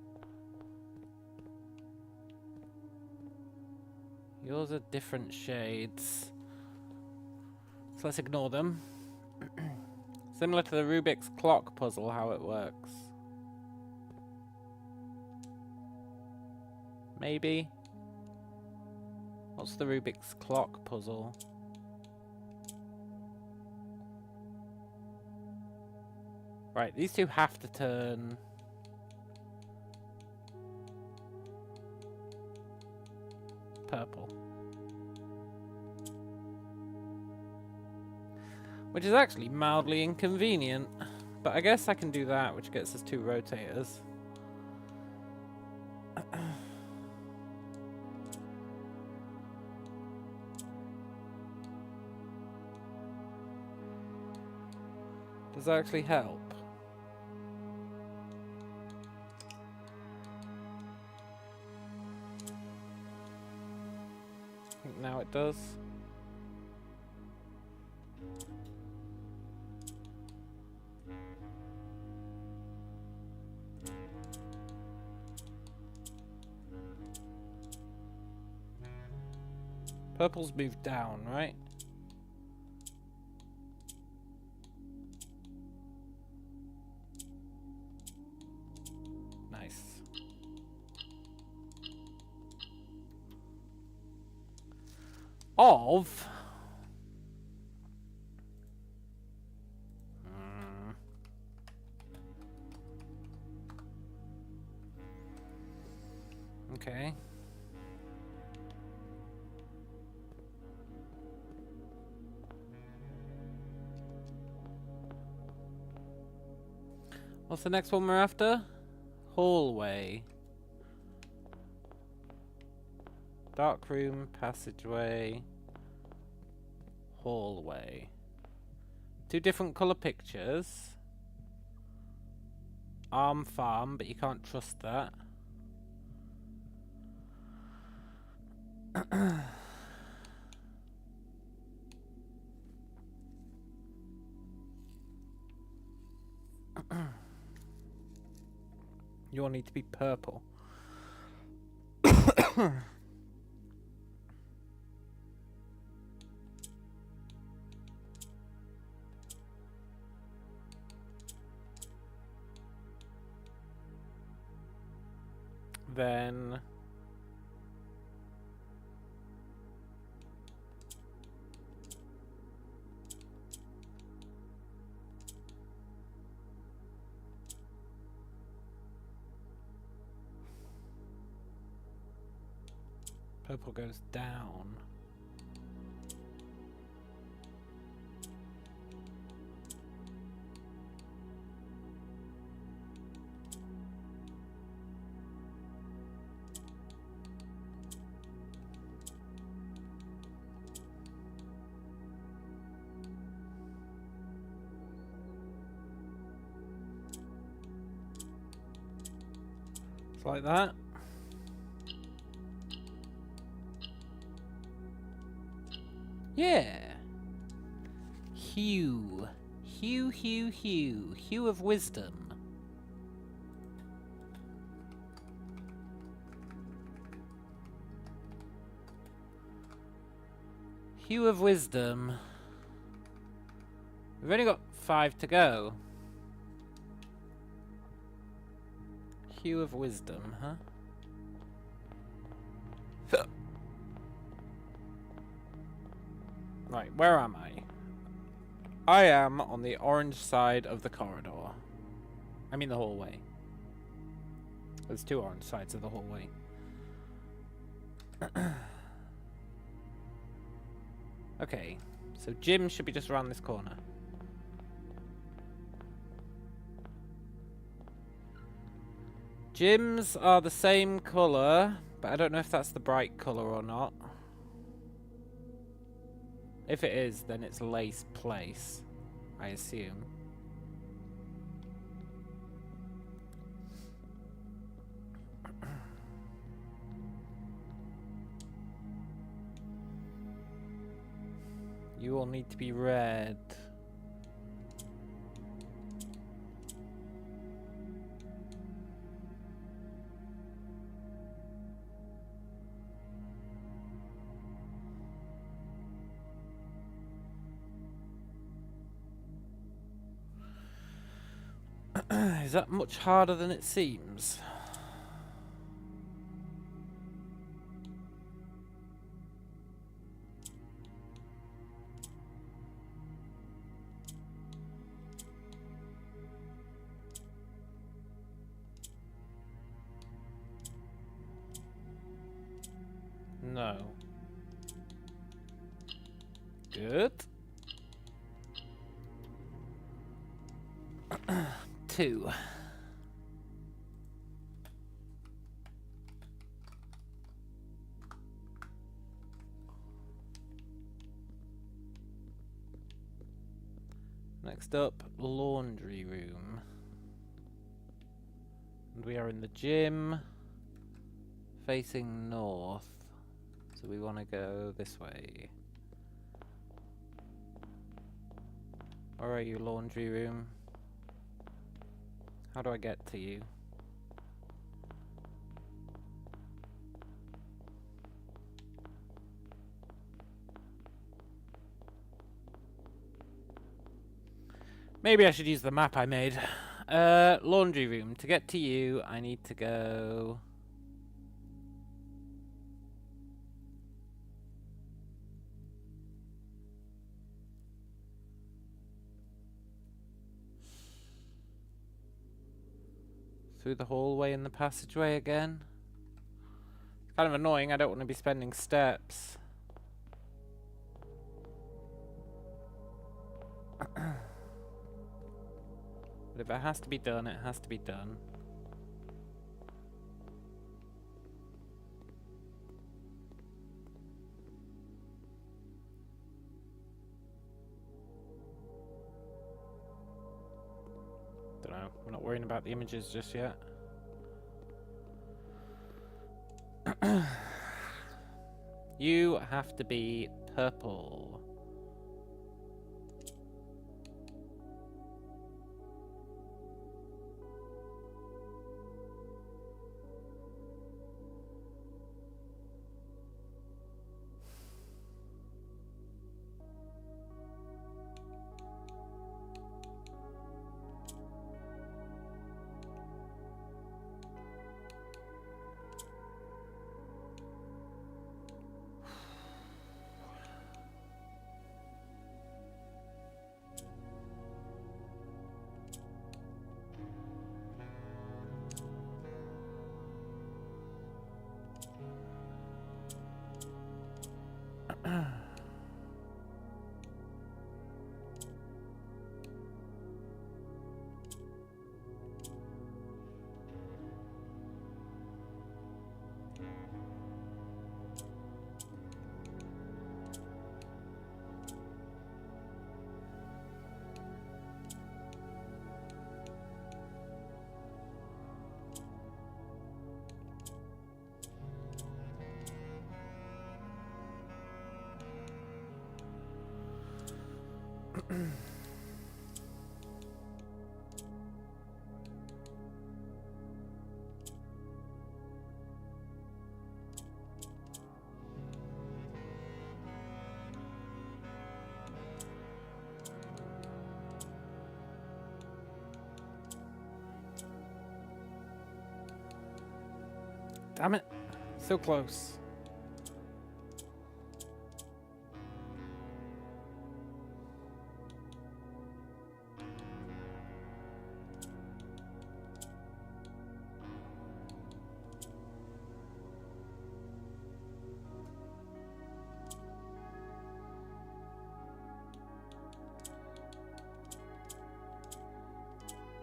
Yours are different shades. So let's ignore them. Similar to the Rubik's clock puzzle, how it works. Maybe. What's the Rubik's clock puzzle? Right, these two have to turn. Purple. Which is actually mildly inconvenient. But I guess I can do that, which gets us 2 rotators. Does that actually help? I think now it does. Purple's moved down, right? Nice. Of Okay. What's the next one we're after? Hallway. Dark room, passageway, hallway. 2 different colour pictures. Arm farm, but you can't trust that. You all need to be purple. Then purple goes down. It's like that. Yeah. Hue. Hue, hue, hue. Hue of wisdom. Hue of wisdom. We've only got 5 to go. Hue of wisdom, huh? Right, where am I? I am on the orange side of the corridor. I mean the hallway. There's 2 orange sides of the hallway. Okay, so gym should be just around this corner. Gyms are the same colour, but I don't know if that's the bright colour or not. If it is, then it's Lace Place, I assume. You all need to be red. Is that much harder than it seems? No. Good. 2. Next up, laundry room. And we are in the gym, facing north. So we want to go this way. Where are you, laundry room? How do I get to you? Maybe I should use the map I made. Laundry room. To get to you, I need to go... through the hallway and the passageway again. Kind of annoying, I don't want to be spending steps. But if it has to be done, it has to be done. Don't know, I'm not worrying about the images just yet. You have to be purple. Damn it. So close.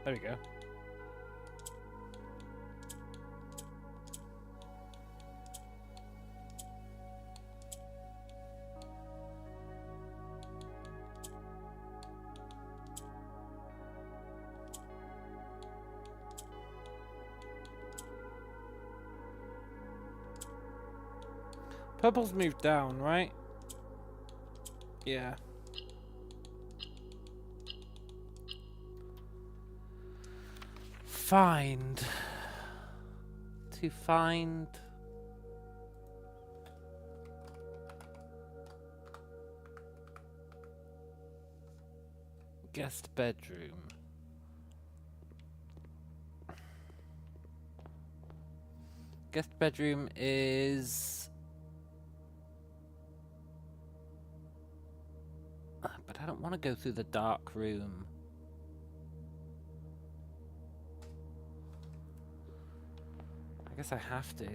There we go. Purple's moved down, right? Yeah. Find. To find. Guest bedroom. Guest bedroom is... But I don't want to go through the dark room. I guess I have to.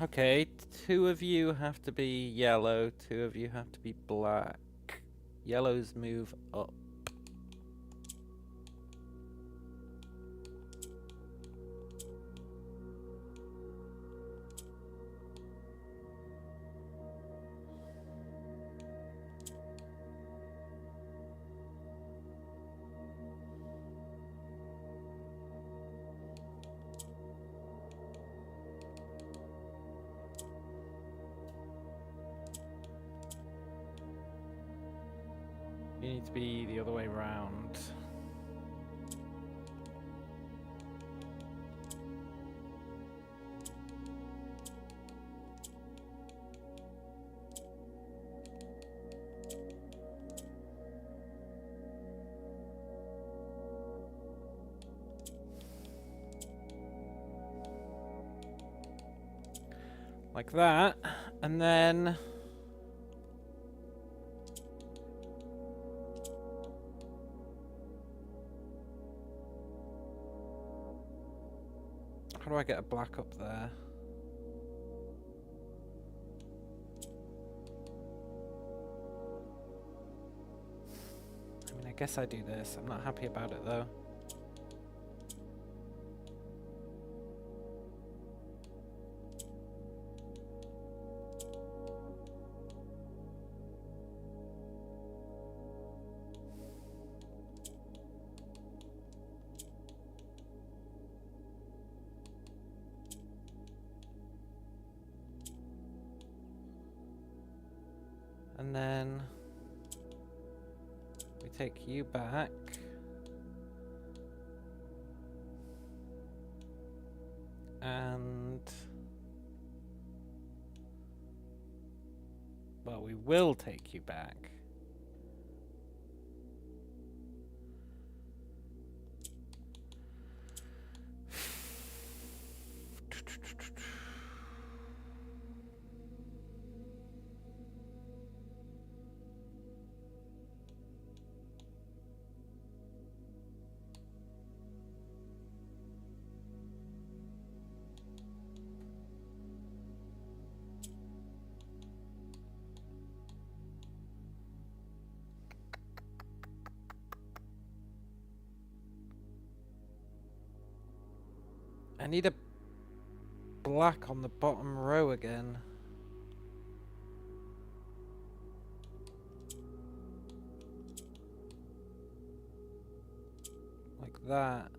Okay, 2 of you have to be yellow, 2 of you have to be black. Yellows move up. You need to be the other way round. Like that, and then How do I get a black up there? I mean, I guess I do this. I'm not happy about it though. And then we take you back. And well, we will take you back. I need a black on the bottom row again. Like that.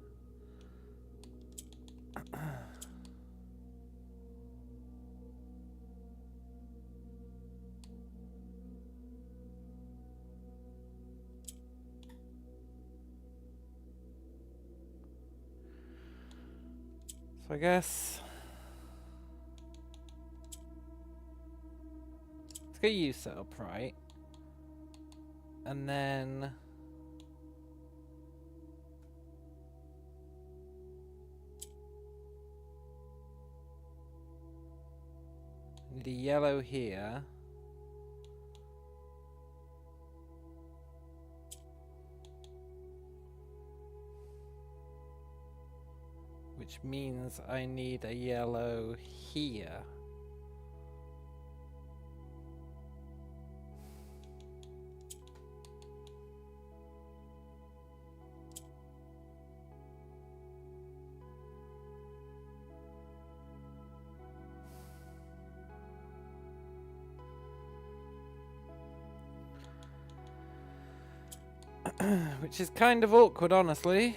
So I guess let's get you set up right. And then I need a yellow here. Which means I need a yellow here. Which is kind of awkward, honestly.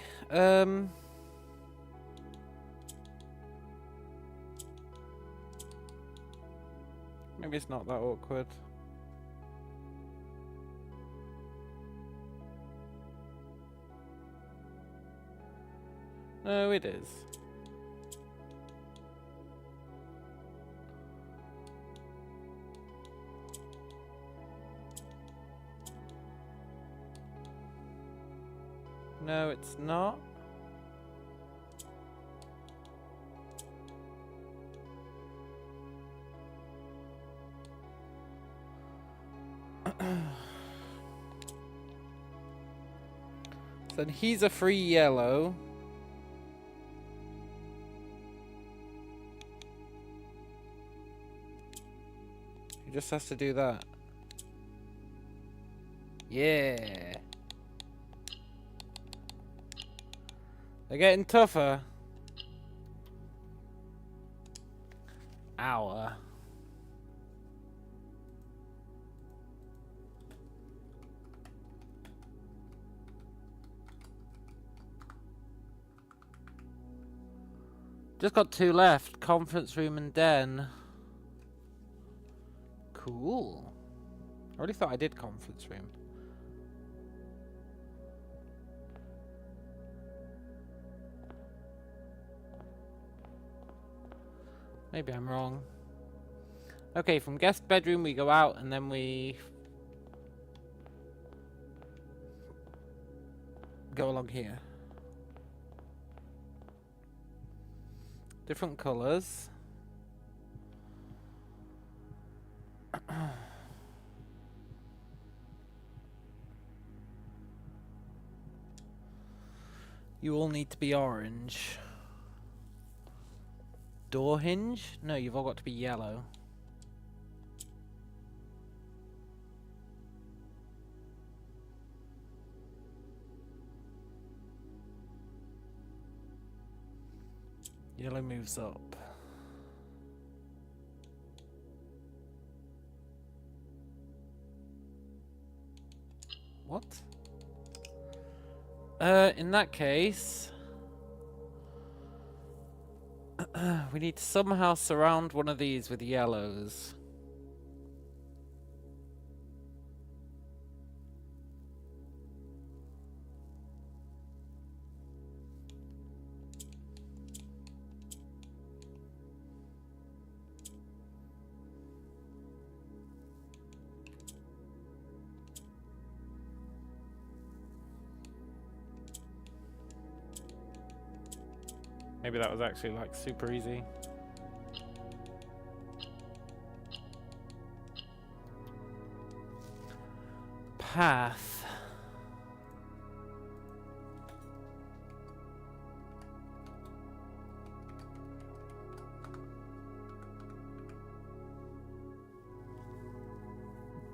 Maybe it's not that awkward. No, it is. No, it's not. So then he's a free yellow. He just has to do that. Yeah. They're getting tougher. Ow. Just got 2 left. Conference room and den. Cool. I already thought I did conference room. Maybe I'm wrong. Okay, from guest bedroom we go out and then we go along here. Different colours. You all need to be orange. door hinge? No, you've all got to be yellow. Yellow moves up. What? In that case, we need to somehow surround one of these with yellows. Maybe that was actually like super easy. Path.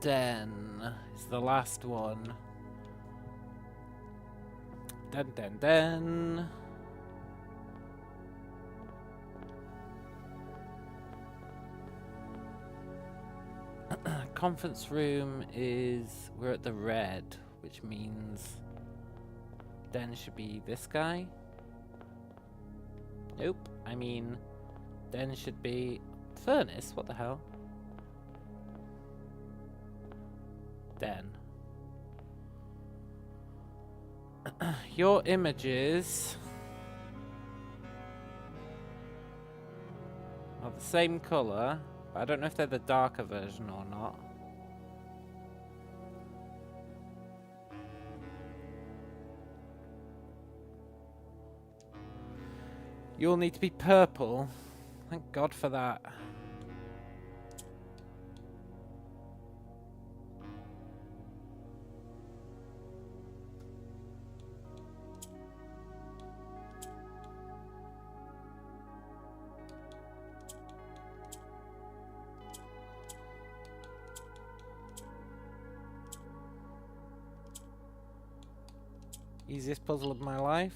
Den is the last one. Den. Conference room is... we're at the red, which means Den should be this guy. Nope, I mean Den should be furnace, what the hell? Den. Your images are the same colour, but I don't know if they're the darker version or not. You'll need to be purple. Thank God for that. Easiest puzzle of my life.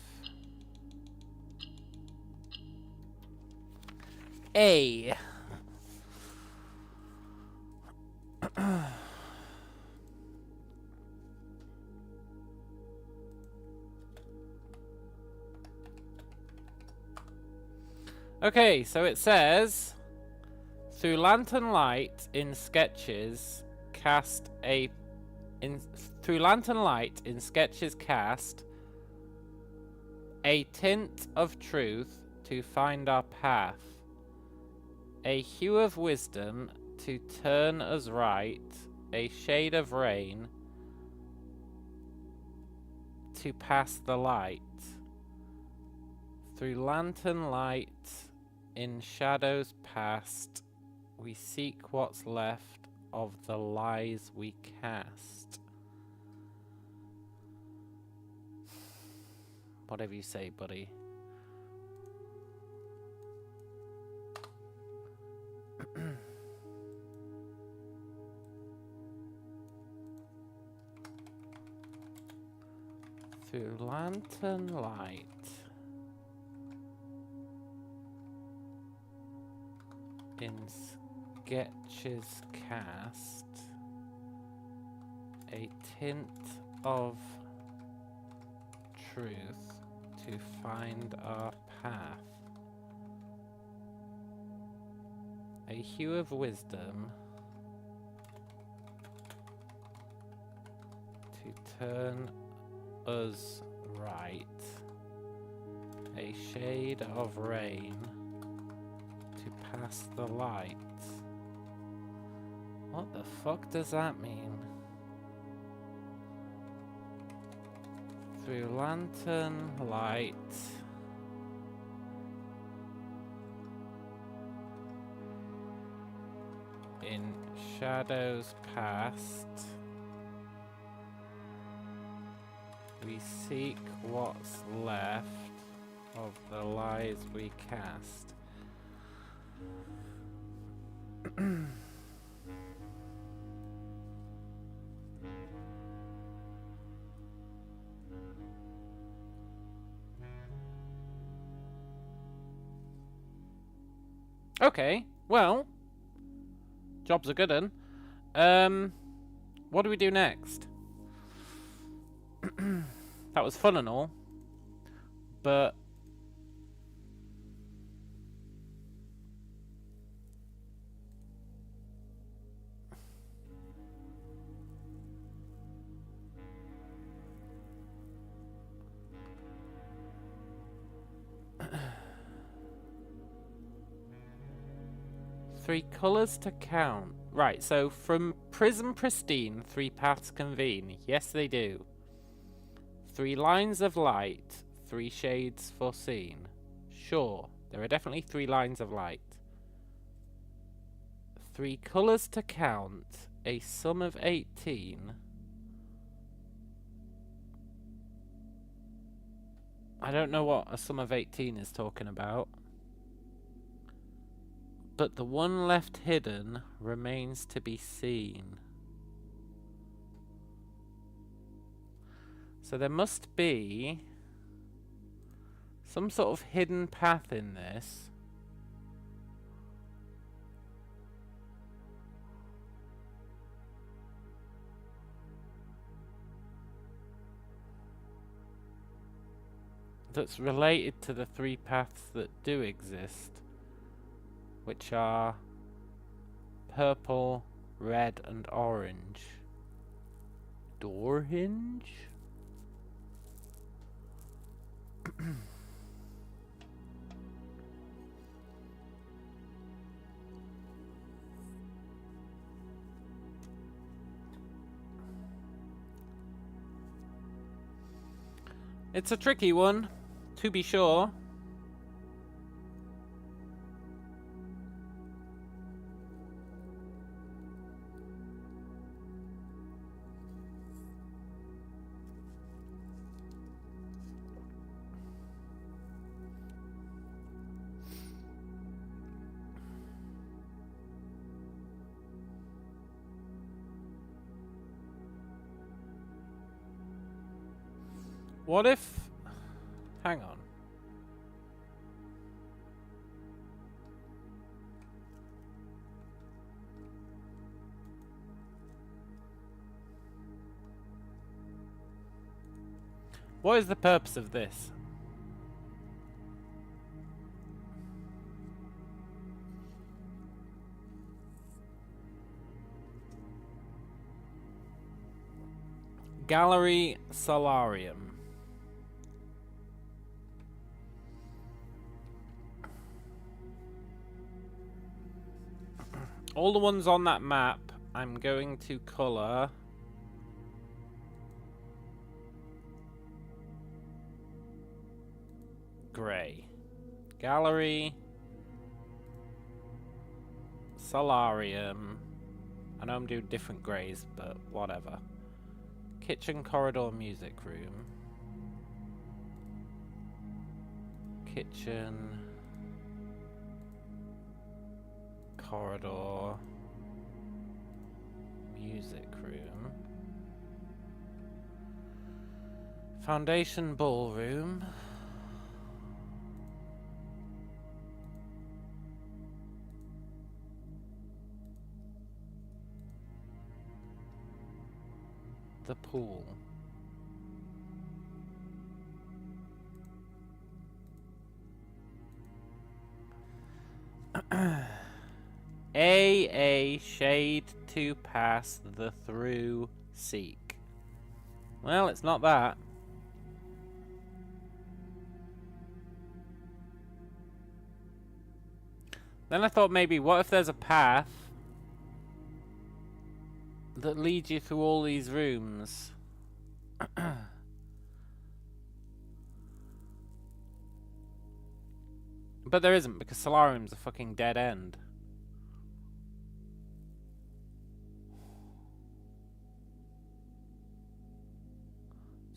A. Okay, so it says, through lantern light in sketches, cast a... through lantern light in sketches cast a tint of truth to find our path. A hue of wisdom to turn us right, a shade of rain to pass the light. Through lantern light in shadows past, we seek what's left of the lies we cast. Whatever you say, buddy. Through lantern light in sketches cast a tint of truth to find our path. A hue of wisdom to turn us right. A shade of rain to pass the light. What the fuck does that mean? Through lantern light in shadows past, we seek what's left of the lies we cast. Okay, well, job's a good one. What do we do next? That was fun and all, but three colours to count. Right, so from Prism Pristine, 3 paths convene. Yes, they do. 3 lines of light, 3 shades foreseen. Sure, there are definitely 3 lines of light. 3 colours to count, a sum of 18. I don't know what a sum of 18 is talking about. But the one left hidden remains to be seen. So there must be some sort of hidden path in this. That's related to the 3 paths that do exist, which are purple, red, and orange. Door hinge? It's a tricky one, to be sure. What if... Hang on. What is the purpose of this? Gallery Solarium. All the ones on that map, I'm going to colour grey. Gallery, Solarium. I know I'm doing different greys, but whatever. Kitchen, corridor, music room. Kitchen. Corridor, music room, foundation ballroom, the pool. A shade to pass the through seek. Well, it's not that. Then I thought maybe, what if there's a path that leads you through all these rooms? But there isn't, because Solarium's a fucking dead end.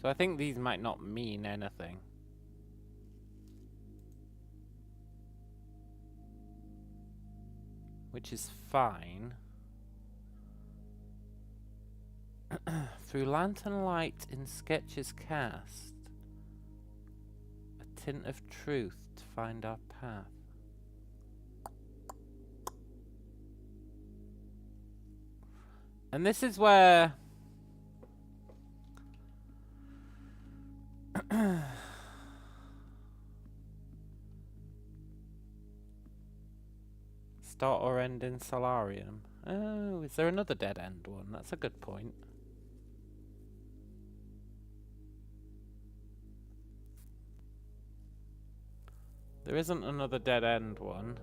So I think these might not mean anything. which is fine. Through lantern light in sketches cast, a tint of truth to find our path. And this is where start or end in solarium. Oh, is there another dead end one? That's a good point. There isn't another dead end one.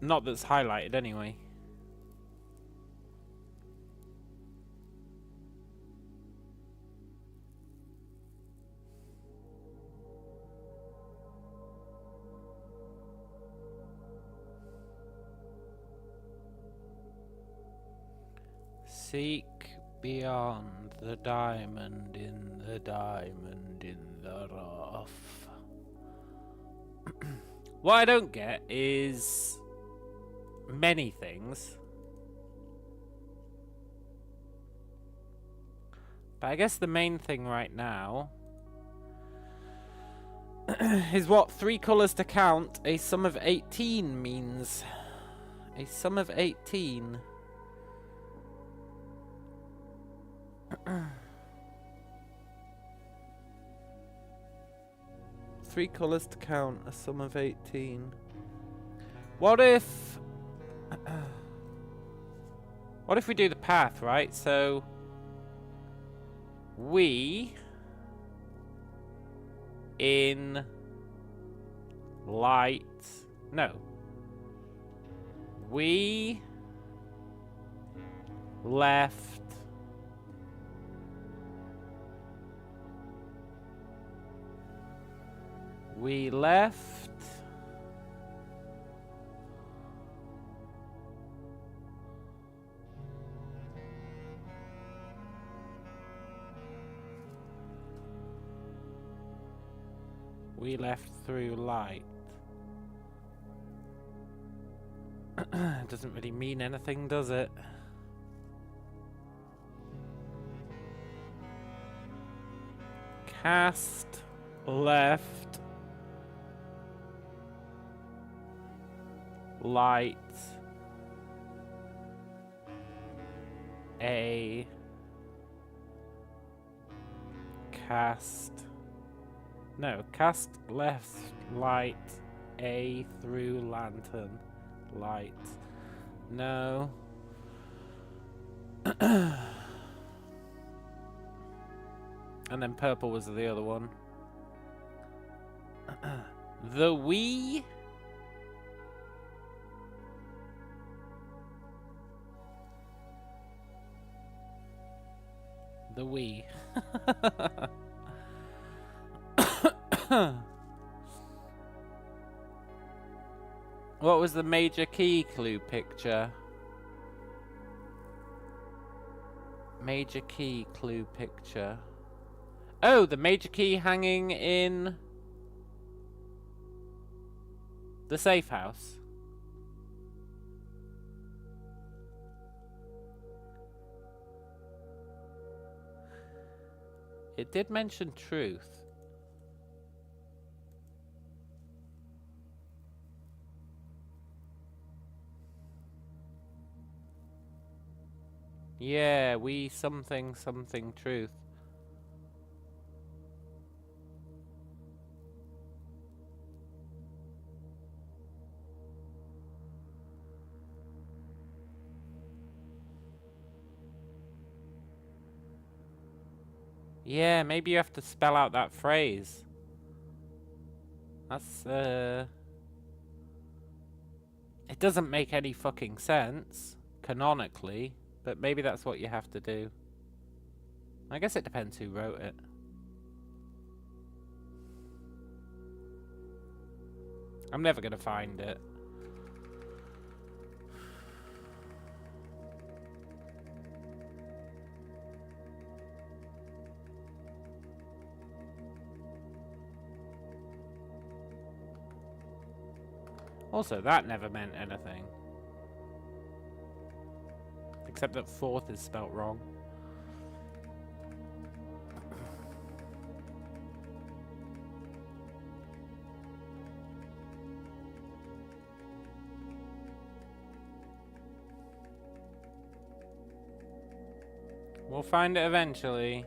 Not that's highlighted anyway. Seek beyond the diamond in the diamond in the rough. What I don't get is many things. But I guess the main thing right now is what 3 colours to count a sum of 18 means. A sum of 18. 3 colours to count a sum of 18. What if we do the path, right? So we in light, no, we left we left through light. Doesn't really mean anything, does it? Cast left light a cast left light a through lantern light. No. And then purple was the other one. The we What was the major key clue picture? Major key clue picture. Oh, the major key hanging in the safe house. It did mention truth. Yeah, we something truth. Yeah, maybe you have to spell out that phrase. That's, it doesn't make any fucking sense, canonically, but maybe that's what you have to do. I guess it depends who wrote it. I'm never gonna find it. Also, that never meant anything. Except that fourth is spelt wrong. We'll find it eventually.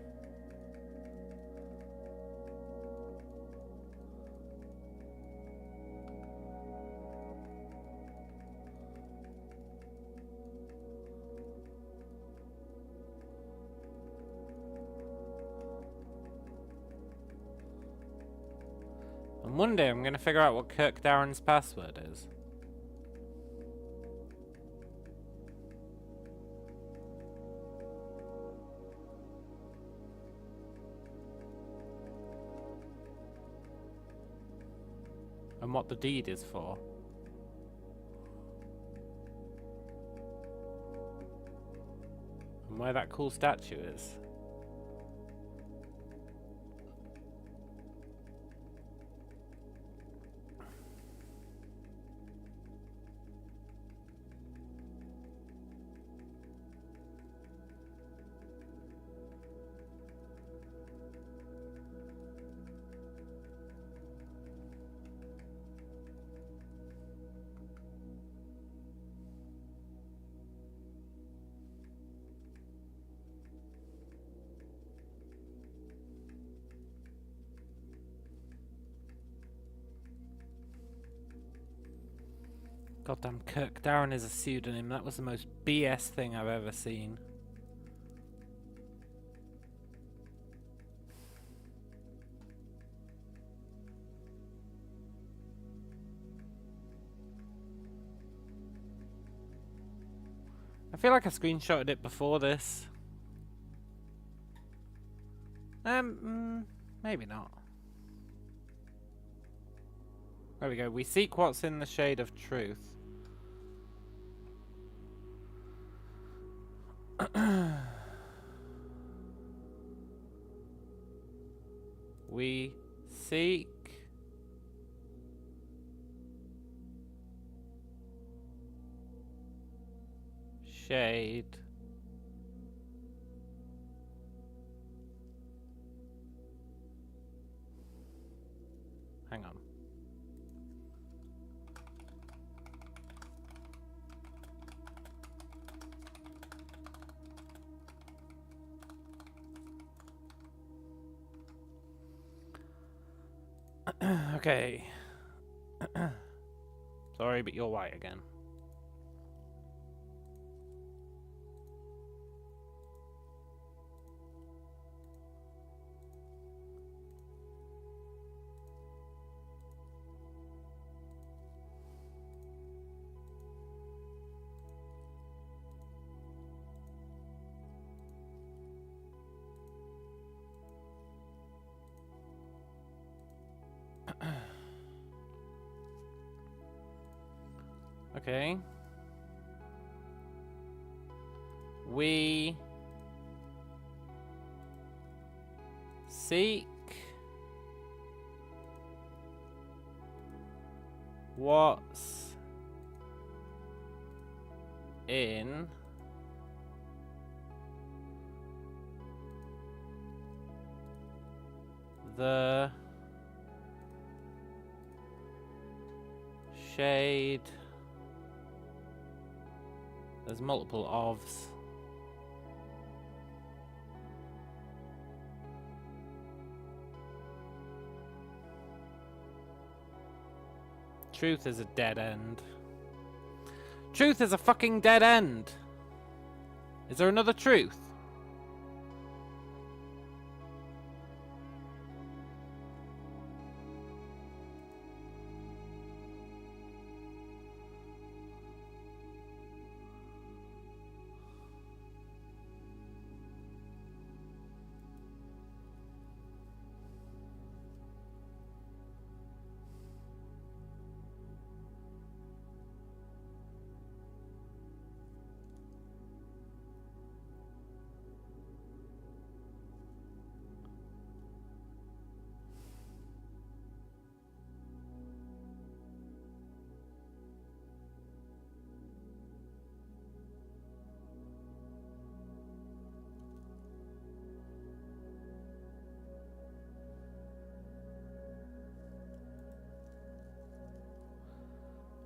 And one day I'm going to figure out what Kirk Darren's password is. And what the deed is for. And where that cool statue is. Goddamn, Kirk Darren is a pseudonym. That was the most BS thing I've ever seen. I feel like I screenshotted it before this. Maybe not. There we go. We seek what's in the shade of truth. We seek shade hang on. Okay. Sorry, but you're white again. Okay. We seek what's in the shade. There's multiple ofs. Truth is a dead end. Truth is a fucking dead end. Is there another truth?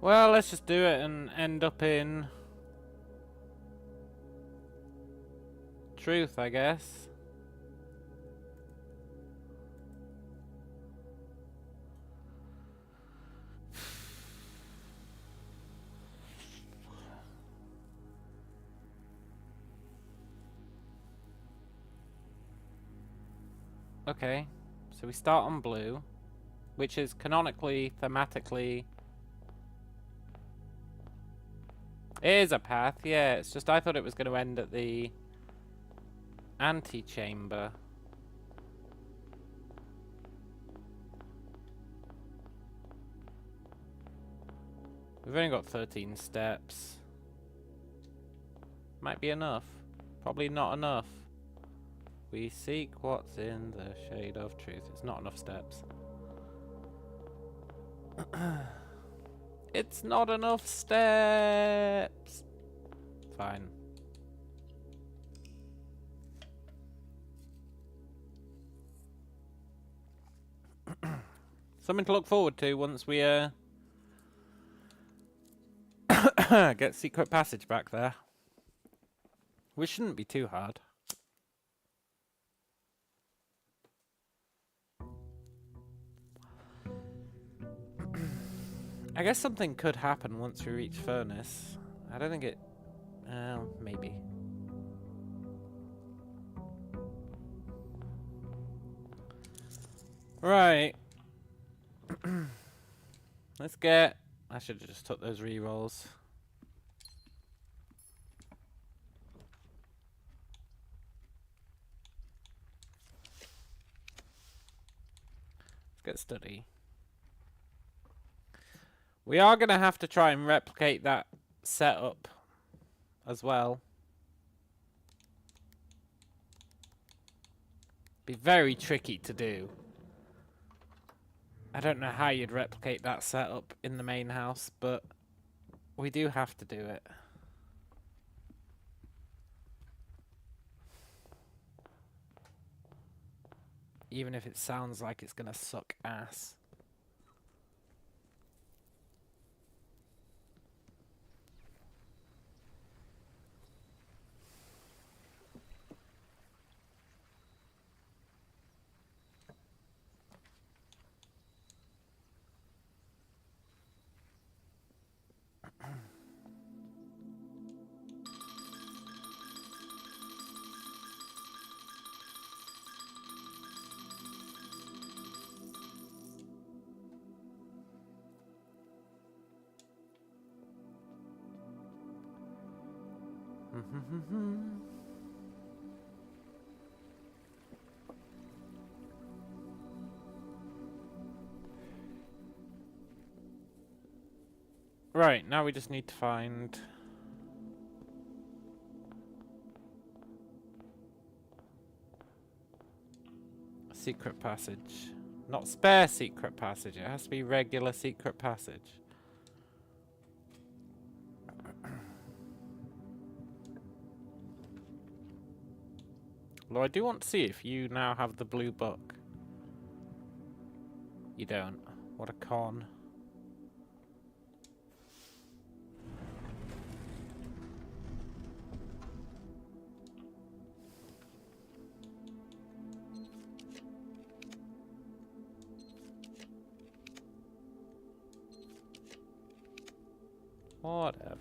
Well, let's just do it and end up in truth, I guess. Okay, so we start on blue, which is canonically, thematically... It is a path, yeah, it's just I thought it was going to end at the antechamber. We've only got 13 steps. Might be enough. Probably not enough. We seek what's in the shade of truth. It's not enough steps. It's not enough steps. Fine. Something to look forward to once we get secret passage back there. Which shouldn't be too hard. I guess something could happen once we reach Furnace. I don't think it... maybe. Right. Let's get... I should have just took those rerolls. Let's get study. We are going to have to try and replicate that setup as well. Be very tricky to do. I don't know how you'd replicate that setup in the main house, but we do have to do it. Even if it sounds like it's going to suck ass. Right, now we just need to find... a secret passage. Not spare secret passage, it has to be regular secret passage. Although I do want to see if you now have the blue book. You don't. What a con. Whatever.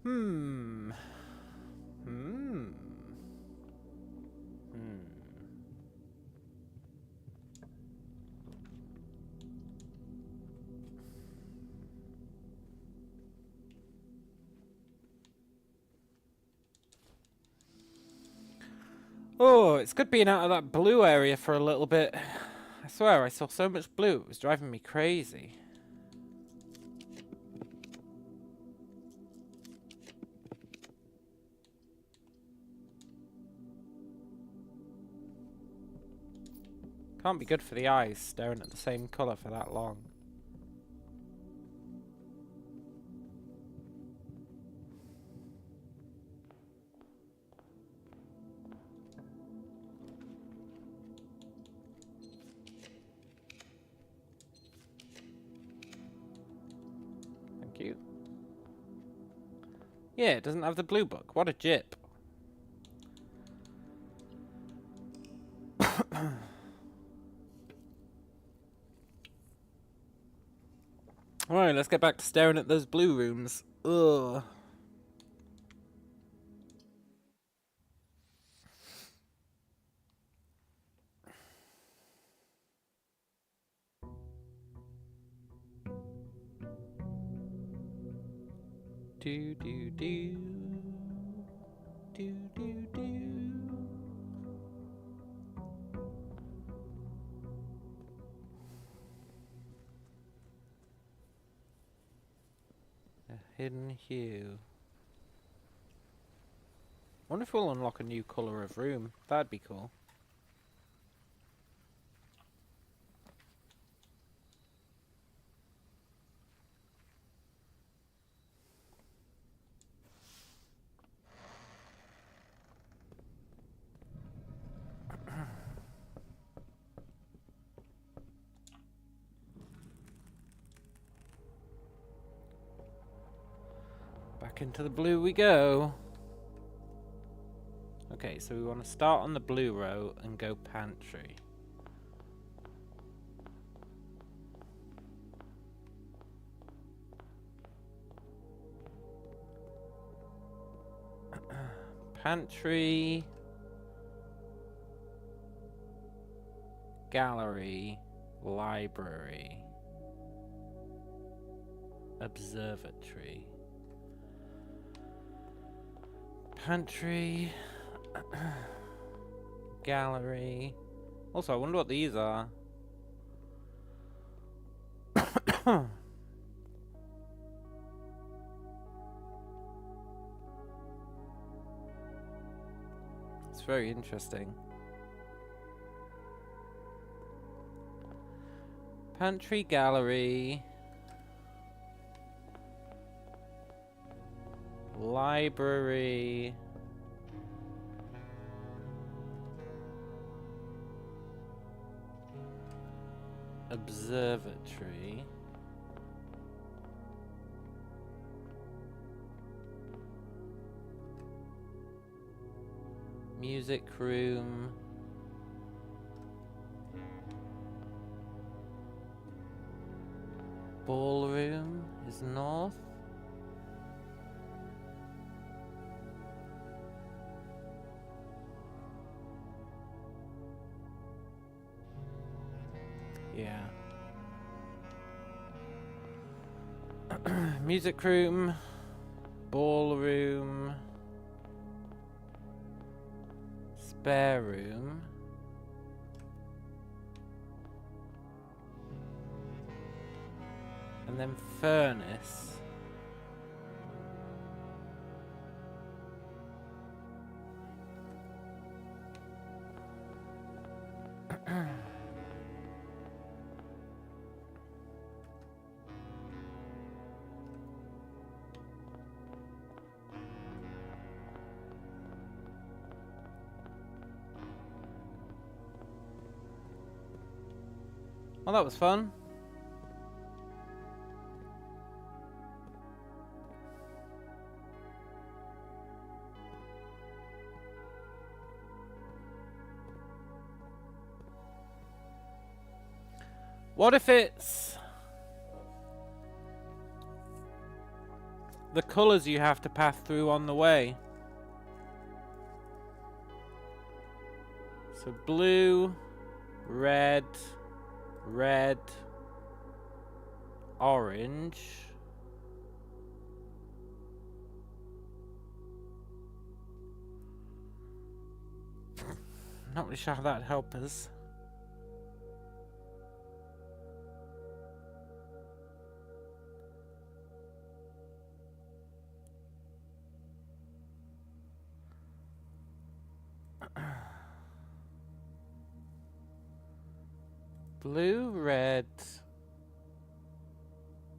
Hmm. Hmm. Hmm. Oh, it's good being out of that blue area for a little bit. I swear, I saw so much blue, it was driving me crazy. Can't be good for the eyes, staring at the same colour for that long. Thank you. Yeah, it doesn't have the blue book. What a jip. Alright, let's get back to staring at those blue rooms. Ugh. Do do do. Do do do. A hidden hue. Wonder if we'll unlock a new colour of room. That'd be cool. Back into the blue we go. Okay, so we want to start on the blue row and go pantry. Pantry. Gallery. Library. Observatory. Pantry. Gallery. Also, I wonder what these are. It's very interesting. Pantry, gallery. Library. Observatory. Music room. Ballroom is north. Yeah. Music room. Ballroom. Spare room. And then furnace. Well, that was fun. What if it's the colours you have to pass through on the way. So blue, red, red, orange. Not really sure how that'd help us. Blue, red.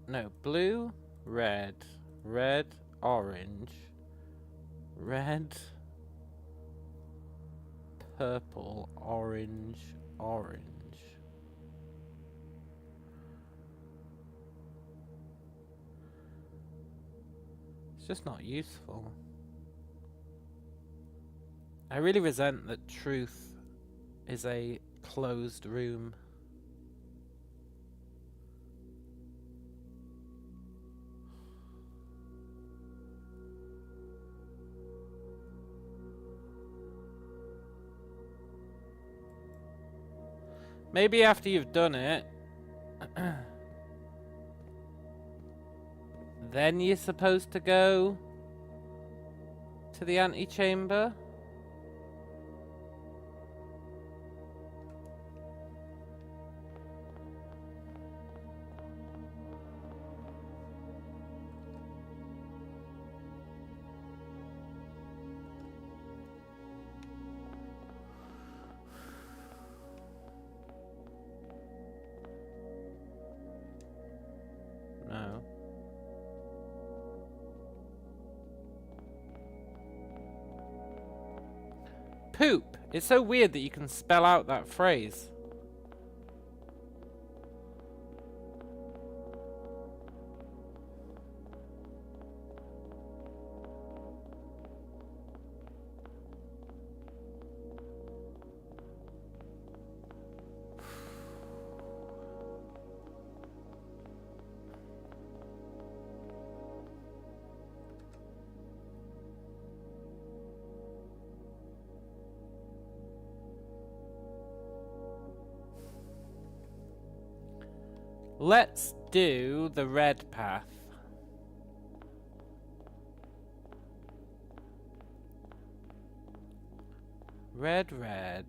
No, blue, red, red, orange, red, purple, orange, orange. It's just not useful. I really resent that truth is a closed room. Maybe after you've done it, then you're supposed to go to the antechamber. No. Poop. It's so weird that you can spell out that phrase. Let's do the red path. Red, red.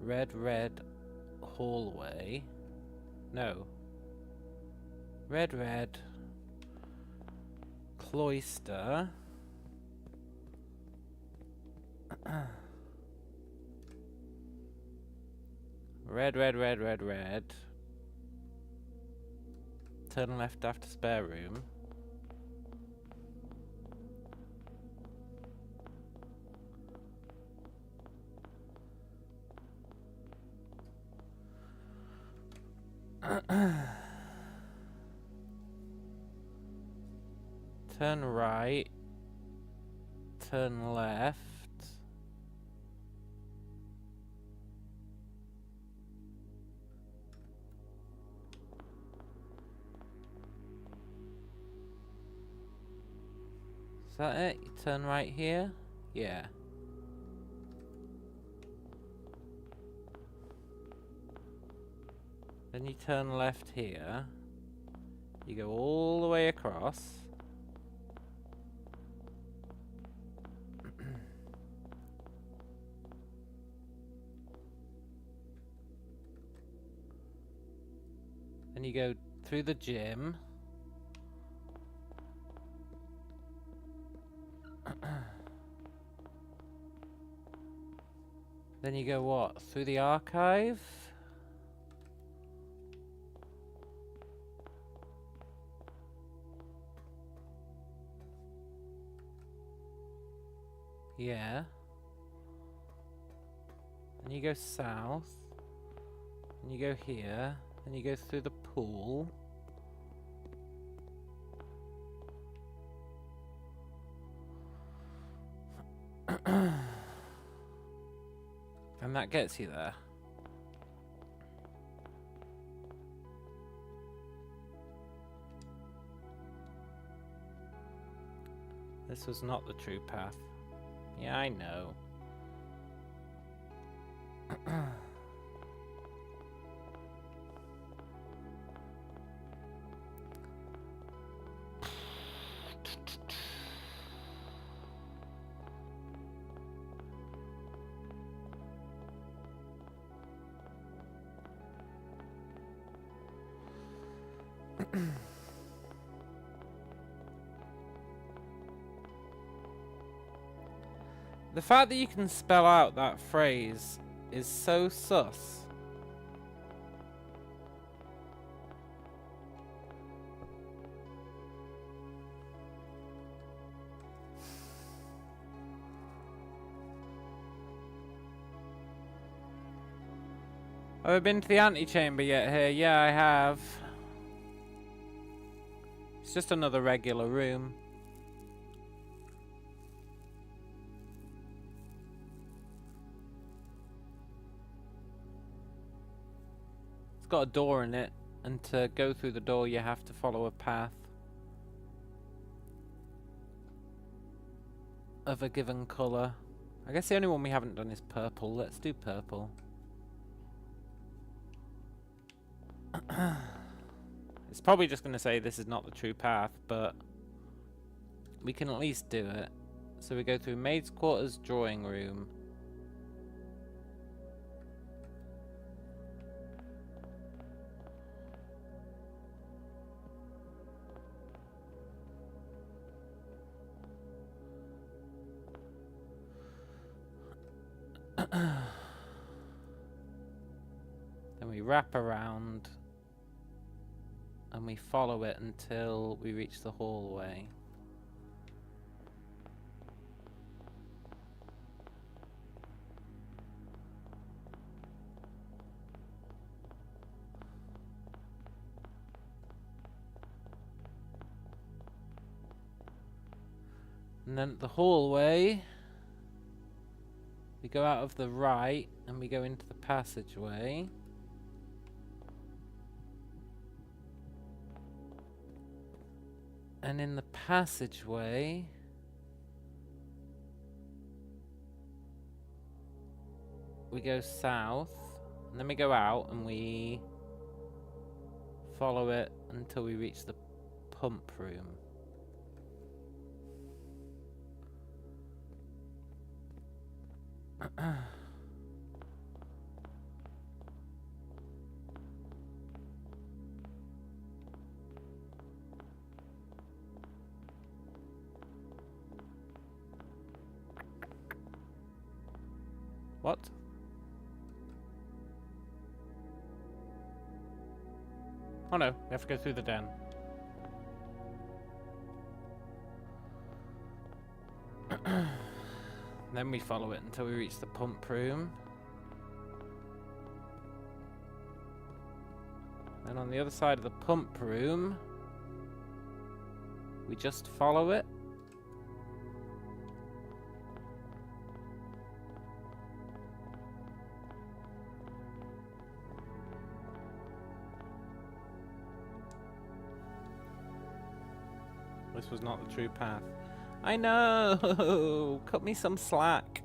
Red, red hallway. No. Red, red cloister. Red, red, red, red, red. Turn left after spare room. Turn right. Turn left. Is that it? You turn right here? Yeah. Then you turn left here. You go all the way across. Then you go through the gym. Then you go what? Through the archive? Yeah. And you go south. And you go here. And you go through the pool. And that gets you there. This was not the true path. Yeah, I know. The fact that you can spell out that phrase is so sus. Have I been to the antechamber yet here? Yeah, I have. It's just another regular room. It's got a door in it, and to go through the door you have to follow a path of a given colour. I guess the only one we haven't done is purple. Let's do purple. It's probably just going to say this is not the true path, but we can at least do it. So we go through maid's quarters, drawing room. Then we wrap around and we follow it until we reach the hallway. And then at the hallway, we go out of the right and we go into the passageway. And in the passageway, we go south, and then we go out and we follow it until we reach the pump room. What? Oh no, we have to go through the den. Then we follow it until we reach the pump room. And on the other side of the pump room, we just follow it. This was not the true path. I know! Cut me some slack.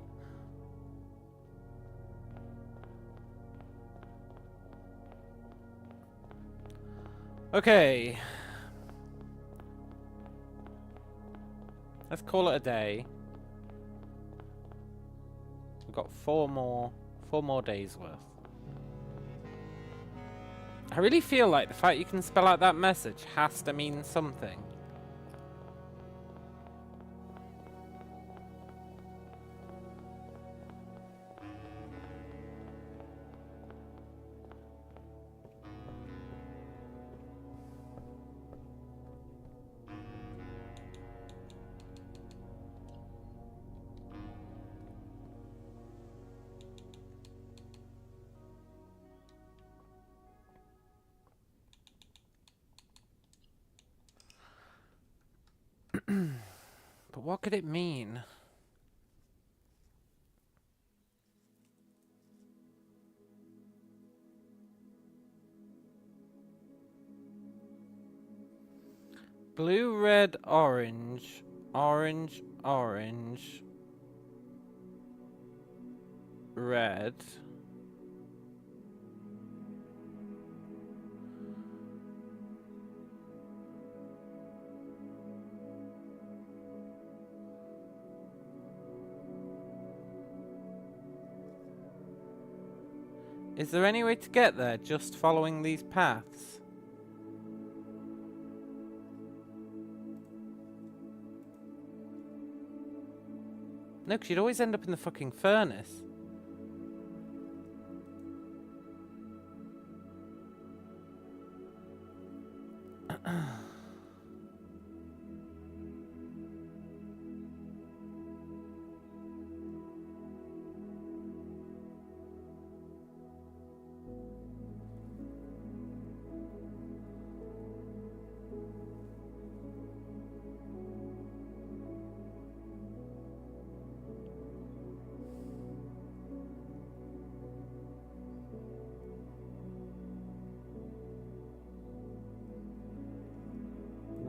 Okay. Let's call it a day. We've got four more days worth. I really feel like the fact you can spell out that message has to mean something. But what could it mean? Blue, red, orange Orange, orange, red. Is there any way to get there just following these paths? No, because you'd always end up in the fucking furnace.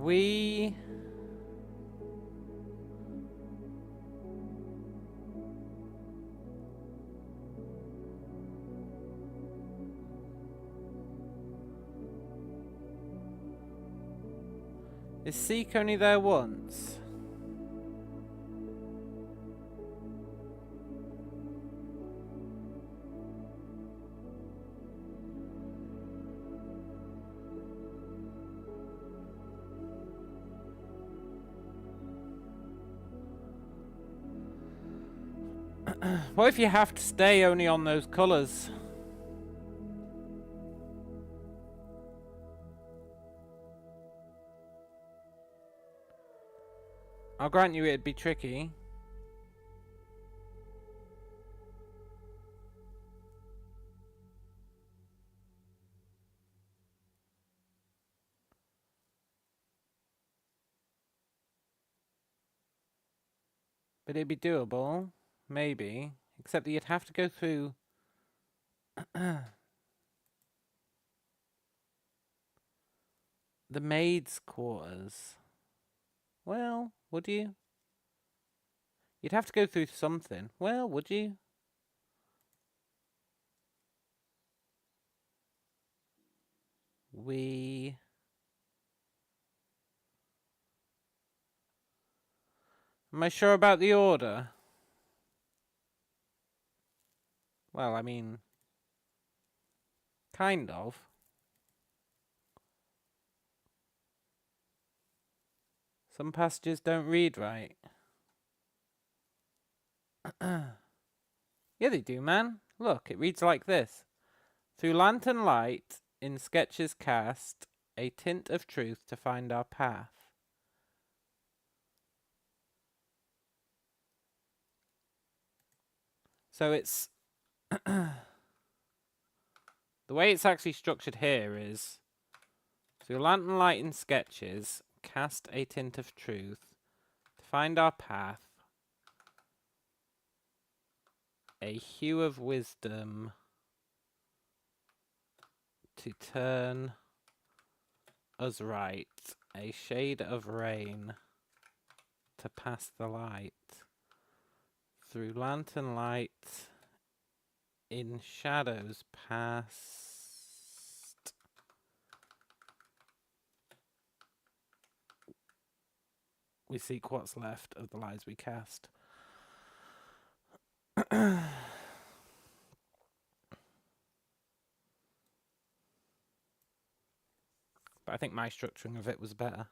We... Is Seek only there once? What if you have to stay only on those colours? I'll grant you it'd be tricky. But it'd be doable. Maybe. Except that you'd have to go through... the maid's quarters. Well, would you? You'd have to go through something. Well, would you? Am I sure about the order? Well, I mean... kind of. Some passages don't read right. Yeah, they do, man. Look, it reads like this. Through lantern light, in sketches cast, a tint of truth to find our path. So it's... the way it's actually structured here is... through lantern light in sketches, cast a tint of truth to find our path. A hue of wisdom to turn us right. A shade of rain to pass the light. Through lantern light in shadows past. We seek what's left of the lies we cast. But I think my structuring of it was better.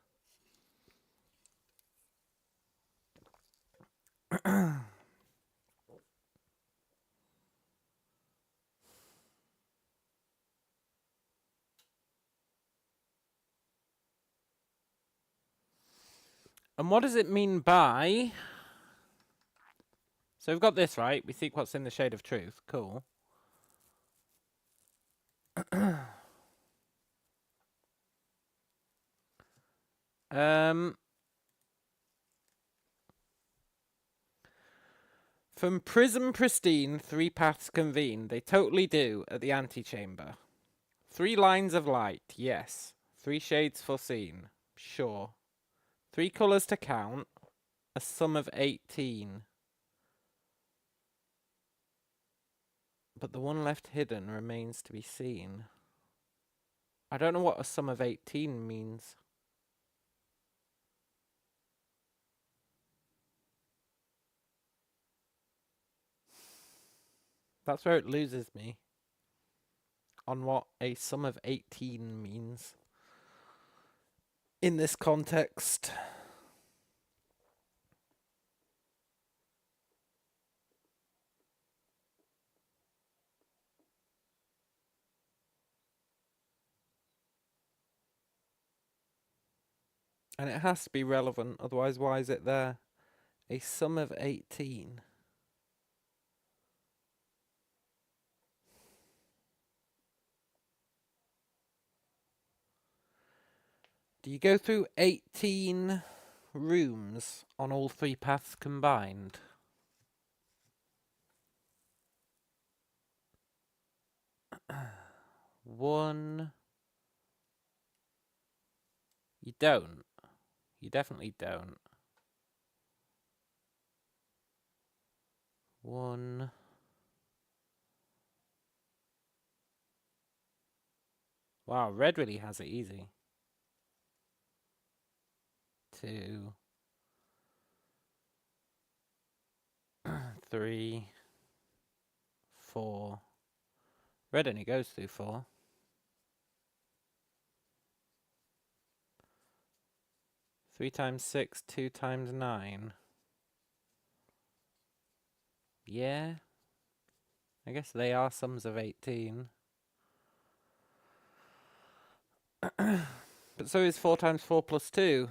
And what does it mean by... So we've got this, right? We seek what's in the shade of truth. Cool. From prism pristine, 3 paths convene. They totally do at the antechamber. 3 lines of light, yes. 3 shades foreseen, sure. 3 colours to count. a sum of 18. But the one left hidden remains to be seen. I don't know what a sum of 18 means. That's where it loses me. On what a sum of 18 means. In this context. And it has to be relevant, otherwise why is it there? A sum of 18. Do you go through 18 rooms on all 3 paths combined? One. You don't. You definitely don't. One. Wow, red really has it easy. 2. 3. 4. Red only goes through 4. 3 times 6, 2 times 9. Yeah. I guess they are sums of 18. But so is 4 times 4 plus 2.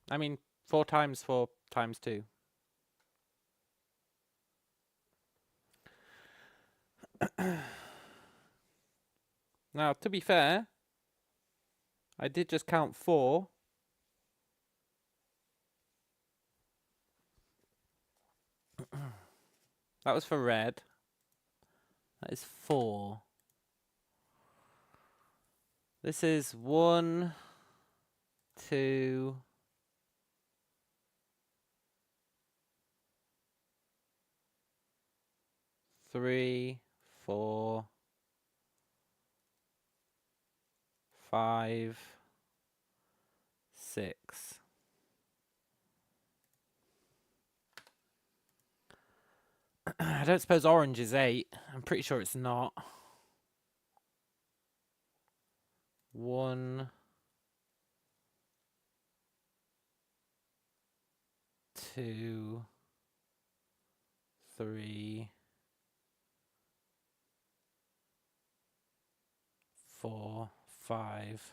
I mean, 4 times 4 times 2. Now, to be fair, I did just count 4. That was for red. That is 4. This is 1, 2, 3, 4, 5, 6. I don't suppose orange is 8. I'm pretty sure it's not. 1, 2, 3, 4, 5.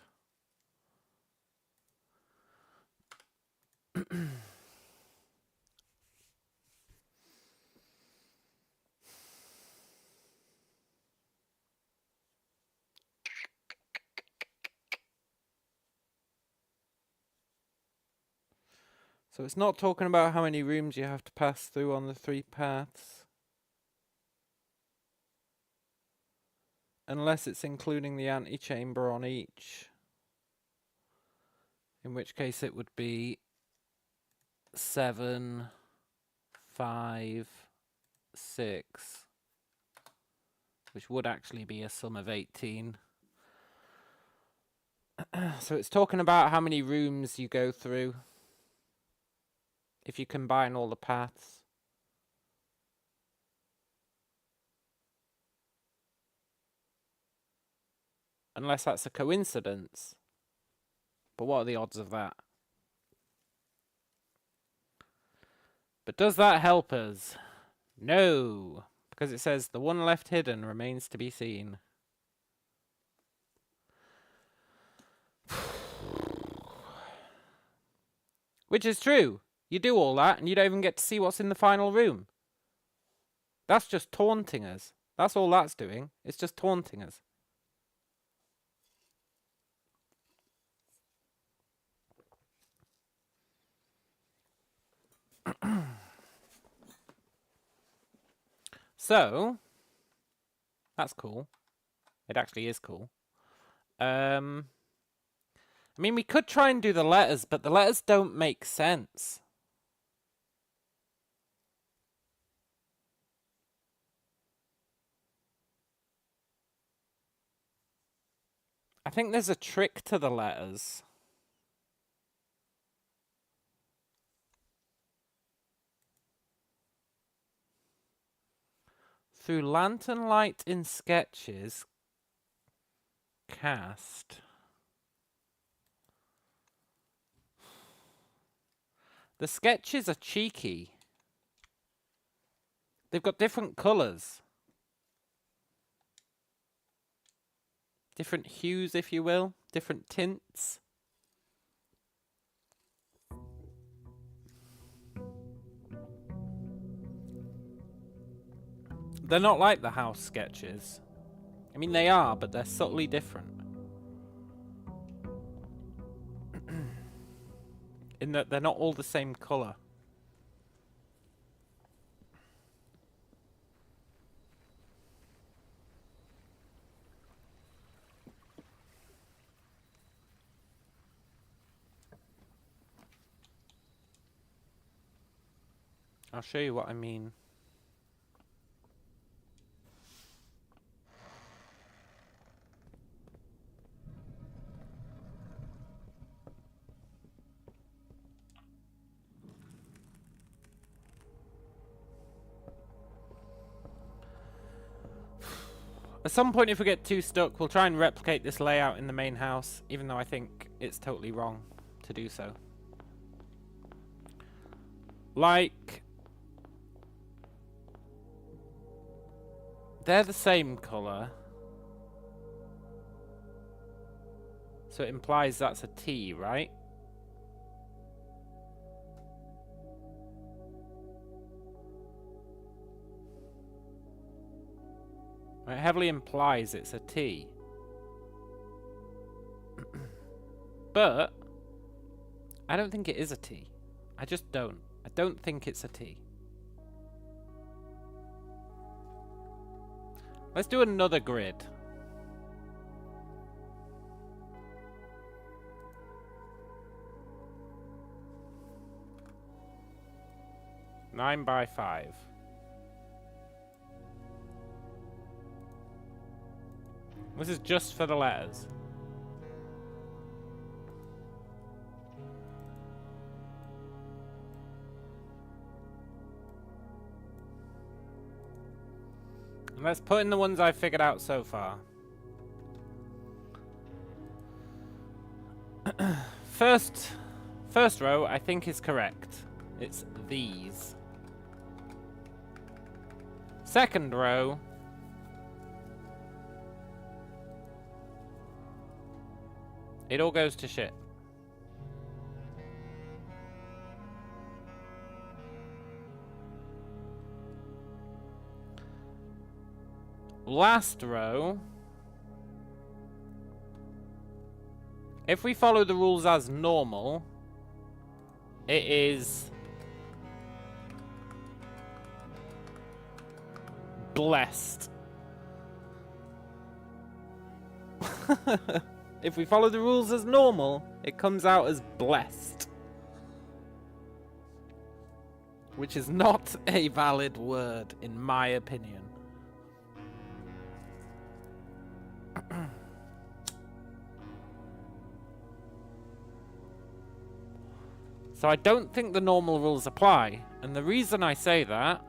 So it's not talking about how many rooms you have to pass through on the 3 paths. Unless it's including the antechamber on each. In which case it would be 7, 5, 6. Which would actually be a sum of 18. So it's talking about how many rooms you go through if you combine all the paths. Unless that's a coincidence. But what are the odds of that? But does that help us? No. Because it says the one left hidden remains to be seen. Which is true. You do all that and you don't even get to see what's in the final room. That's just taunting us. That's all that's doing. It's just taunting us. So, that's cool. It actually is cool. And I mean, we could try and do the letters, but the letters don't make sense. I think there's a trick to the letters. Through lantern light in sketches, cast. The sketches are cheeky. They've got different colours. Different hues, if you will. Different tints. They're not like the house sketches. I mean, they are, but they're subtly different. In that they're not all the same colour. I'll show you what I mean. At some point, if we get too stuck, we'll try and replicate this layout in the main house, even though I think it's totally wrong to do so. Like, they're the same colour, so it implies that's a T, right? It heavily implies it's a T. But I don't think it is a T. I just don't. I don't think it's a T. Let's do another grid. Nine by 5. This is just for the letters. And let's put in the ones I've figured out so far. First row I think is correct. It's these. Second row, it all goes to shit. Last row, if we follow the rules as normal, it is blessed. If we follow the rules as normal, it comes out as blessed. Which is not a valid word, in my opinion. So I don't think the normal rules apply. And the reason I say that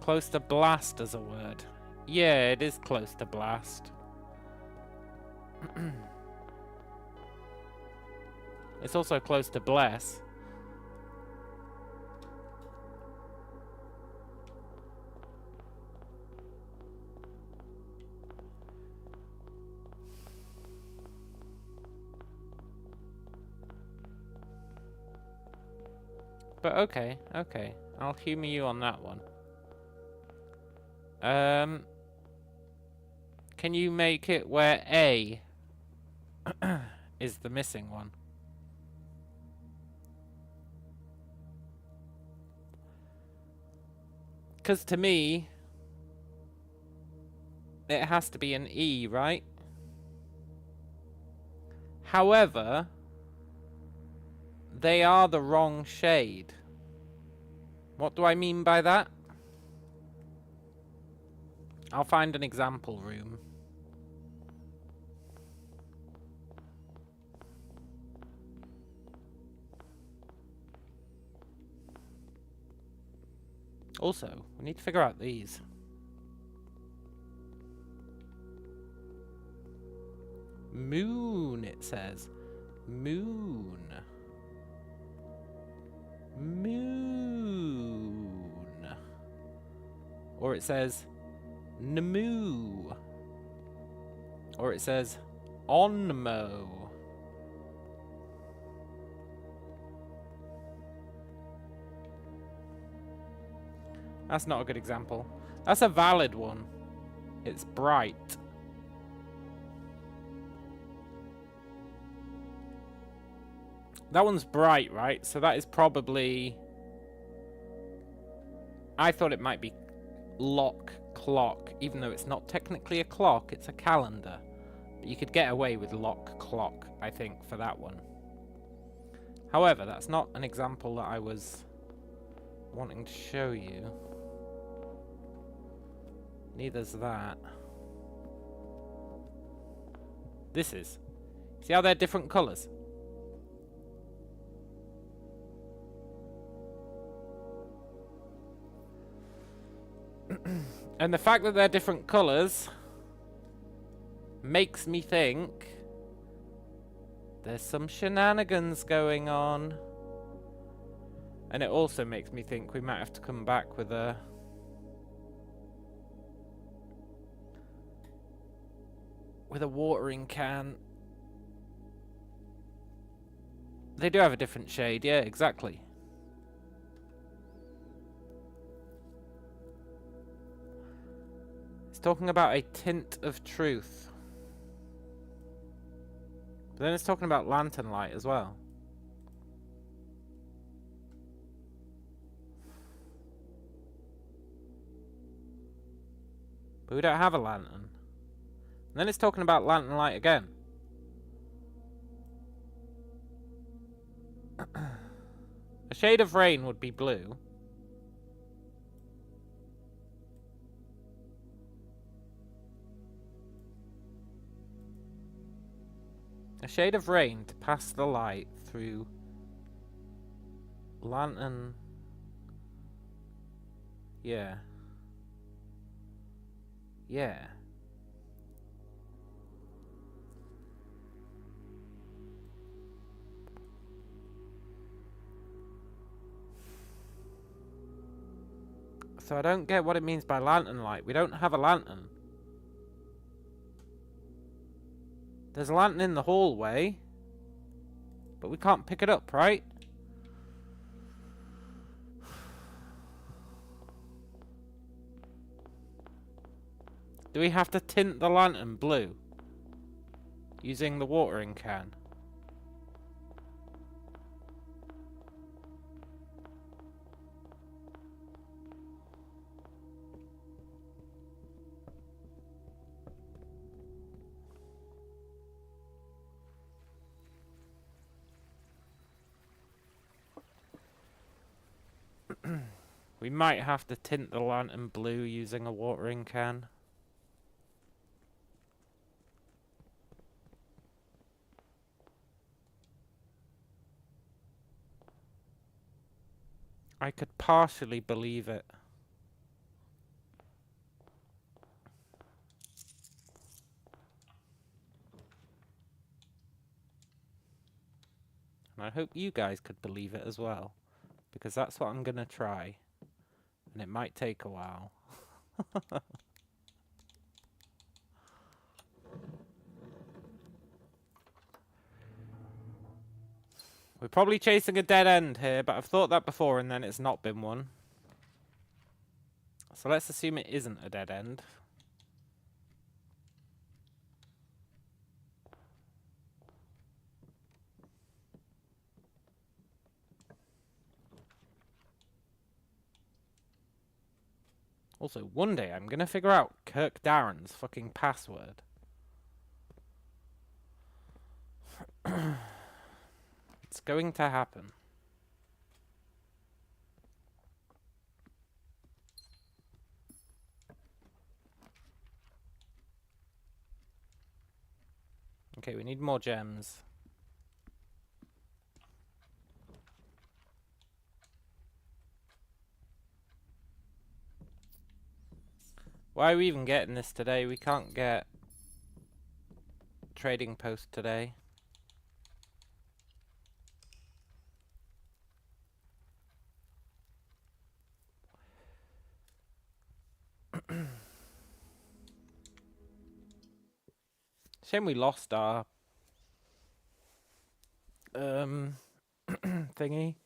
close to blast as a word. Yeah, it is close to blast. It's also close to bless. But okay, I'll humor you on that one. Can you make it where A is the missing one? Because to me, it has to be an E, right? However, they are the wrong shade. What do I mean by that? I'll find an example room. Also, we need to figure out these. Moon, it says. Moon. Moon. Or it says Nemu. Or it says Onmo. That's not a good example. That's a valid one. It's bright. That one's bright, right? So that is probably... I thought it might be lock clock, even though it's not technically a clock, it's a calendar. But you could get away with lock clock, I think, for that one. However, that's not an example that I was wanting to show you. Neither's that. This is. See how they're different colours? And the fact that they're different colours makes me think there's some shenanigans going on. And it also makes me think we might have to come back with a watering can. They do have a different shade, yeah, exactly. It's talking about a tint of truth. But then it's talking about lantern light as well. But we don't have a lantern. And then it's talking about lantern light again. A shade of rain would be blue. A shade of rain to pass the light through lantern. Yeah. Yeah. So I don't get what it means by lantern light. We don't have a lantern. There's a lantern in the hallway, but we can't pick it up, right? Do we have to tint the lantern blue using the watering can? We might have to tint the lantern blue using a watering can. I could partially believe it. And I hope you guys could believe it as well. Because that's what I'm gonna try. And it might take a while. We're probably chasing a dead end here, but I've thought that before and then it's not been one. So let's assume it isn't a dead end. Also, one day I'm gonna figure out Kirk Darren's fucking password. It's going to happen. Okay, we need more gems. Why are we even getting this today? We can't get trading post today. Shame we lost our thingy.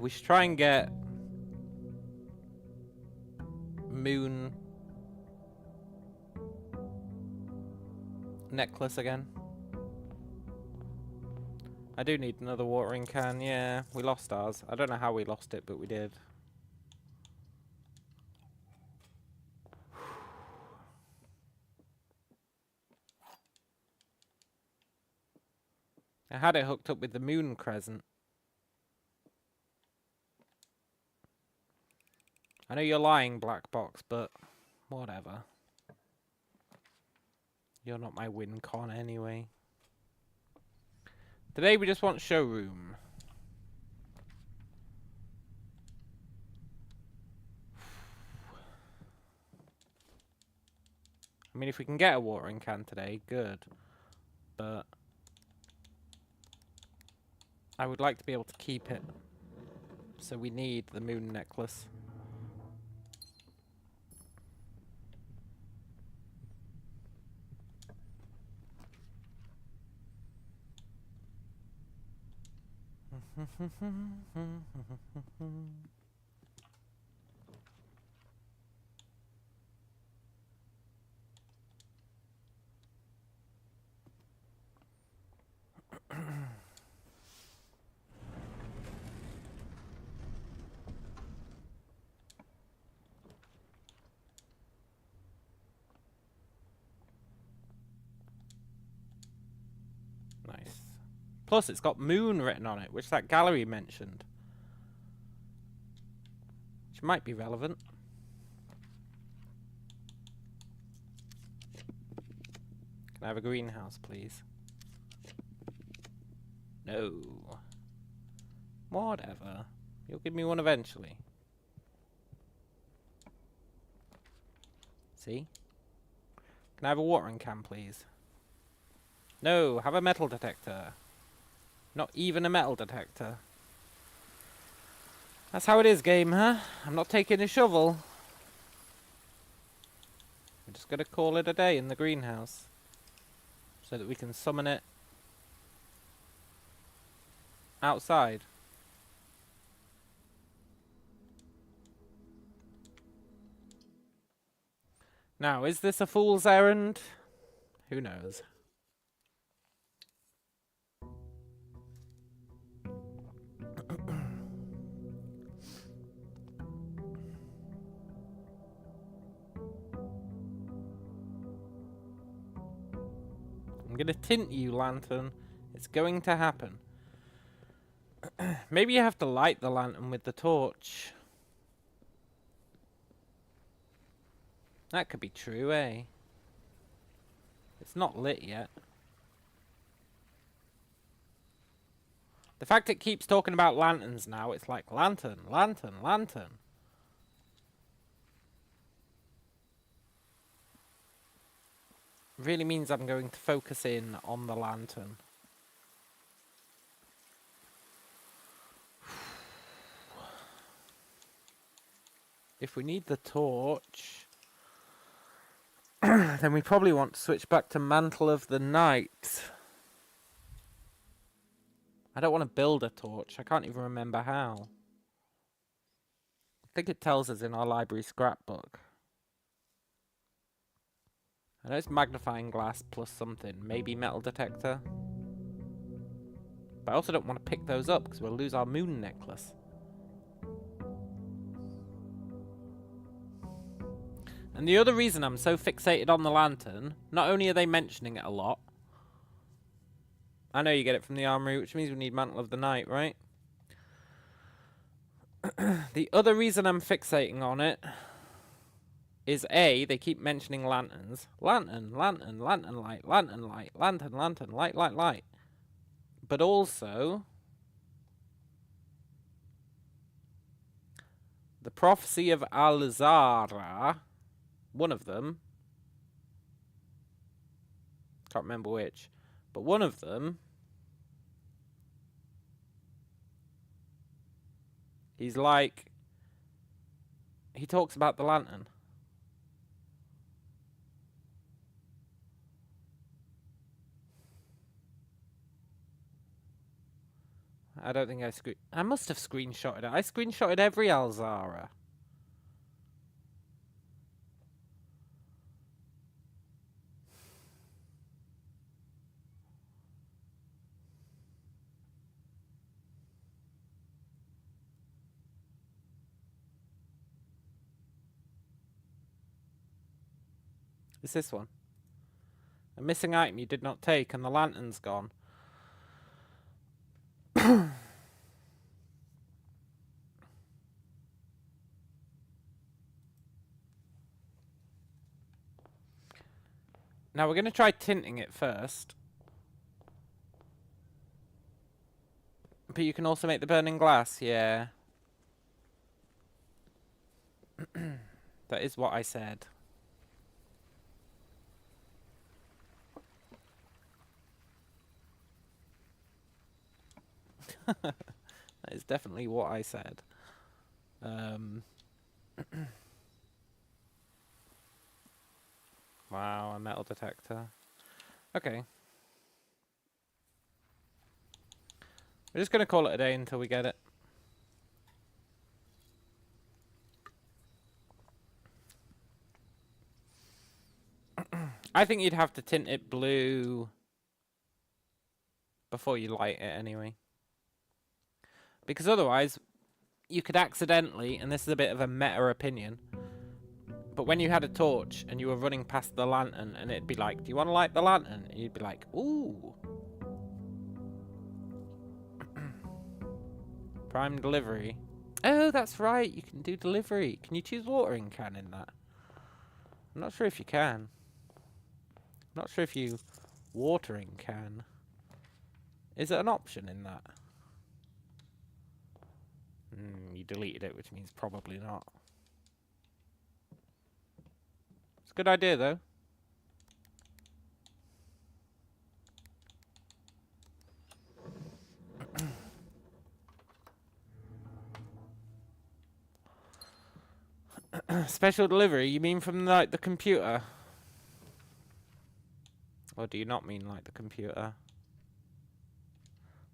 We should try and get moon necklace again. I do need another watering can. Yeah, we lost ours. I don't know how we lost it, but we did. I had it hooked up with the moon crescent. I know you're lying, black box, but whatever. You're not my win con anyway. Today we just want showroom. I mean, if we can get a watering can today, good. But I would like to be able to keep it. So we need the moon necklace. Nice. Plus, it's got moon written on it, which that gallery mentioned. Which might be relevant. Can I have a greenhouse, please? No. Whatever. You'll give me one eventually. See? Can I have a watering can, please? No, have a metal detector. Not even a metal detector. That's how it is, game, huh? I'm not taking a shovel. We're just gonna call it a day in the greenhouse. So that we can summon it outside. Now, is this a fool's errand? Who knows? I'm gonna tint you, lantern. It's going to happen. Maybe you have to light the lantern with the torch. That could be true, eh? It's not lit yet. The fact it keeps talking about lanterns now, it's like lantern, lantern, lantern. Really means I'm going to focus in on the lantern. If we need the torch, then we probably want to switch back to Mantle of the Night. I don't want to build a torch. I can't even remember how. I think it tells us in our library scrapbook. I know it's magnifying glass plus something. Maybe metal detector. But I also don't want to pick those up because we'll lose our moon necklace. And the other reason I'm so fixated on the lantern, not only are they mentioning it a lot, I know you get it from the armory, which means we need Mantle of the Night, right? The other reason I'm fixating on it is A, they keep mentioning lanterns. Lantern, lantern, lantern light, lantern light, lantern, lantern, light, light, light. But also, the prophecy of Al-Zara, one of them, can't remember which, but one of them, he's like, he talks about the lantern. I don't think I must have screenshotted it. I screenshotted every Al-Zara. It's this one. A missing item you did not take and the lantern's gone. Now we're going to try tinting it first. But you can also make the burning glass, yeah. That is what I said. That is definitely what I said. Wow, a metal detector. Okay. We're just going to call it a day until we get it. I think you'd have to tint it blue before you light it anyway. Because otherwise, you could accidentally, and this is a bit of a meta opinion, but when you had a torch and you were running past the lantern and it'd be like, do you want to light the lantern? And you'd be like, ooh. Prime delivery. Oh, that's right. You can do delivery. Can you choose watering can in that? I'm not sure if you can. I'm not sure if you watering can. Is it an option in that? You deleted it, which means probably not. It's a good idea, though. Special delivery? You mean from, like, the computer? Or do you not mean, like, the computer?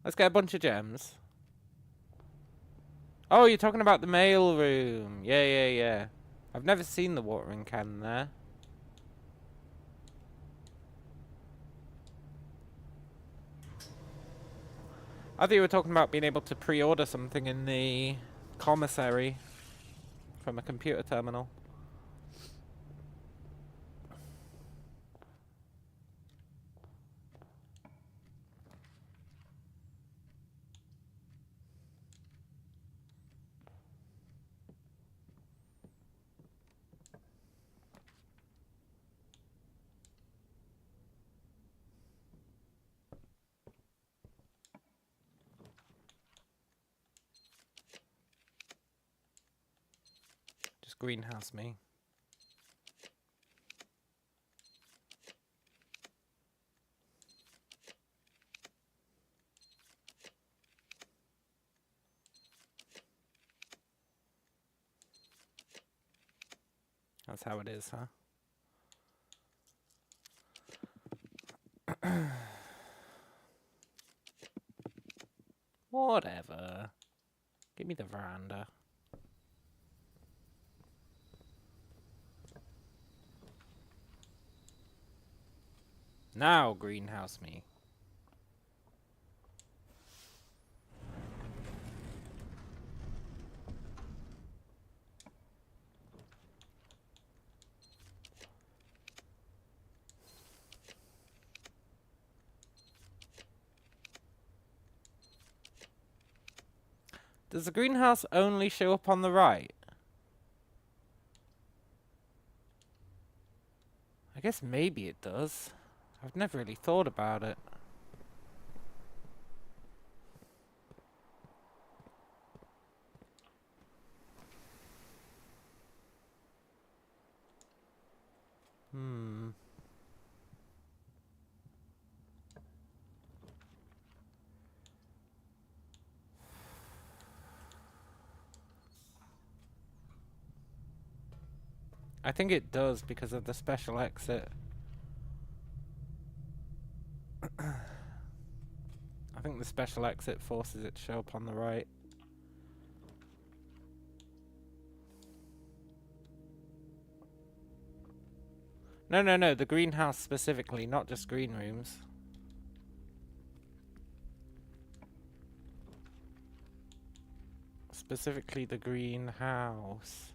Let's get a bunch of gems. Oh, you're talking about the mail room. Yeah, yeah, yeah. I've never seen the watering can there. I thought you were talking about being able to pre-order something in the commissary from a computer terminal. Just greenhouse me. That's how it is, huh? Whatever. Give me the veranda. Now greenhouse me. Does the greenhouse only show up on the right? I guess maybe it does. I've never really thought about it. I think it does because of the special exit. I think the special exit forces it to show up on the right. No, the greenhouse specifically, not just green rooms. Specifically the greenhouse.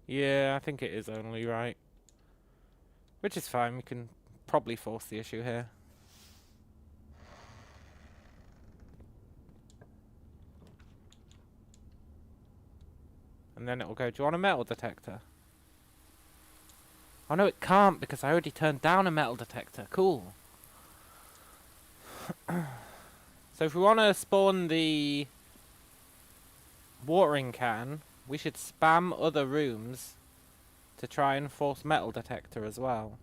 Yeah, I think it is only right. Which is fine, we can probably force the issue here. And then it will go, do you want a metal detector? Oh no, it can't because I already turned down a metal detector. Cool. So if we want to spawn the watering can, we should spam other rooms to try and force metal detector as well.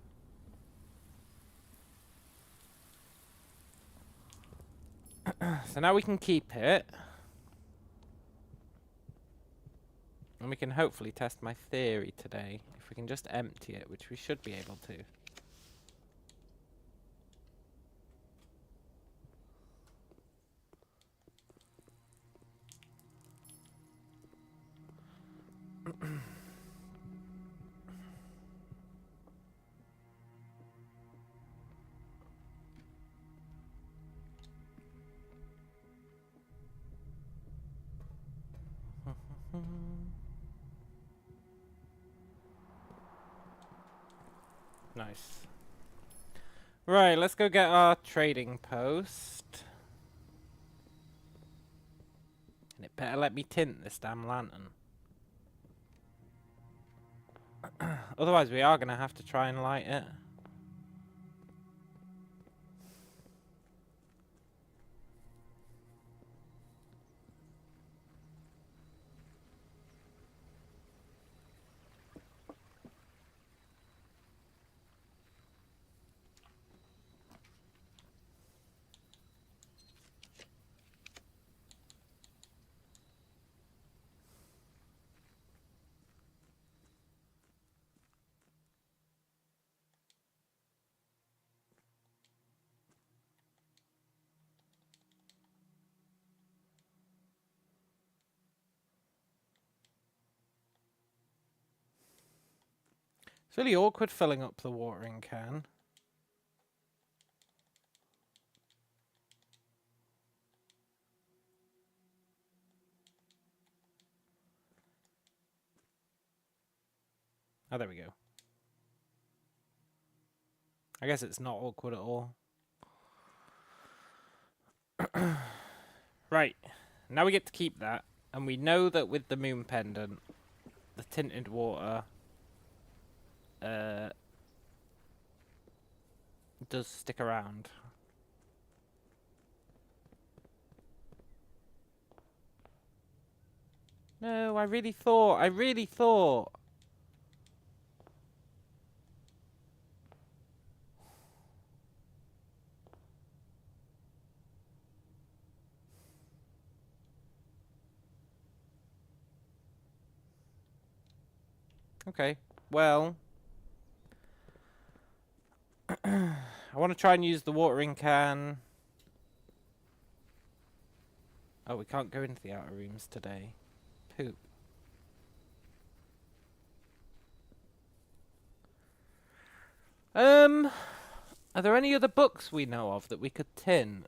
So now we can keep it. And we can hopefully test my theory today. If we can just empty it, which we should be able to. Nice. Right, let's go get our trading post. And it better let me tint this damn lantern. Otherwise we are going to have to try and light it. It's really awkward filling up the watering can. Oh, there we go. I guess it's not awkward at all. Right. Now we get to keep that. And we know that with the moon pendant, the tinted water does stick around. No, I really thought. Okay, well. I want to try and use the watering can. Oh, we can't go into the outer rooms today. Poop. Are there any other books we know of that we could tin?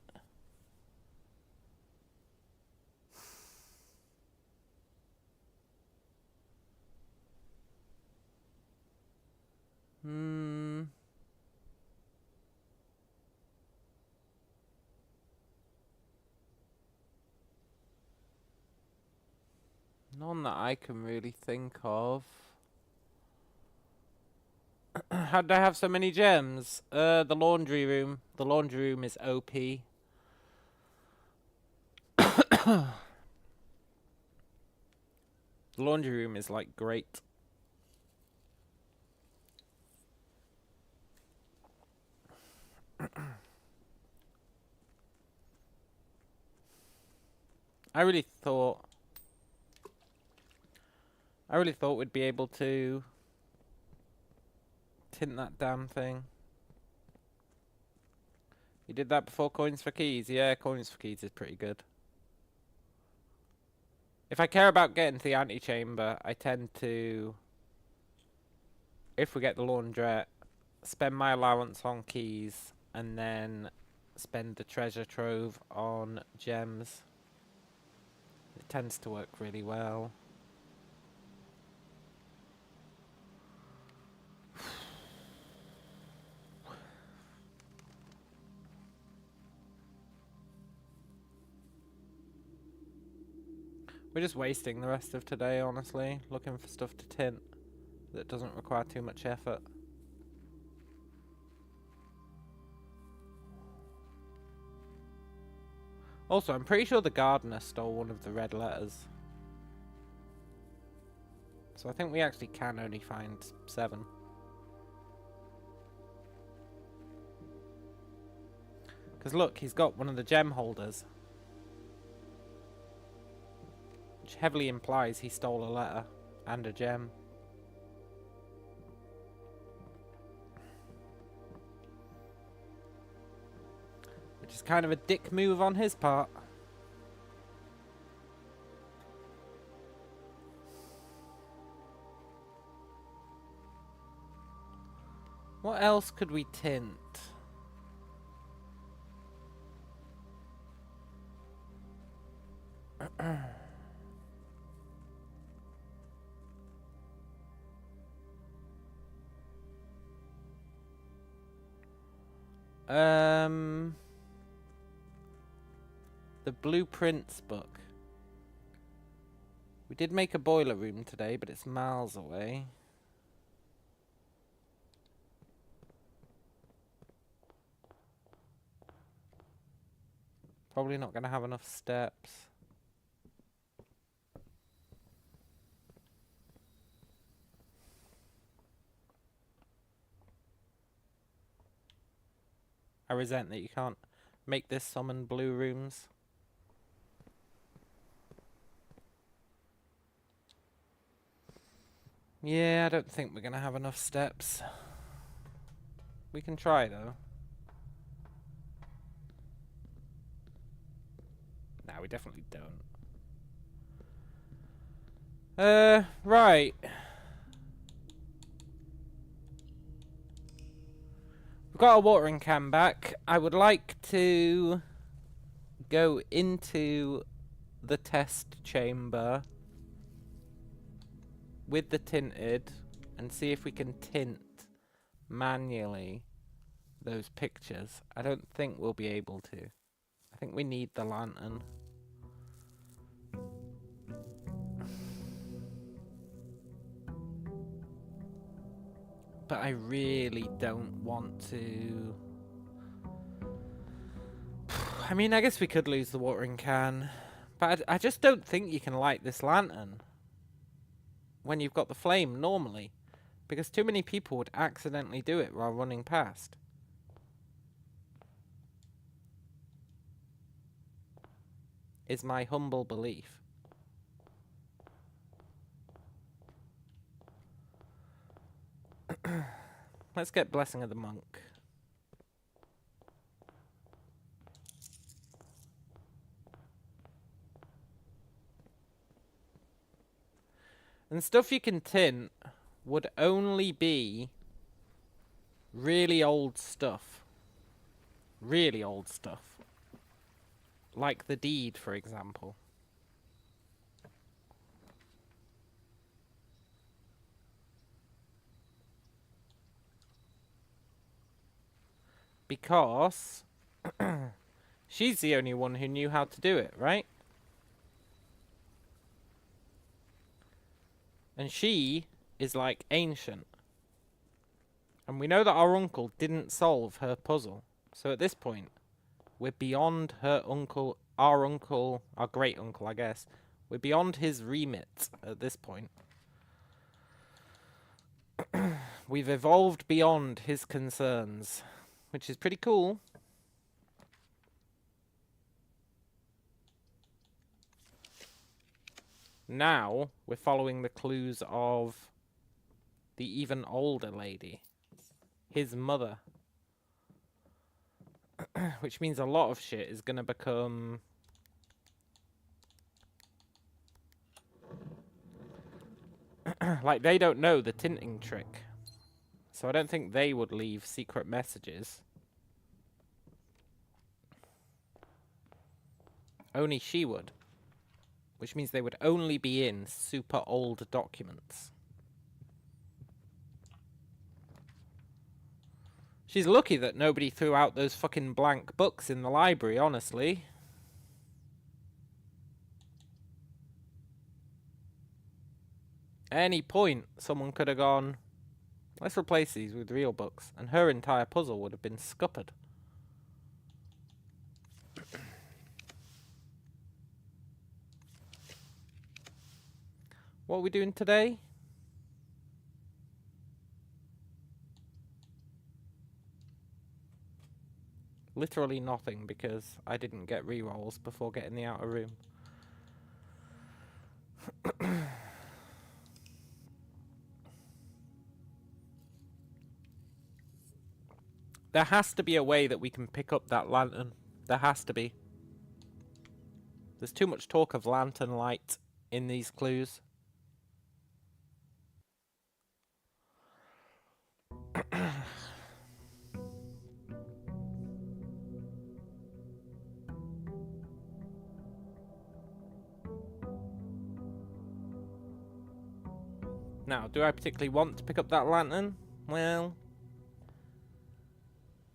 None that I can really think of. How did I have so many gems? The laundry room. The laundry room is OP. The laundry room is like great. I really thought we'd be able to tint that damn thing. You did that before Coins for Keys? Yeah, Coins for Keys is pretty good. If I care about getting to the antechamber, I tend to, if we get the laundrette, spend my allowance on keys and then spend the treasure trove on gems. It tends to work really well. We're just wasting the rest of today, honestly, looking for stuff to tint that doesn't require too much effort. Also, I'm pretty sure the gardener stole one of the red letters. So I think we actually can only find 7. Because look, he's got one of the gem holders. Which heavily implies he stole a letter and a gem. Which is kind of a dick move on his part. What else could we tint? The blueprints book. We did make a boiler room today, but it's miles away. Probably not going to have enough steps. I resent that you can't make this summon blue rooms. Yeah, I don't think we're going to have enough steps. We can try, though. No, we definitely don't. Right. We've got our watering can back. I would like to go into the test chamber with the tinted and see if we can tint manually those pictures. I don't think we'll be able to. I think we need the lantern. But I really don't want to. I mean, I guess we could lose the watering can. But I just don't think you can light this lantern when you've got the flame normally. Because too many people would accidentally do it while running past. Is my humble belief. Let's get Blessing of the Monk. And stuff you can tint would only be really old stuff. Really old stuff. Like the deed, for example. Because she's the only one who knew how to do it, right? And she is like ancient. And we know that our uncle didn't solve her puzzle. So at this point, we're beyond her uncle, our great uncle, I guess. We're beyond his remit at this point. We've evolved beyond his concerns, which is pretty cool. Now, we're following the clues of the even older lady, his mother. Which means a lot of shit is gonna become... like, they don't know the tinting trick. So I don't think they would leave secret messages. Only she would. Which means they would only be in super old documents. She's lucky that nobody threw out those fucking blank books in the library, honestly. At any point, someone could have gone, let's replace these with real books, and her entire puzzle would have been scuppered. What are we doing today? Literally nothing, because I didn't get rerolls before getting the outer room. There has to be a way that we can pick up that lantern. There has to be. There's too much talk of lantern light in these clues. Now, do I particularly want to pick up that lantern? Well,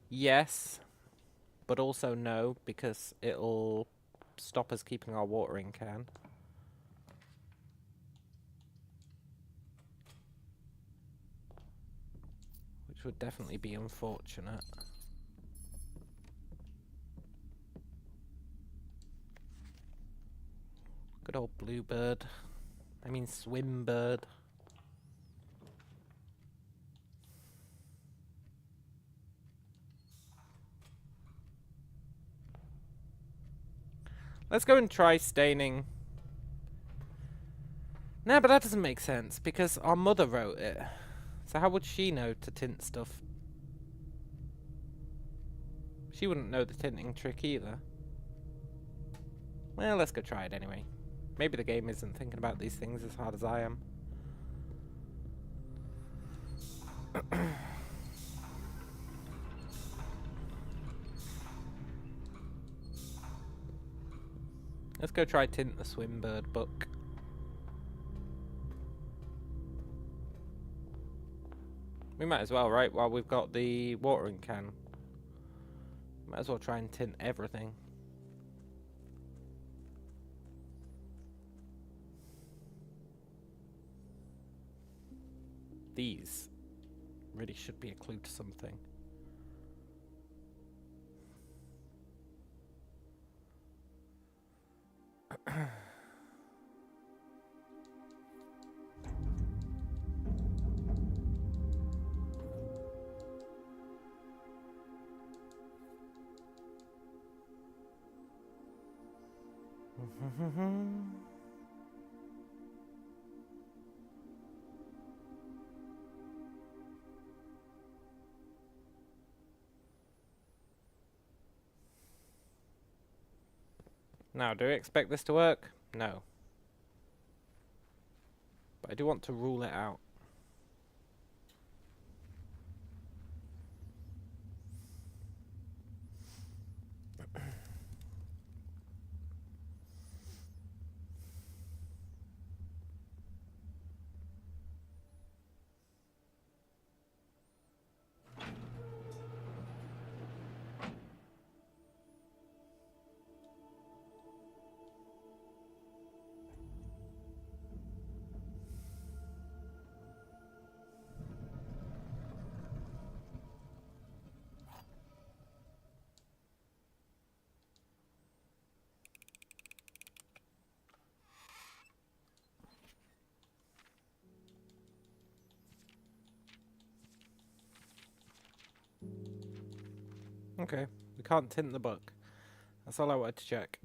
yes, but also no, because it'll stop us keeping our watering can. Which would definitely be unfortunate. Good old bluebird. I mean swimbird. Let's go and try staining. Nah, but that doesn't make sense, because our mother wrote it. So how would she know to tint stuff? She wouldn't know the tinting trick either. Well, let's go try it anyway. Maybe the game isn't thinking about these things as hard as I am. Let's go try tint the swimbird book. We might as well, right? While we've got the watering can. Might as well try and tint everything. These really should be a clue to something. Now, do we expect this to work? No. But I do want to rule it out. Okay, we can't tint the book. That's all I wanted to check.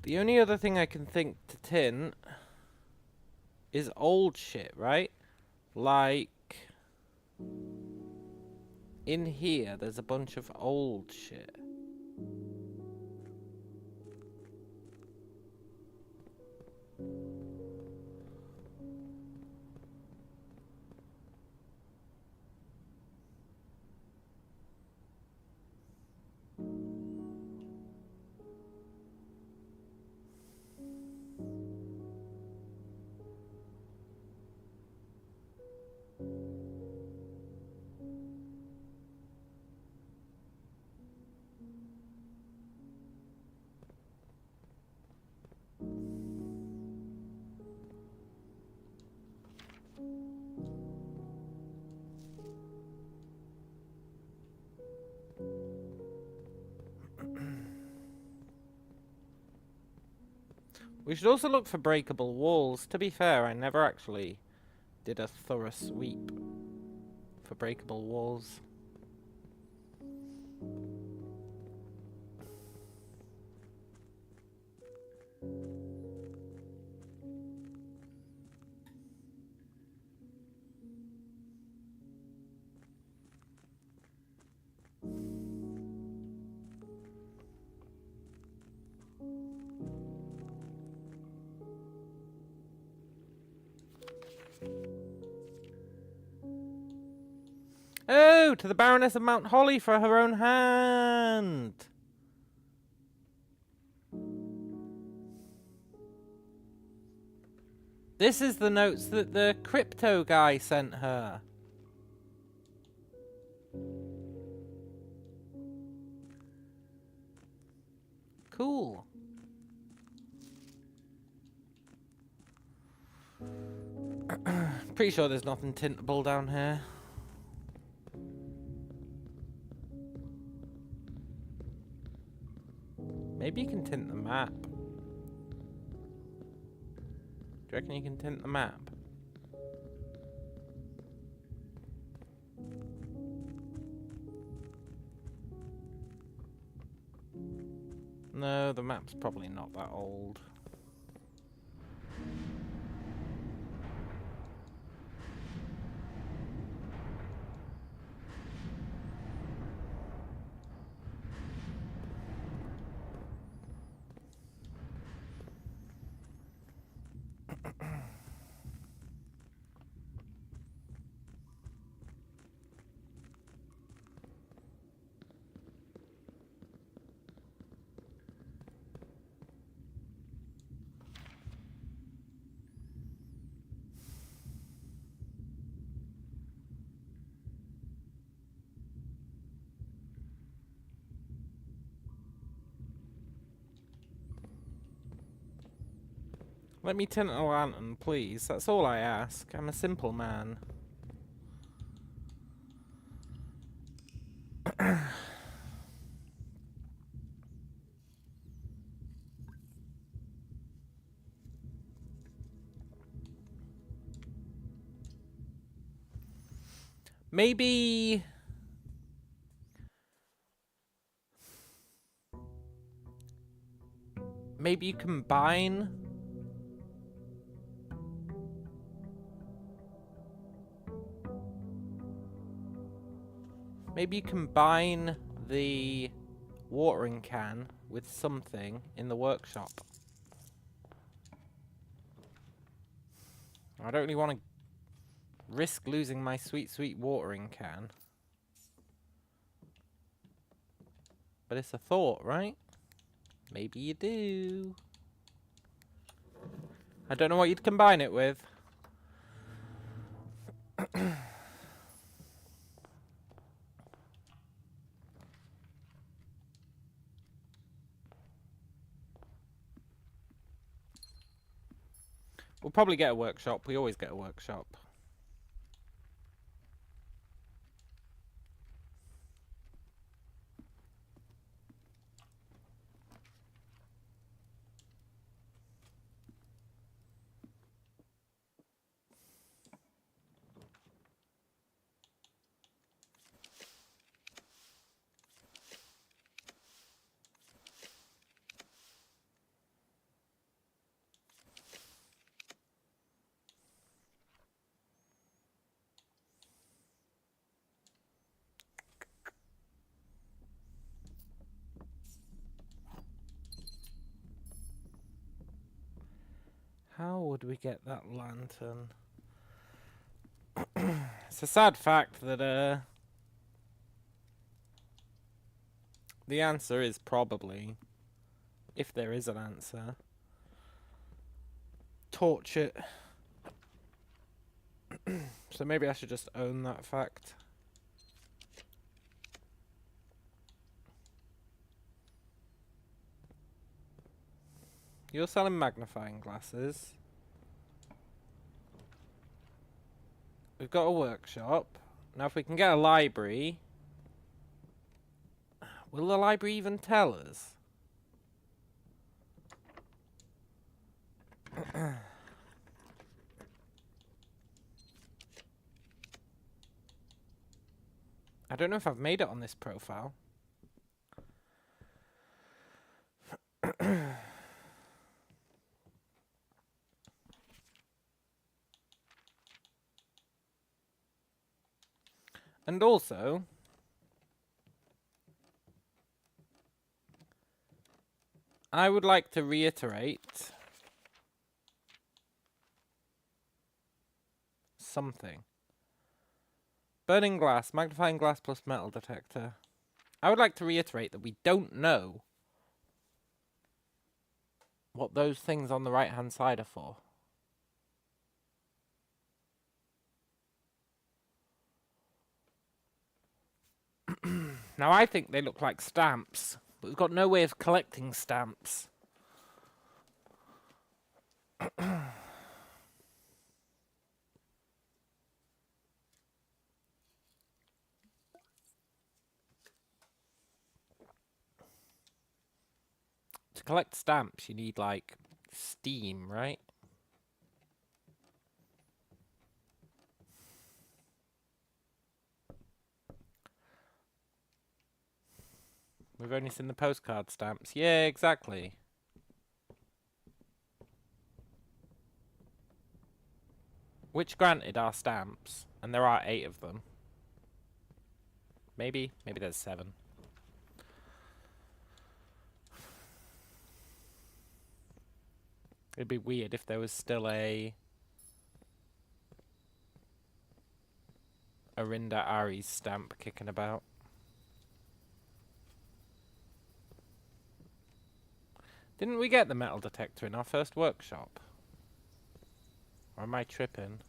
The only other thing I can think to tint is old shit, right? Like, in here, there's a bunch of old shit. We should also look for breakable walls. To be fair, I never actually did a thorough sweep for breakable walls. Oh, to the Baroness of Mount Holly for her own hand. This is the notes that the crypto guy sent her. Cool. Pretty sure there's nothing tintable down here. Maybe you can tint the map. Do you reckon you can tint the map? No, the map's probably not that old. Let me tint a lantern, please. That's all I ask. I'm a simple man. Maybe... Maybe you combine... Maybe you combine the watering can with something in the workshop. I don't really want to risk losing my sweet, sweet watering can. But it's a thought, right? Maybe you do. I don't know what you'd combine it with. We'll probably get a workshop. We always get a workshop. How would we get that lantern? It's a sad fact that the answer is probably, if there is an answer, torch it. So maybe I should just own that fact. You're selling magnifying glasses. We've got a workshop. Now if we can get a library... Will the library even tell us? I don't know if I've made it on this profile. And also, I would like to reiterate something. Burning glass, magnifying glass plus metal detector. I would like to reiterate that we don't know what those things on the right-hand side are for. Now, I think they look like stamps, but we've got no way of collecting stamps. To collect stamps, you need, like, steam, right? We've only seen the postcard stamps. Yeah, exactly. Which granted are stamps, and there are 8 of them. Maybe there's 7. It'd be weird if there was still a Arinda Ari's stamp kicking about. Didn't we get the metal detector in our first workshop? Or am I tripping?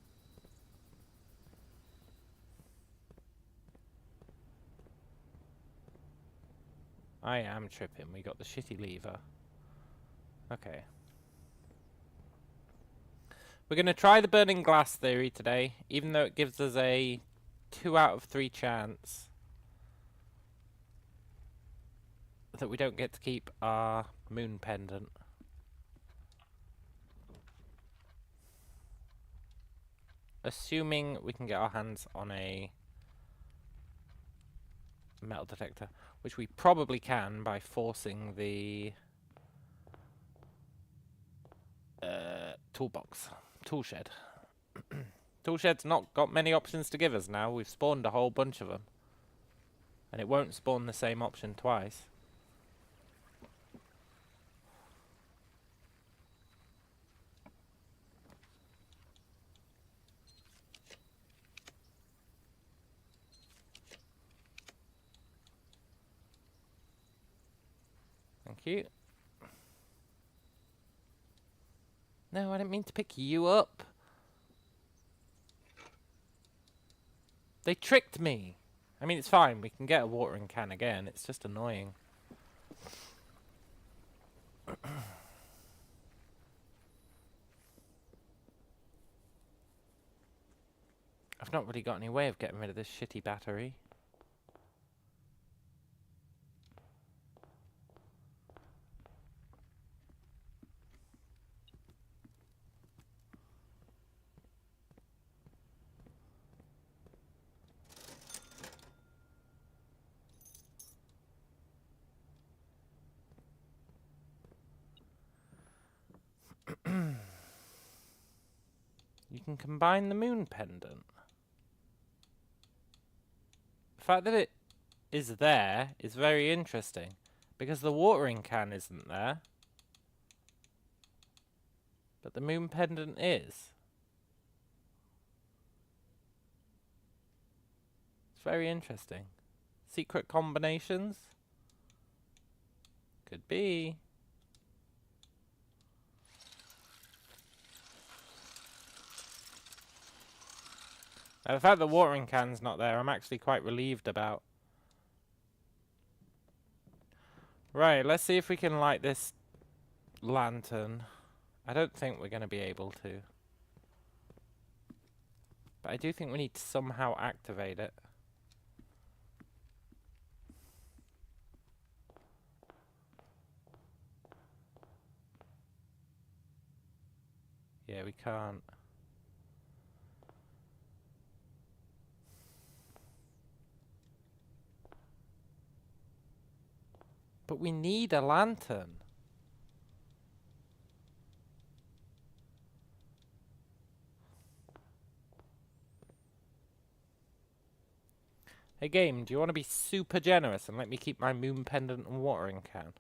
I am tripping. We got the shitty lever. Okay. We're going to try the burning glass theory today, even though it gives us a 2 out of 3 chance that we don't get to keep our moon pendant. Assuming we can get our hands on a metal detector, which we probably can by forcing the tool shed. Tool shed's not got many options to give us now. We've spawned a whole bunch of them, and it won't spawn the same option twice. Thank you. No, I didn't mean to pick you up. They tricked me. I mean, it's fine. We can get a watering can again. It's just annoying. I've not really got any way of getting rid of this shitty battery. You can combine the moon pendant. The fact that it is there is very interesting, because the watering can isn't there. But the moon pendant is. It's very interesting. Secret combinations? Could be. Now, the fact the watering can's not there, I'm actually quite relieved about. Right, let's see if we can light this lantern. I don't think we're going to be able to. But I do think we need to somehow activate it. Yeah, we can't. But we need a lantern. Hey game, do you want to be super generous and let me keep my moon pendant and watering can?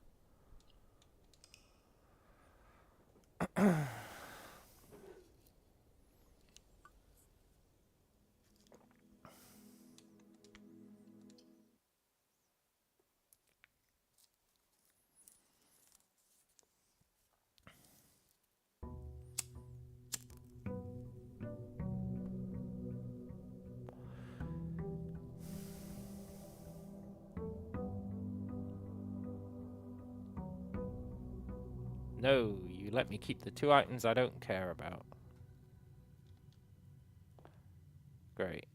No, you let me keep the 2 items I don't care about. Great.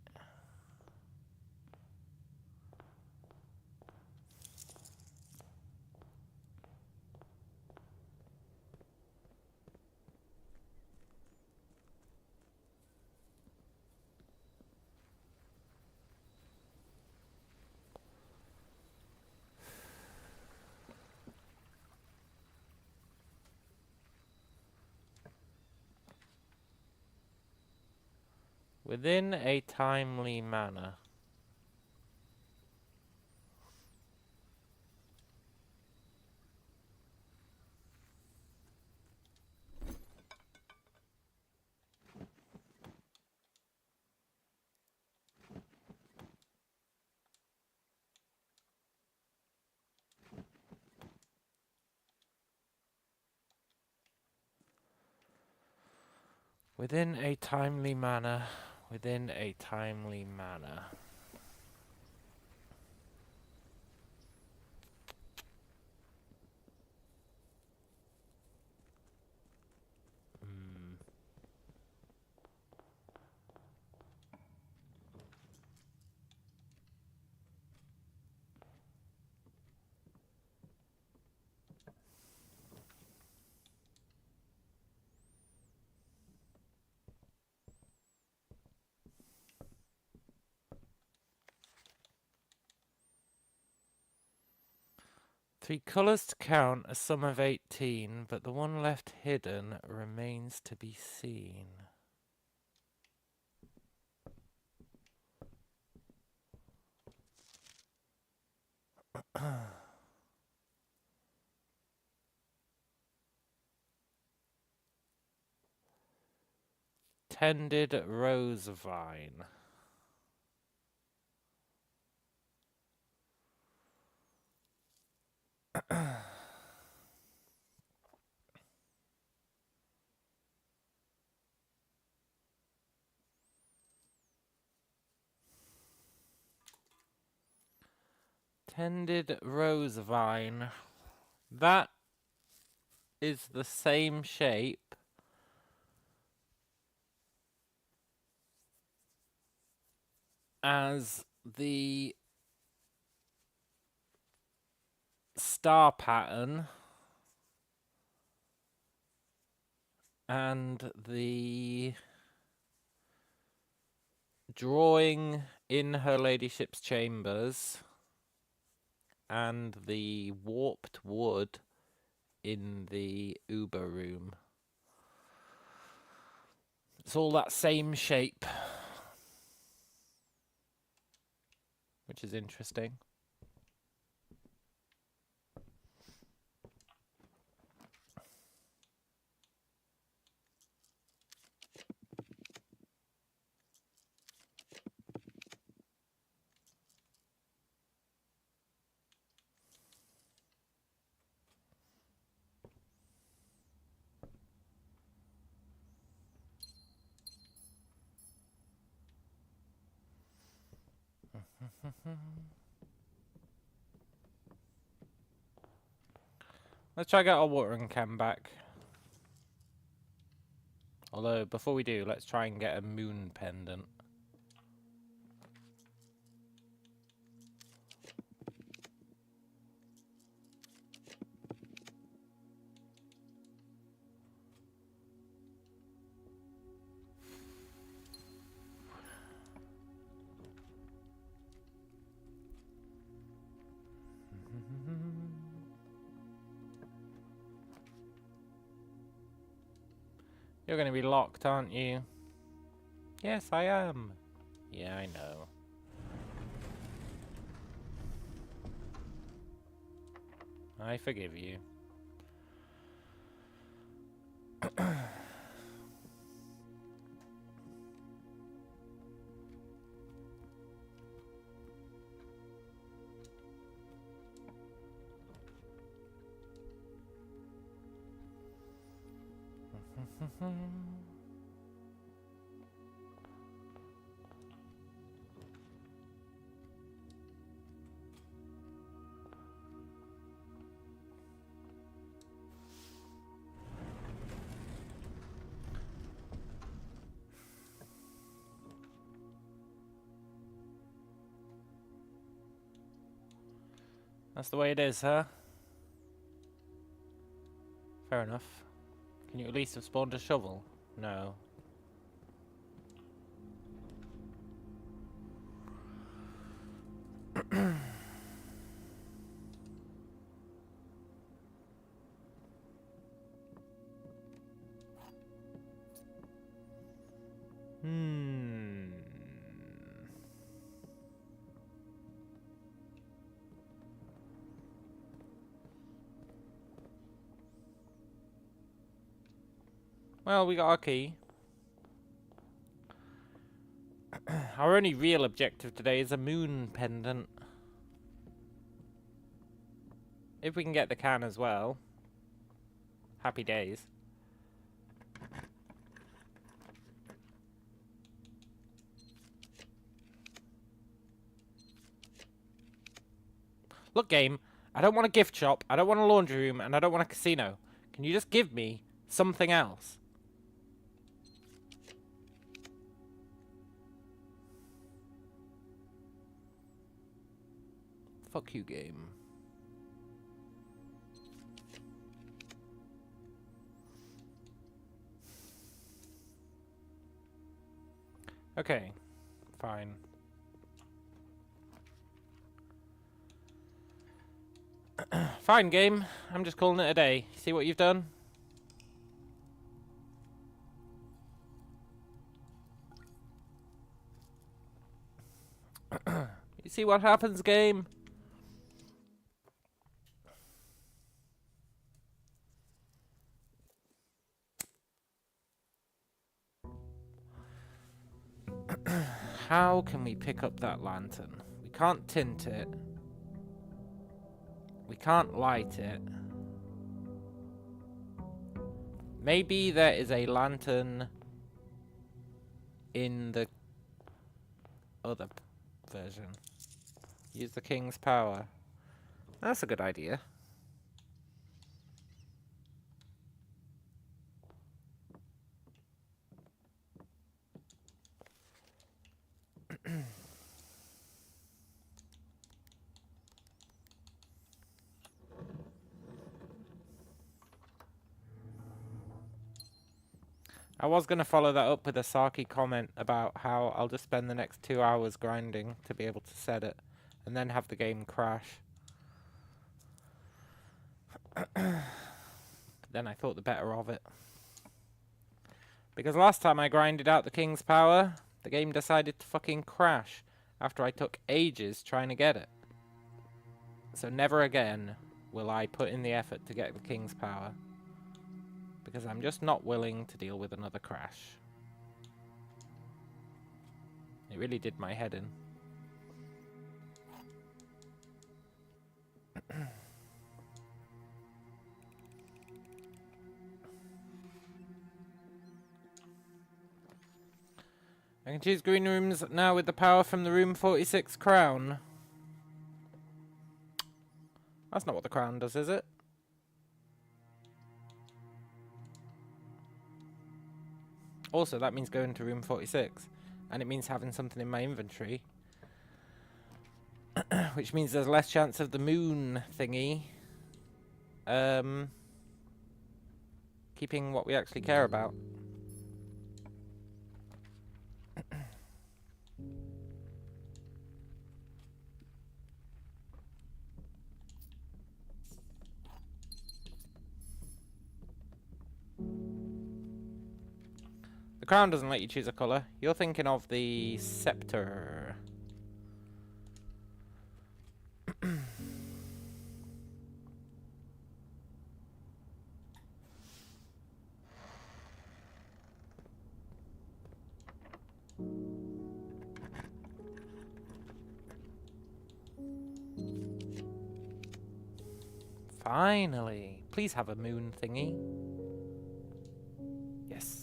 Within a timely manner. Within a timely manner. Within a timely manner. Three colours to count, a sum of 18, but the one left hidden remains to be seen. Tended rose vine. Tended rose vine. That is the same shape as the star pattern and the drawing in her ladyship's chambers and the warped wood in the Uber room. It's all that same shape, which is interesting. Let's try to get our watering can back. Although, before we do, let's try and get a moon pendant. You're going to be locked, aren't you? Yes, I am. Yeah, I know. I forgive you. That's the way it is, huh? Fair enough. Can you at least have spawned a shovel? No. Well, we got our key. Our only real objective today is a moon pendant. If we can get the can as well. Happy days. Look, game, I don't want a gift shop, I don't want a laundry room, and I don't want a casino. Can you just give me something else? Fuck you, game. Okay, fine. Fine, game. I'm just calling it a day. See what you've done? You see what happens, game? How can we pick up that lantern? We can't tint it. We can't light it. Maybe there is a lantern in the other version. Use the king's power. That's a good idea. I was going to follow that up with a Saki comment about how I'll just spend the next 2 hours grinding to be able to set it, and then have the game crash. Then I thought the better of it. Because last time I grinded out the king's power, the game decided to fucking crash after I took ages trying to get it. So never again will I put in the effort to get the king's power. Because I'm just not willing to deal with another crash. It really did my head in. I'm can choose green rooms now with the power from the room 46 crown. That's not what the crown does, is it? Also, that means going to room 46. And it means having something in my inventory. Which means there's less chance of the moon thingy. Keeping what we actually care about. The crown doesn't let you choose a colour. You're thinking of the scepter. Finally. Please have a moon thingy. Yes.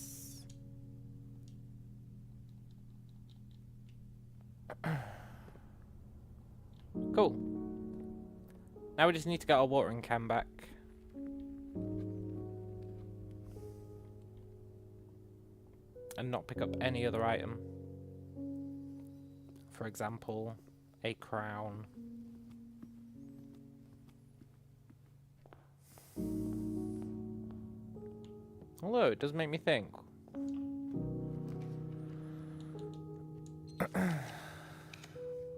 Cool. Now we just need to get our watering can back. And not pick up any other item. For example, a crown. Although, it does make me think.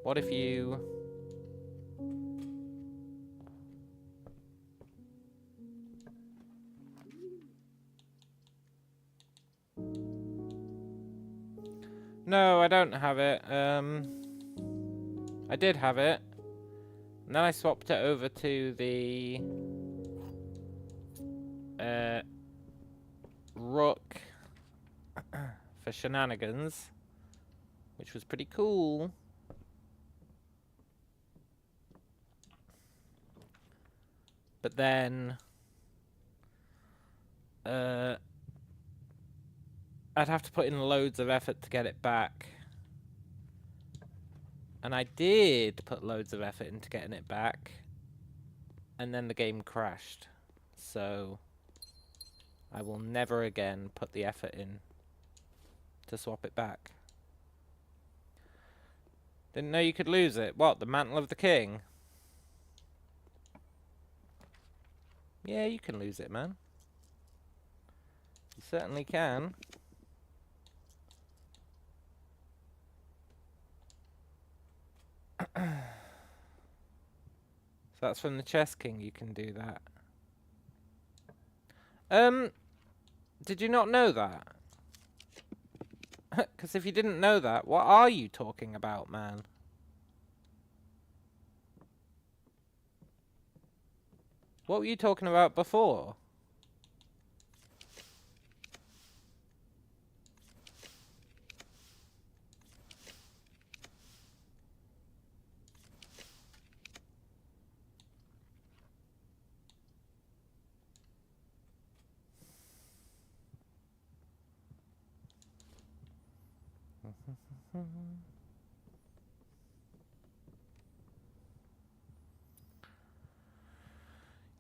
What if you... No, I don't have it. I did have it. And then I swapped it over to the... Rook for shenanigans, which was pretty cool. But then I'd have to put in loads of effort to get it back. And I did put loads of effort into getting it back. And then the game crashed. So I will never again put the effort in to swap it back. Didn't know you could lose it. What, the mantle of the king? Yeah, you can lose it, man. You certainly can. So that's from the chess king, you can do that. Did you not know that? Because if you didn't know that, what are you talking about, man? What were you talking about before?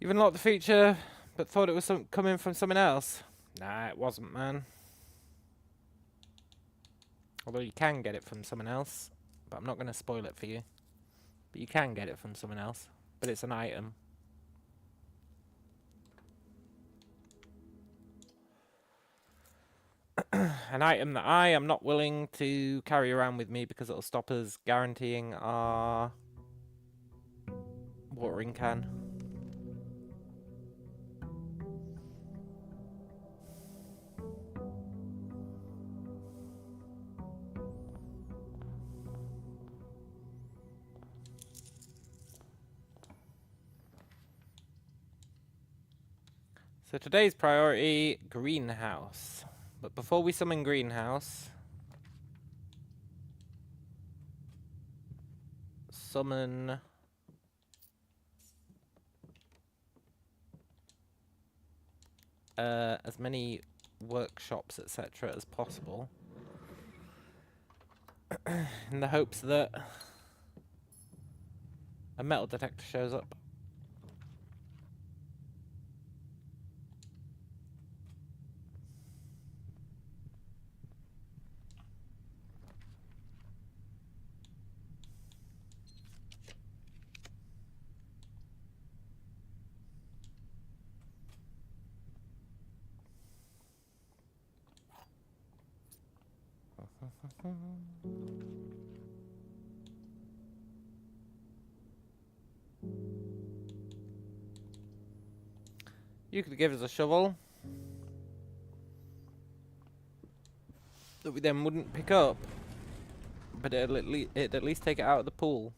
You've unlocked the feature, but thought it was coming from someone else. Nah, it wasn't, man. Although you can get it from someone else, but I'm not going to spoil it for you. But you can get it from someone else, but it's an item. An item that I am not willing to carry around with me because it'll stop us guaranteeing our watering can. So today's priority, greenhouse. But before we summon greenhouse, summon as many workshops, etc. as possible. in the hopes that a metal detector shows up. You could give us a shovel that we then wouldn't pick up, but it'd at least take it out of the pool.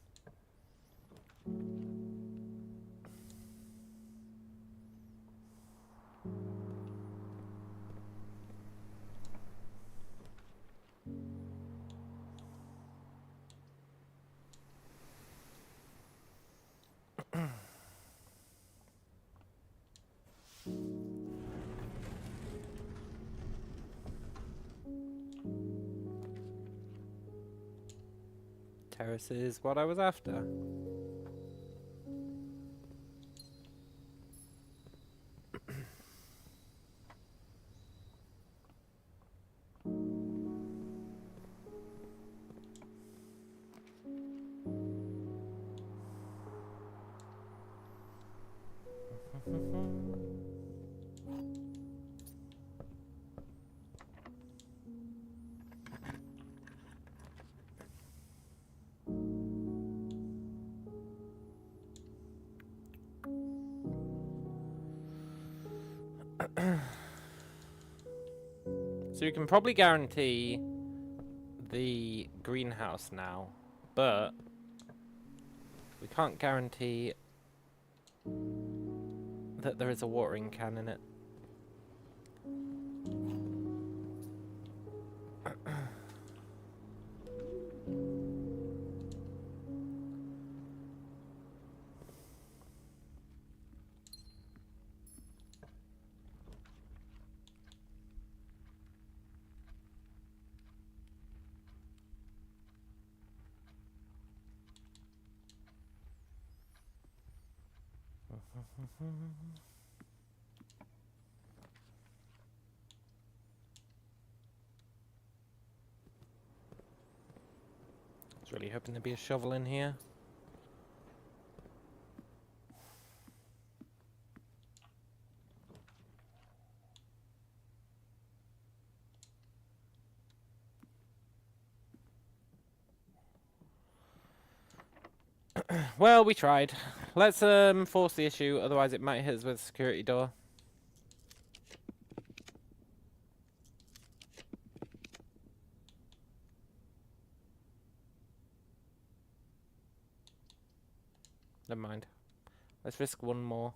Terrace is what I was after. So you can probably guarantee the greenhouse now, but we can't guarantee that there is a watering can in it. I was really hoping there'd be a shovel in here. Well, we tried. Let's force the issue, otherwise it might hit us with a security door. Never mind. Let's risk one more.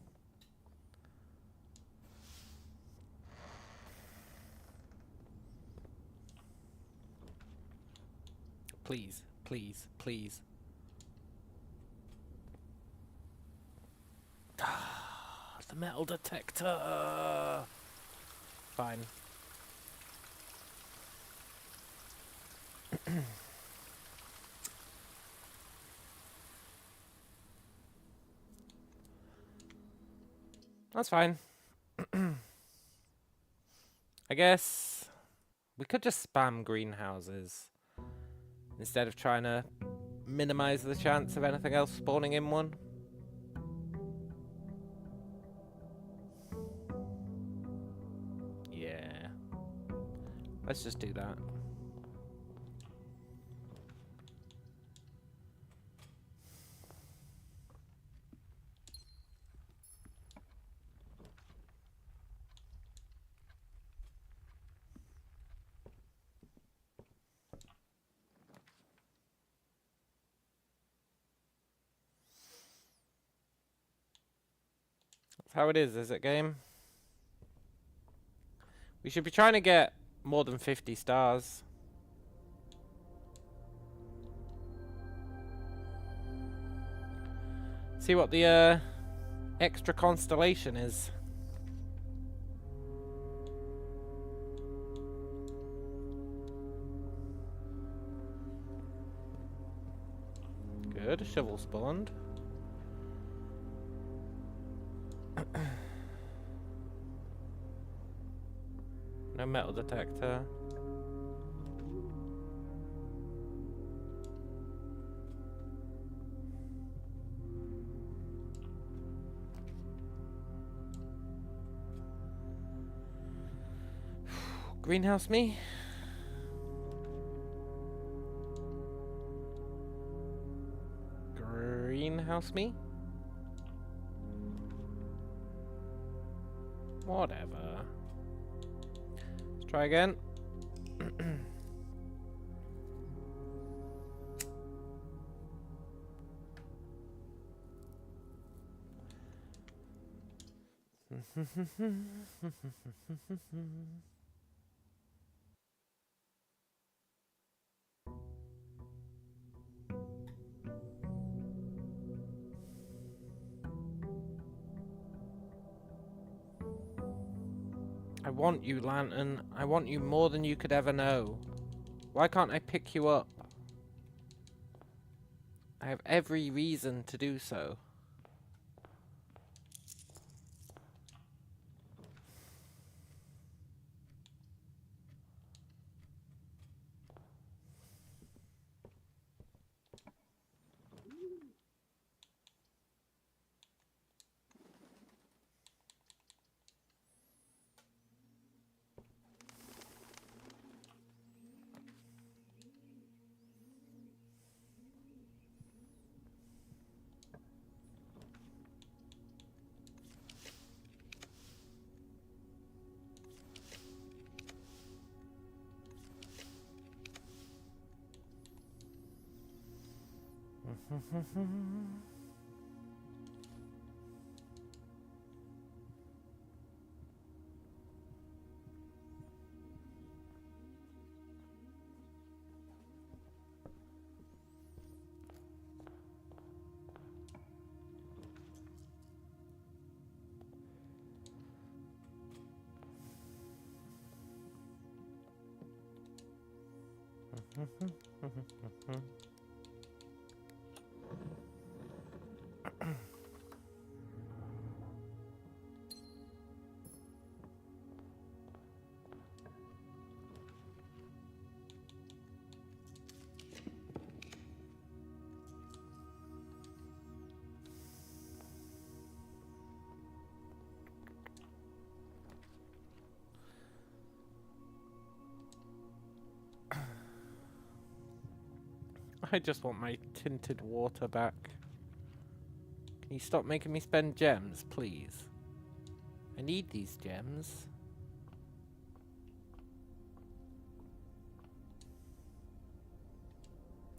Please, please, please. The metal detector. Fine. That's fine. I guess we could just spam greenhouses instead of trying to minimize the chance of anything else spawning in one. Yeah. Let's just do that. That's how it is it, game? We should be trying to get more than 50 stars. See what the extra constellation is. good. A shovel spawned. No metal detector. Greenhouse me? Greenhouse me? Whatever. Let's try again. I want you, Lantern. I want you more than you could ever know. Why can't I pick you up? I have every reason to do so. I just want my tinted water back. Can you stop making me spend gems, please? I need these gems.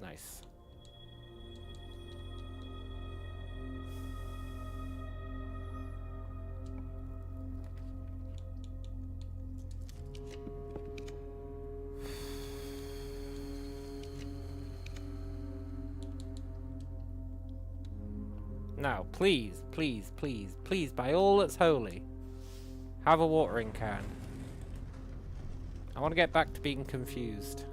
Nice. Now, please, please, please, please, by all that's holy, have a watering can. I want to get back to being confused.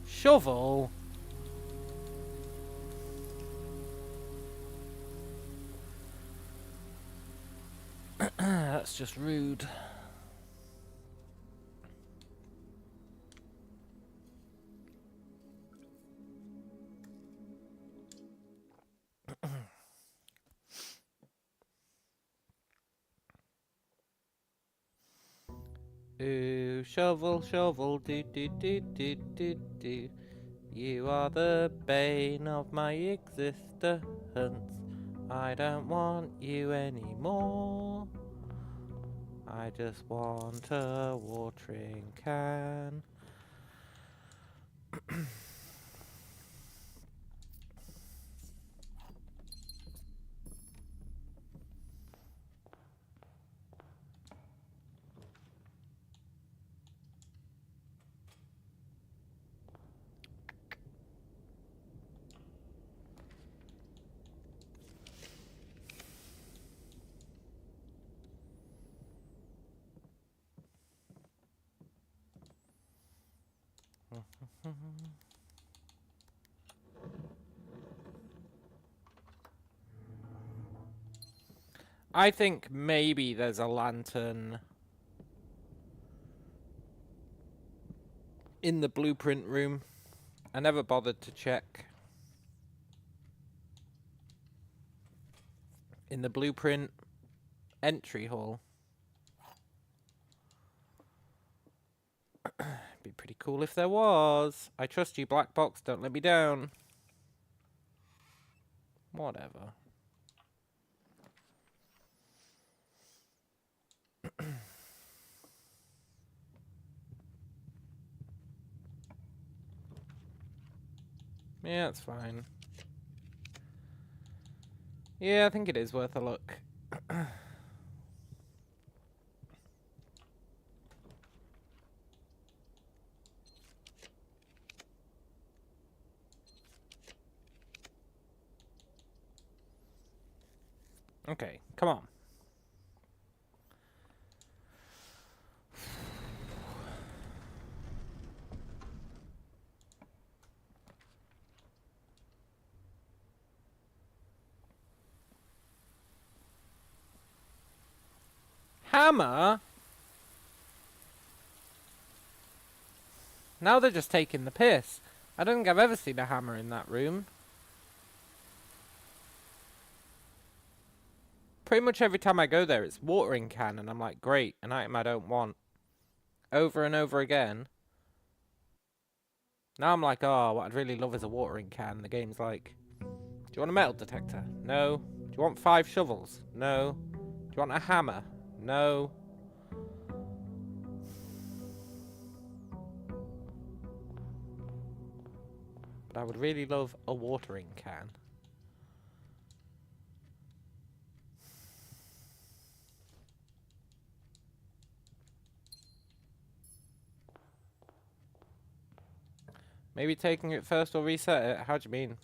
Shovel? That's just rude. Ooh, shovel, shovel, do do do do do do. You are the bane of my existence. I don't want you anymore. I just want a watering can. I think maybe there's a lantern in the blueprint room. I never bothered to check. In the blueprint entry hall. Be pretty cool if there was. I trust you, Black Box. Don't let me down. Whatever. Yeah, that's fine. Yeah, I think it is worth a look. Okay, come on. Hammer? Now they're just taking the piss. I don't think I've ever seen a hammer in that room. Pretty much every time I go there, it's watering can, and I'm like, great, an item I don't want. Over and over again. Now I'm like, oh, what I'd really love is a watering can. The game's like, do you want a metal detector? No. Do you want 5 shovels? No. Do you want a hammer? No. But I would really love a watering can. Maybe taking it first will reset it. How do you mean?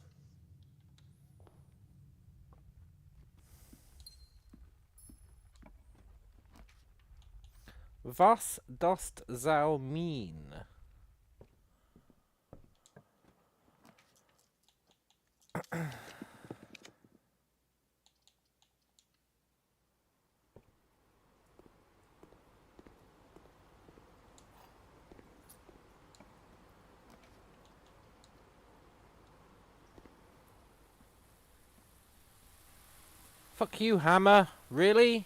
Was dost thou mean? Fuck you, hammer. Really?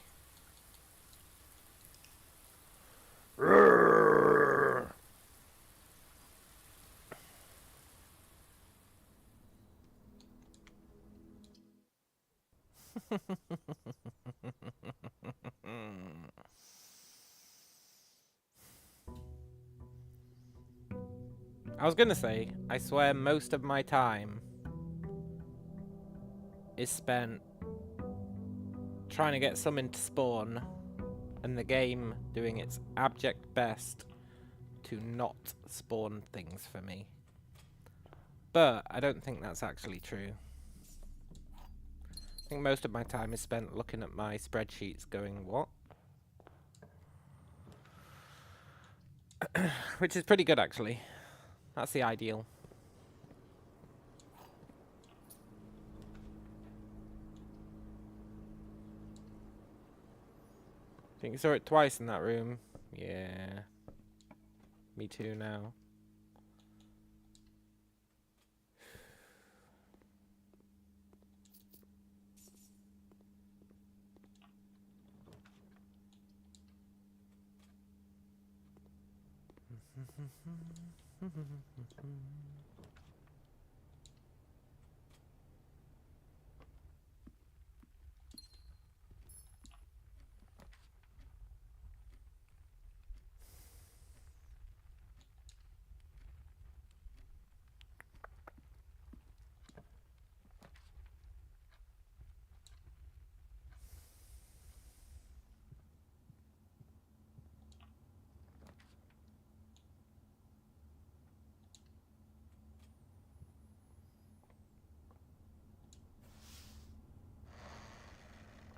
I was gonna say, I swear most of my time is spent trying to get something to spawn and the game doing its abject best to not spawn things for me. But I don't think that's actually true. I think most of my time is spent looking at my spreadsheets going, what? Which is pretty good, actually. That's the ideal. I think you saw it twice in that room. Yeah. Me too now.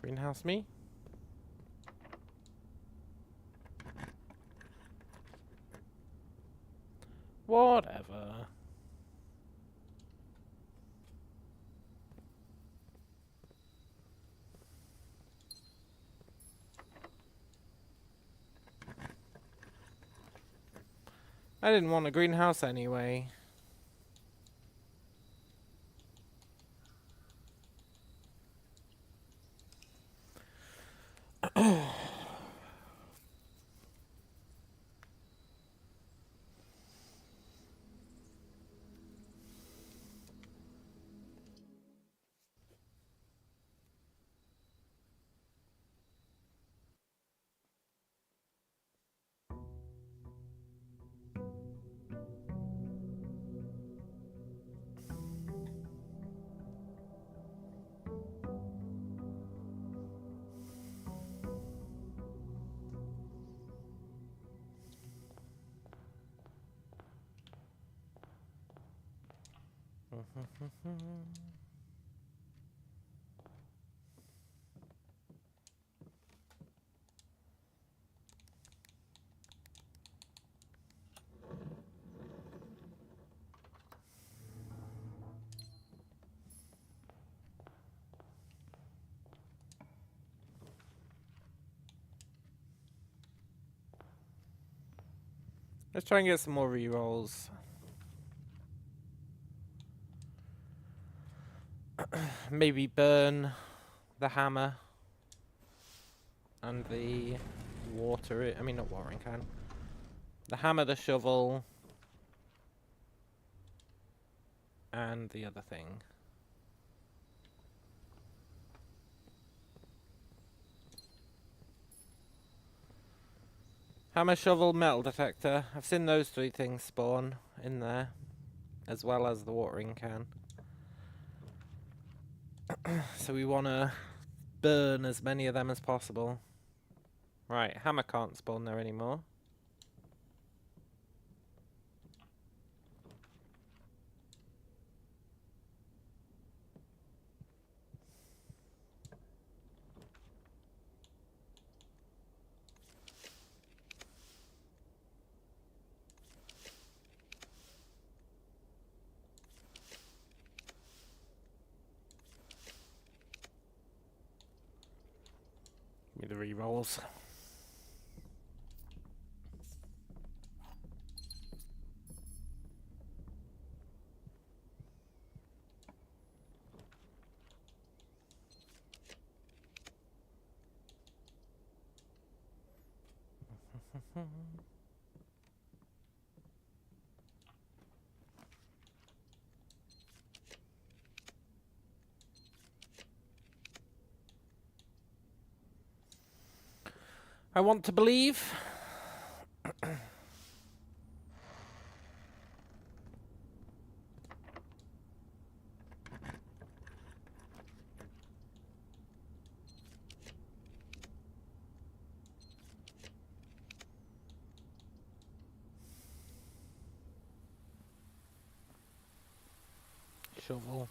Greenhouse me? Whatever. I didn't want a greenhouse anyway. Let's try and get some more rerolls. Maybe burn the hammer and the I mean, not watering can. The hammer, the shovel, and the other thing. Hammer, shovel, metal detector. I've seen those three things spawn in there, as well as the watering can. So we want to burn as many of them as possible. Right, hammer can't spawn there anymore. Give me the rerolls. I want to believe. Shovel.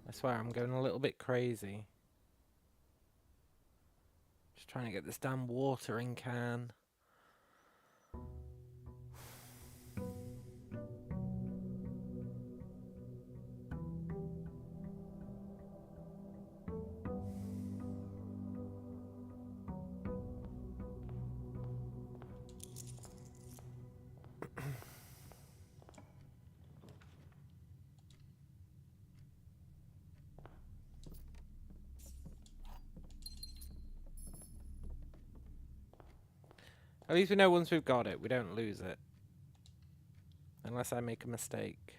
I swear I'm going a little bit crazy. Just trying to get this damn watering can. At least we know once we've got it, we don't lose it. Unless I make a mistake.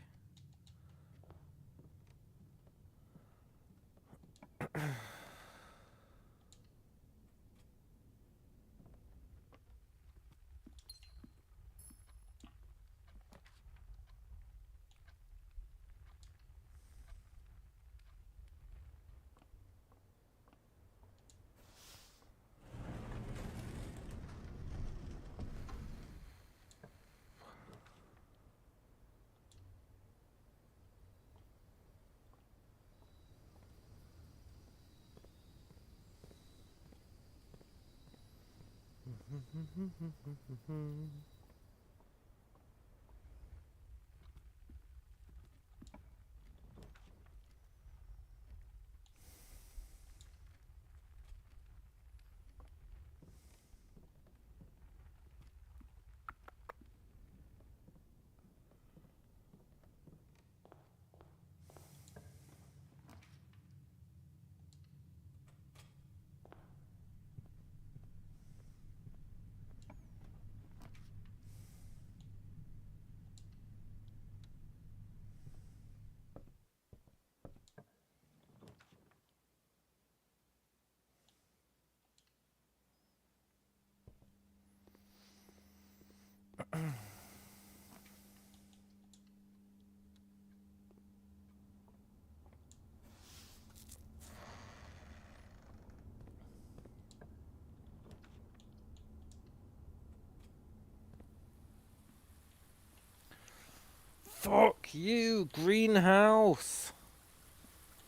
Fuck you, greenhouse!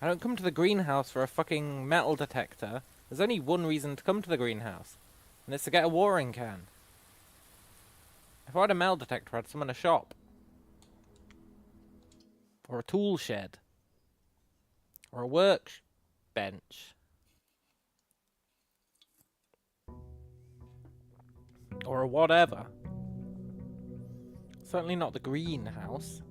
I don't come to the greenhouse for a fucking metal detector. There's only one reason to come to the greenhouse, and it's to get a watering can. If I had a metal detector, I'd summon a shop. Or a tool shed. Or a workbench. Or a whatever. Certainly not the greenhouse.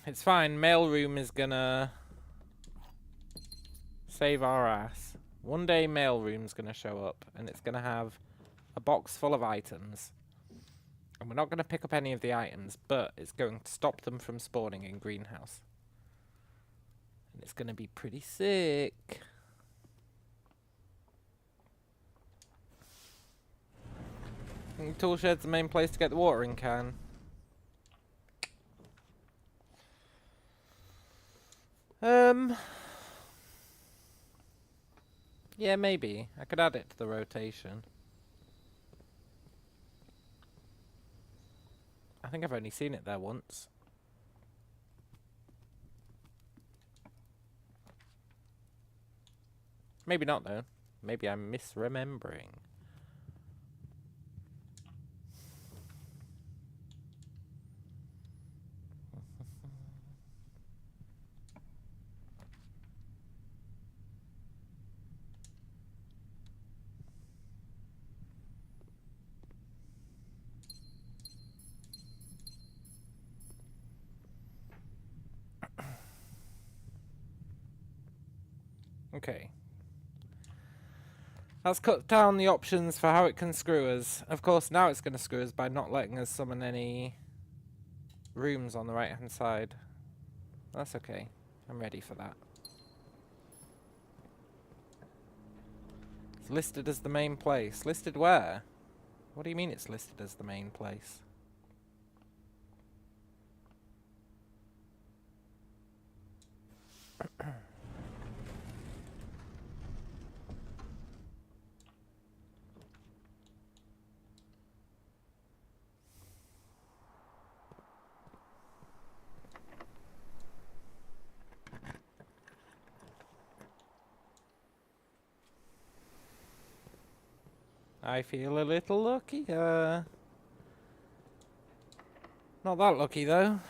It's fine, mailroom is gonna save our ass. One day mailroom's gonna show up and it's gonna have a box full of items. And we're not gonna pick up any of the items, but it's going to stop them from spawning in greenhouse. And it's gonna be pretty sick. I think tool shed's the main place to get the watering can. Yeah, maybe. I could add it to the rotation. I think I've only seen it there once. Maybe not, though. Maybe I'm misremembering. Okay. That's cut down the options for how it can screw us. Of course, now it's going to screw us by not letting us summon any rooms on the right-hand side. That's okay. I'm ready for that. It's listed as the main place. Listed where? What do you mean it's listed as the main place? I feel a little lucky. Not that lucky, though.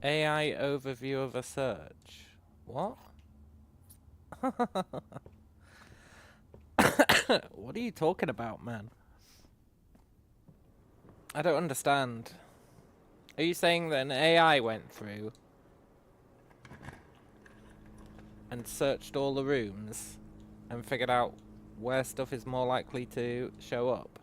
AI overview of a search. What? What are you talking about, man? I don't understand. Are you saying that an AI went through and searched all the rooms and figured out where stuff is more likely to show up?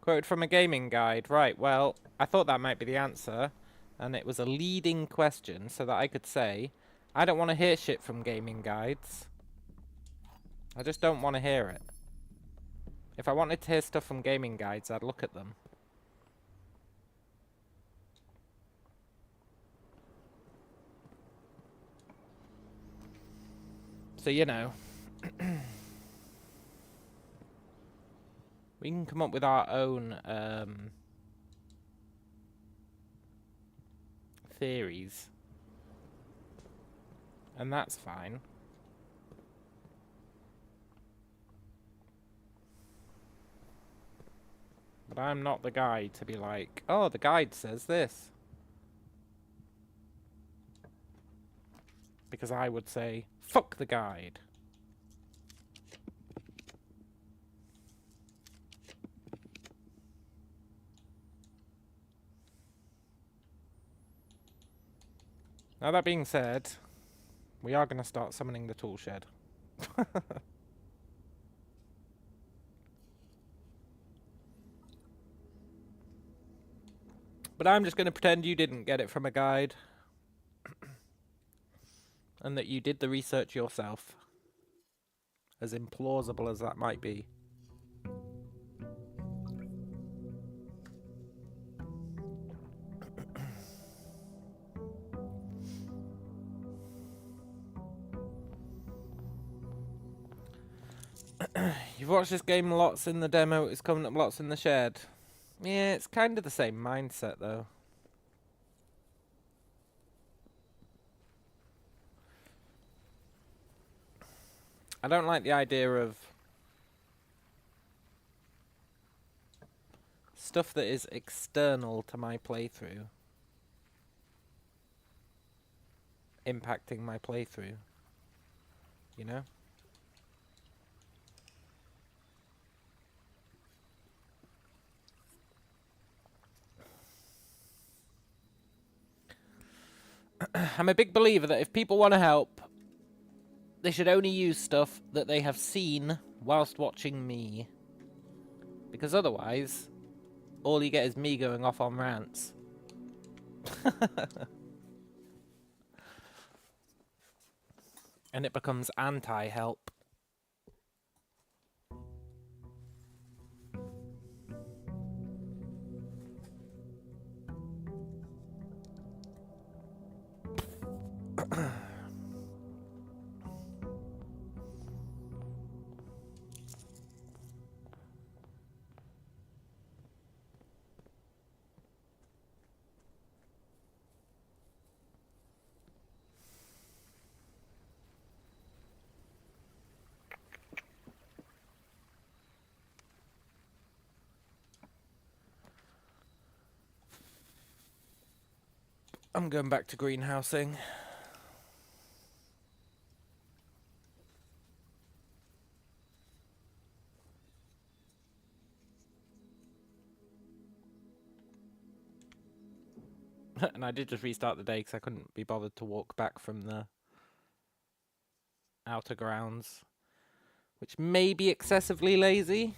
Quoted from a gaming guide. Right, well, I thought that might be the answer. And it was a leading question so that I could say, I don't want to hear shit from gaming guides. I just don't want to hear it. If I wanted to hear stuff from gaming guides, I'd look at them. So, you know. We can come up with our own theories. And that's fine. But I'm not the guy to be like, oh, the guide says this. Because I would say, fuck the guide. Now that being said, we are going to start summoning the tool shed. But I'm just going to pretend you didn't get it from a guide. And that you did the research yourself. As implausible as that might be. You've watched this game lots in the demo, it's coming up lots in the shed. Yeah, it's kind of the same mindset though. I don't like the idea of stuff that is external to my playthrough impacting my playthrough. You know? I'm a big believer that if people want to help, they should only use stuff that they have seen whilst watching me. Because otherwise, all you get is me going off on rants. And it becomes anti-help. I'm going back to greenhousing. And I did just restart the day because I couldn't be bothered to walk back from the outer grounds, which may be excessively lazy.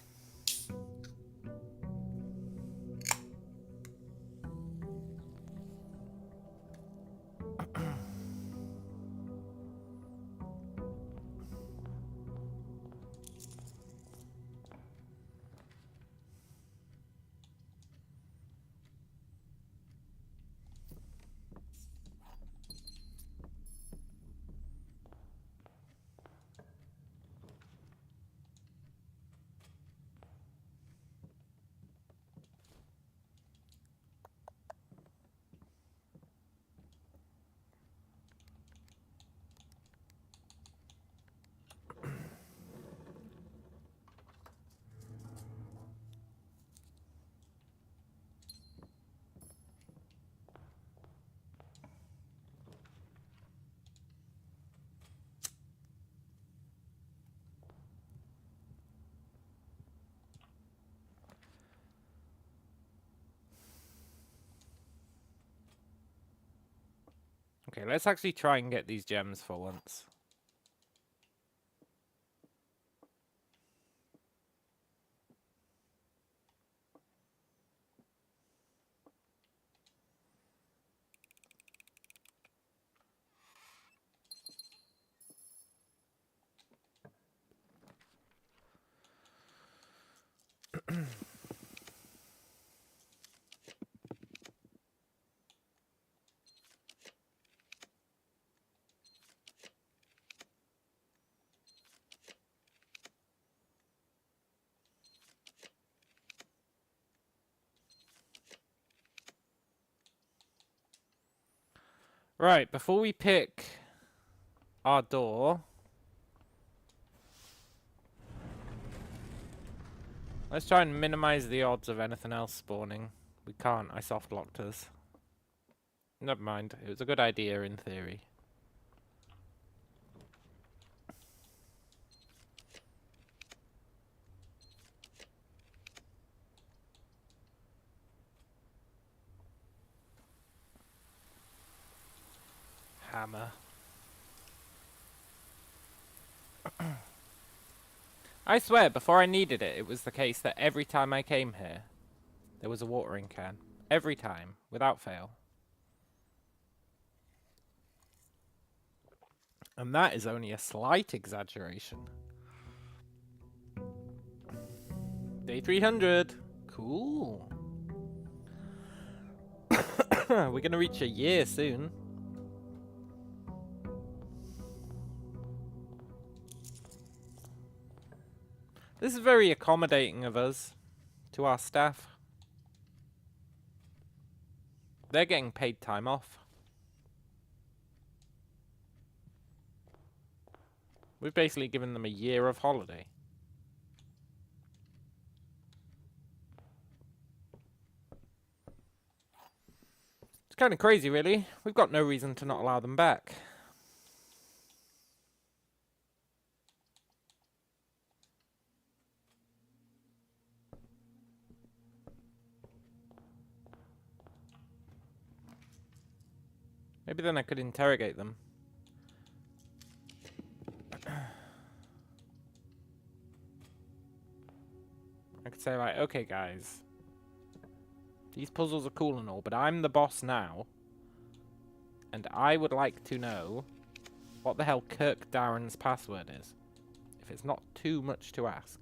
Okay, let's actually try and get these gems for once. Right, before we pick our door, let's try and minimize the odds of anything else spawning. We can't, I soft locked us. Never mind, it was a good idea in theory. hammer. I swear, before I needed it, it was the case that every time I came here, there was a watering can. Every time, without fail. And that is only a slight exaggeration. Day 300. Cool. We're gonna reach a year soon. This is very accommodating of us to our staff. They're getting paid time off. We've basically given them a year of holiday. It's kind of crazy, really. We've got no reason to not allow them back. Maybe then I could interrogate them. I could say, like, okay, guys. These puzzles are cool and all, but I'm the boss now. And I would like to know what the hell Kirk Darren's password is. If it's not too much to ask.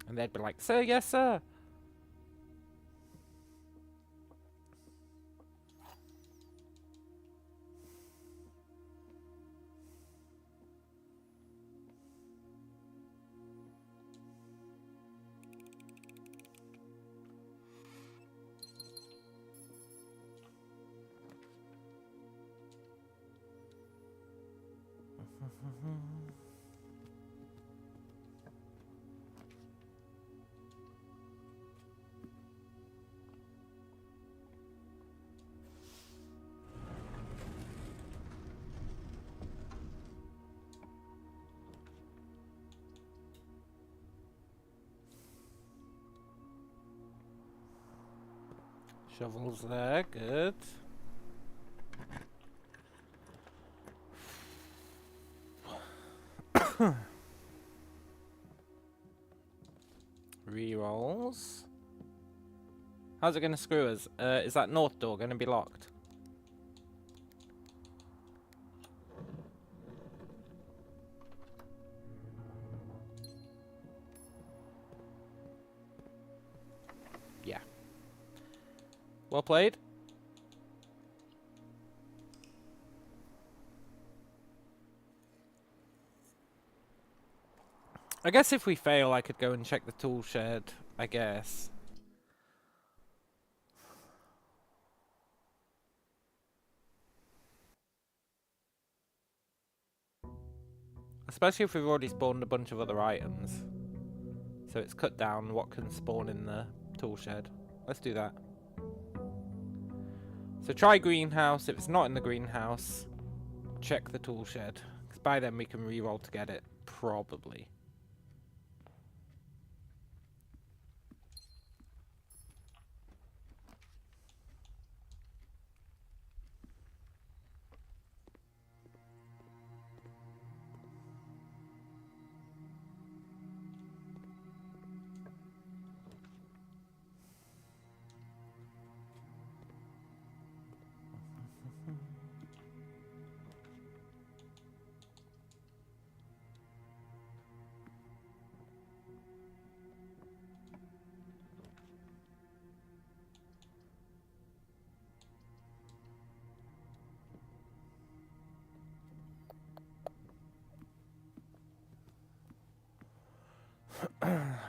And they'd be like, sir, yes, sir. Shovels there, good. Rerolls. How's it gonna screw us? Is that north door gonna be locked? Yeah. Well played. I guess if we fail, I could go and check the tool shed, I guess. Especially if we've already spawned a bunch of other items. So it's cut down what can spawn in the tool shed. Let's do that. So try greenhouse. If it's not in the greenhouse, check the tool shed. Because by then we can reroll to get it. Probably.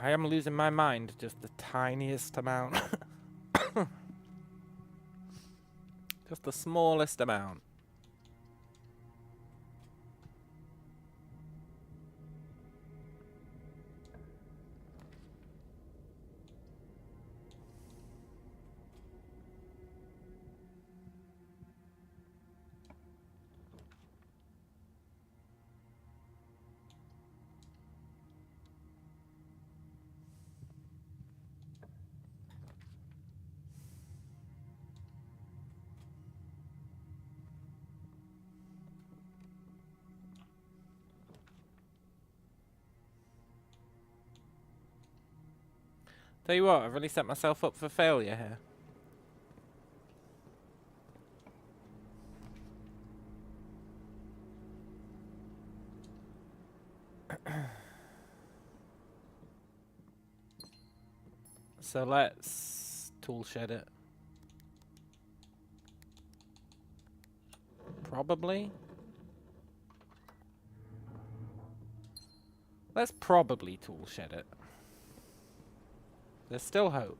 I am losing my mind just the tiniest amount. Just the smallest amount. Tell you what, I've really set myself up for failure here. So let's tool shed it. Probably. Let's probably tool shed it. There's still hope.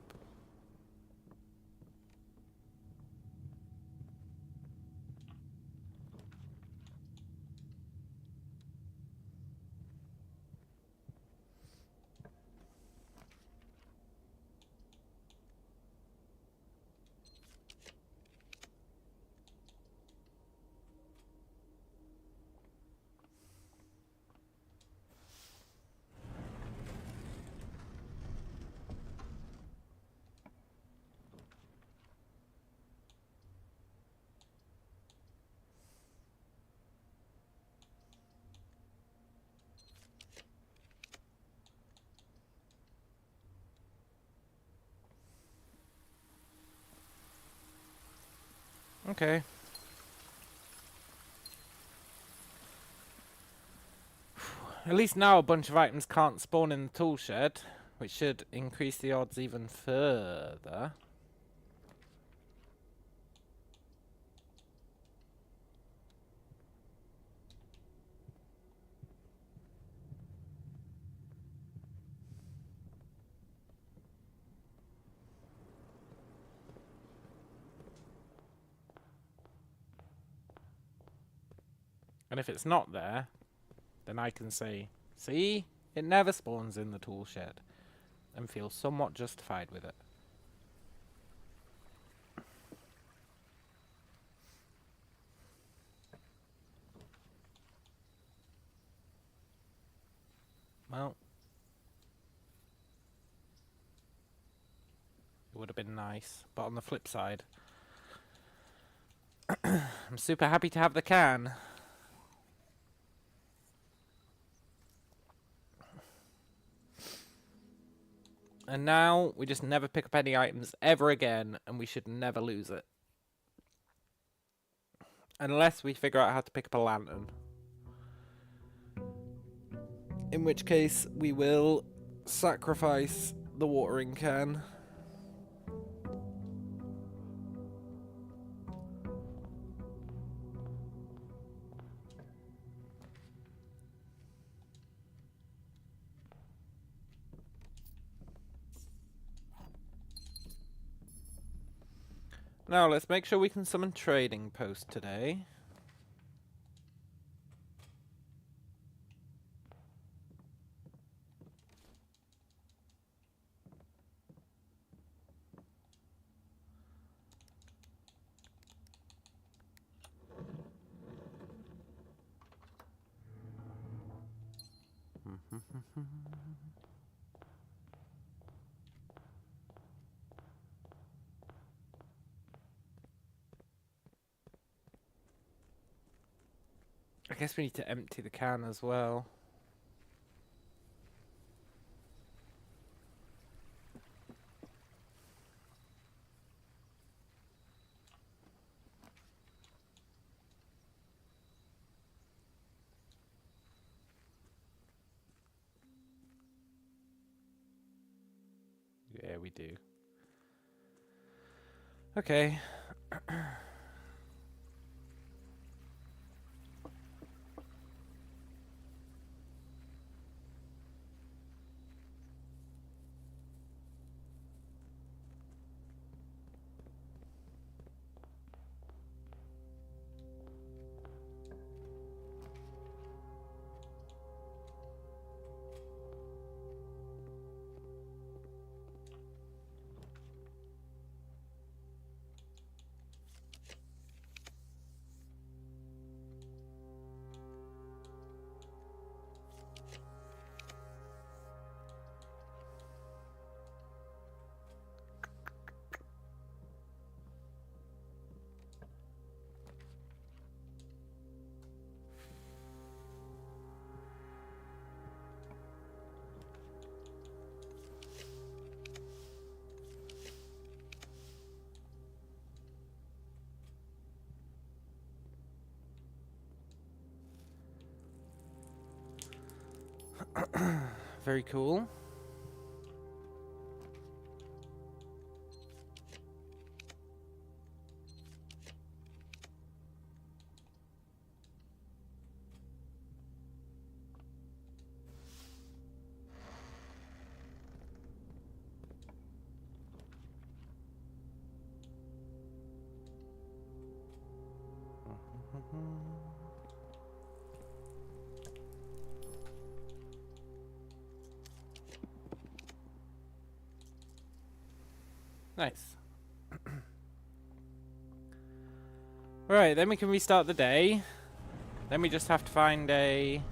Okay. At least now a bunch of items can't spawn in the tool shed, which should increase the odds even further. And if it's not there, then I can say, see, it never spawns in the tool shed, and feel somewhat justified with it. Well, it would have been nice, but on the flip side, I'm super happy to have the can. And now, we just never pick up any items ever again, and we should never lose it. Unless we figure out how to pick up a lantern. In which case, we will sacrifice the watering can. Now, let's make sure we can summon Trading Post today. I guess we need to empty the can as well. Yeah, we do. Okay. Very cool. Nice. Right, then we can restart the day. Then we just have to find a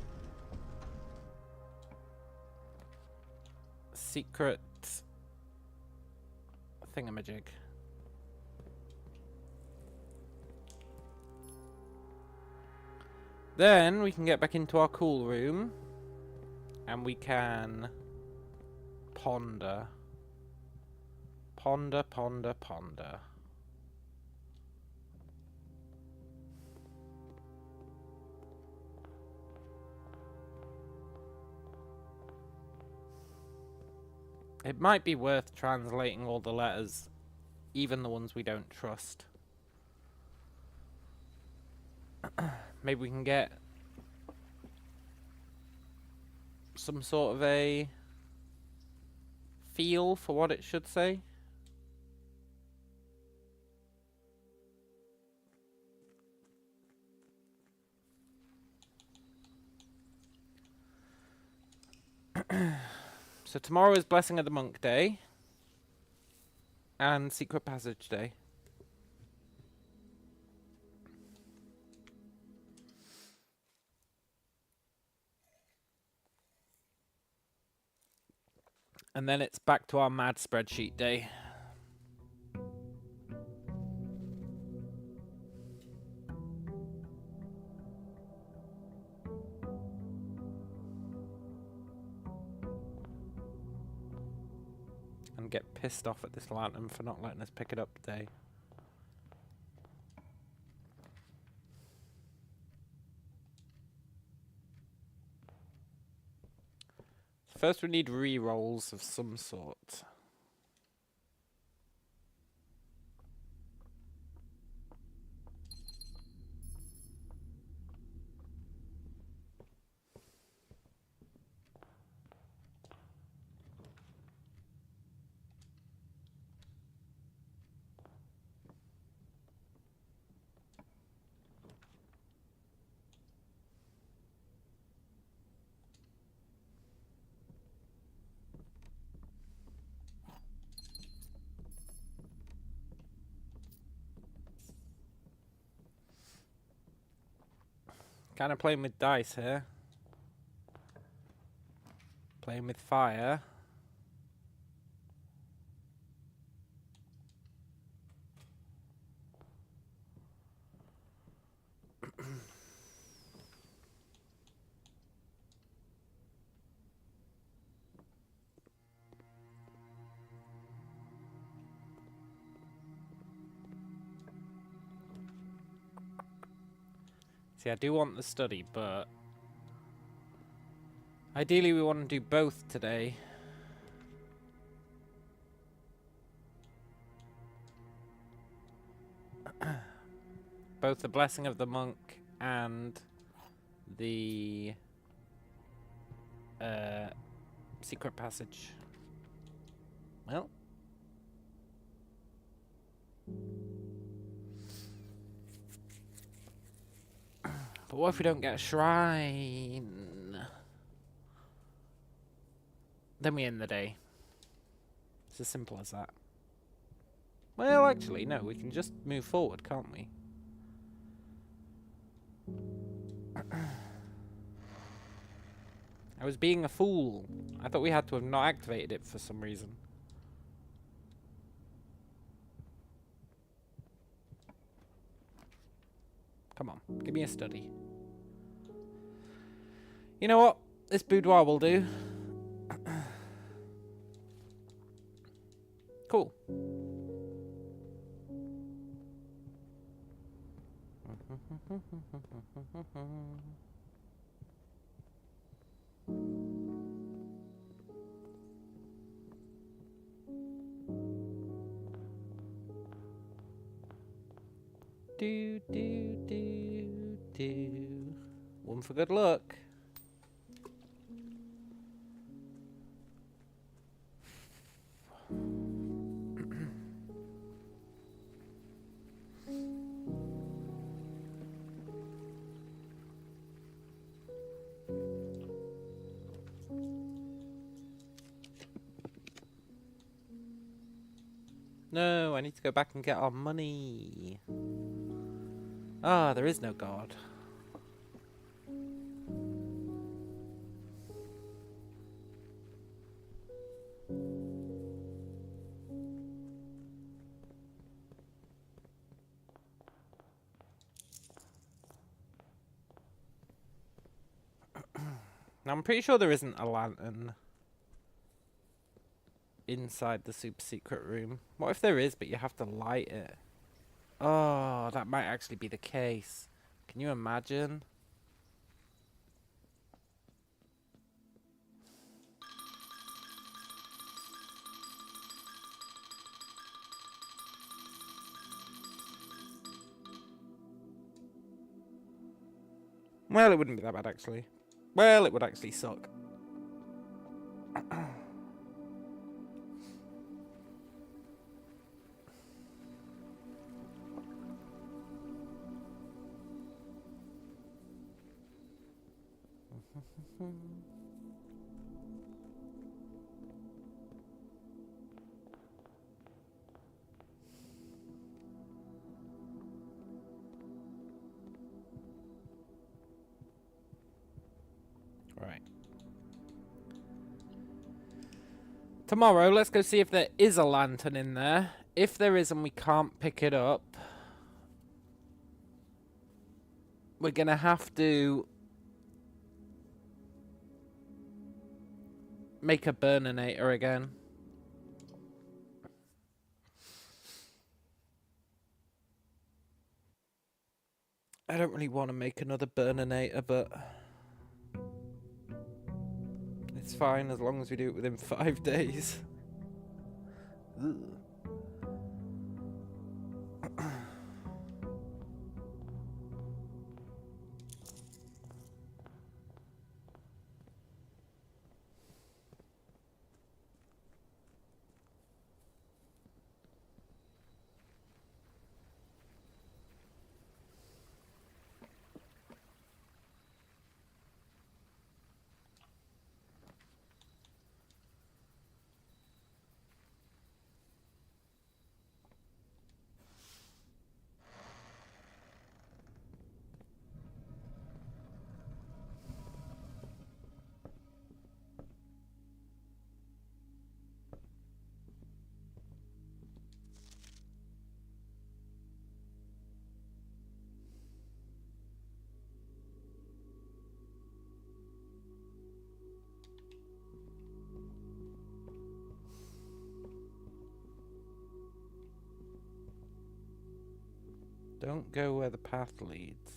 secret thingamajig. Then we can get back into our cool room and we can ponder. Ponder, ponder, ponder. It might be worth translating all the letters, even the ones we don't trust. Maybe we can get some sort of a feel for what it should say. So tomorrow is Blessing of the Monk Day and Secret Passage Day. And then it's back to our mad spreadsheet day. And get pissed off at this lantern for not letting us pick it up today. First we need re-rolls of some sort. Kind of playing with dice here. Playing with fire. See, I do want the study, but ideally we want to do both today. Both the Blessing of the Monk and the Secret Passage. Well. But what if we don't get a shrine? Then we end the day. It's as simple as that. Well, actually, no, we can just move forward, can't we? I was being a fool. I thought we had to have not activated it for some reason. Come on, give me a study. You know what? This boudoir will do. Cool. Do, do, do, do. One for good luck. No, I need to go back and get our money. Ah, there is no God. Now, I'm pretty sure there isn't a lantern inside the super secret room. What if there is, but you have to light it? Oh, that might actually be the case. Can you imagine? Well, it wouldn't be that bad, actually. Well, it would actually suck. Right. Tomorrow, let's go see if there is a lantern in there. If there is and we can't pick it up, we're going to have to make a burninator again. I don't really want to make another burninator, but it's fine as long as we do it within 5 days. Ugh. Don't go where the path leads.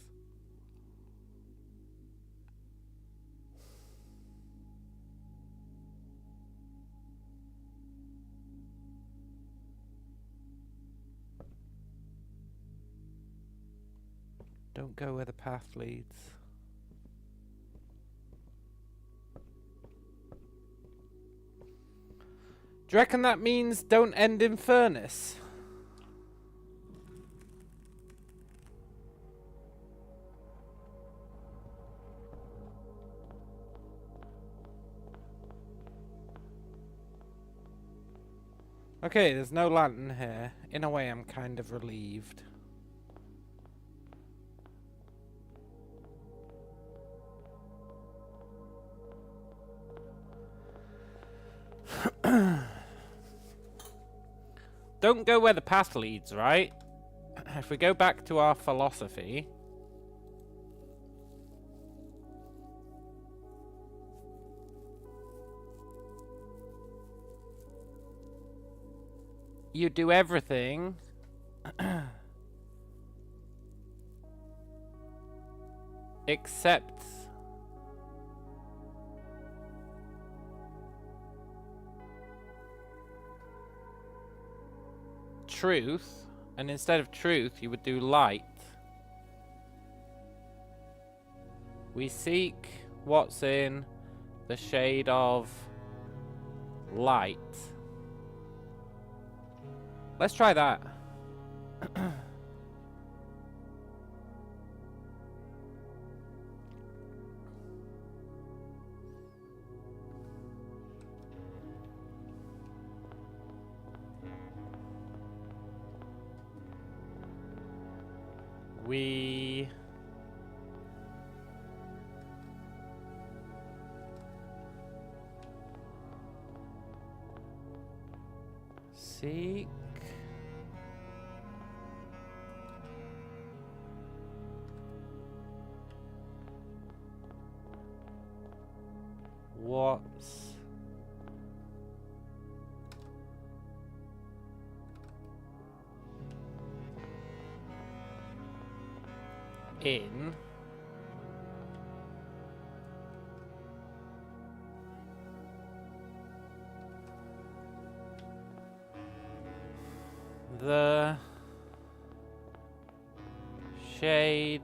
Don't go where the path leads. Do you reckon that means don't end in furnace? Okay, there's no lantern here. In a way, I'm kind of relieved. Don't go where the path leads, right? If we go back to our philosophy... You do everything... except... truth, And instead of truth, you would do light. We seek what's in the shade of light. Let's try that. We seek what's in the shade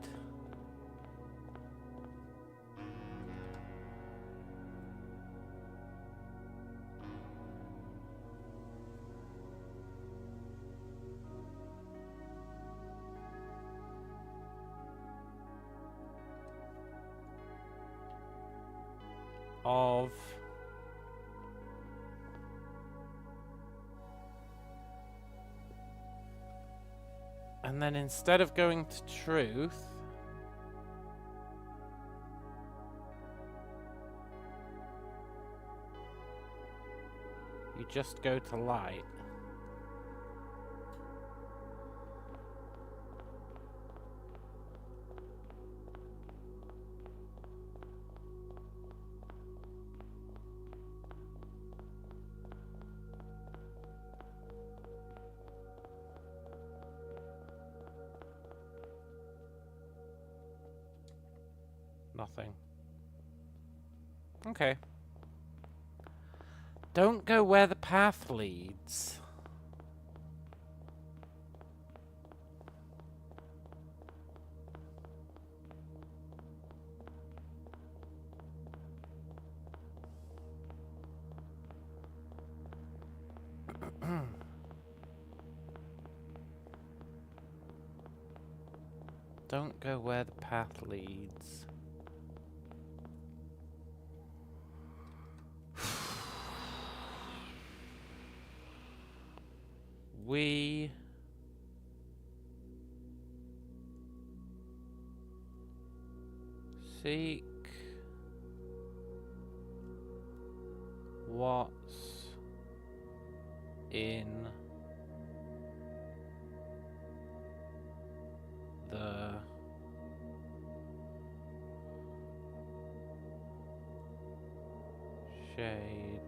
of and then instead of going to truth, you just go to light. Nothing. Okay. Don't go where the path leads. Don't go where the path leads. We seek what's in the shade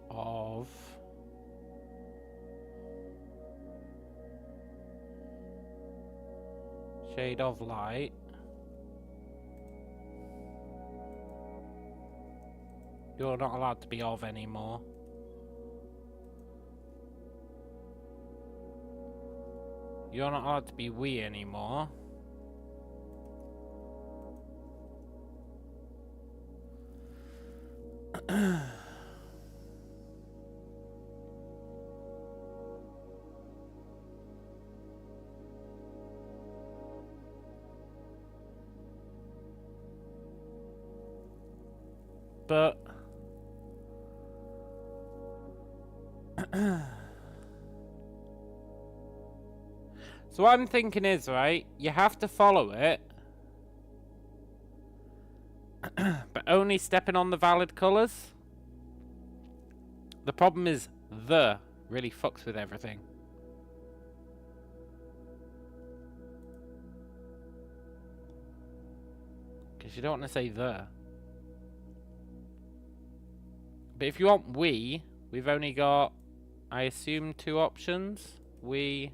of shade of light. You're not allowed to be of anymore. You're not allowed to be we anymore. But so what I'm thinking is, right, you have to follow it, but only stepping on the valid colours. The problem is the really fucks with everything. Because you don't want to say the. But if you want we, we've only got I assume 2 options. We.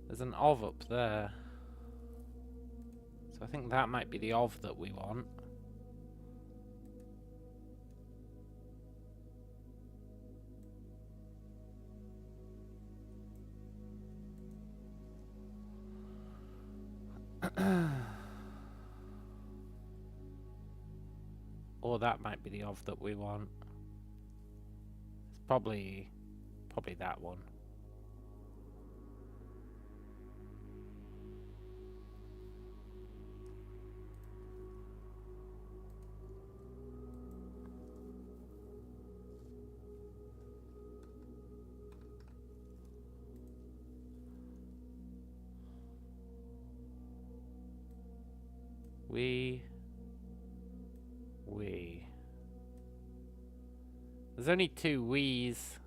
There's an of up there. So I think that might be the of that we want. Or that might be the of that we want. It's probably that one. We. There's only 2 we's.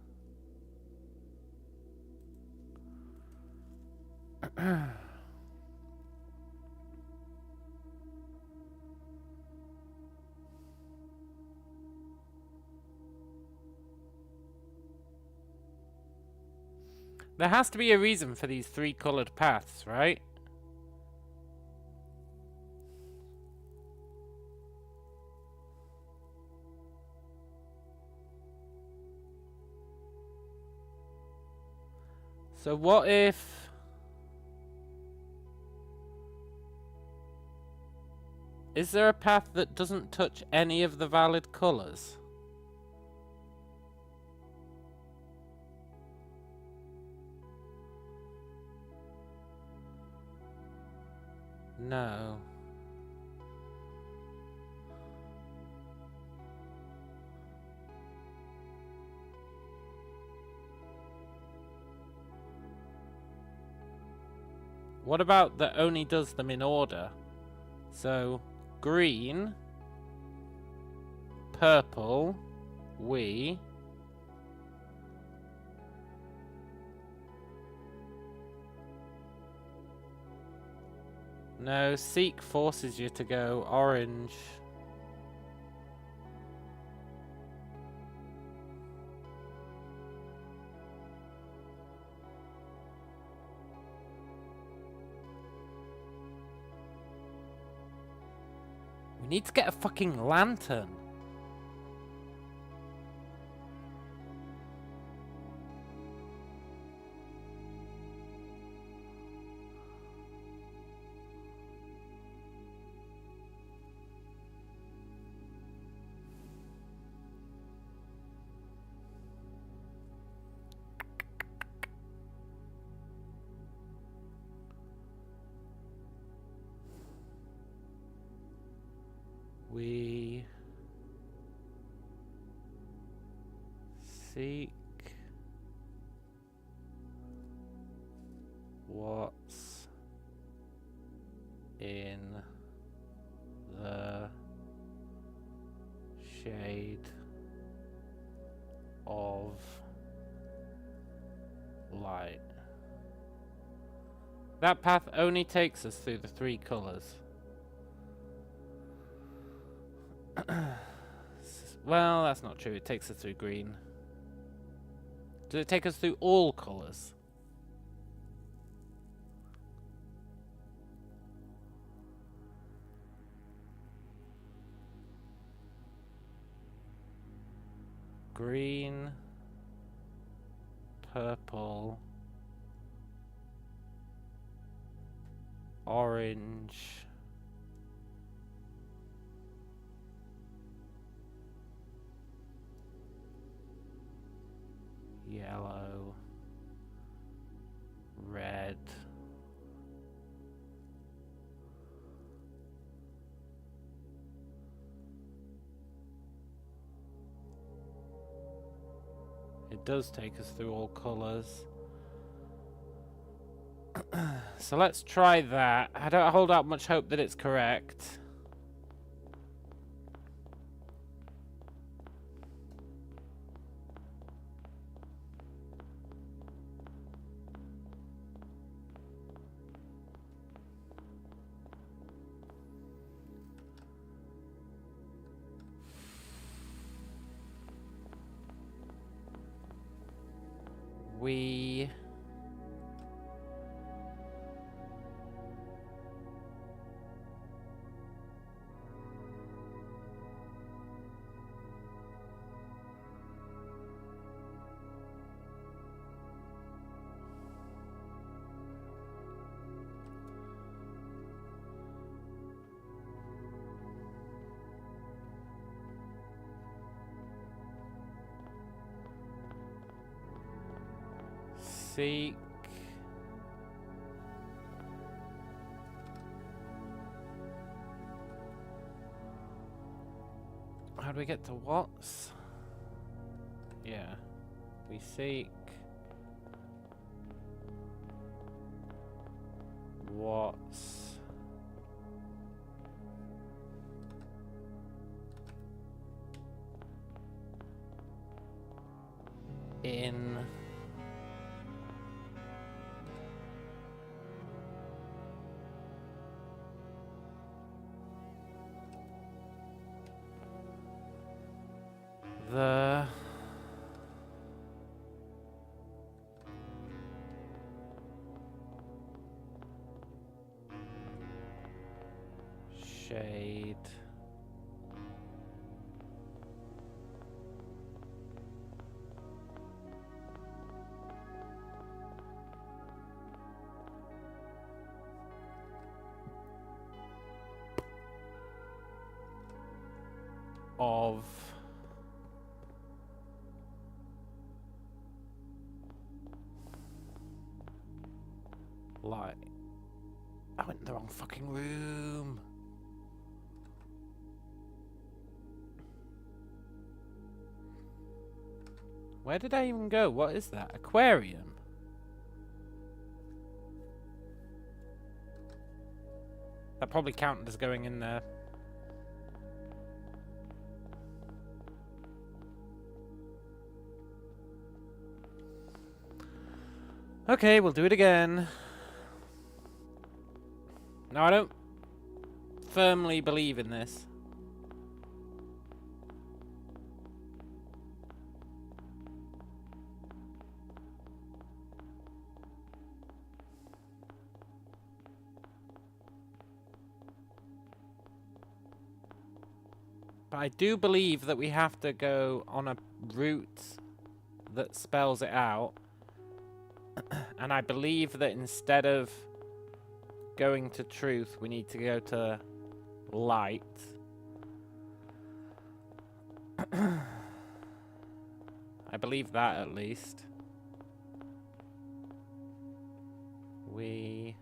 There has to be a reason for these 3 colored paths, right? So what if... Is there a path that doesn't touch any of the valid colors? No. What about that only does them in order? So, green, purple, we. No, seek forces you to go orange. We need to get a fucking lantern. We seek what's in the shade of light. That path only takes us through the 3 colors. Well, that's not true. It takes us through green. Does it take us through all colors? Green, purple, orange, yellow, red, it does take us through all colors. So let's try that. I don't hold out much hope that it's correct. We... Seek. How do we get to what's? Yeah. We seek. What's. In. The shade of light. I went in the wrong fucking room. Where did I even go? What is that? Aquarium? That probably counted as going in there. Okay, we'll do it again. No, I don't firmly believe in this. But I do believe that we have to go on a route that spells it out. And I believe that instead of going to truth, we need to go to light. I believe that at least. We...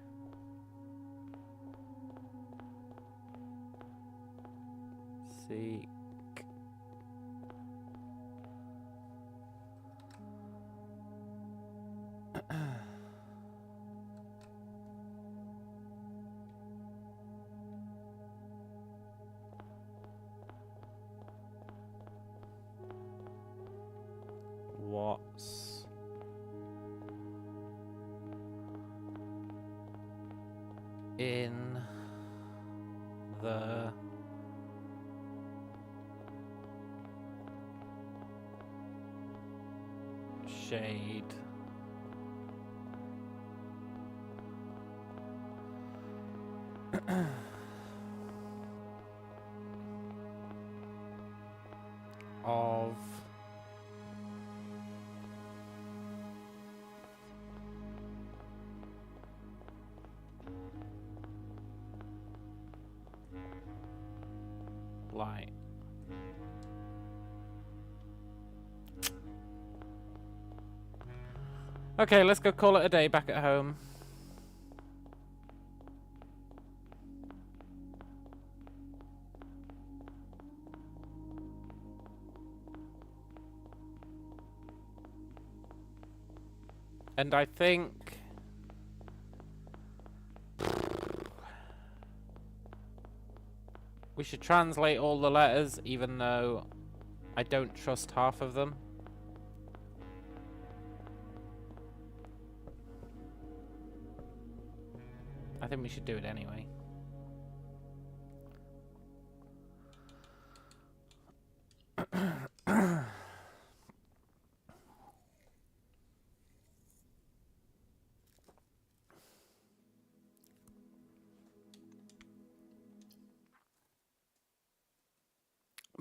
seek... what's in the shade of light. Okay, let's go call it a day back at home. And I think we should translate all the letters, even though I don't trust half of them. I think we should do it anyway.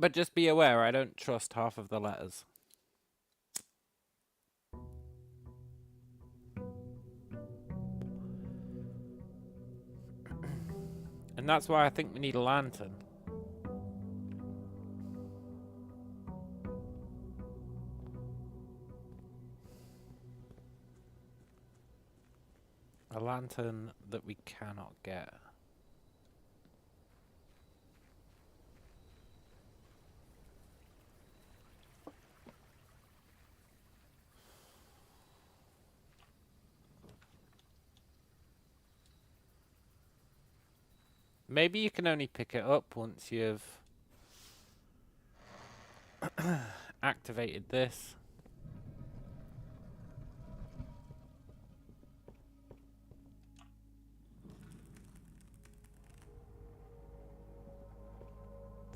But just be aware, I don't trust half of the letters. And that's why I think we need a lantern. A lantern that we cannot get. Maybe you can only pick it up once you've activated this.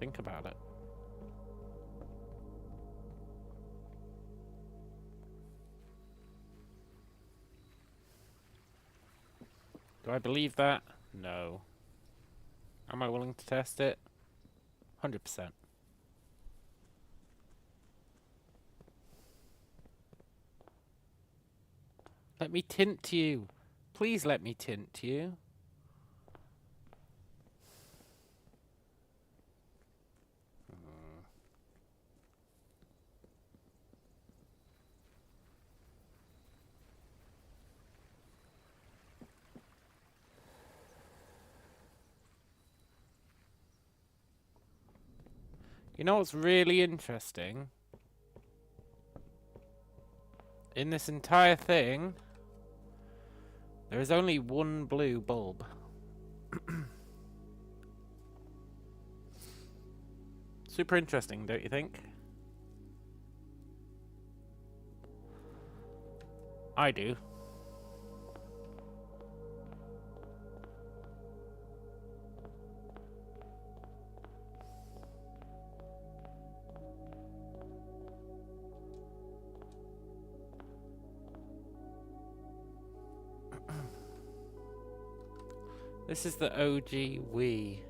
Think about it. Do I believe that? No. Am I willing to test it? 100%. Let me tint you. Please let me tint you. You know what's really interesting? In this entire thing, there is only one blue bulb. Super interesting, don't you think? I do. This is the OG Wii.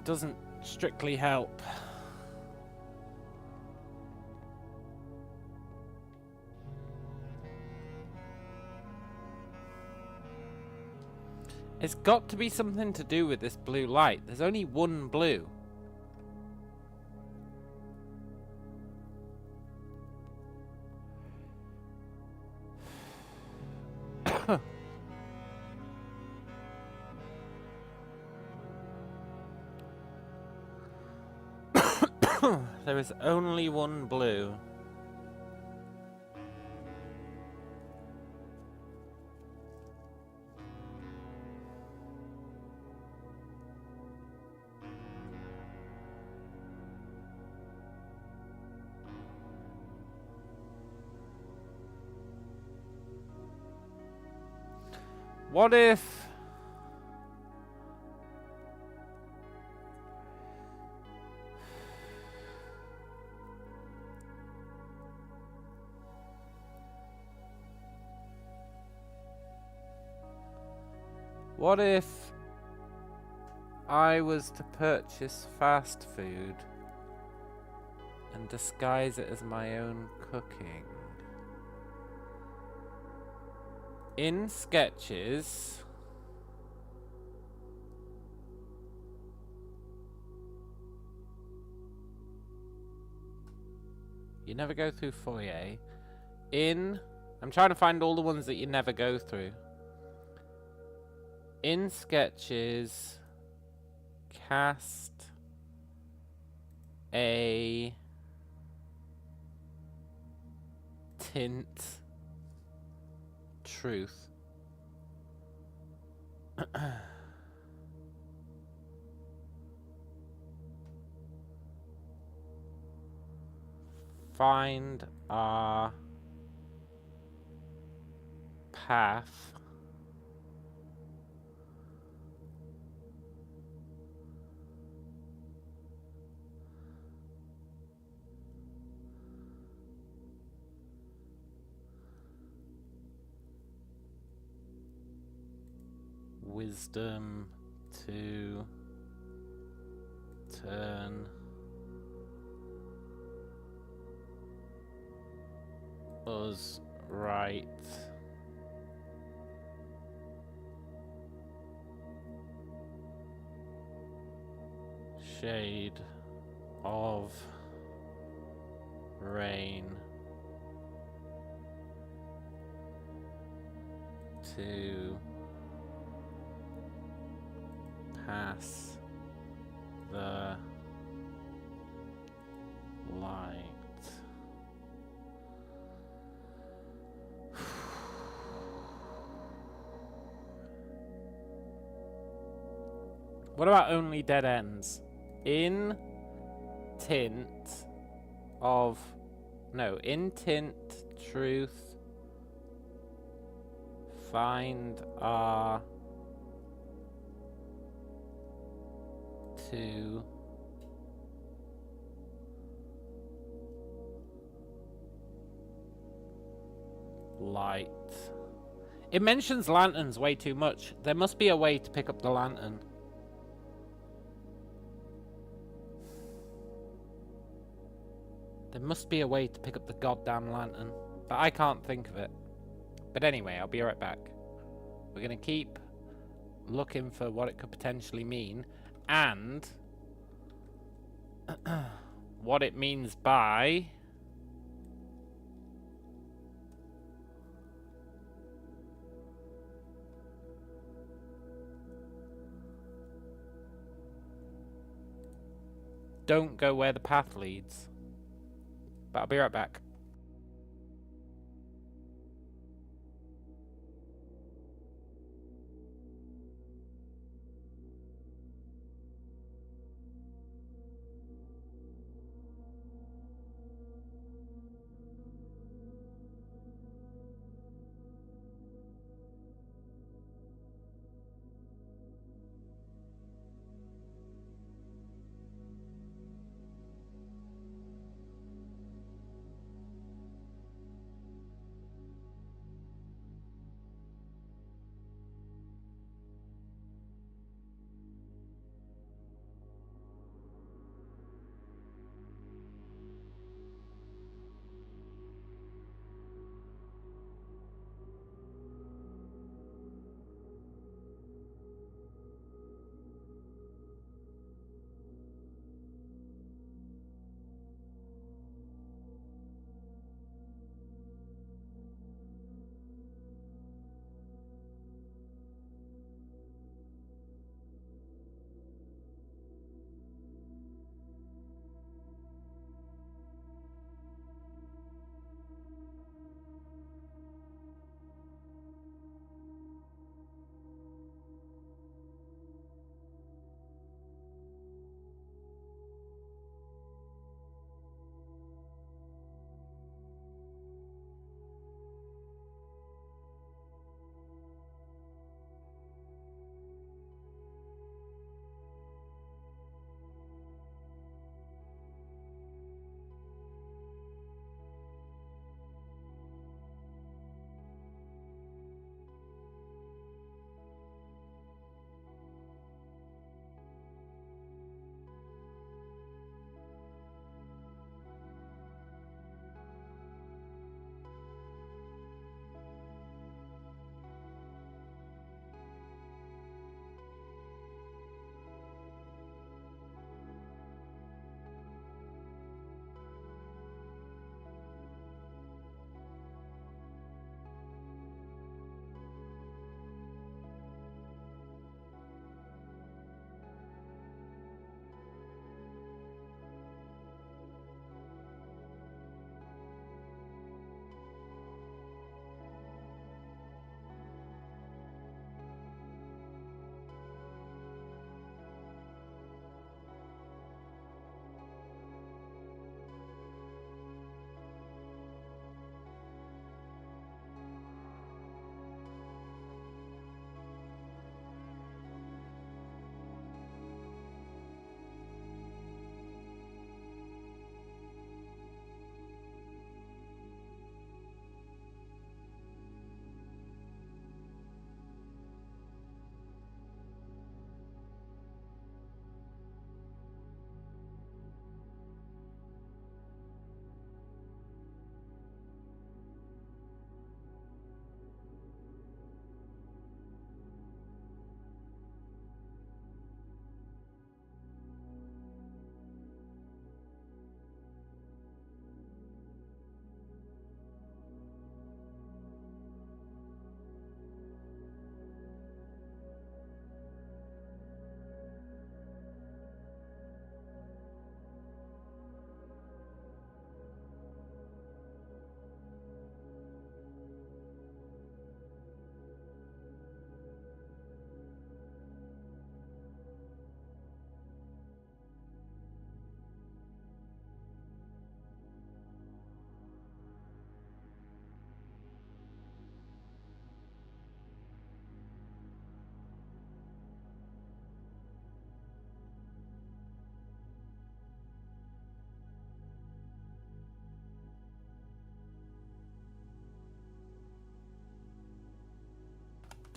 Doesn't strictly help. It's got to be something to do with this blue light. There's only one blue. There is only one blue. What if... What if I was to purchase fast food and disguise it as my own cooking? In sketches, you never go through foyer. In, I'm trying to find all the ones that you never go through. In sketches, cast a tint truth. Find our path wisdom to turn us right. Shade of rain to pass the light. What about only dead ends? In tint of... No, in tint truth. Find our... to... light. It mentions lanterns way too much. There must be a way to pick up the lantern. There must be a way to pick up the goddamn lantern. But I can't think of it. But anyway, I'll be right back. We're going to keep looking for what it could potentially mean. And what it means by... don't go where the path leads. But I'll be right back.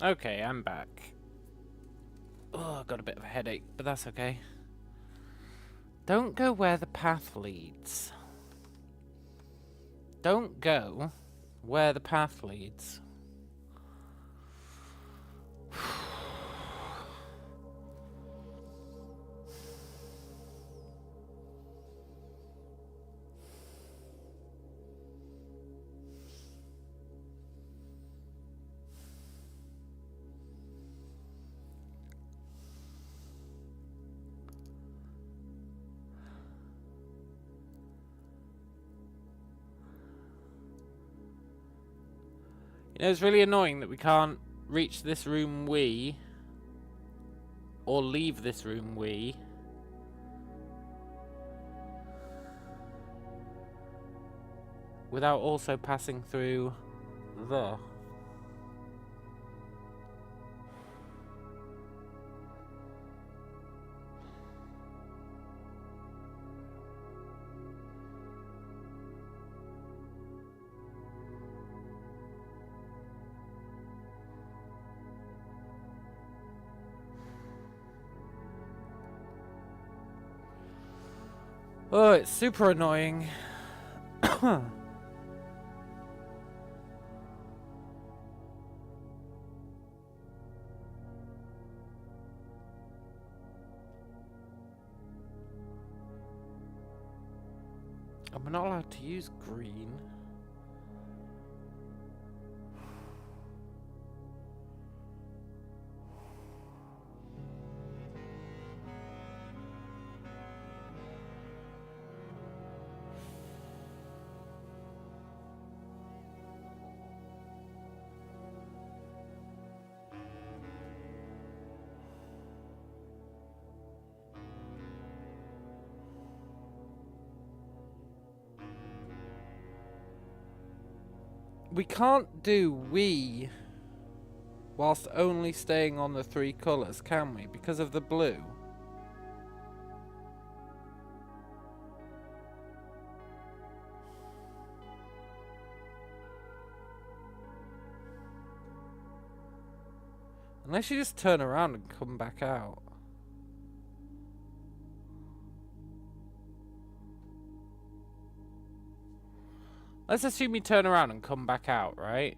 Okay, I'm back. Oh, I've got a bit of a headache, but that's okay. Don't go where the path leads. Don't go where the path leads. You know, it's really annoying that we can't reach this room or leave this room without also passing through the. Oh, it's super annoying. And we're not allowed to use green. We can't do we whilst only staying on the 3 colours, can we? Because of the blue. Unless you just turn around and come back out. Let's assume you turn around and come back out, right?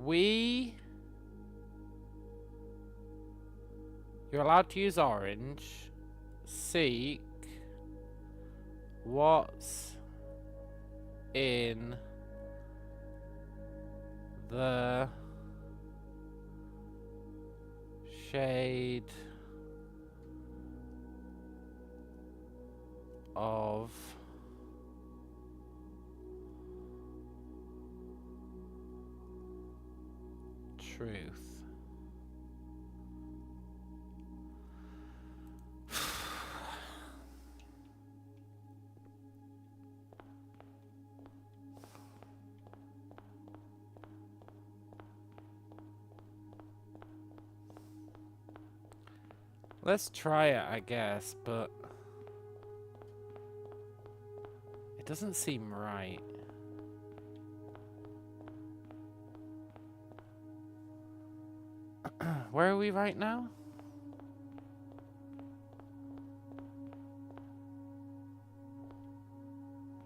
You're allowed to use orange. Seek what's in the shade of truth. Let's try it, I guess, but it doesn't seem right. Where are we right now?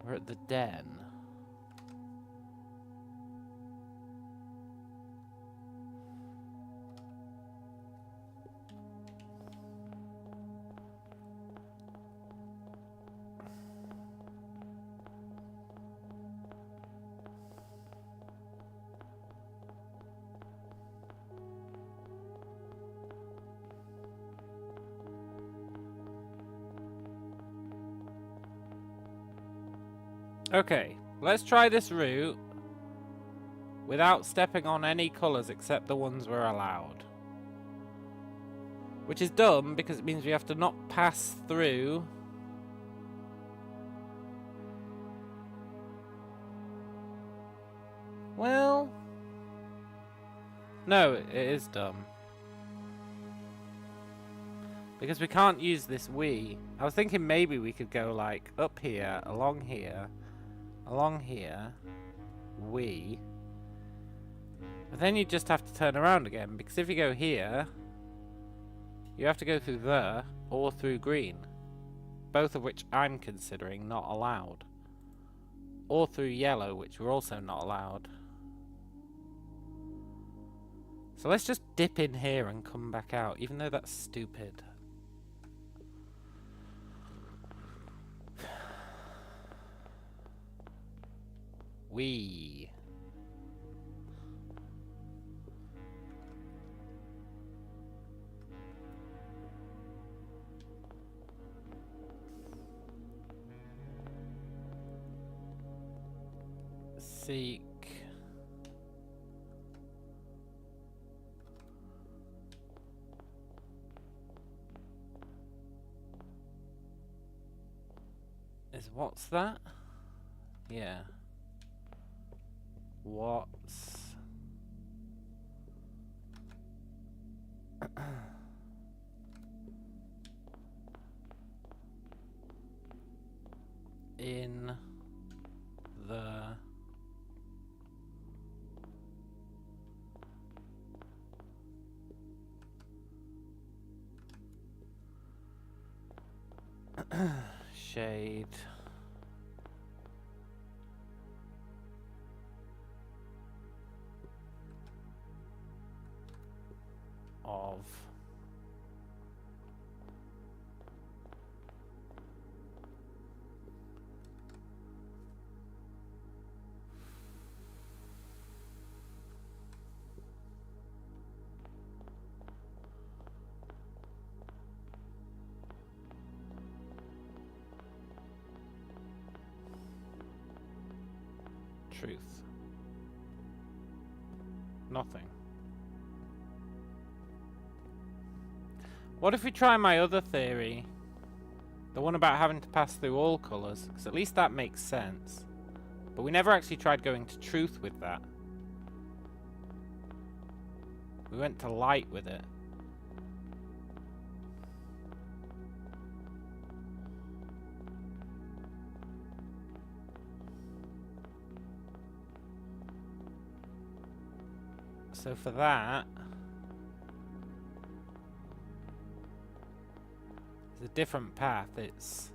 We're at the den. Okay, let's try this route without stepping on any colours except the ones we're allowed. Which is dumb because it means we have to not pass through. Well, no, it is dumb. Because we can't use this we. I was thinking maybe we could go like up here, along here, we, But then you just have to turn around again, because if you go here, you have to go through there or through green. Both of which I'm considering not allowed. Or through yellow, which we're also not allowed. So let's just dip in here and come back out, even though that's stupid. Wee. Seek. What's that? Yeah. What's... in the... shade... of truth. Nothing. What if we try my other theory? The one about having to pass through all colours, because at least that makes sense. But we never actually tried going to truth with that. We went to light with it. So for that... it's a different path, it's...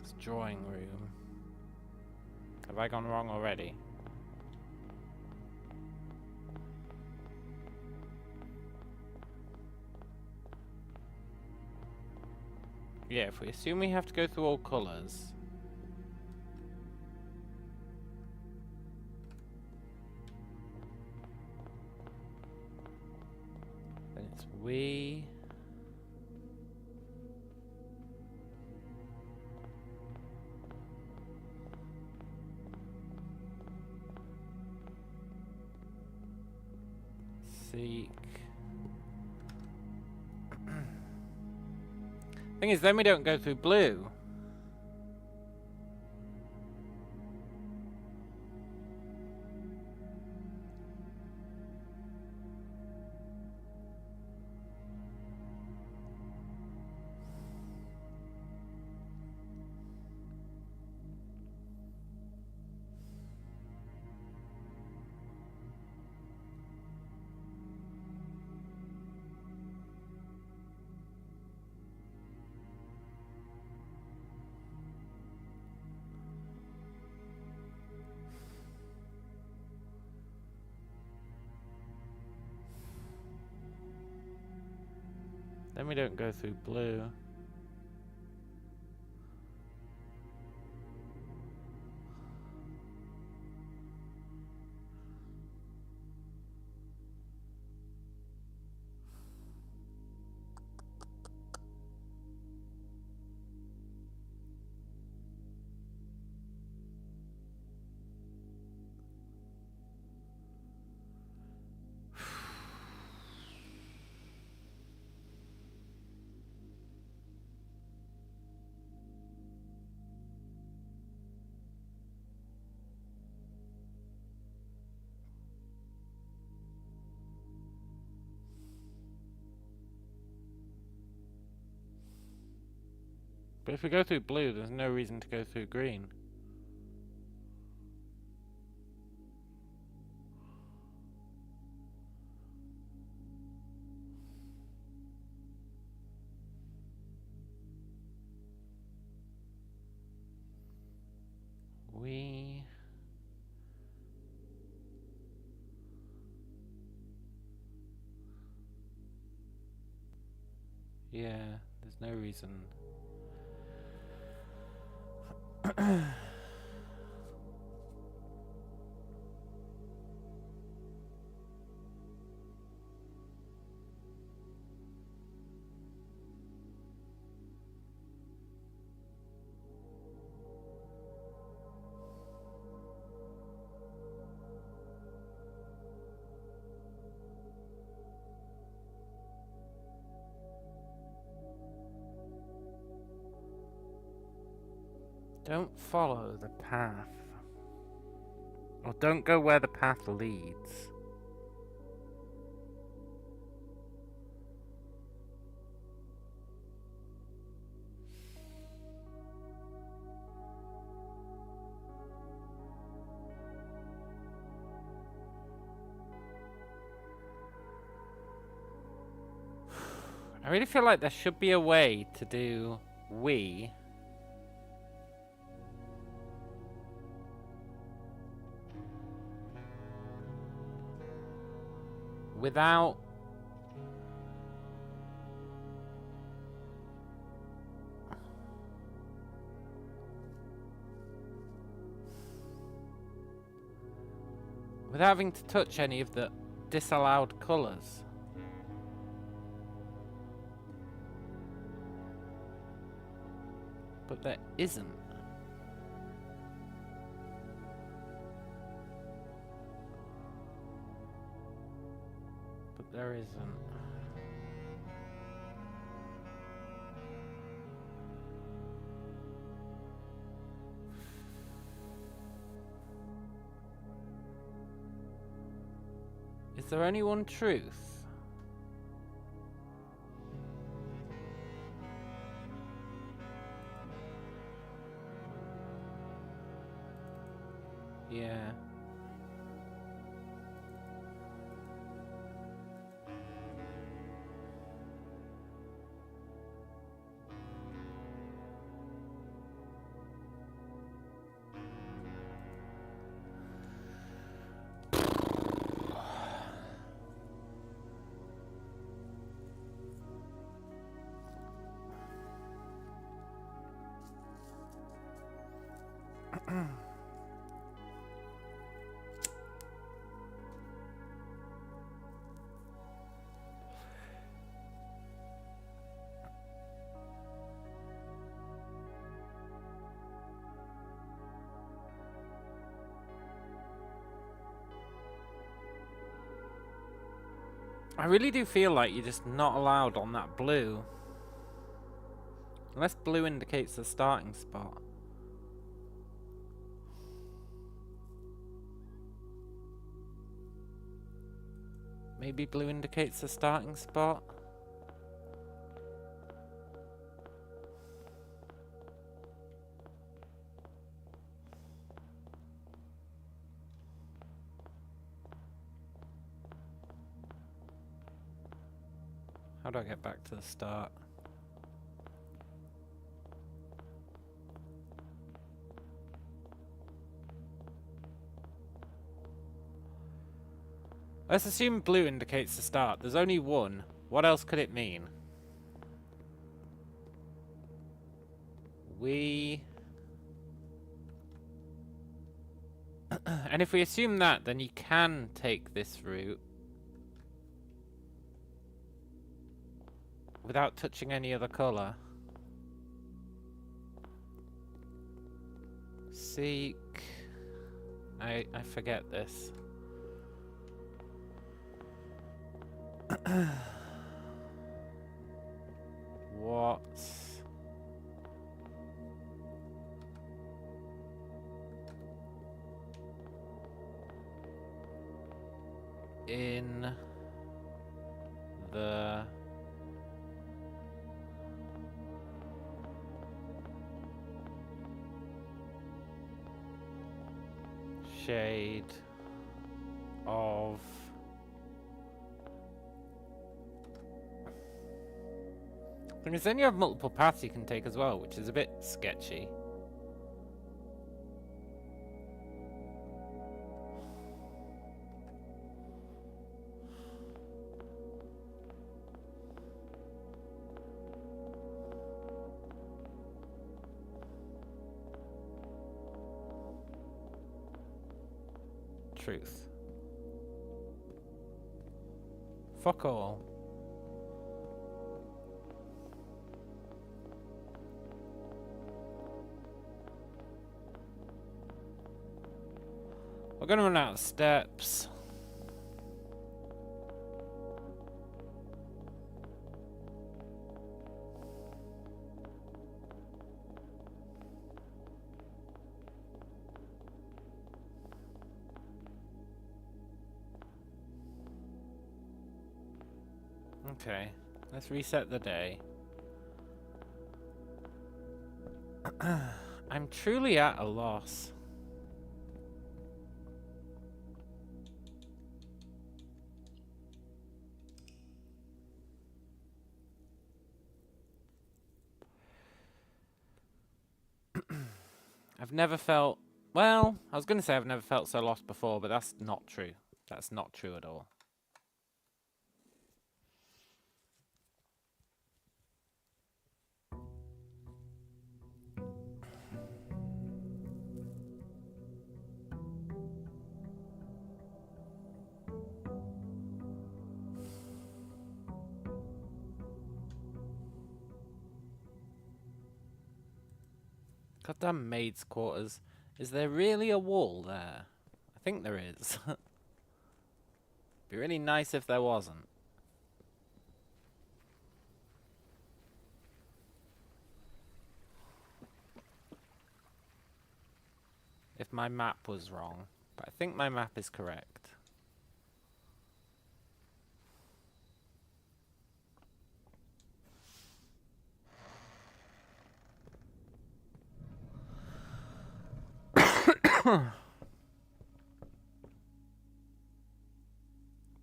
it's drawing room. Have I gone wrong already? Yeah, if we assume we have to go through all colours. Then it's we. Seek. Thing is, then we don't go through blue. Then we don't go through blue. But if we go through blue, there's no reason to go through green. Yeah, there's no reason. Don't follow the path. Or don't go where the path leads. I really feel like there should be a way to do we without having to touch any of the disallowed colours. But there isn't. But there isn't. Is there only one truth? Yeah. I really do feel like you're just not allowed on that blue. Unless blue indicates the starting spot. Maybe blue indicates the starting spot. How do I get back to the start? Let's assume blue indicates the start. There's only one. What else could it mean? And if we assume that, then you can take this route without touching any other colour. Seek... I forget this. What's in the shade of because then you have multiple paths you can take as well, which is a bit sketchy. Truth. Fuck all. We're gonna run out of steps. Okay, let's reset the day. I'm truly at a loss. I've never felt... Well, I was going to say I've never felt so lost before, but that's not true. That's not true at all. Goddamn maid's quarters. Is there really a wall there? I think there is. Be really nice if there wasn't. If my map was wrong. But I think my map is correct.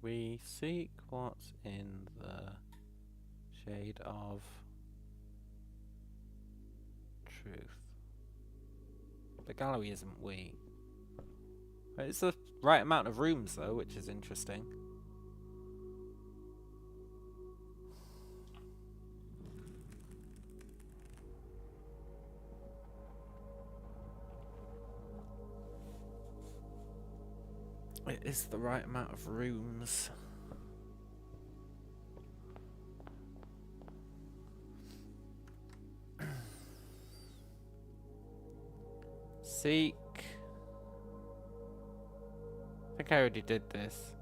We seek what's in the shade of truth. The gallery isn't we. It's the right amount of rooms though, which is interesting. It is the right amount of rooms. Seek. I think I already did this.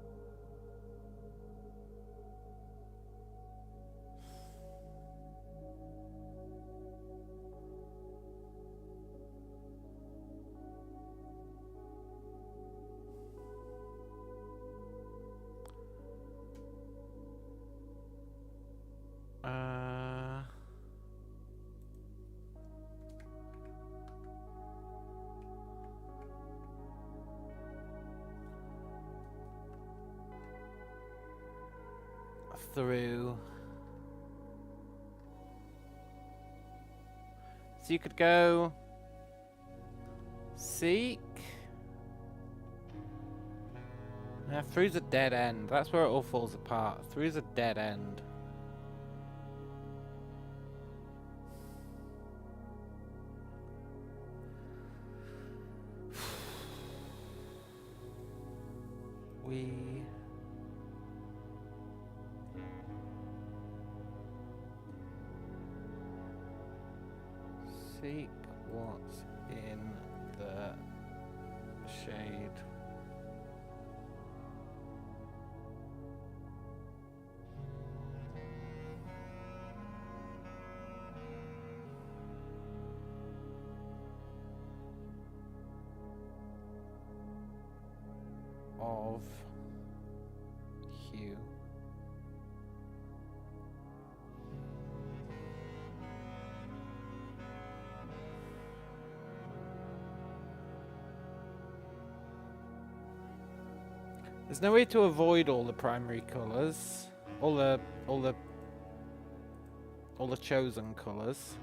Through. So you could go seek. Yeah, through's a dead end. That's where it all falls apart. Through's a dead end. We seek what's in the shade of hue. There's no way to avoid all the primary colours. All the chosen colours.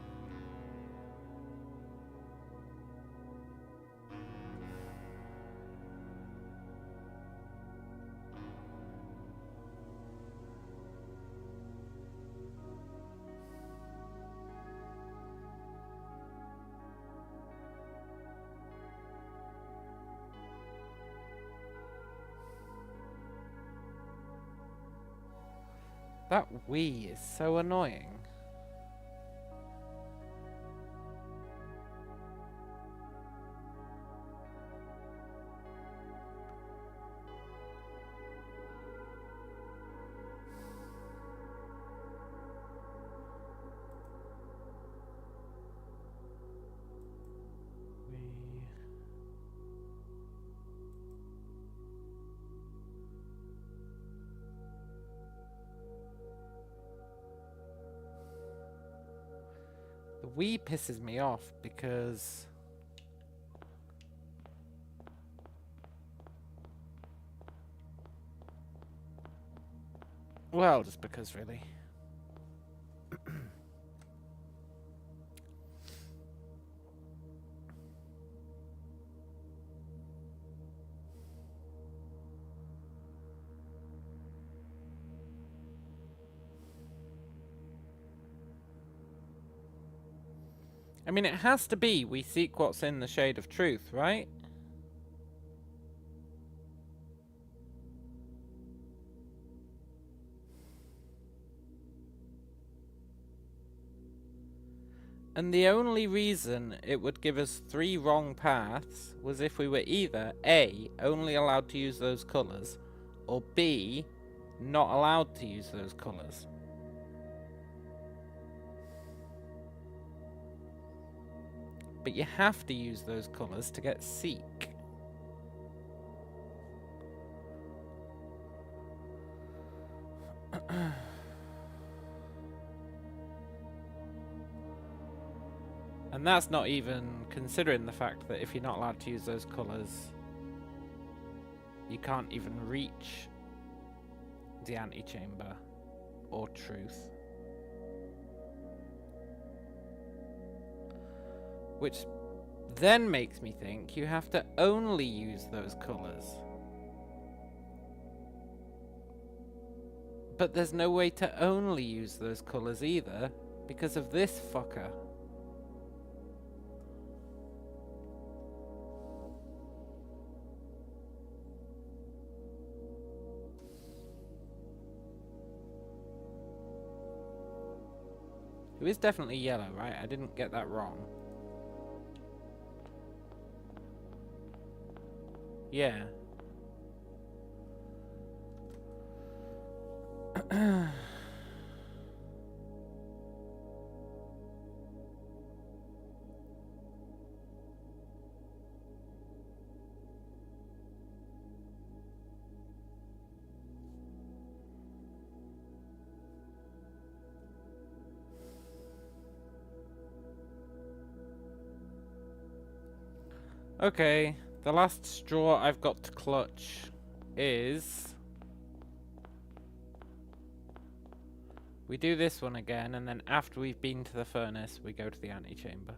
That "we" is so annoying. The "we" pisses me off because... well, just because, really. I mean, it has to be "we seek what's in the shade of truth," right? And the only reason it would give us 3 wrong paths was if we were either A, only allowed to use those colours, or B, not allowed to use those colours. But you have to use those colours to get seek. And that's not even considering the fact that if you're not allowed to use those colours, you can't even reach the antechamber or truth. Which then makes me think you have to only use those colours. But there's no way to only use those colours either, because of this fucker. It is definitely yellow, right? I didn't get that wrong. Yeah. Okay, the last straw I've got to clutch is... we do this one again, and then after we've been to the furnace, we go to the antechamber.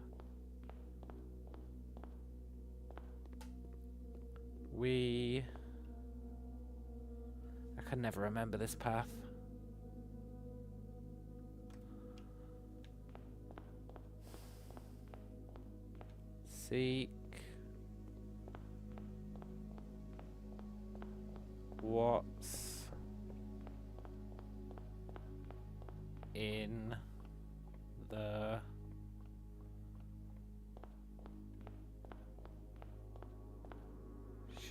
I can never remember this path. Seek what's in the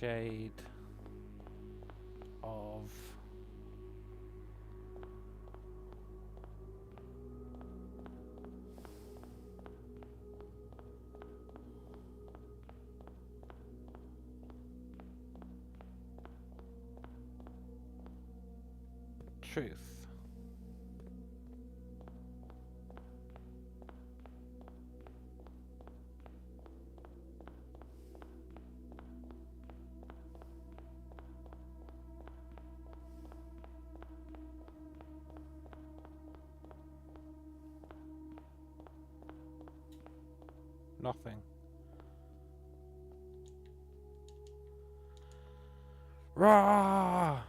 shade of truth. Nothing. Rah!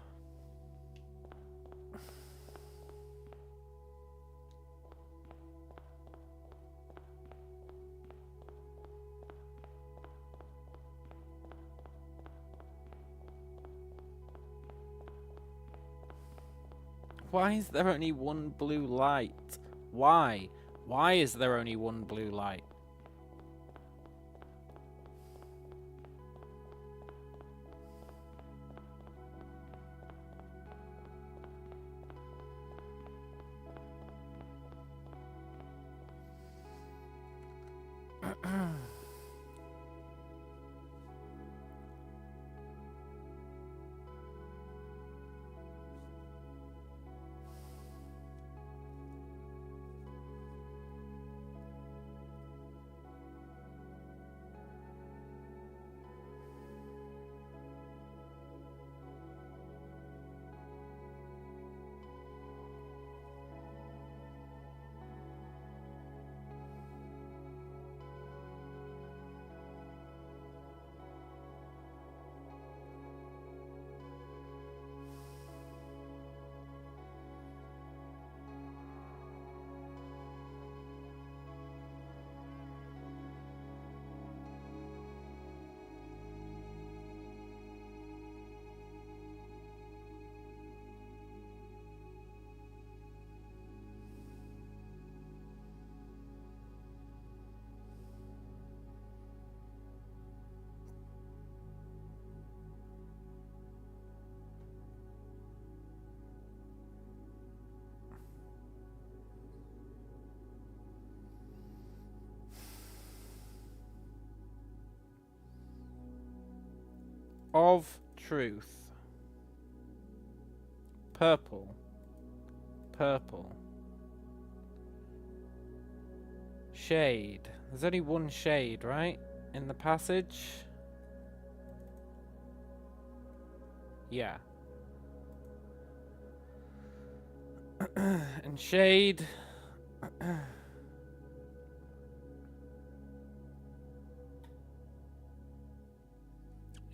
Why is there only one blue light? Why? Why is there only one blue light? Of truth. Purple. Purple. Shade. There's only one shade, right? In the passage? Yeah. And shade.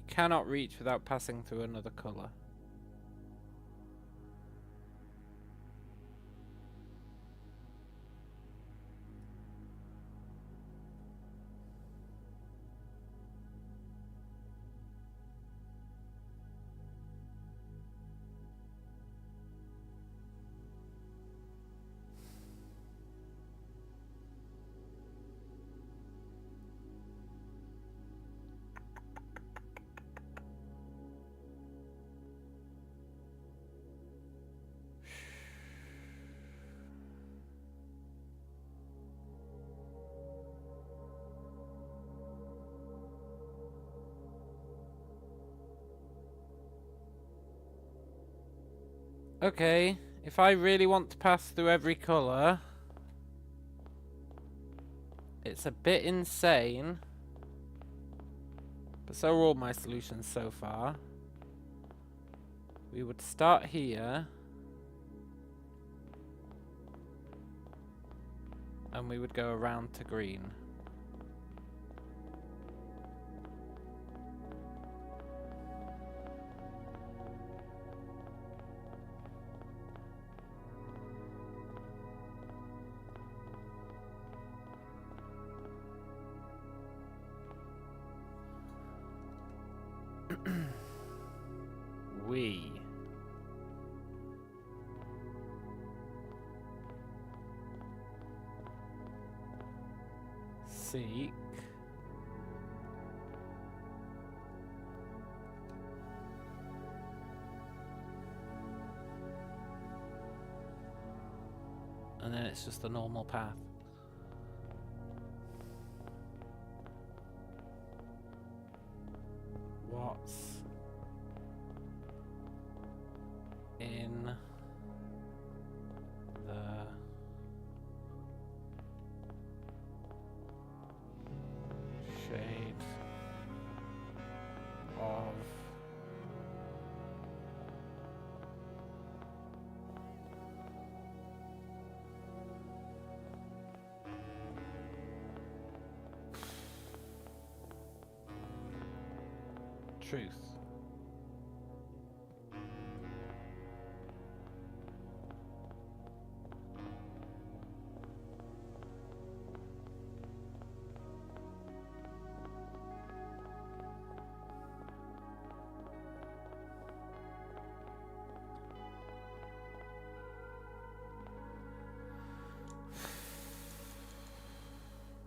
Cannot reach without passing through another colour. Okay, if I really want to pass through every colour, it's a bit insane, but so are all my solutions so far. We would start here, and we would go around to green. We seek and then it's just the normal path. What's in the shade of truth.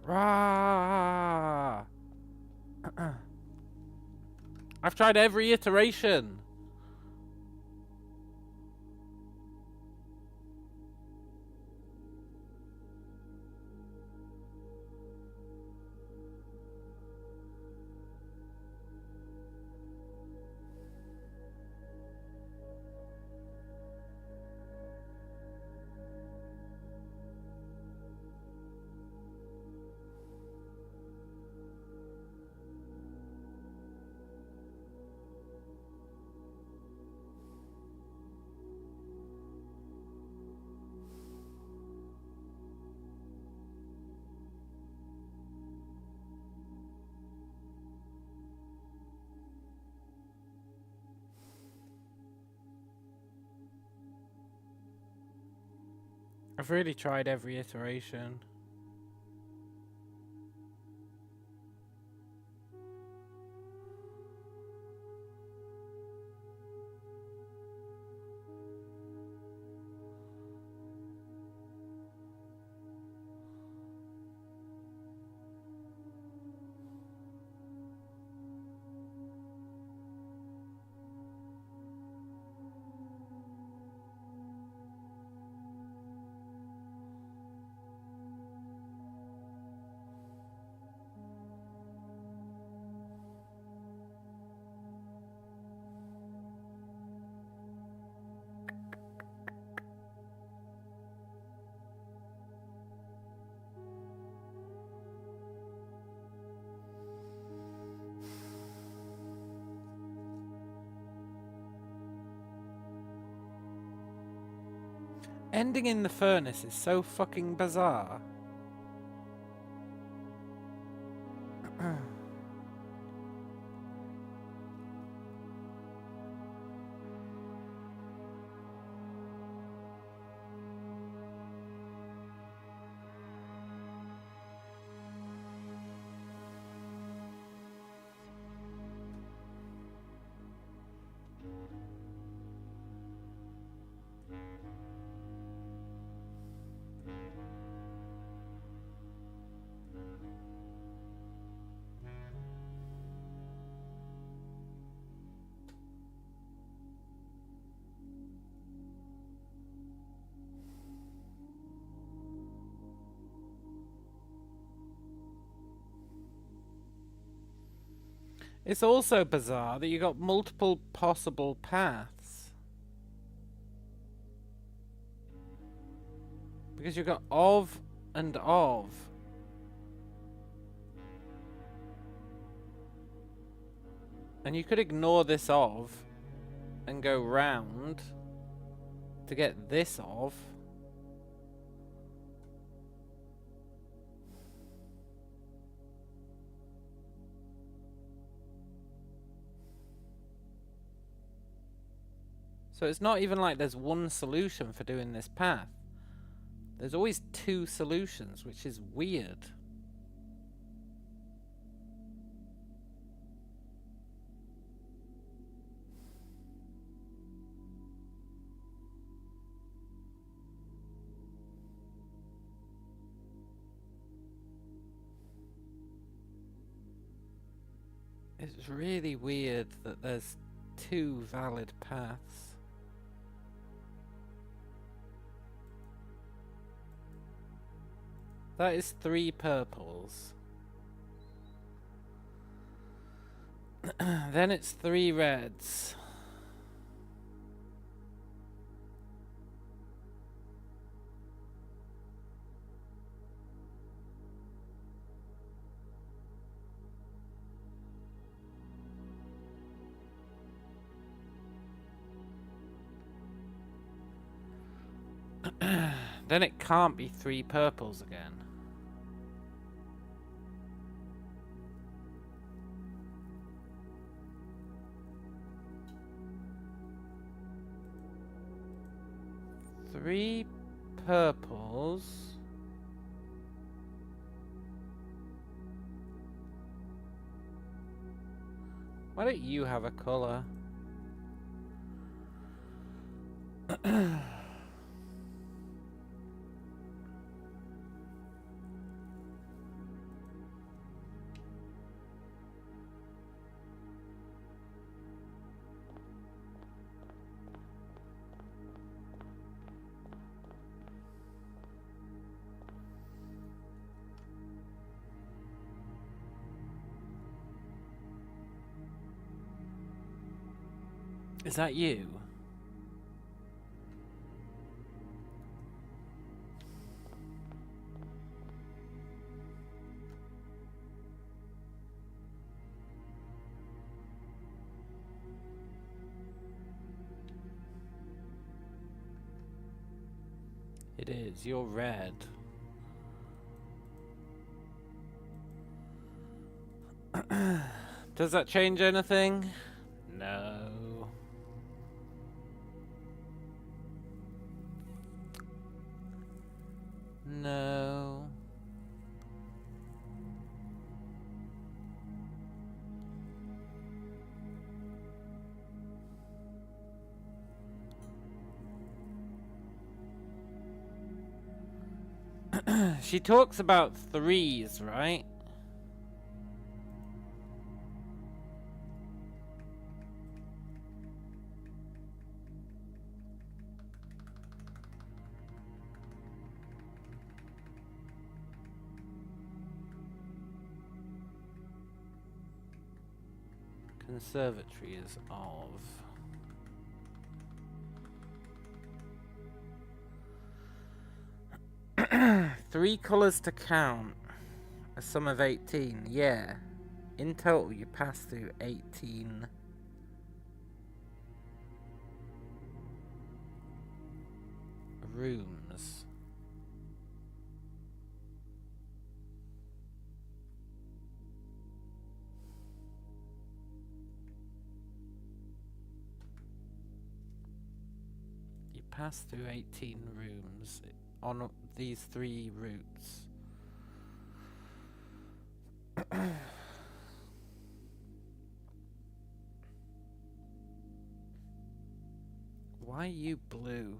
Rah! I've tried every iteration. I've really tried every iteration. Ending in the furnace is so fucking bizarre. It's also bizarre that you got multiple possible paths. Because you've got of and of. And you could ignore this of and go round to get this of. So it's not even like there's one solution for doing this path. There's always two solutions, which is weird. It's really weird that there's two valid paths. That is 3 purples. Then it's 3 reds. Then it can't be 3 purples again. 3 purples. Why don't you have a colour? Is that you? It is. You're red. Does that change anything? No. No. She talks about 3s, right? Conservatory is of. Three colours to count. A sum of 18. Yeah. In total, you pass through 18 rooms. You pass through 18 rooms on these 3 routes. Why are you blue?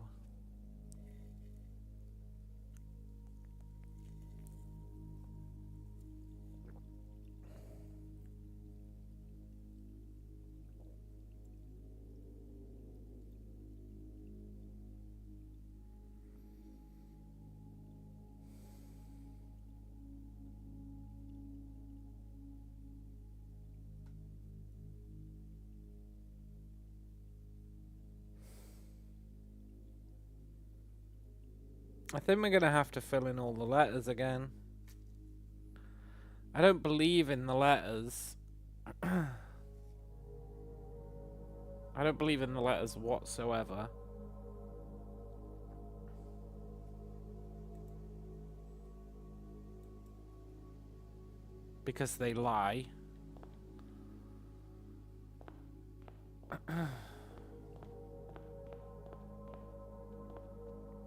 I think we're gonna have to fill in all the letters again. I don't believe in the letters. I don't believe in the letters whatsoever. Because they lie.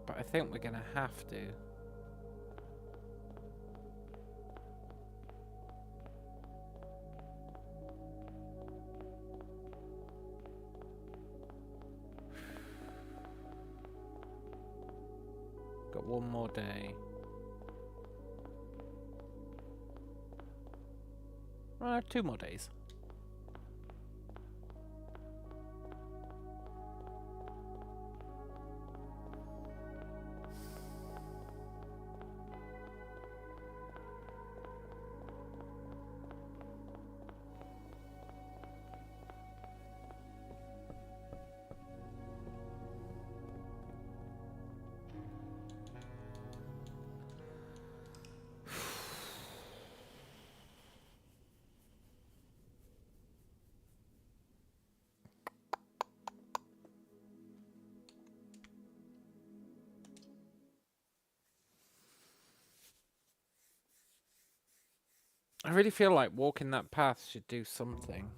But I think we're gonna have to. Got one more day. 2 more days. I really feel like walking that path should do something.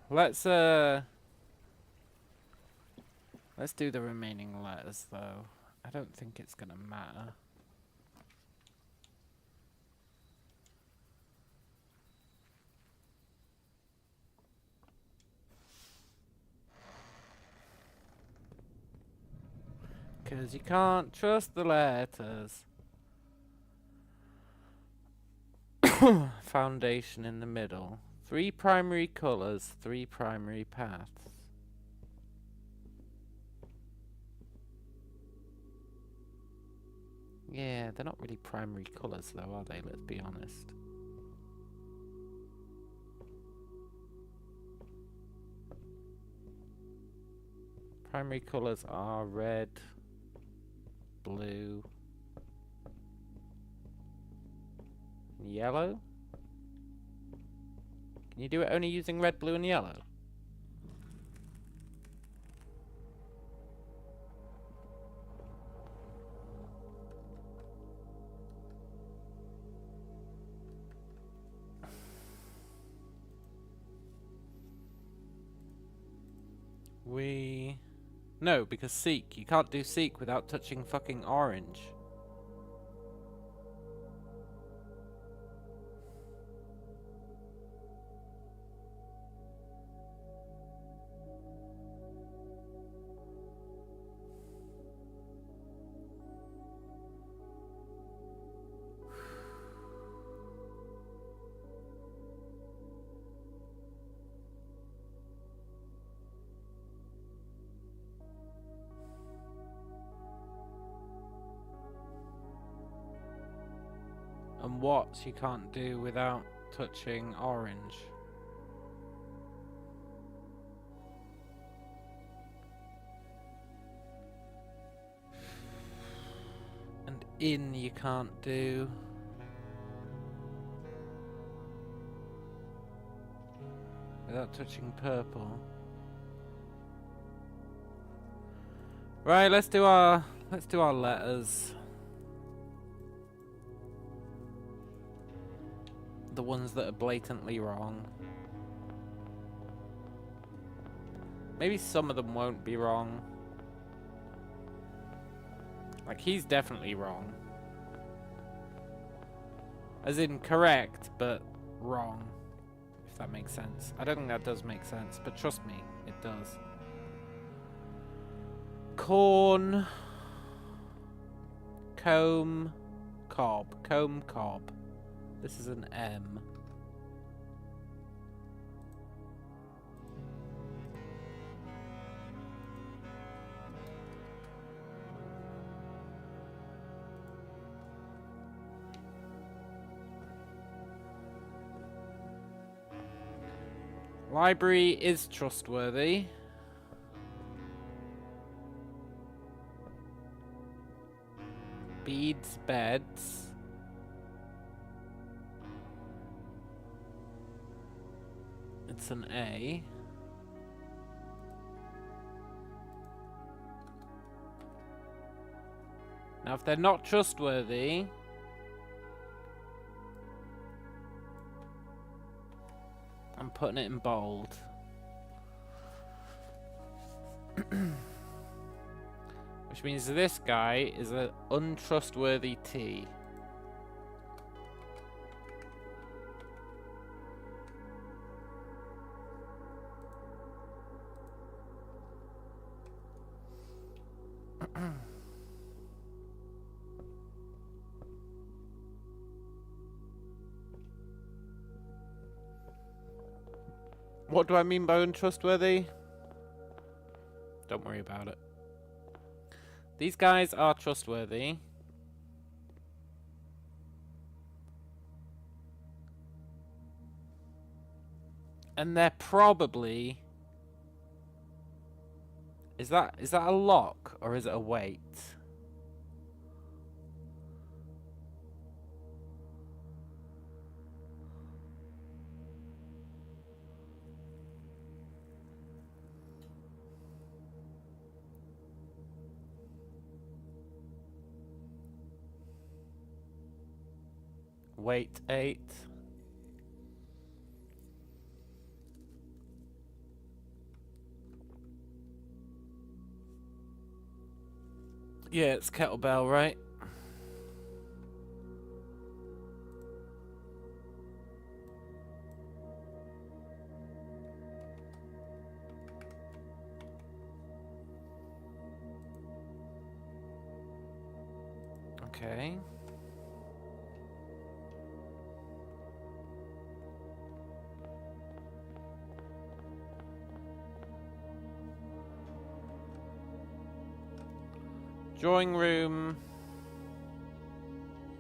Let's do the remaining letters though. I don't think it's gonna matter. Because you can't trust the letters. Foundation in the middle. 3 primary colours, 3 primary paths. Yeah, they're not really primary colours though, are they? Let's be honest. Primary colours are red, blue, yellow? Can you do it only using red, blue, and yellow? No, because seek. You can't do seek without touching fucking orange. And what you can't do without touching orange. And in you can't do. Without touching purple. Right, let's do our letters. The ones that are blatantly wrong. Maybe some of them won't be wrong. Like, he's definitely wrong. As in correct, but wrong. If that makes sense. I don't think that does make sense, but trust me, it does. Corn. Comb. Cob. Comb, cob. This is an M. Library is trustworthy. Beads, beds. It's an A. Now, if they're not trustworthy, I'm putting it in bold. Which means this guy is an untrustworthy T. What do I mean by untrustworthy? Don't worry about it. These guys are trustworthy. And they're probably... Is that a lock or is it a weight? Weight 8. Yeah, it's kettlebell, right? Okay. Drawing room.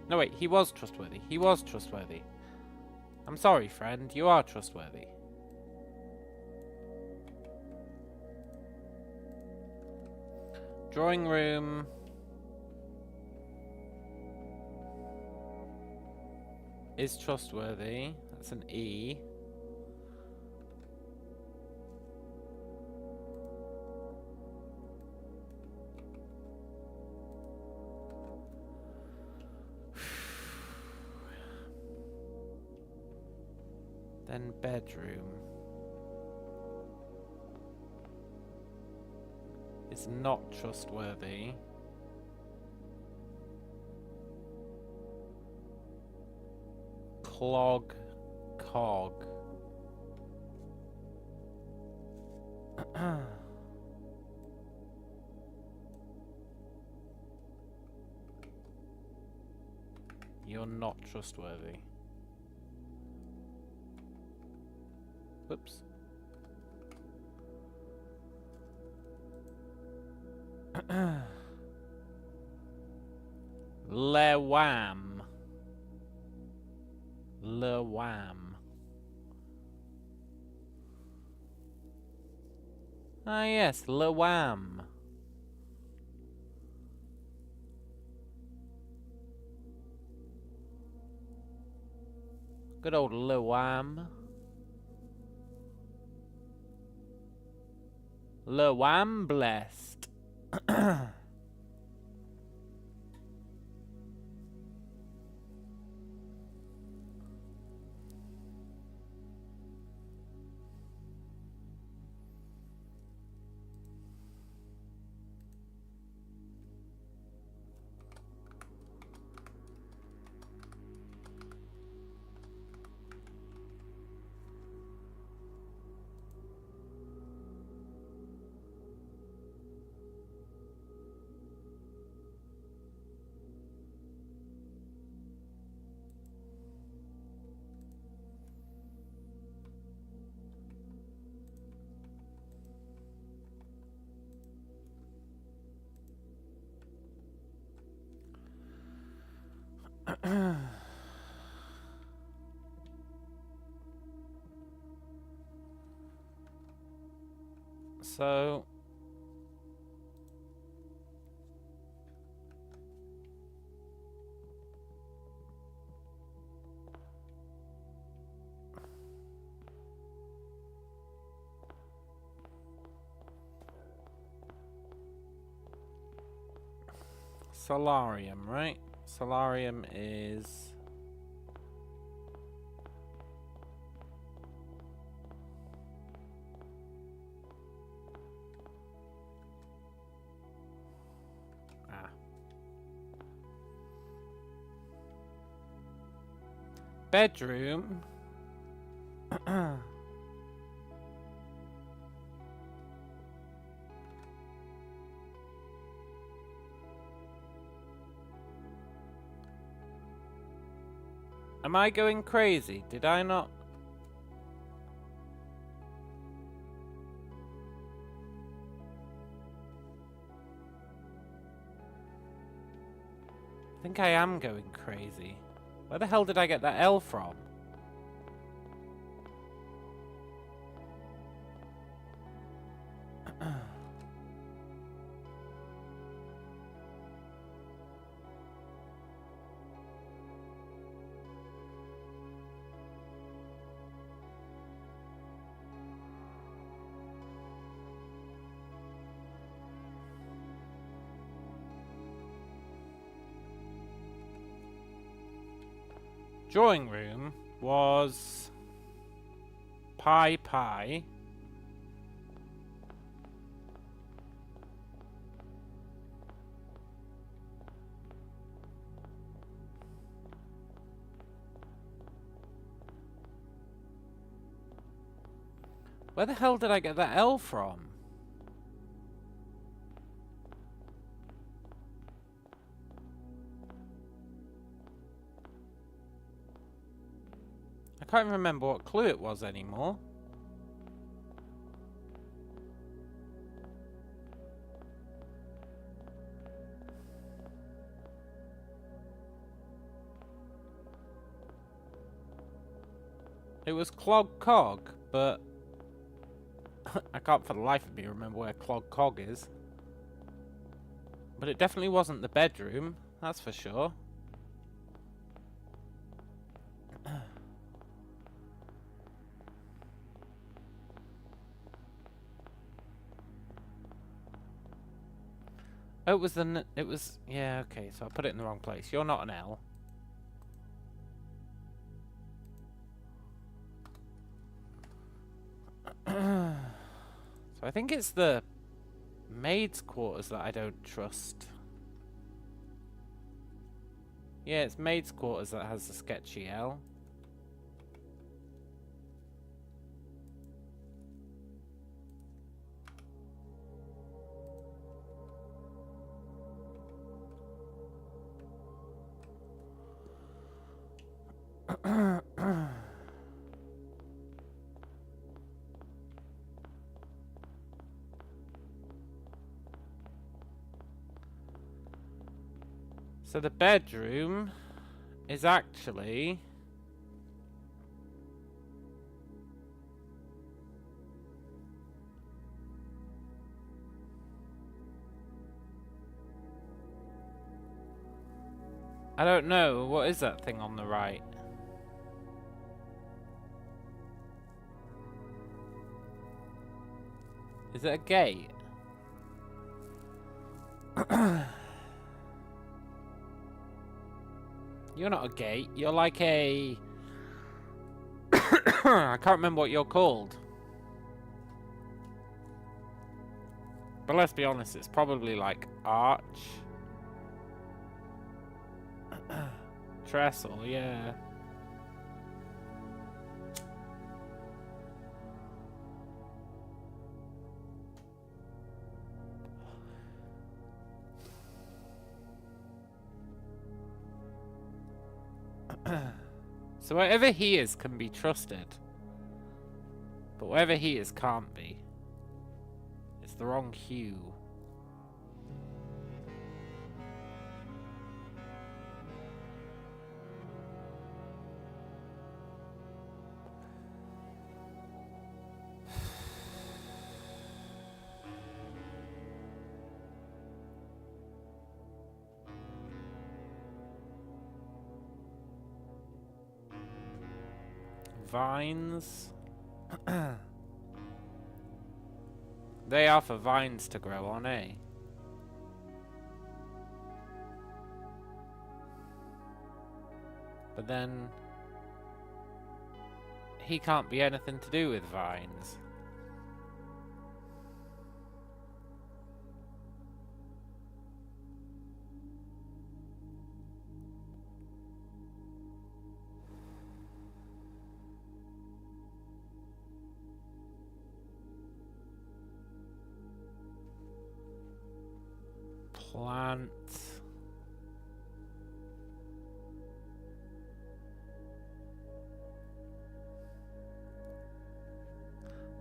No, wait, he was trustworthy. He was trustworthy. I'm sorry, friend. You are trustworthy. Drawing room. Is trustworthy. That's an E. Then bedroom. Is not trustworthy. Clog. Cog. You're not trustworthy. Whoops. Lewam. Lewam. Ah yes, Lewam. Good old Lewam. Lewam blessed. So solarium, right? Solarium is bedroom. Am I going crazy? Did I not? I think I am going crazy. Where the hell did I get that L from? Drawing room was pi pi. Where the hell did I get that L from? I can't even remember what clue it was anymore. It was Clog Cog, but I can't for the life of me remember where Clog Cog is. But it definitely wasn't the bedroom, that's for sure. Oh, it was, yeah, okay, so I put it in the wrong place. You're not an L. So I think it's the maid's quarters that I don't trust. Yeah, it's maid's quarters that has the sketchy L. So the bedroom is actually... I don't know, what is that thing on the right? Is it a gate? You're not a gate, you're like a... I can't remember what you're called. But let's be honest, it's probably like arch. Trestle, yeah. So whatever he is can be trusted. But whatever he is can't be. It's the wrong hue. Vines. They are for vines to grow on, eh? But then... he can't be anything to do with vines. Plant.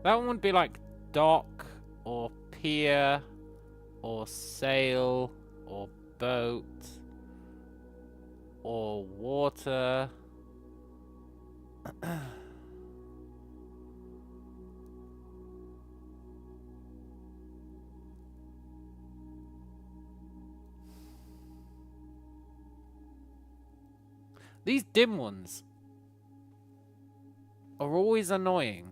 That one would be like dock or pier or sail or boat or water. These dim ones are always annoying.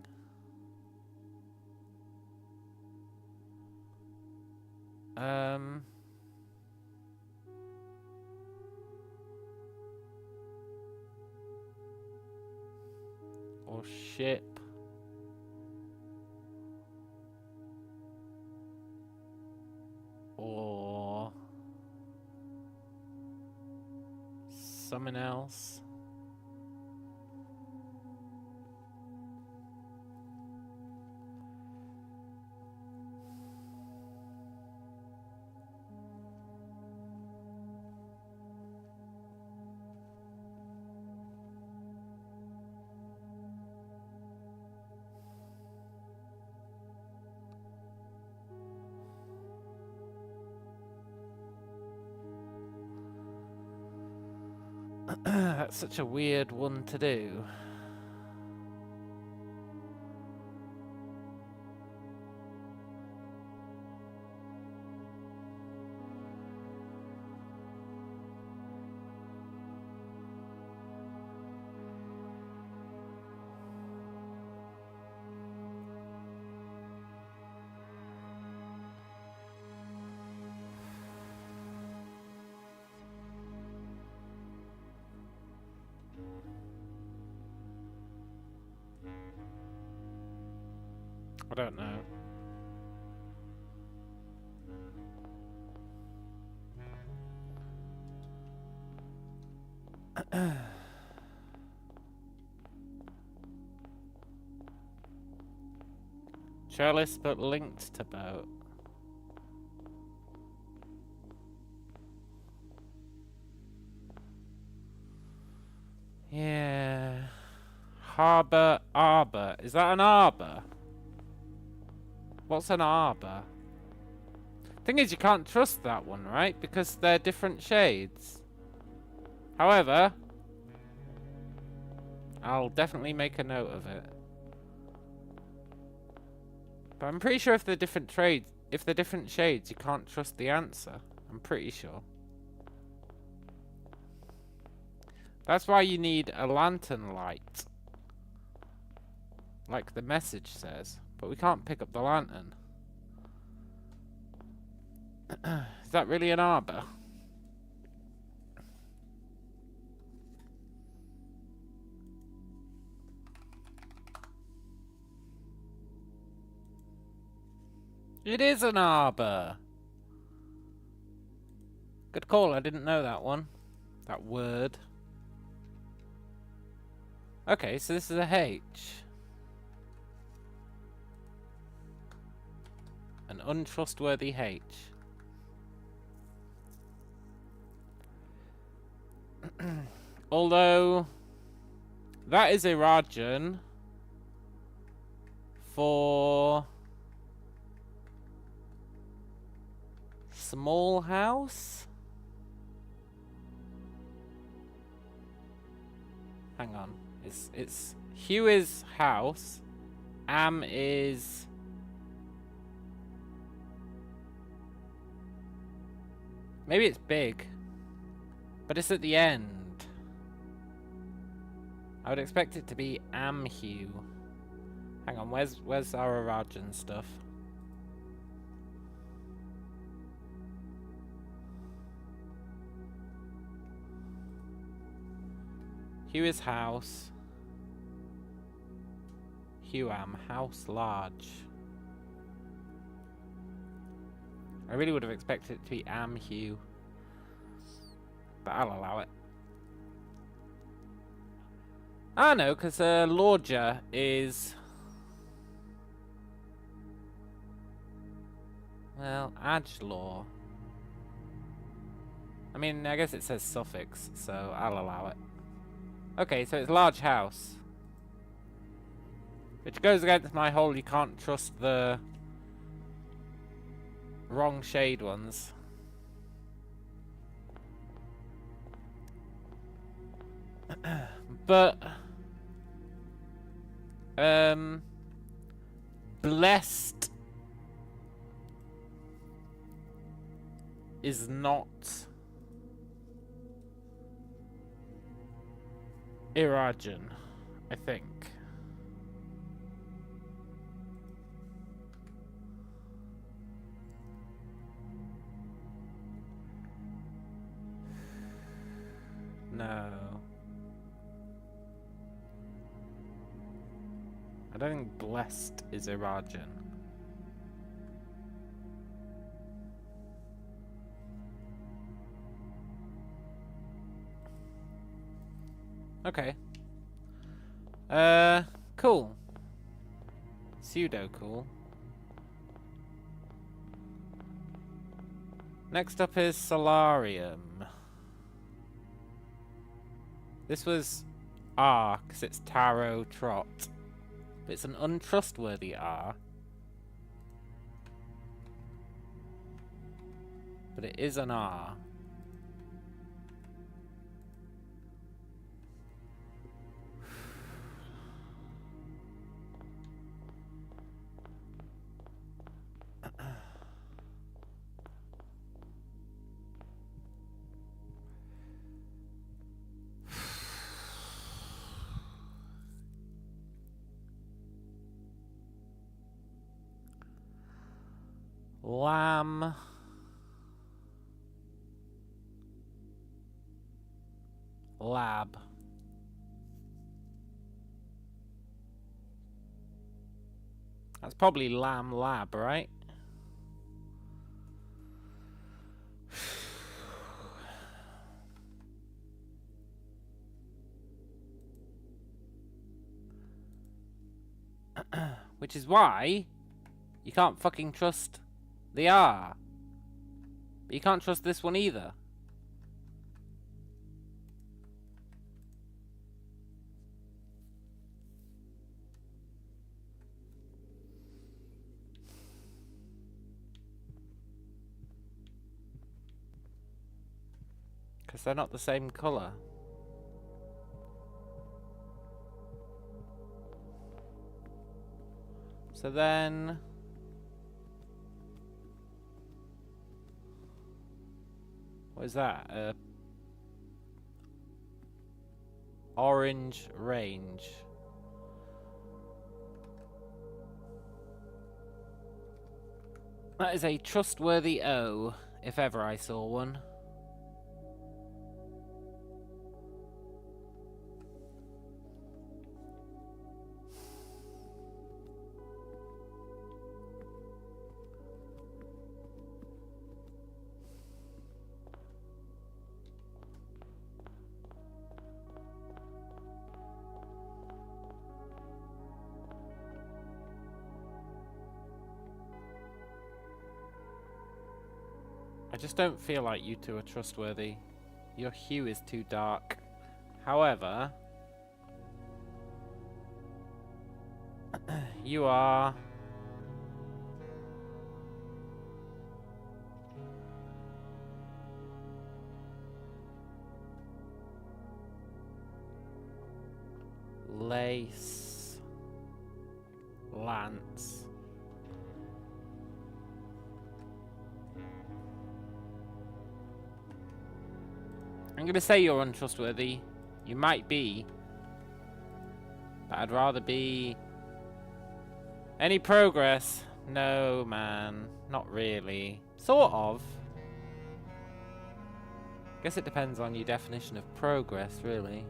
Or ship. Or something else. That's such a weird one to do. I don't know. Trellis but linked to boat. Yeah. Harbour arbor. Is that an arbor? What's an arbor? Thing is, you can't trust that one, right? Because they're different shades. However, I'll definitely make a note of it. But I'm pretty sure if they're different shades, you can't trust the answer. I'm pretty sure. That's why you need a lantern light. Like the message says. But we can't pick up the lantern. Is that really an arbor? It is an arbor. Good call, I didn't know that one. That word. Okay, so this is a H. An untrustworthy H. Although, that is Irajan for small house? Hang on. It's Hugh is house. Am is maybe it's big. But it's at the end. I would expect it to be Amhue. Hang on, where's our Rajan stuff? Hugh is house. Huam, house large. I really would have expected it to be Amhue. But I'll allow it. I know, because Lorgia is... well, Ajlor. I mean, I guess it says suffix, so I'll allow it. Okay, so it's large house. Which goes against my whole you can't trust the wrong shade ones. But blessed is not Irajan, I think. No. I don't think blessed is Irajan. Okay. Cool. Pseudo cool. Next up is Solarium. This was R, because it's Taro Trot. But it's an untrustworthy R. But it is an R. Lamb. Lab. That's probably lamb lab, right? Which is why you can't fucking trust the R. But you can't trust this one either. Because they're not the same colour. So then... what is that? Orange range. That is a trustworthy O, if ever I saw one. I just don't feel like you two are trustworthy. Your hue is too dark. However, you are... Lace. Lance. I'm going to say you're untrustworthy. You might be. But I'd rather be... Any progress? No, man. Not really. Sort of. Guess it depends on your definition of progress, really.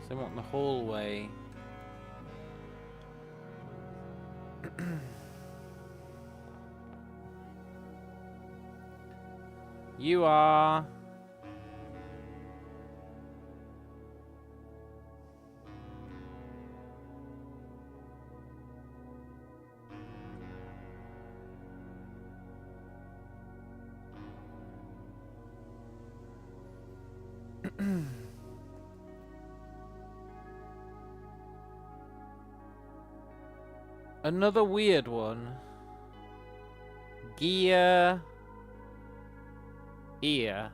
So I want the hallway. You are... Another weird one. Gear... Ear.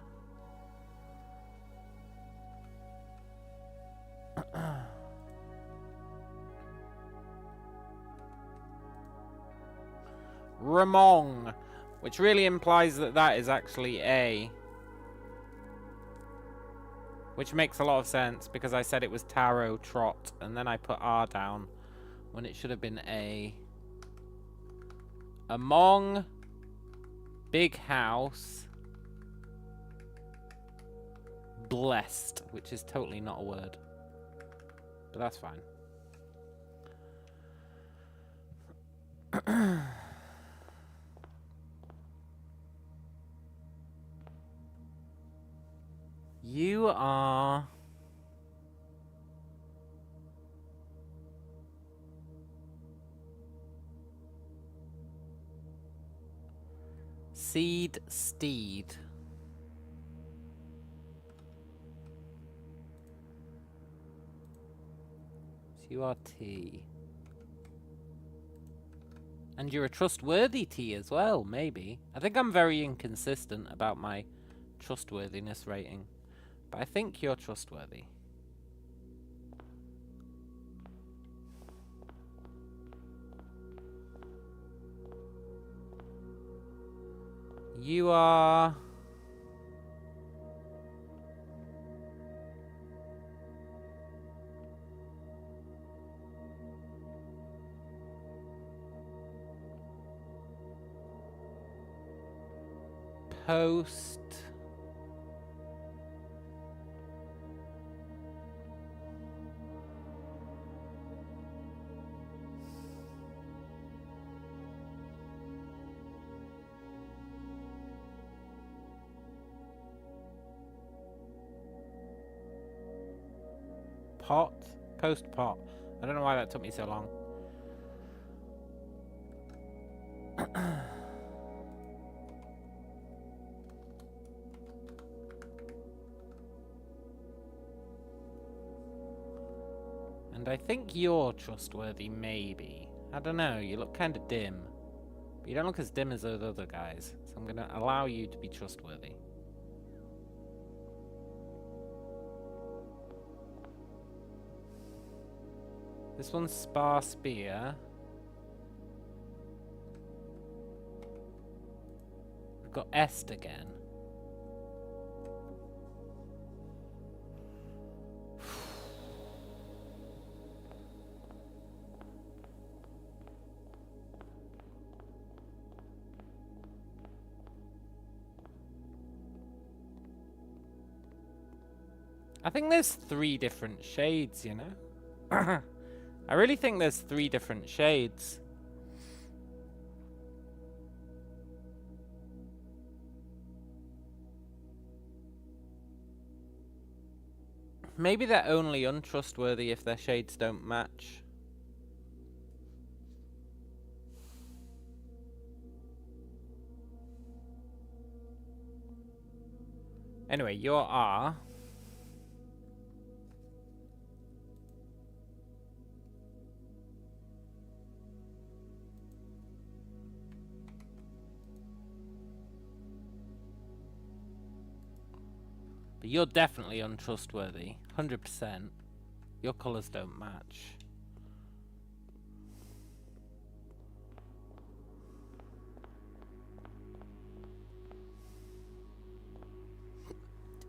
Ramong, which really implies that that is actually A. Which makes a lot of sense because I said it was Taro Trot and then I put R down when it should have been A. Among, big house, blessed, which is totally not a word. But that's fine. You are... Seed Steed. So you are T. And you're a trustworthy T as well, maybe. I think I'm very inconsistent about my trustworthiness rating. But I think you're trustworthy. You are... Post. Pot? Post pot. I don't know why that took me so long. And I think you're trustworthy, maybe. I don't know, you look kind of dim. But you don't look as dim as those other guys. So I'm going to allow you to be trustworthy. This one's Spar Spear. We've got Est again. I think there's 3 different shades, you know? I really think there's 3 different shades. Maybe they're only untrustworthy if their shades don't match. Anyway, you're R. But you're definitely untrustworthy. 100%. Your colours don't match.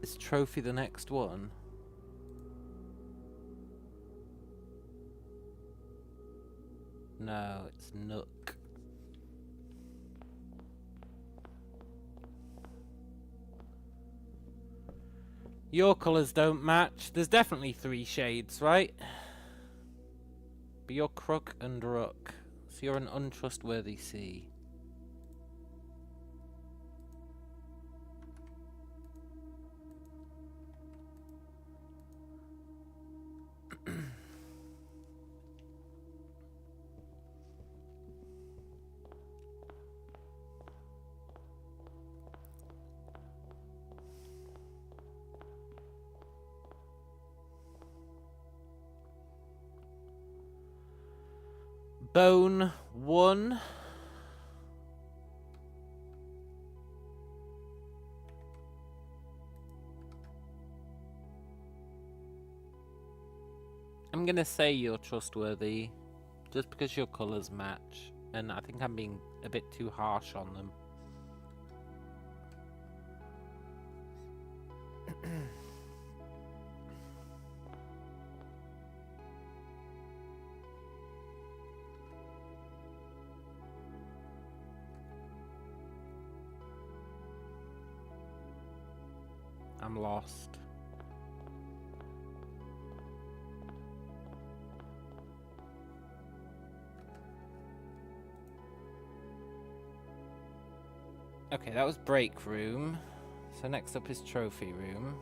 Is Trophy the next one? No, it's Nook. Your colours don't match. There's definitely 3 shades, right? But you're Crook and Rook. So you're an untrustworthy C. Bone 1. I'm gonna say you're trustworthy just because your colours match, and I think I'm being a bit too harsh on them. I'm lost. Okay, that was break room. So next up is trophy room.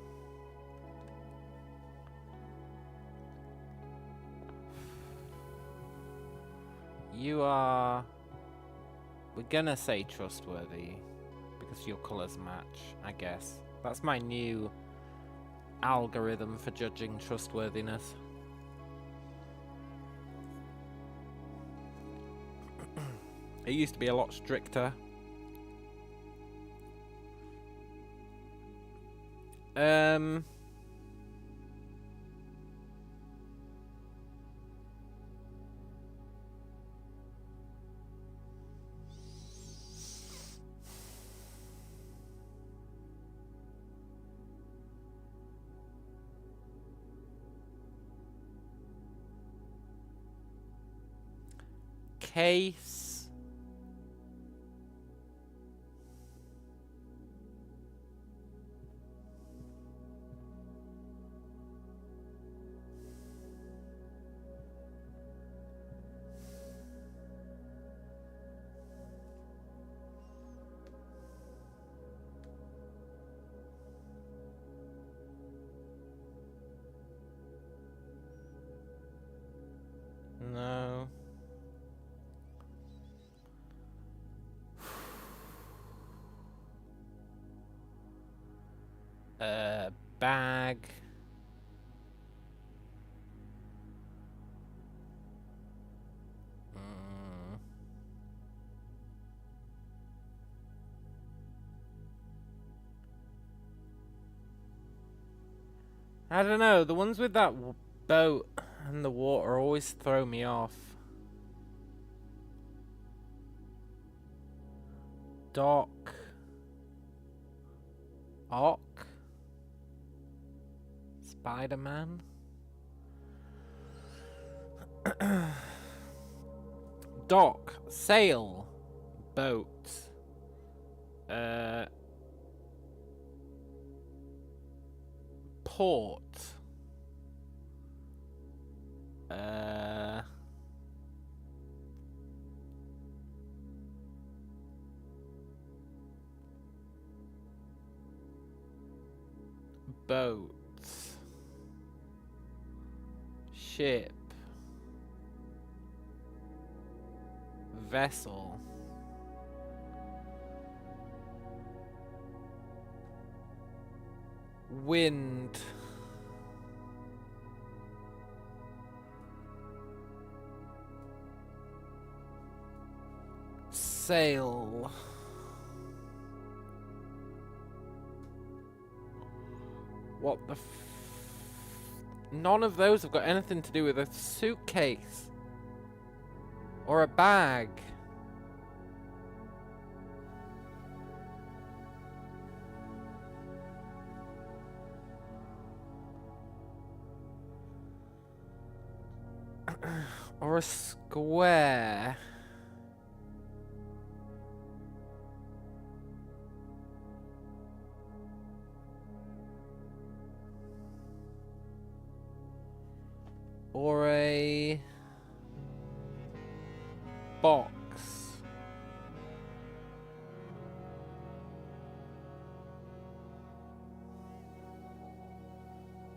You are... We're gonna say trustworthy because your colours match, I guess. That's my new algorithm for judging trustworthiness. It used to be a lot stricter. Case. Bag. I don't know, the ones with that boat and the water always throw me off. Dock. Ock. Spider-Man. Dock. Sail. Boat. Port. Boat. Ship. Vessel. Wind. Sail. What the None of those have got anything to do with a suitcase. Or a bag. Or a square. Or a box.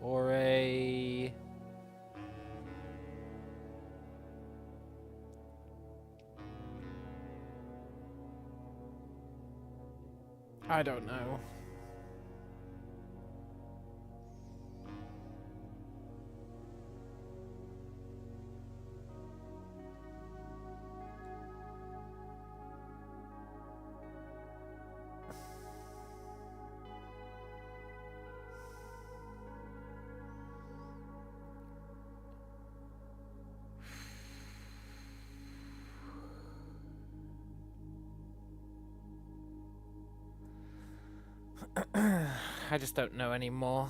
Or a I don't know. I just don't know anymore.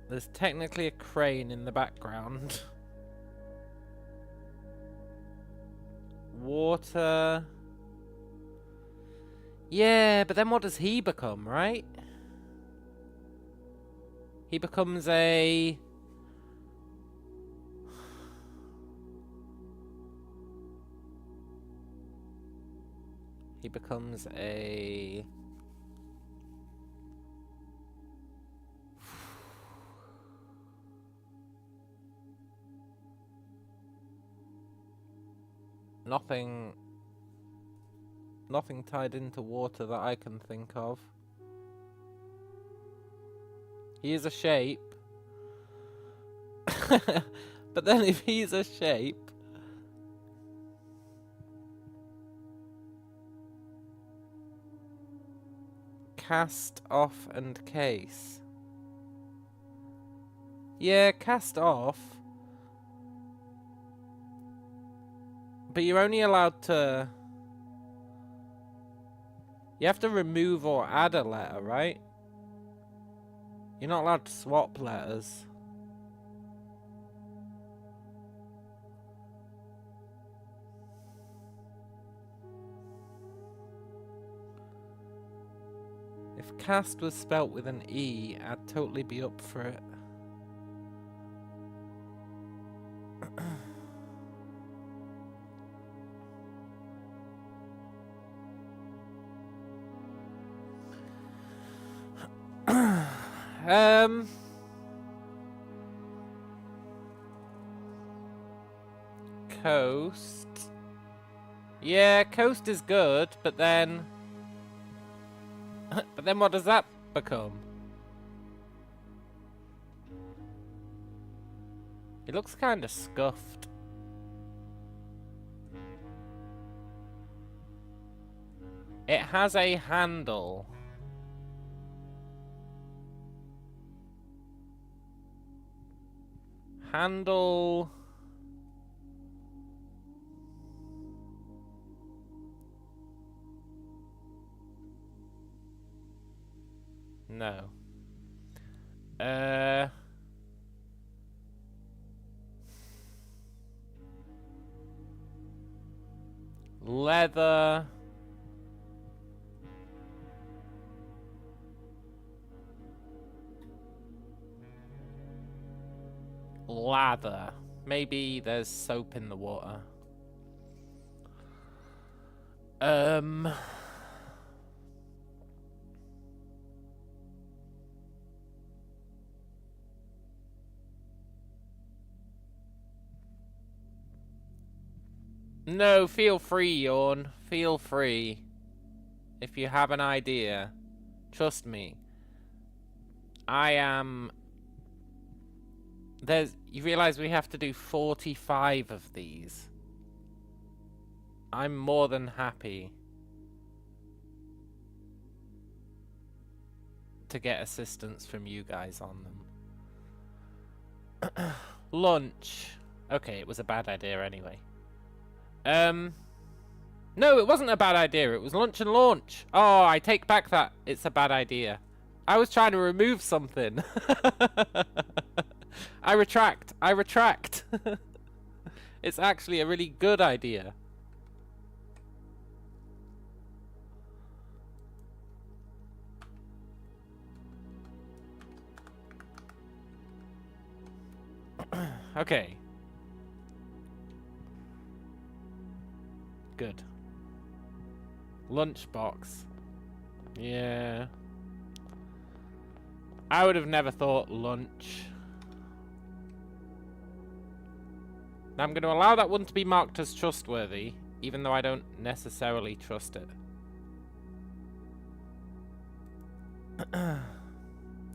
There's technically a crane in the background. Water. Yeah, but then what does he become, right? He becomes a... He becomes a... Nothing tied into water that I can think of. He is a shape. But then if he's a shape... Cast off and case. Yeah, cast off. But you're only allowed to... You have to remove or add a letter, right? You're not allowed to swap letters. If cast was spelt with an E, I'd totally be up for it. coast. Yeah, coast is good, but then... but then what does that become? It looks kind of scuffed. It has a handle. Handle... No. Leather. Lather. Maybe there's soap in the water. No, feel free, Yawn. Feel free. If you have an idea. Trust me. I am... You realise we have to do 45 of these. I'm more than happy to get assistance from you guys on them. Lunch. Okay, it was a bad idea anyway. No, it wasn't a bad idea. It was lunch and launch. Oh, I take back that. It's a bad idea. I was trying to remove something. I retract. I retract. It's actually a really good idea. Okay. Good. Lunchbox. Yeah. I would have never thought lunch. Now I'm going to allow that one to be marked as trustworthy, even though I don't necessarily trust it.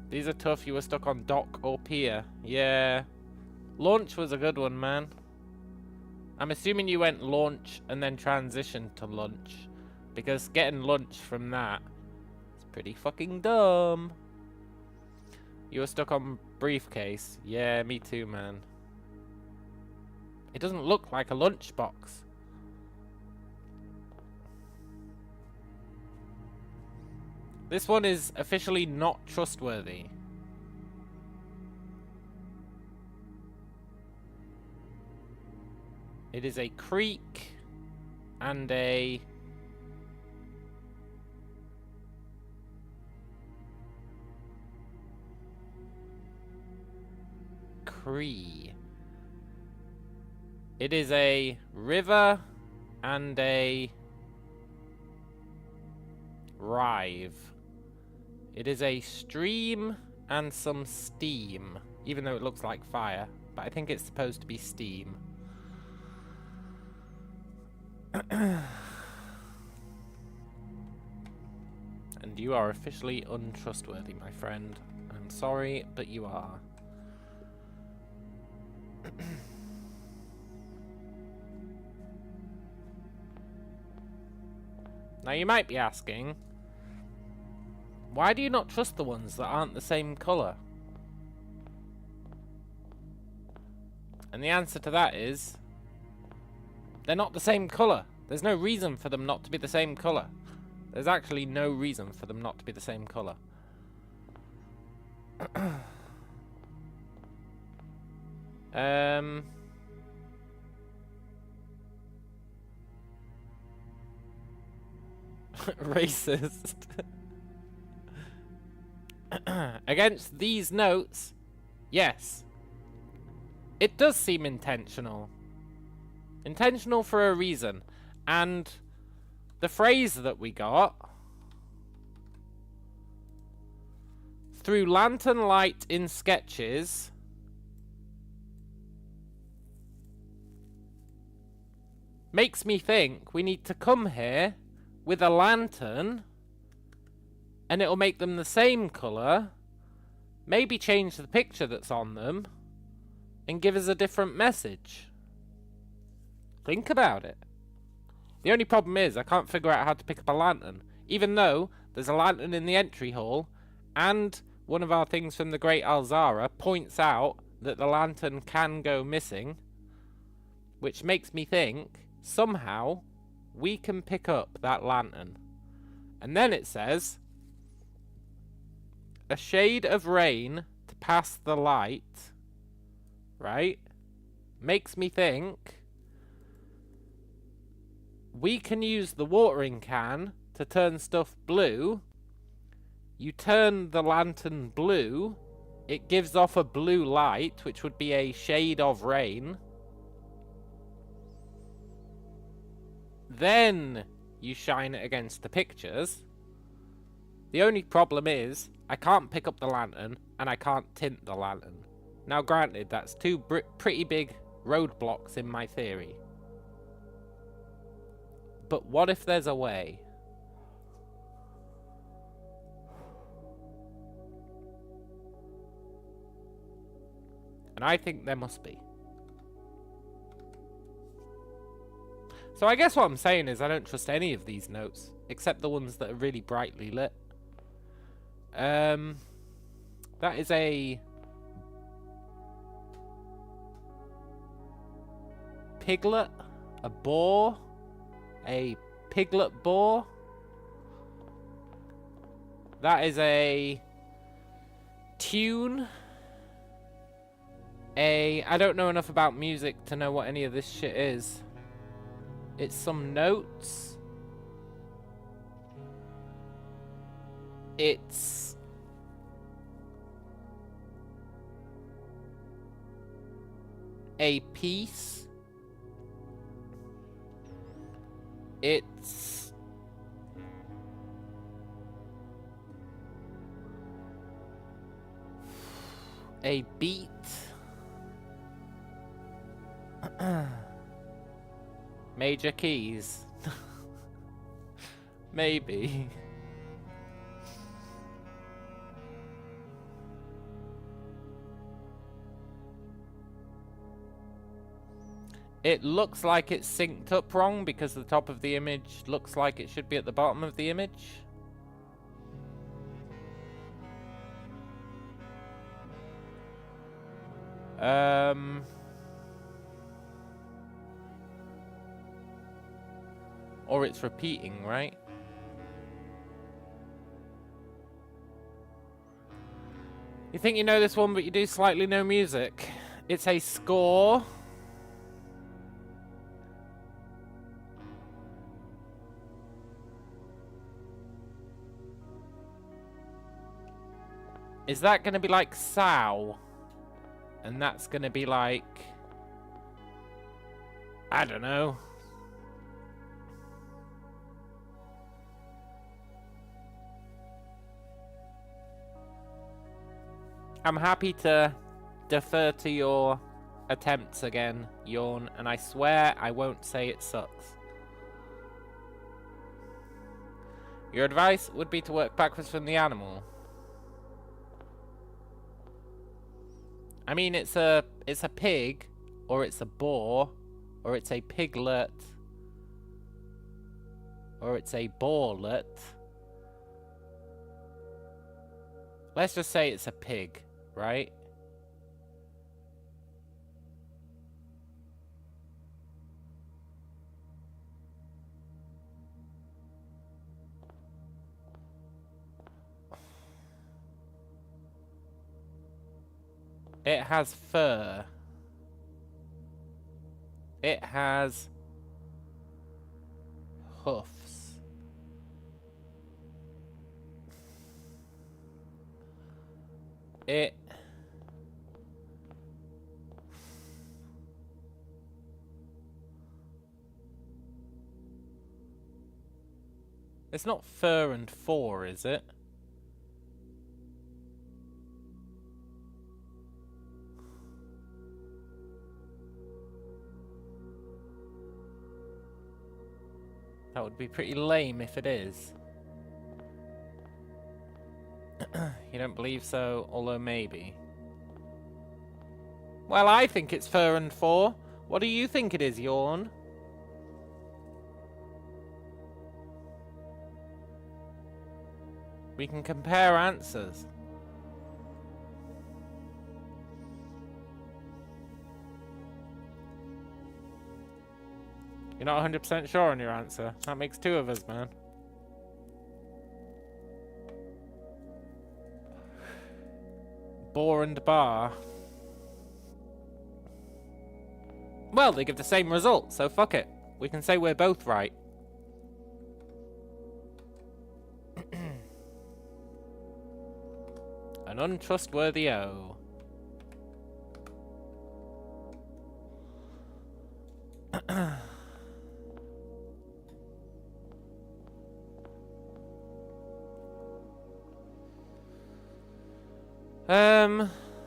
These are tough. You were stuck on dock or pier. Yeah. Launch was a good one, man. I'm assuming you went launch and then transitioned to lunch. Because getting lunch from that is pretty fucking dumb. You were stuck on briefcase. Yeah, me too, man. It doesn't look like a lunchbox. This one is officially not trustworthy. It is a creek and a... Cree. It is a river and a rive. It is a stream and some steam, even though it looks like fire, but I think it's supposed to be steam. And you are officially untrustworthy, my friend. I'm sorry, but you are. Now you might be asking, why do you not trust the ones that aren't the same colour? And the answer to that is, they're not the same colour. There's no reason for them not to be the same colour. There's actually no reason for them not to be the same colour. Racist. Against these notes, yes. It does seem intentional. Intentional for a reason. And the phrase that we got, through lantern light in sketches, makes me think we need to come here with a lantern, and it'll make them the same colour, maybe change the picture that's on them, and give us a different message. Think about it. The only problem is I can't figure out how to pick up a lantern, even though there's a lantern in the entry hall, and one of our things from the Great Alzara points out that the lantern can go missing, which makes me think somehow we can pick up that lantern. And then it says, a shade of rain to pass the light, right? Makes me think we can use the watering can to turn stuff blue. You turn the lantern blue, it gives off a blue light, which would be a shade of rain. Then you shine it against the pictures. The only problem is I can't pick up the lantern and I can't tint the lantern. Now granted, that's two pretty big roadblocks in my theory. But what if there's a way? And I think there must be. So I guess what I'm saying is I don't trust any of these notes, except the ones that are really brightly lit. That is a piglet, a boar, a piglet boar. That is a tune. I don't know enough about music to know what any of this shit is. It's some notes. It's a piece. It's a beat. Major keys. Maybe. It looks like it's synced up wrong because the top of the image looks like it should be at the bottom of the image. Or it's repeating, right? You think you know this one, but you do slightly know music. It's a score. Is that going to be like Sow? And that's going to be like, I don't know. I'm happy to defer to your attempts again, Yawn, and I swear I won't say it sucks. Your advice would be to work backwards from the animal. I mean, it's a pig, or it's a boar, or it's a piglet, or it's a boarlet. Let's just say it's a pig, right? It has fur. It has hoofs. It's not fur and four, is it? That would be pretty lame if it is. You don't believe so, although maybe. Well, I think it's fur and four. What do you think it is, Yawn? We can compare answers. You're not 100% sure on your answer. That makes two of us, man. Boar and bar. Well, they give the same result, so fuck it. We can say we're both right. An untrustworthy O.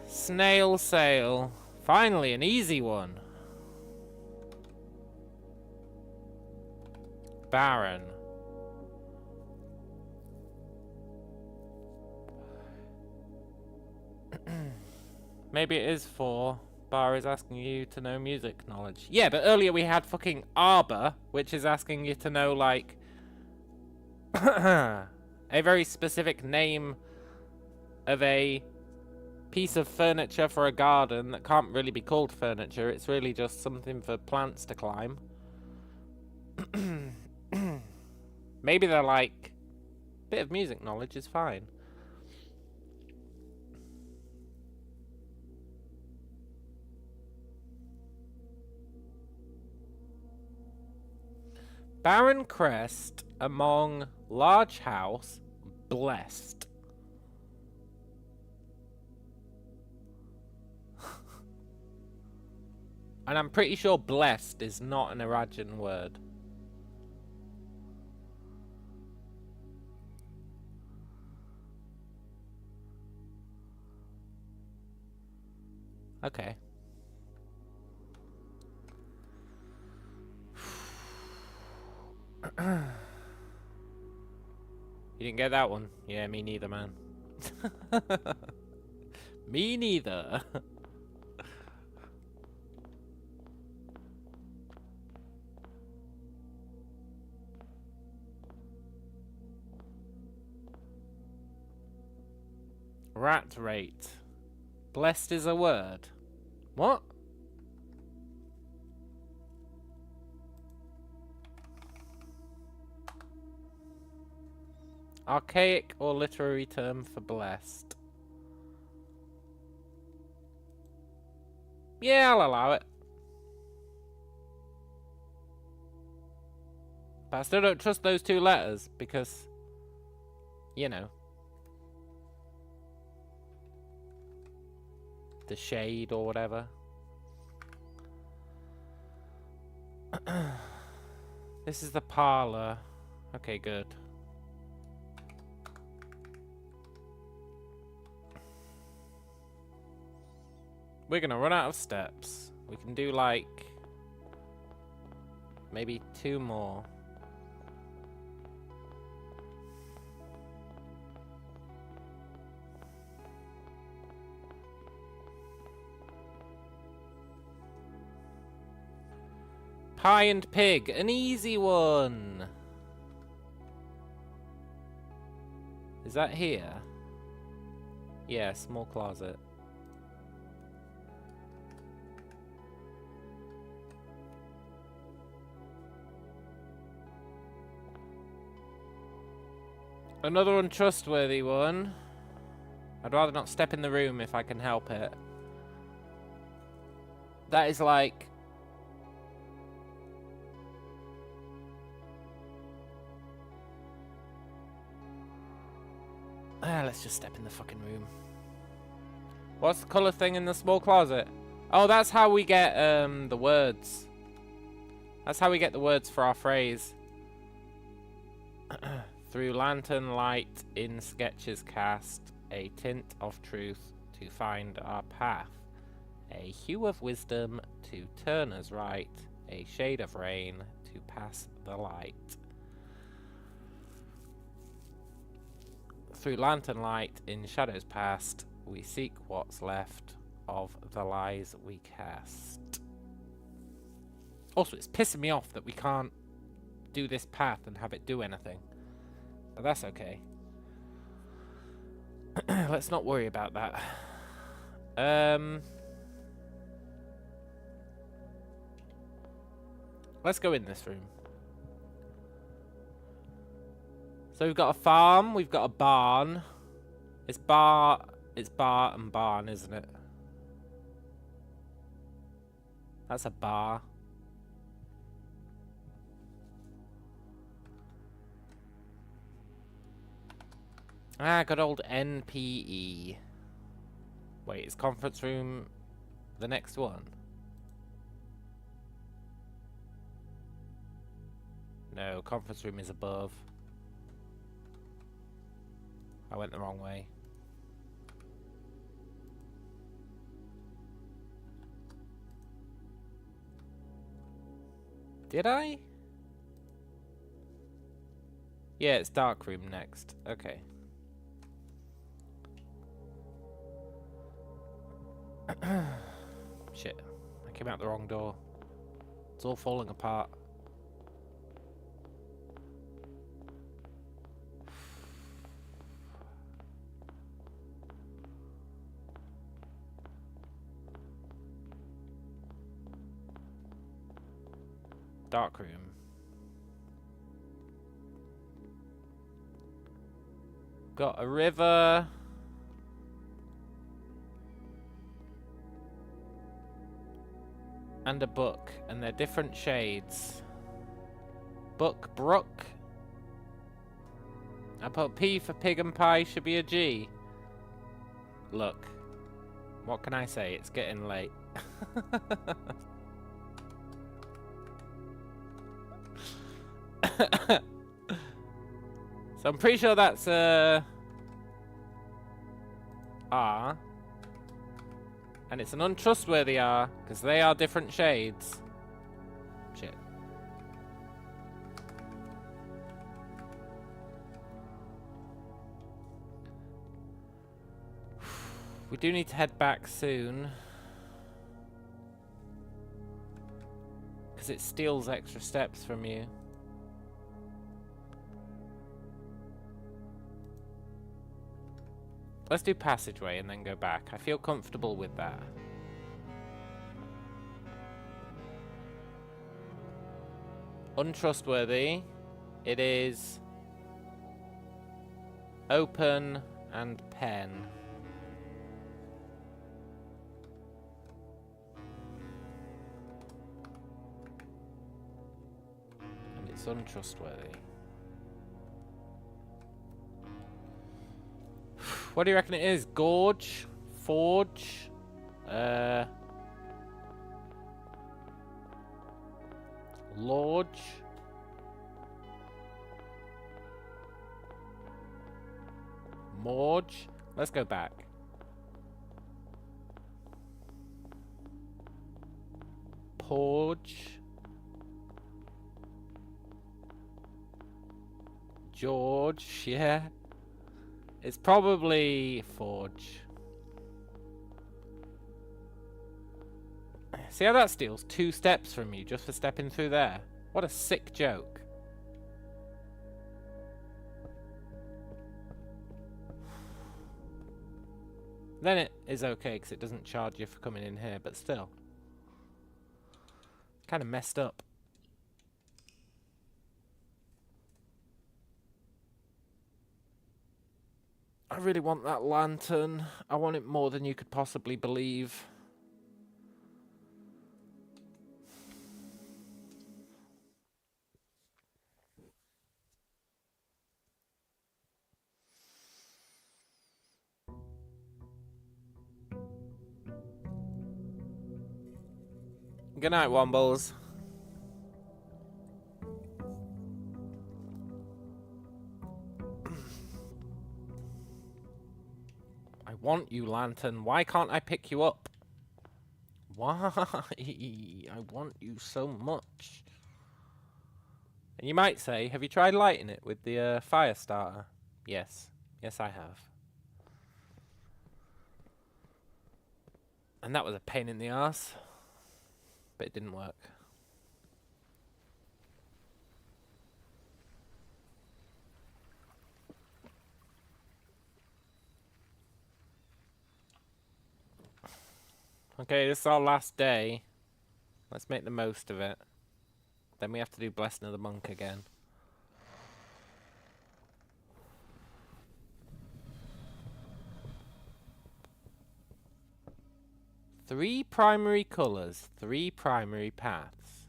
Snail sail. Finally, an easy one. Baron. Maybe it is for Bar is asking you to know music knowledge. Yeah, but earlier we had fucking Arbor, which is asking you to know, like, a very specific name of a piece of furniture for a garden that can't really be called furniture. It's really just something for plants to climb. Maybe they're like, a bit of music knowledge is fine. Barren crest among large house, blessed. And I'm pretty sure blessed is not an Arajan word. Okay. You didn't get that one? Yeah, me neither, man. Me neither. Rat rate. Blessed is a word. What? Archaic or literary term for blessed? Yeah, I'll allow it. But I still don't trust those two letters because, you know, the shade or whatever. This is the parlor. Okay, good. We're gonna run out of steps. We can do like maybe two more. Pie and pig, an easy one. Is that here? Yeah, small closet. Another untrustworthy one. I'd rather not step in the room if I can help it. That is like... let's just step in the fucking room. What's the colour thing in the small closet? Oh, that's how we get the words. That's how we get the words for our phrase. Through lantern light in sketches cast, a tint of truth to find our path, a hue of wisdom to turn us right, a shade of rain to pass the light. through lantern light in shadows past, we seek what's left of the lies we cast. Also, it's pissing me off that we can't do this path and have it do anything. But that's okay. Let's not worry about that. Let's go in this room. So we've got a farm, we've got a barn. It's bar and barn, isn't it? That's a bar. Ah, good old NPE. Wait, is conference room the next one? No, conference room is above. I went the wrong way. Did I? Yeah, it's dark room next. Okay. Shit. I came out the wrong door. It's all falling apart. Dark room. Got a river. And a book. And they're different shades. Book, brook. I put P for pig and pie should be a G. Look. What can I say? It's getting late. So I'm pretty sure that's R. And it's an untrustworthy R, because they are different shades. Shit. We do need to head back soon. Because it steals extra steps from you. Let's do passageway and then go back. I feel comfortable with that. Untrustworthy. It is open and pen. And it's untrustworthy. What do you reckon it is? Gorge? Forge? Lodge? Morge? Let's go back. Porge? George? Yeah. It's probably Forge. See how that steals 2 steps from you just for stepping through there? What a sick joke. Then it is okay because it doesn't charge you for coming in here, but still. Kind of messed up. I really want that lantern. I want it more than you could possibly believe. Good night, Wombles. I want you, Lantern. Why can't I pick you up? Why? I want you so much. And you might say, have you tried lighting it with the fire starter? Yes. Yes, I have. And that was a pain in the ass, but it didn't work. Okay, this is our last day. Let's make the most of it. Then we have to do Blessing of the Monk again. Three primary colours, three primary paths.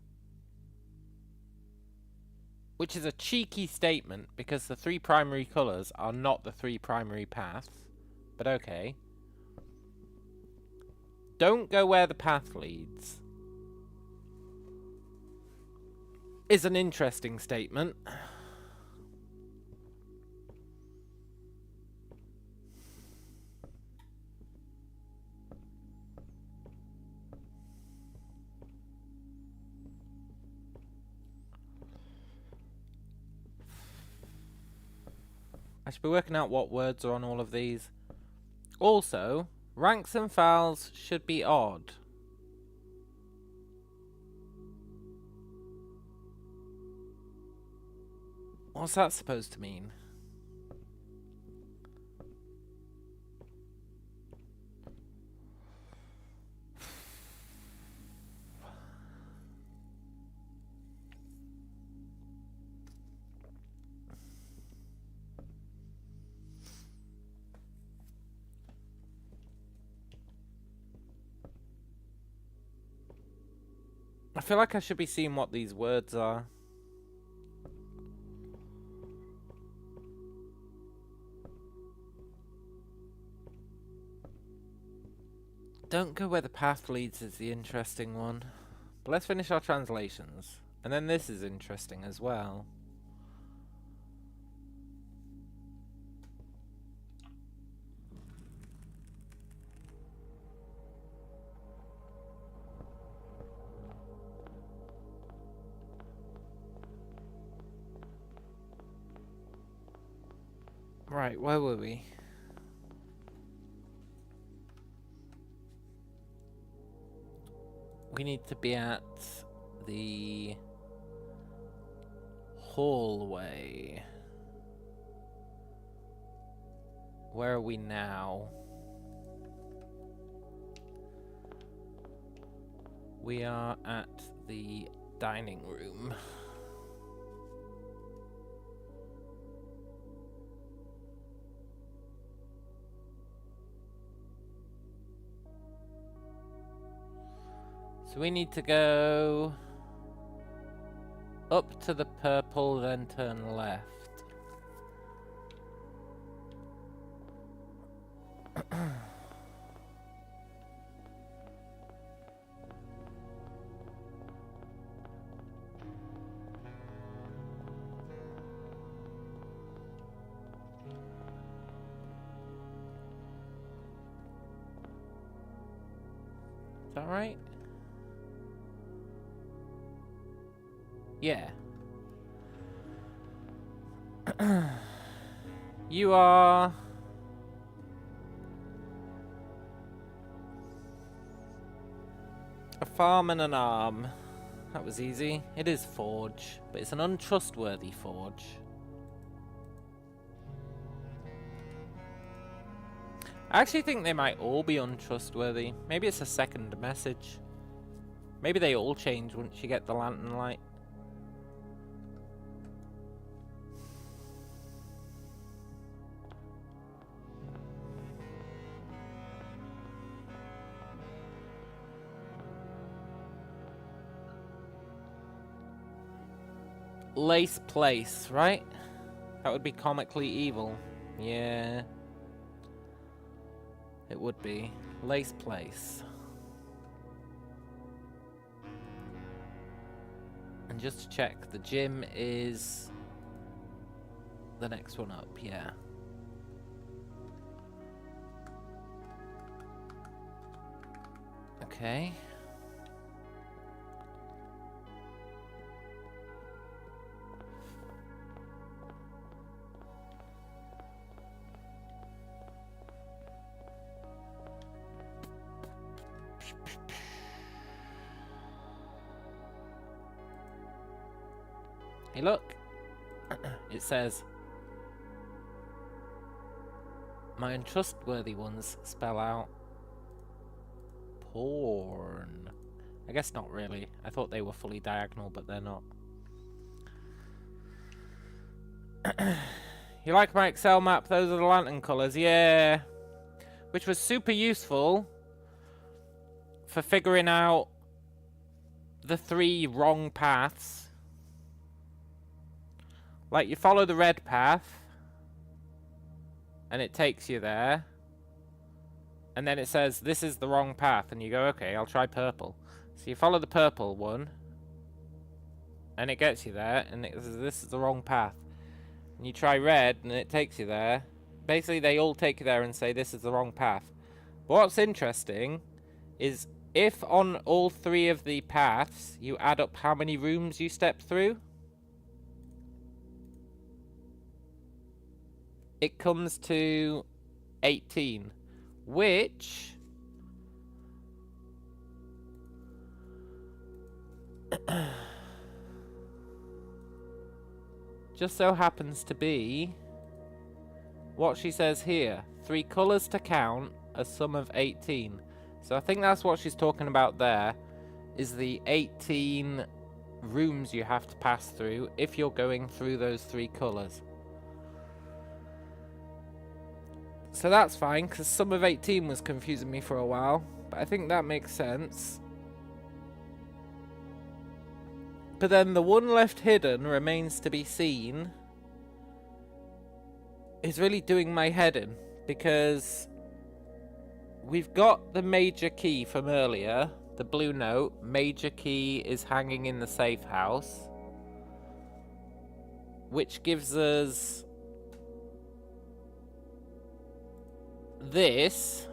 Which is a cheeky statement, because the three primary colours are not the three primary paths. But okay. Don't go where the path leads. Is an interesting statement. I should be working out what words are on all of these. Also, ranks and files should be odd. What's that supposed to mean? I feel like I should be seeing what these words are. Don't go where the path leads is the interesting one. But let's finish our translations. And then this is interesting as well. Right, where were we? We need to be at the hallway. Where are we now? We are at the dining room. So we need to go up to the purple, then turn left. Is that right? Yeah. You are... a farm and an arm. That was easy. It is forge, but it's an untrustworthy forge. I actually think they might all be untrustworthy. Maybe it's a second message. Maybe they all change once you get the lantern light. Lace place, right? That would be comically evil. Yeah. It would be. Lace place. And just to check, the gym is the next one up, yeah. Okay. Hey, look. It says, my untrustworthy ones spell out porn. I guess not really. I thought they were fully diagonal, but they're not. You like my Excel map? Those are the lantern colours. Yeah. Which was super useful for figuring out the 3 wrong paths. Like, you follow the red path, and it takes you there. And then it says, this is the wrong path. And you go, okay, I'll try purple. So you follow the purple one, and it gets you there, and it says, this is the wrong path. And you try red, and it takes you there. Basically, they all take you there and say, this is the wrong path. But what's interesting is, if on all 3 of the paths, you add up how many rooms you step through, it comes to 18, which just so happens to be what she says here. 3 colours to count, a sum of 18. So I think that's what she's talking about there, is the 18 rooms you have to pass through if you're going through those 3 colours. So that's fine, because sum of 18 was confusing me for a while, but I think that makes sense. But then the one left hidden, remains to be seen, is really doing my head in, because we've got the major key from earlier, the blue note. Major key is hanging in the safe house, which gives us this.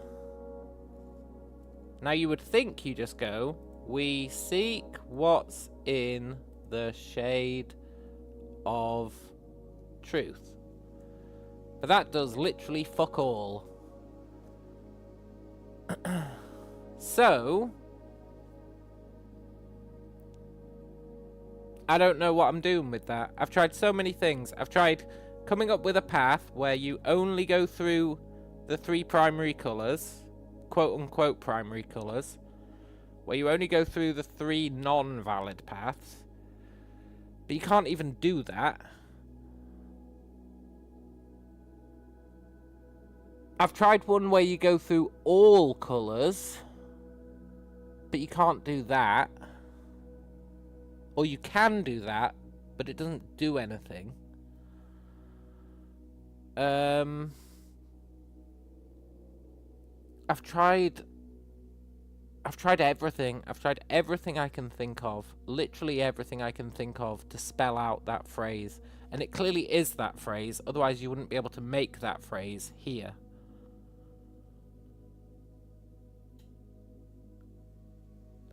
Now you would think you just go, we seek what's in the shade of truth. But that does literally fuck all. So, I don't know what I'm doing with that. I've tried so many things. I've tried coming up with a path where you only go through the 3 primary colours, quote-unquote primary colours, where you only go through the 3 non-valid paths. But you can't even do that. I've tried one where you go through all colours, but you can't do that. Or you can do that, but it doesn't do anything. I've tried everything. I've tried everything I can think of. Literally everything I can think of to spell out that phrase. And it clearly is that phrase, otherwise you wouldn't be able to make that phrase here.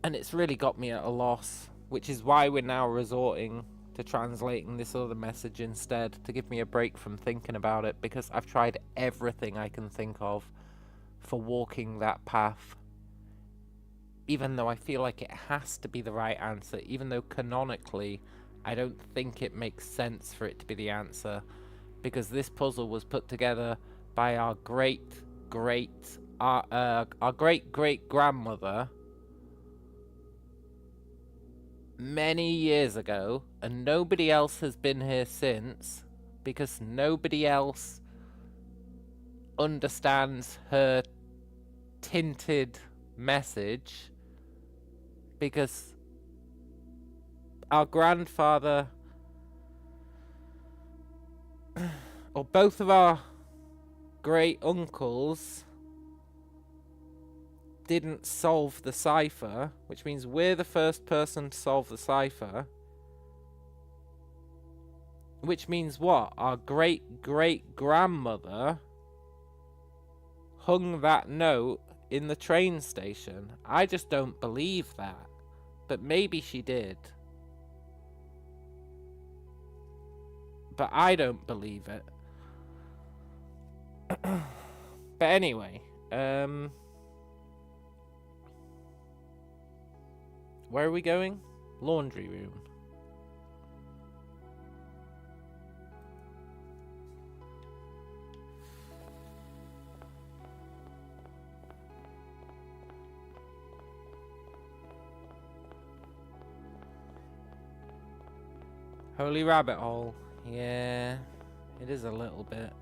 And it's really got me at a loss, which is why we're now resorting to translating this other message instead, to give me a break from thinking about it, because I've tried everything I can think of for walking that path. Even though I feel like it has to be the right answer, even though canonically I don't think it makes sense for it to be the answer, because this puzzle was put together by our great-great-grandmother many years ago, and nobody else has been here since, because nobody else understands her tinted message, because our grandfather, or both of our great uncles, didn't solve the cipher, which means we're the first person to solve the cipher. Which means what? Our great-great-grandmother hung that note in the train station. I just don't believe that. But maybe she did. But I don't believe it. But anyway, where are we going? Laundry room. Holy rabbit hole. Yeah, it is a little bit.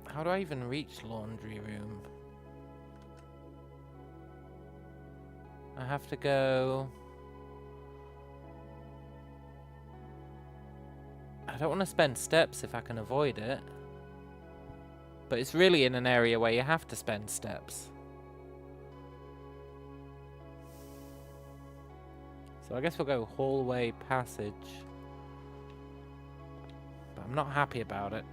How do I even reach laundry room? I have to go... I don't want to spend steps if I can avoid it. But it's really in an area where you have to spend steps. So I guess we'll go hallway passage. But I'm not happy about it.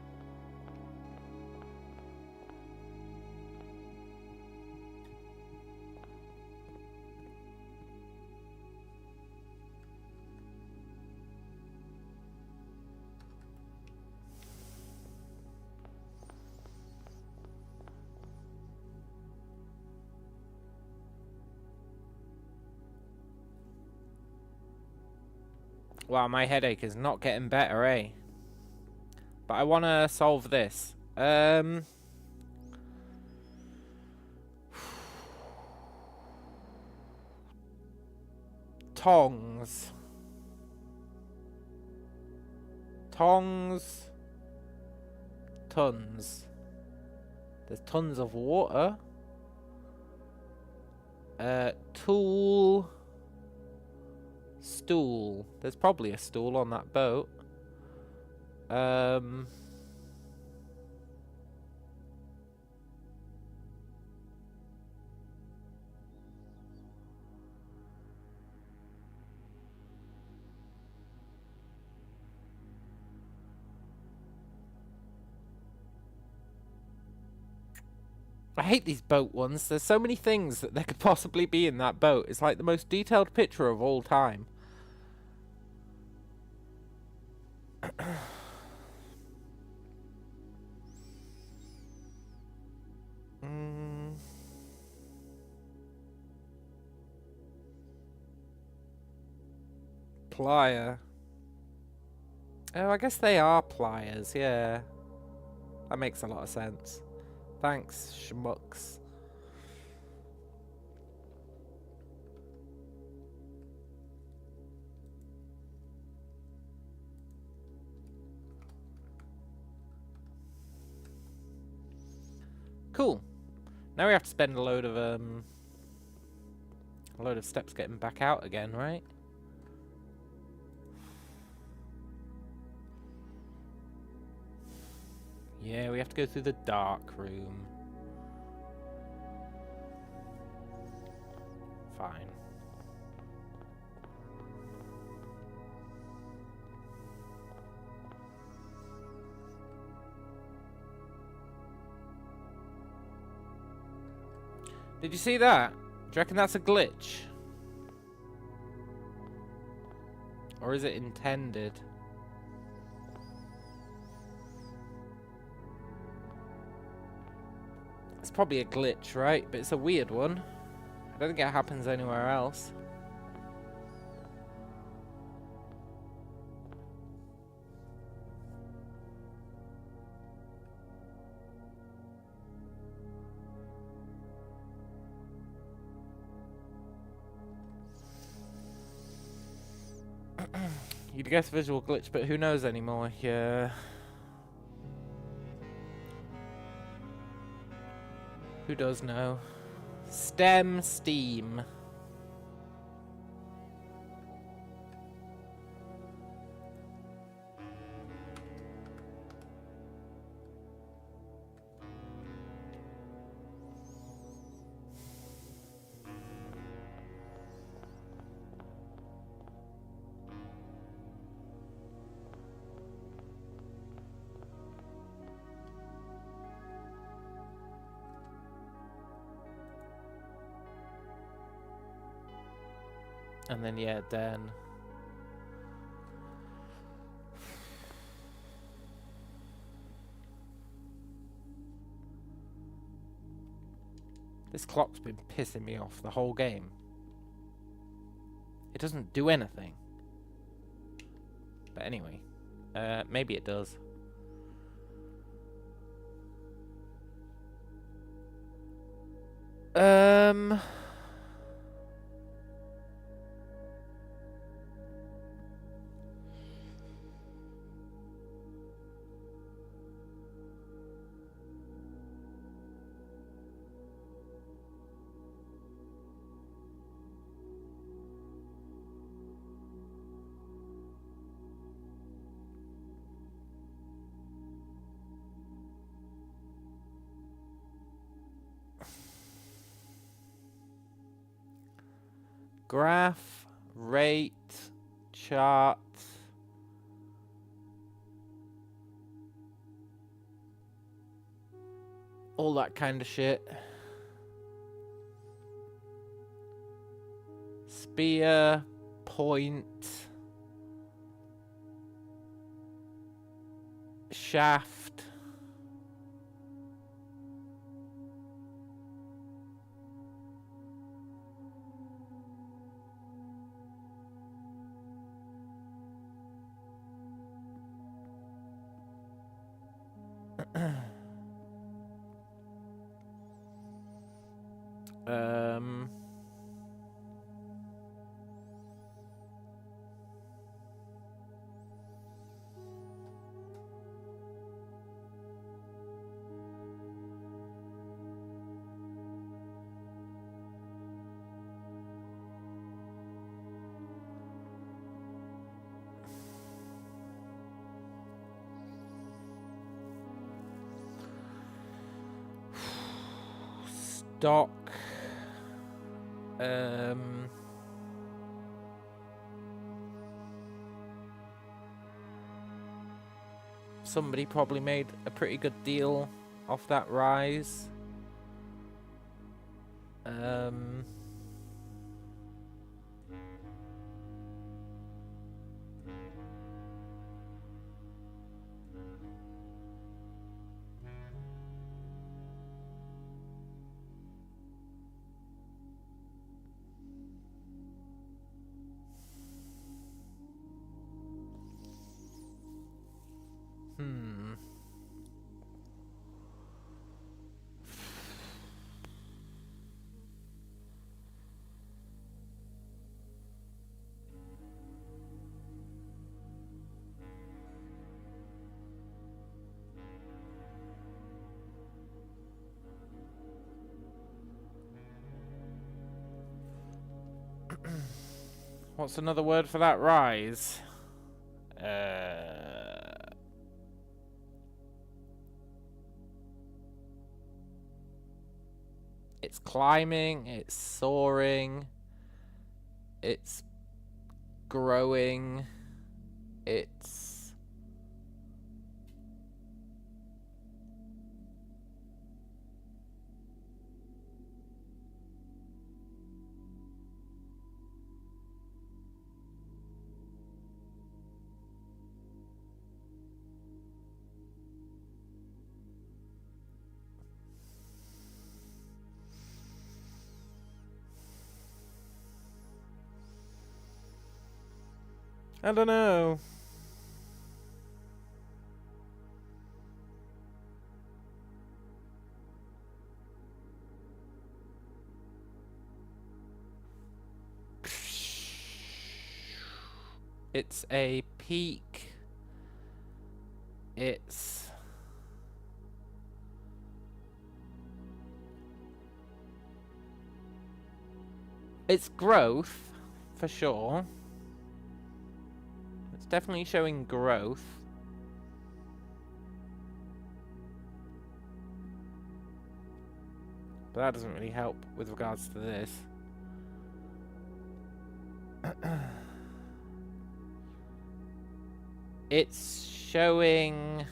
Wow, my headache is not getting better, eh? But I want to solve this. Tongs. Tongs. Tons. There's tons of water. Tool. Stool. There's probably a stool on that boat. I hate these boat ones. There's so many things that there could possibly be in that boat. It's like the most detailed picture of all time. Plier. Oh, I guess they are pliers, yeah. That makes a lot of sense. Thanks, schmucks. Cool. Now we have to spend a load of steps getting back out again, right? Yeah, we have to go through the dark room. Fine. Did you see that? Do you reckon that's a glitch? Or is it intended? It's probably a glitch, right? But it's a weird one. I don't think it happens anywhere else. You'd guess visual glitch, but who knows anymore? Yeah. Who does know? STEM Steam. And then, yeah, then... This clock's been pissing me off the whole game. It doesn't do anything. But anyway, maybe it does. Um... Graph, rate, chart. All that kind of shit. Spear, point, shaft. um... Stock. Somebody probably made a pretty good deal off that rise. What's another word for that rise? It's climbing, it's soaring, it's growing, it's... I don't know. It's a peak. It's... It's growth, for sure. It's definitely showing growth. But that doesn't really help with regards to this. It's showing...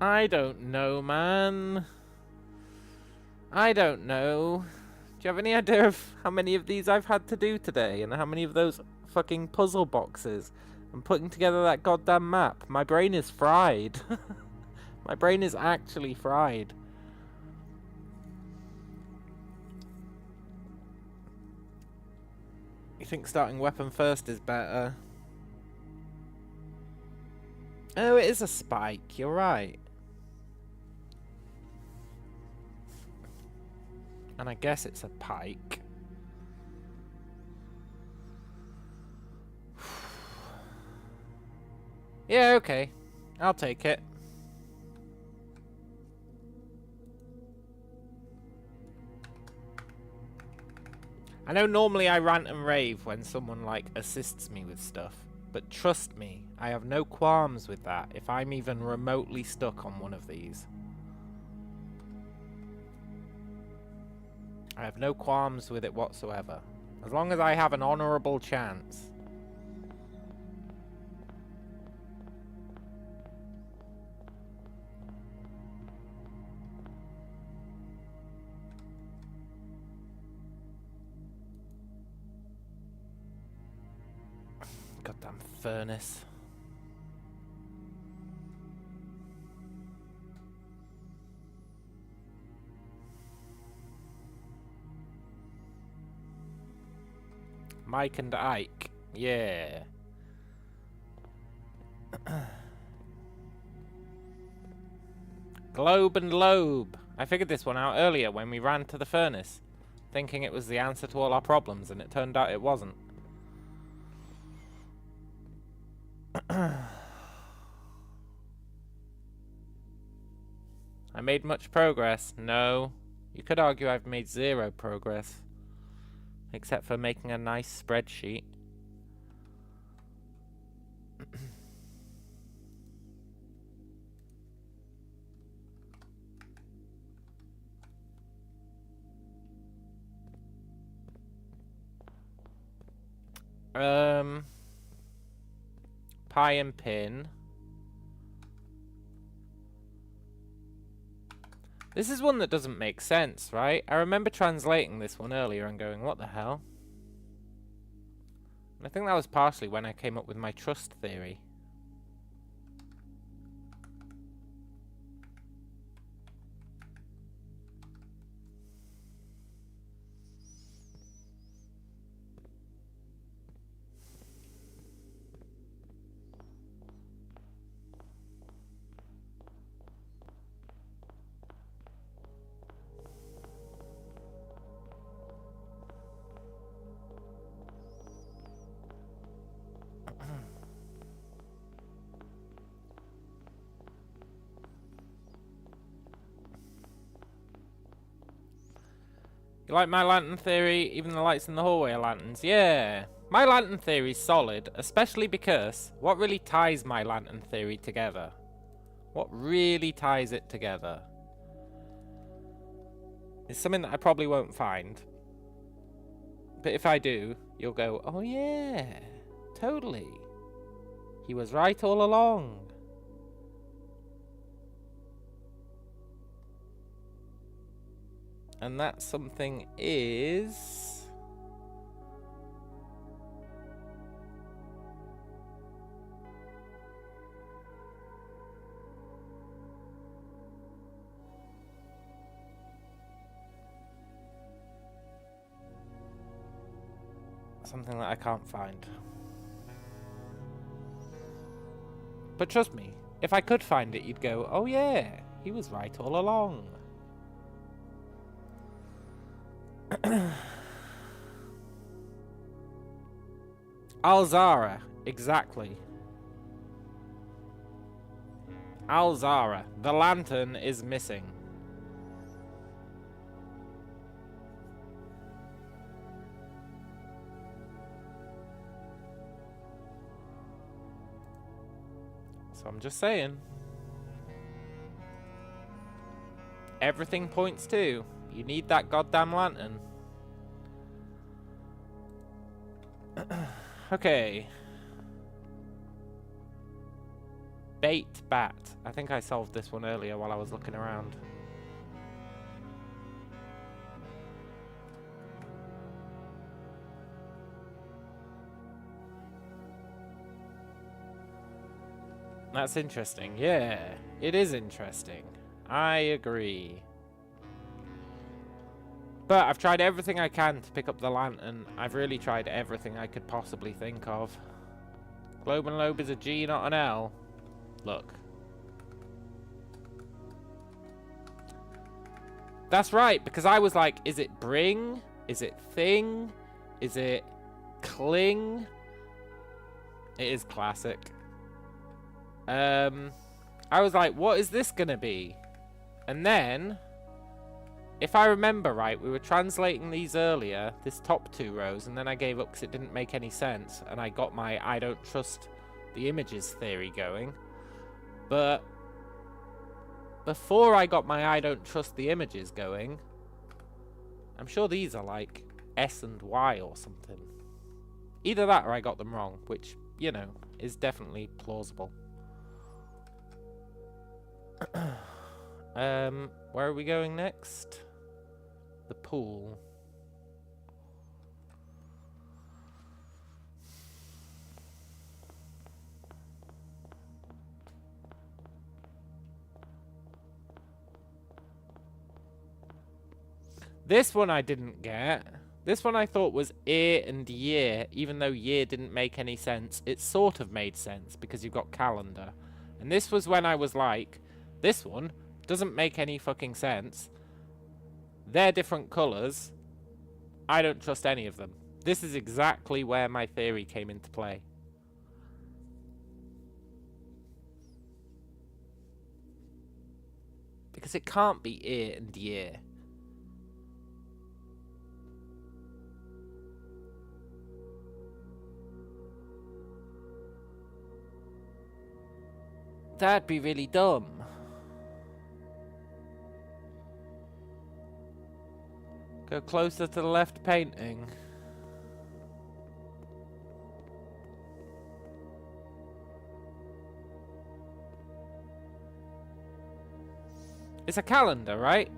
I don't know, man. I don't know. Do you have any idea of how many of these I've had to do today? And how many of those fucking puzzle boxes? I'm putting together that goddamn map. My brain is fried. My brain is actually fried. think starting weapon first is better. Oh, it is a spike. You're right. And I guess it's a pike. Yeah, okay. I'll take it. I know normally I rant and rave when someone, like, assists me with stuff. But trust me, I have no qualms with that if I'm even remotely stuck on one of these. I have no qualms with it whatsoever. As long as I have an honourable chance. Goddamn furnace. Mike and Ike. Yeah. Globe and lobe. I figured this one out earlier when we ran to the furnace, thinking it was the answer to all our problems, and it turned out it wasn't. I made much progress. No. You could argue I've made 0 progress. Except for making a nice spreadsheet. Pie and pin. This is one that doesn't make sense, right? I remember translating this one earlier and going, what the hell? And I think that was partially when I came up with my trust theory. You like my lantern theory? Even the lights in the hallway are lanterns. Yeah. My lantern theory's solid, especially because what really ties my lantern theory together? What really ties it together? Is something that I probably won't find. But if I do, you'll go, oh yeah, totally. He was right all along. And that something is... something that I can't find. But trust me, if I could find it, you'd go, oh yeah, he was right all along. Alzara, exactly. Alzara, the lantern is missing. So I'm just saying. Everything points to, you need that goddamn lantern. Okay. Bait bat. I think I solved this one earlier while I was looking around. That's interesting. Yeah, it is interesting. I agree. But I've tried everything I can to pick up the lantern. I've really tried everything I could possibly think of. Globe and lobe is a G, not an L. Look. That's right, because I was like, is it bring? Is it thing? Is it cling? It is classic. I was like, what is this gonna be? And then, if I remember right, we were translating these earlier, this top 2 rows, and then I gave up because it didn't make any sense, and I got my I don't trust the images theory going. But before I got my I don't trust the images going, I'm sure these are like S and Y or something. Either that or I got them wrong, which, you know, is definitely plausible. Where are we going next? The pool. This one I didn't get. This one I thought was ear and year, even though year didn't make any sense. It sort of made sense because you've got calendar. And this was when I was like, this one doesn't make any fucking sense. They're different colours. I don't trust any of them. This is exactly where my theory came into play. Because it can't be ear and year. That'd be really dumb. Go closer to the left painting. It's a calendar, right?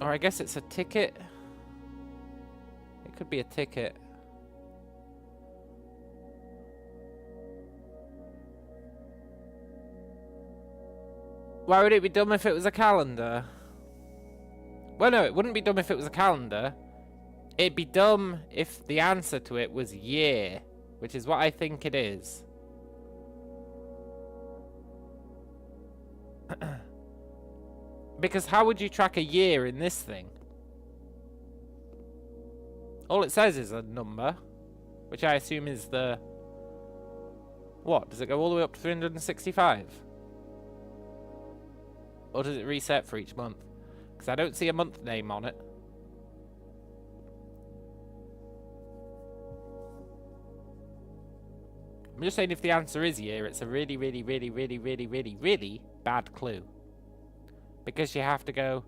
Or I guess it's a ticket. It could be a ticket. Why would it be dumb if it was a calendar? Well, no, it wouldn't be dumb if it was a calendar. It'd be dumb if the answer to it was year, which is what I think it is. Because how would you track a year in this thing? All it says is a number, which I assume is the... What? Does it go all the way up to 365? Or does it reset for each month? Because I don't see a month name on it. I'm just saying if the answer is year, it's a really, really, really, really, really, really, really bad clue. Because you have to go,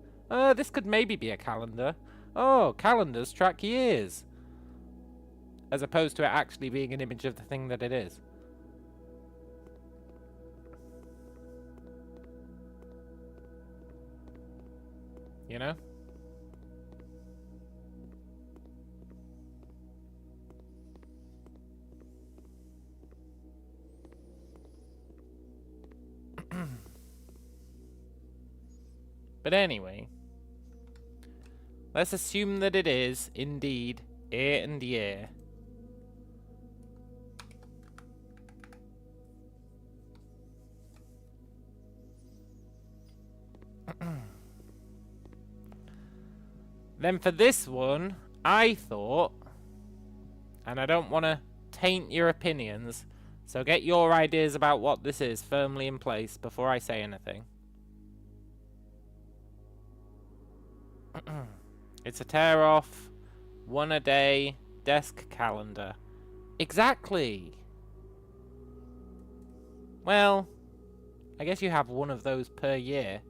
this could maybe be a calendar. Oh, calendars track years. As opposed to it actually being an image of the thing that it is. You know? But anyway, let's assume that it is indeed ear and year. Then for this one, I thought, and I don't want to taint your opinions, so get your ideas about what this is firmly in place before I say anything. It's a tear off, one a day, desk calendar. Exactly. Well, I guess you have one of those per year.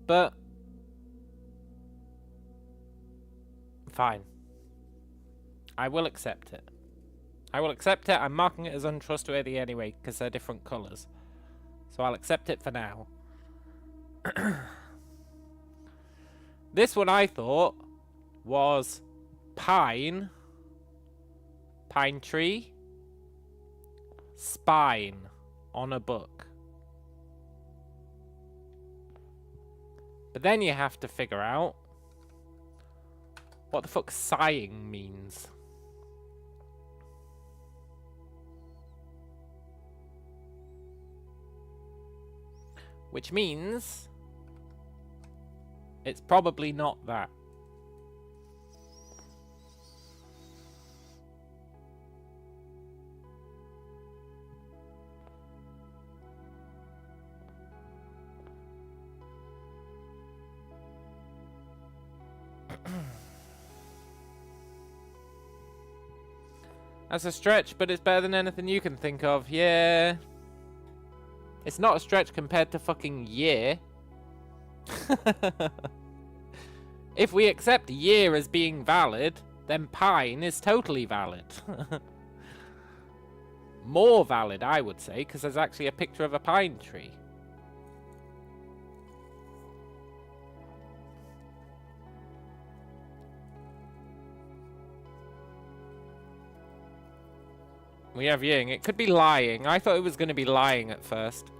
But fine. I will accept it. I will accept it. I'm marking it as untrustworthy anyway, because they're different colours. So I'll accept it for now. This one I thought was pine Pine tree. Spine on a book. But then you have to figure out what the fuck sighing means. Which means it's probably not that. That's a stretch, but it's better than anything you can think of. Yeah. It's not a stretch compared to fucking year. If we accept year as being valid, then pine is totally valid. More valid, I would say, because there's actually a picture of a pine tree. We have ying. It could be lying. I thought it was going to be lying at first.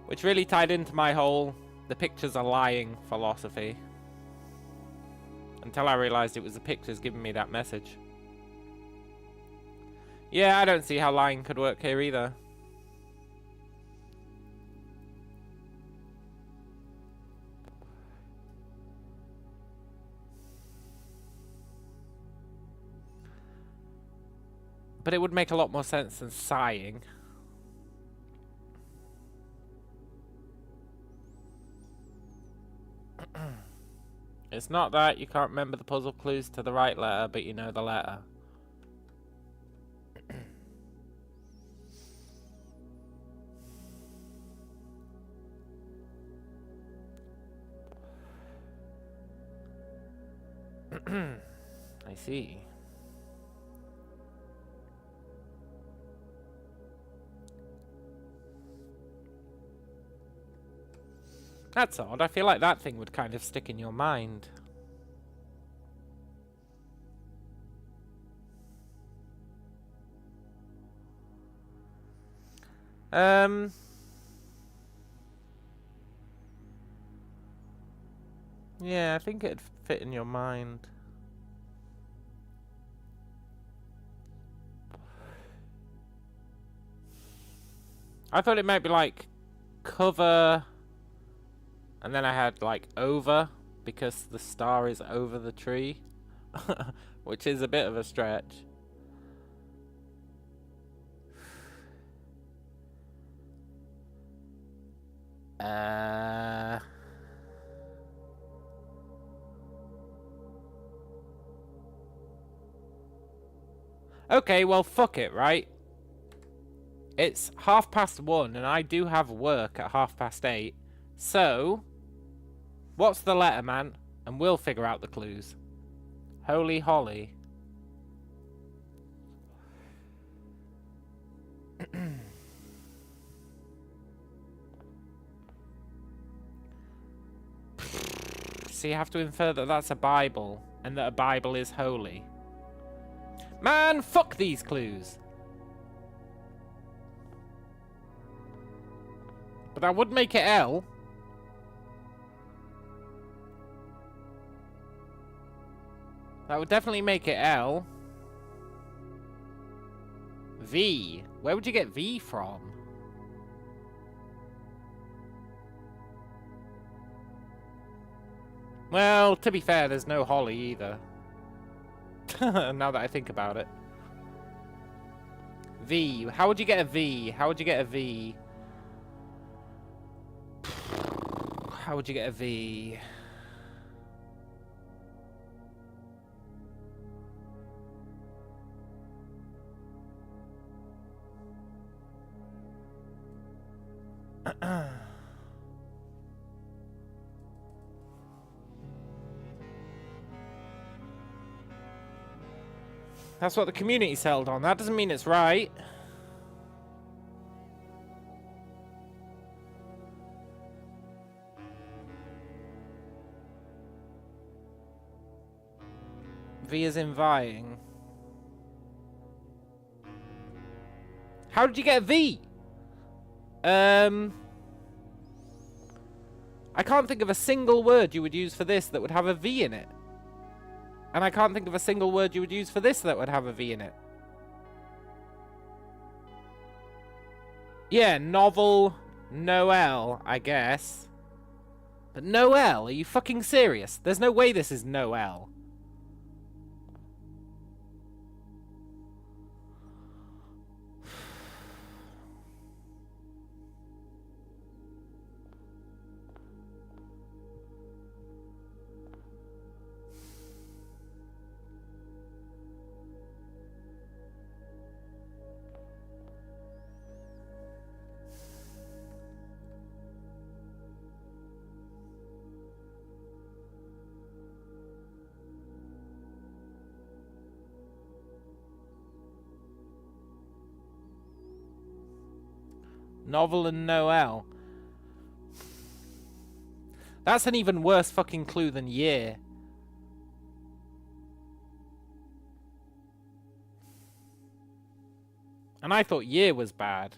Which really tied into my whole the pictures are lying philosophy. Until I realized it was the pictures giving me that message. Yeah, I don't see how lying could work here either. But it would make a lot more sense than sighing. It's not that you can't remember the puzzle clues to the right letter, but you know the letter. I see. That's odd. I feel like that thing would kind of stick in your mind. Yeah, I think it'd fit in your mind. I thought it might be like cover, and then I had like over, because the star is over the tree, which is a bit of a stretch. Okay, well, fuck it, right? It's 1:30 and I do have work at 8:30. So, what's the letter, man? And we'll figure out the clues. Holy Holly. So you have to infer that that's a Bible, and that a Bible is holy. Man, fuck these clues. But that would make it L. That would definitely make it L. V. Where would you get V from? Well, to be fair, there's no Holly either. Now that I think about it. V. How would you get a V? How would you get a V? How would you get a V? That's what the community settled on. That doesn't mean it's right. V is in vying. How did you get a V? I can't think of a single word you would use for this that would have a V in it. And I can't think of a single word you would use for this that would have a V in it. Yeah, novel, Noel, I guess. But Noel? Are you fucking serious? There's no way this is Noel. Novel and Noel. That's an even worse fucking clue than year. And I thought year was bad.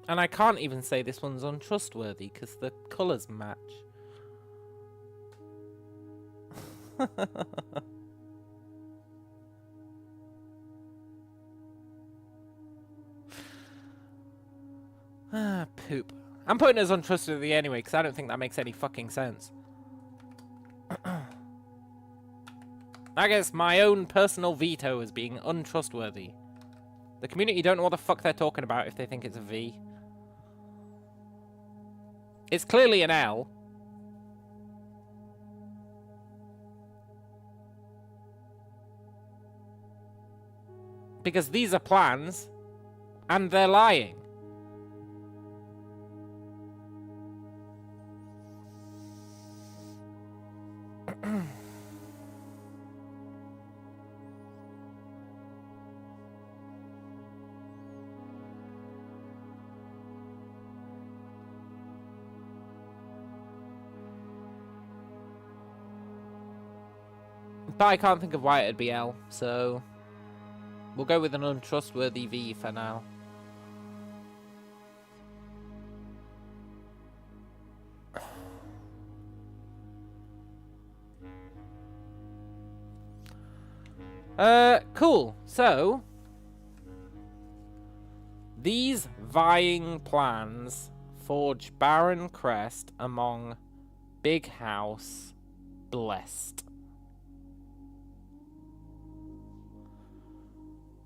And I can't even say this one's untrustworthy because the colours match. Poop. I'm putting it as untrustworthy anyway because I don't think that makes any fucking sense. I guess my own personal veto as being untrustworthy. The community don't know what the fuck they're talking about if they think it's a V. It's clearly an L. Because these are plans, and they're lying. But I can't think of why it'd be L, so we'll go with an untrustworthy V for now. Cool. So, these vying plans forge barren crest among big house blessed.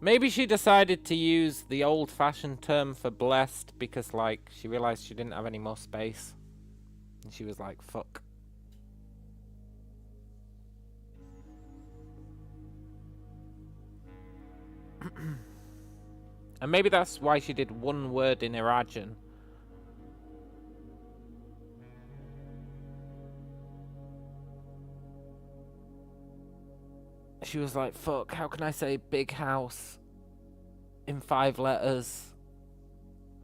Maybe she decided to use the old-fashioned term for blessed because, like, she realized she didn't have any more space. And she was like, fuck. And maybe that's why she did one word in Irajan. She was like, fuck, how can I say big house in 5 letters?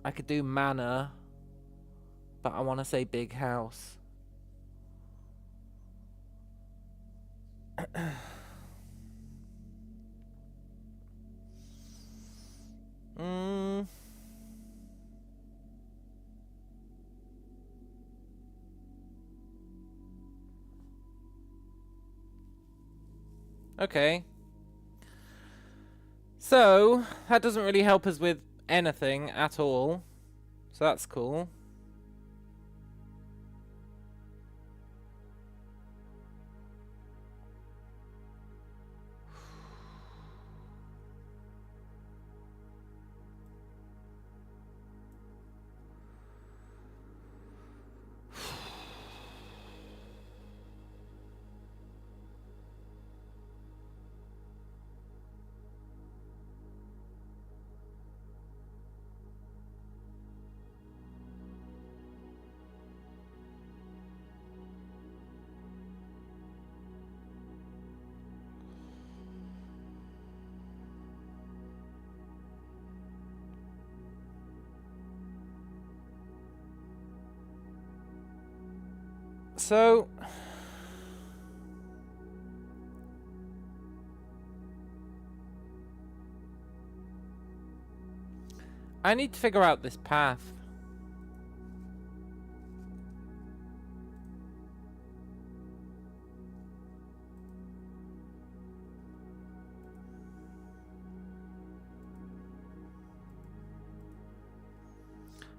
I could do manor, but I want to say big house. Okay. So, that doesn't really help us with anything at all. So that's cool. So... I need to figure out this path.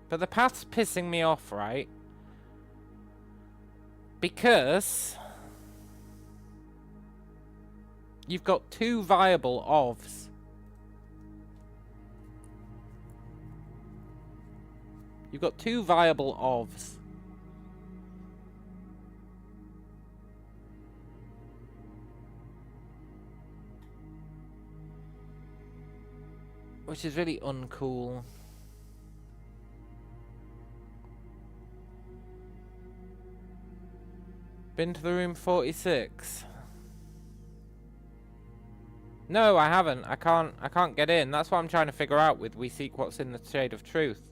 But the path's pissing me off, right? Because you've got two viable ofs. You've got two viable ofs. Which is really uncool. Been to the room 46. No, I haven't. I can't get in. That's what I'm trying to figure out with we seek what's in the shade of truth.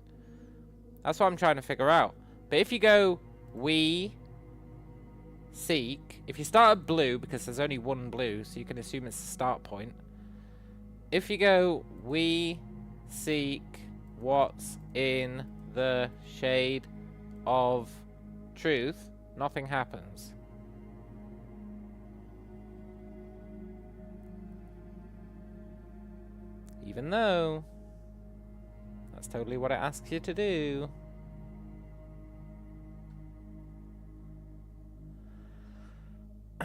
That's what I'm trying to figure out. But if you go we seek, if you start at blue, because there's only one blue, so you can assume it's the start point. If you go we seek what's in the shade of truth, nothing happens. Even though that's totally what it asks you to do.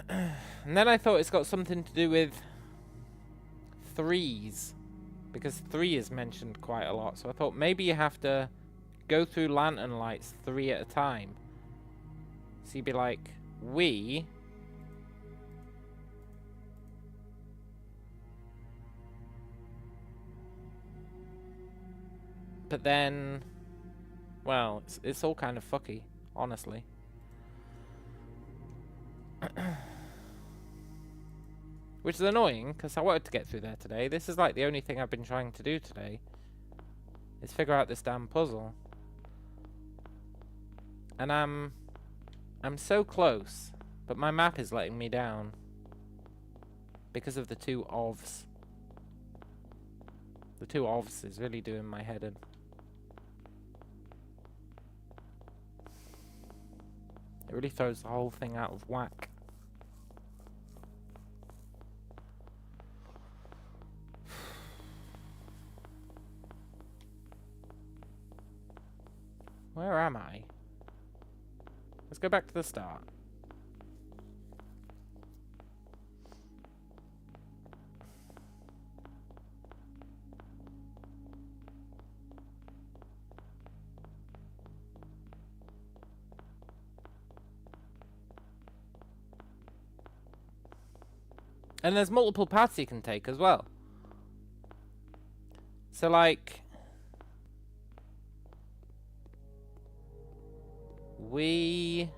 And then I thought it's got something to do with threes, because 3 is mentioned quite a lot. So I thought maybe you have to go through lantern lights 3 at a time. So you'd be like, we but then, well, it's all kind of fucky, honestly. Which is annoying, because I wanted to get through there today. This is like the only thing I've been trying to do today, is figure out this damn puzzle. And I'm so close, but my map is letting me down because of the two ofs. The two ofs is really doing my head in. It really throws the whole thing out of whack. Where am I? Let's go back to the start. And there's multiple paths you can take as well. So like, we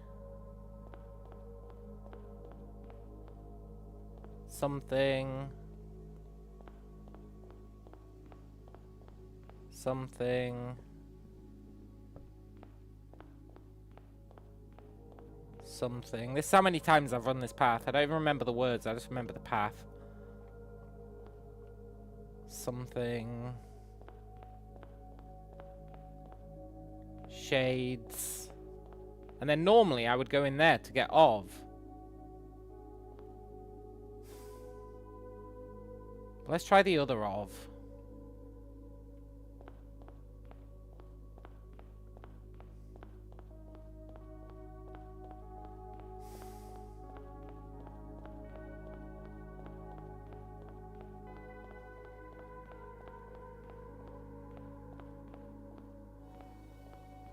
something something something. This is how many times I've run this path. I don't even remember the words, I just remember the path. Something shades. And then normally I would go in there to get of. Let's try the other of.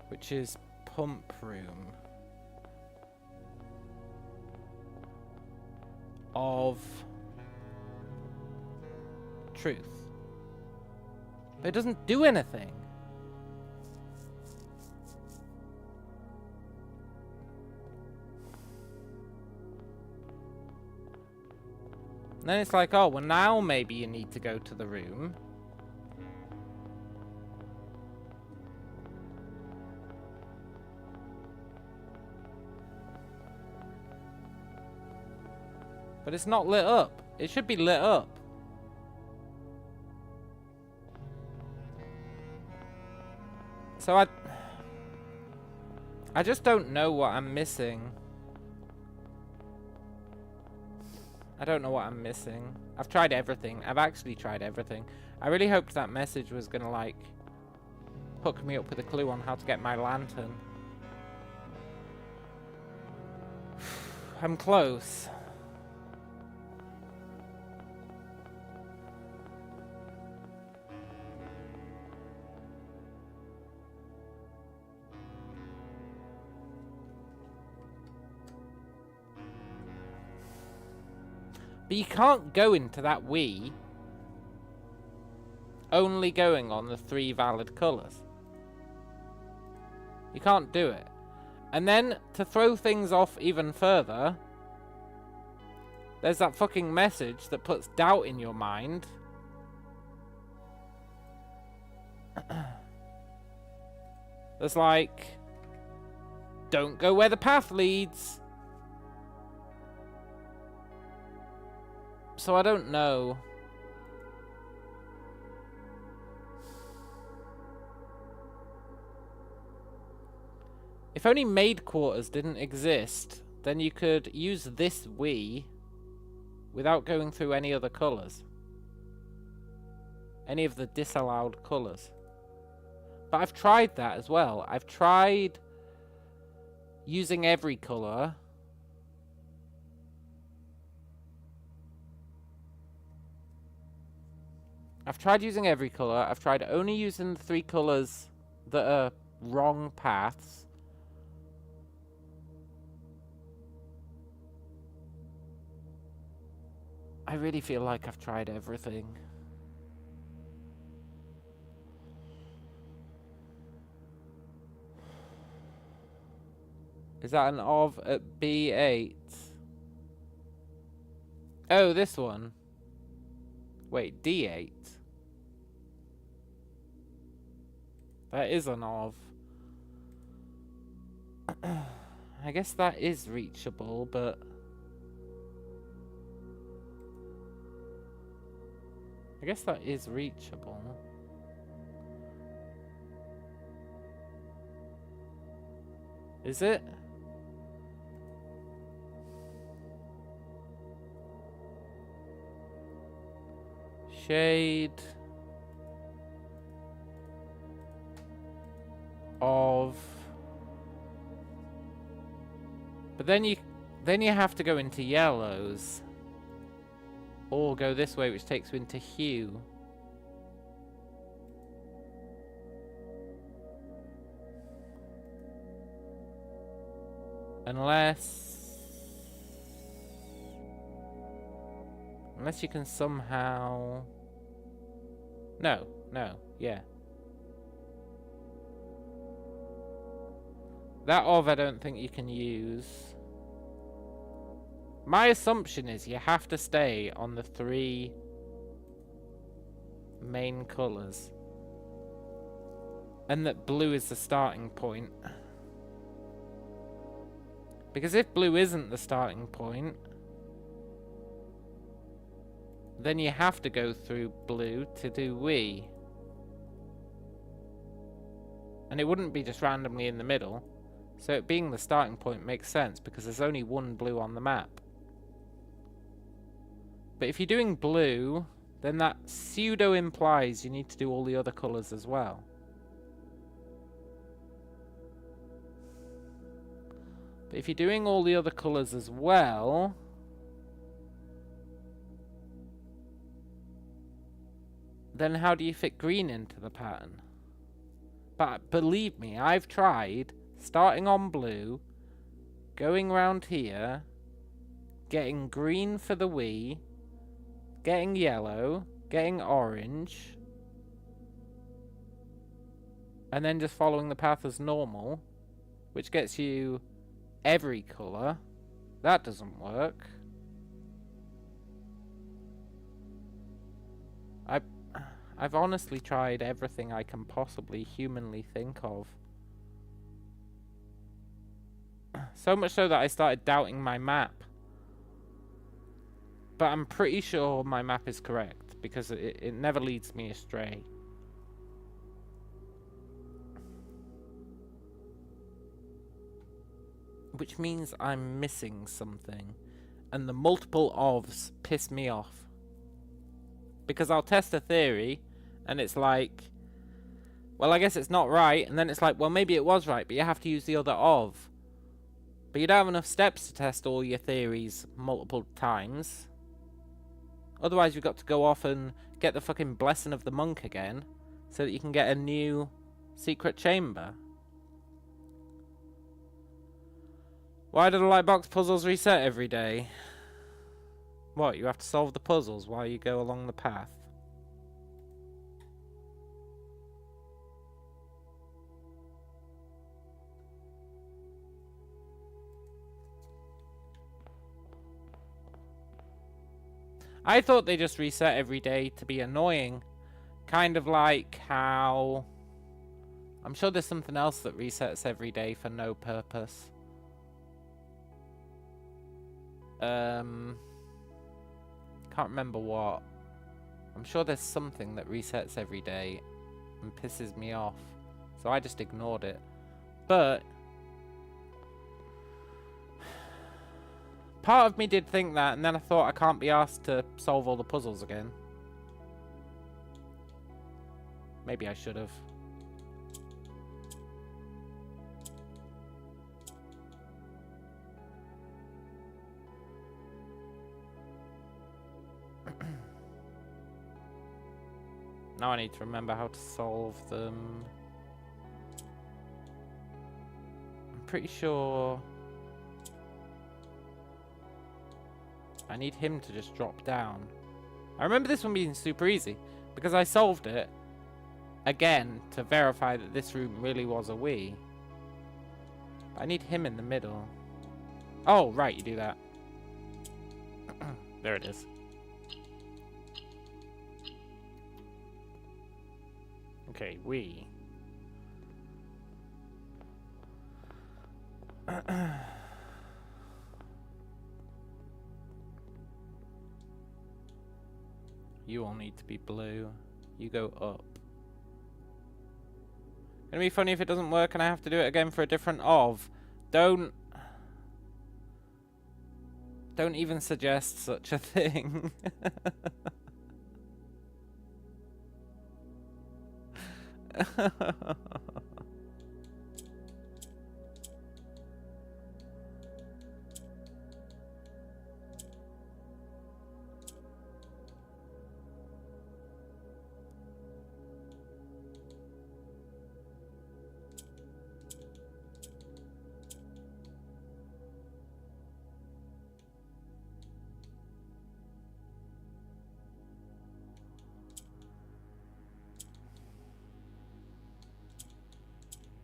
Which is pump room of truth. But it doesn't do anything. And then it's like, oh, well now maybe you need to go to the room. But it's not lit up. It should be lit up. So I just don't know what I'm missing. I don't know what I'm missing. I've tried everything. I've actually tried everything. I really hoped that message was gonna, like, hook me up with a clue on how to get my lantern. I'm close. But you can't go into that Wii only going on the 3 valid colours. You can't do it. And then, to throw things off even further, there's that fucking message that puts doubt in your mind. There's like, don't go where the path leads. So I don't know. If only maid quarters didn't exist, then you could use this Wii without going through any other colours. Any of the disallowed colours. But I've tried that as well. I've tried using every colour. I've tried using every colour. I've tried only using the 3 colours that are wrong paths. I really feel like I've tried everything. Is that an of at B8? Oh, this one. Wait, D8. That is an of. I guess that is reachable, but... I guess that is reachable. Is it? Shade of, but then you have to go into yellows or go this way, which takes you into hue. Unless you can somehow... No, yeah. That of I don't think you can use. My assumption is you have to stay on the 3 main colours. And that blue is the starting point. Because if blue isn't the starting point, then you have to go through blue to do Wii. And it wouldn't be just randomly in the middle. So it being the starting point makes sense because there's only 1 blue on the map. But if you're doing blue, then that pseudo implies you need to do all the other colours as well. But if you're doing all the other colours as well... then how do you fit green into the pattern? But believe me, I've tried starting on blue, going round here, getting green for the Wii, getting yellow, getting orange, and then just following the path as normal, which gets you every colour. That doesn't work. I've honestly tried everything I can possibly humanly think of. So much so that I started doubting my map. But I'm pretty sure my map is correct, because it never leads me astray. Which means I'm missing something. And the multiple ofs piss me off. Because I'll test a theory, and it's like, well, I guess it's not right. And then it's like, well, maybe it was right, but you have to use the other of. But you don't have enough steps to test all your theories multiple times. Otherwise, you've got to go off and get the fucking blessing of the monk again, so that you can get a new secret chamber. Why do the lightbox puzzles reset every day? What, you have to solve the puzzles while you go along the path? I thought they just reset every day to be annoying. Kind of like how... I'm sure there's something else that resets every day for no purpose. Can't remember what. I'm sure there's something that resets every day and pisses me off. So I just ignored it. But... part of me did think that, and then I thought I can't be asked to solve all the puzzles again. Maybe I should have. Now I need to remember how to solve them. I'm pretty sure... I need him to just drop down. I remember this one being super easy, because I solved it again to verify that this room really was a Wii. But I need him in the middle. Oh, right, you do that. There it is. Okay, Wii. You all need to be blue. You go up. Gonna be funny if it doesn't work and I have to do it again for a different of. Don't even suggest such a thing.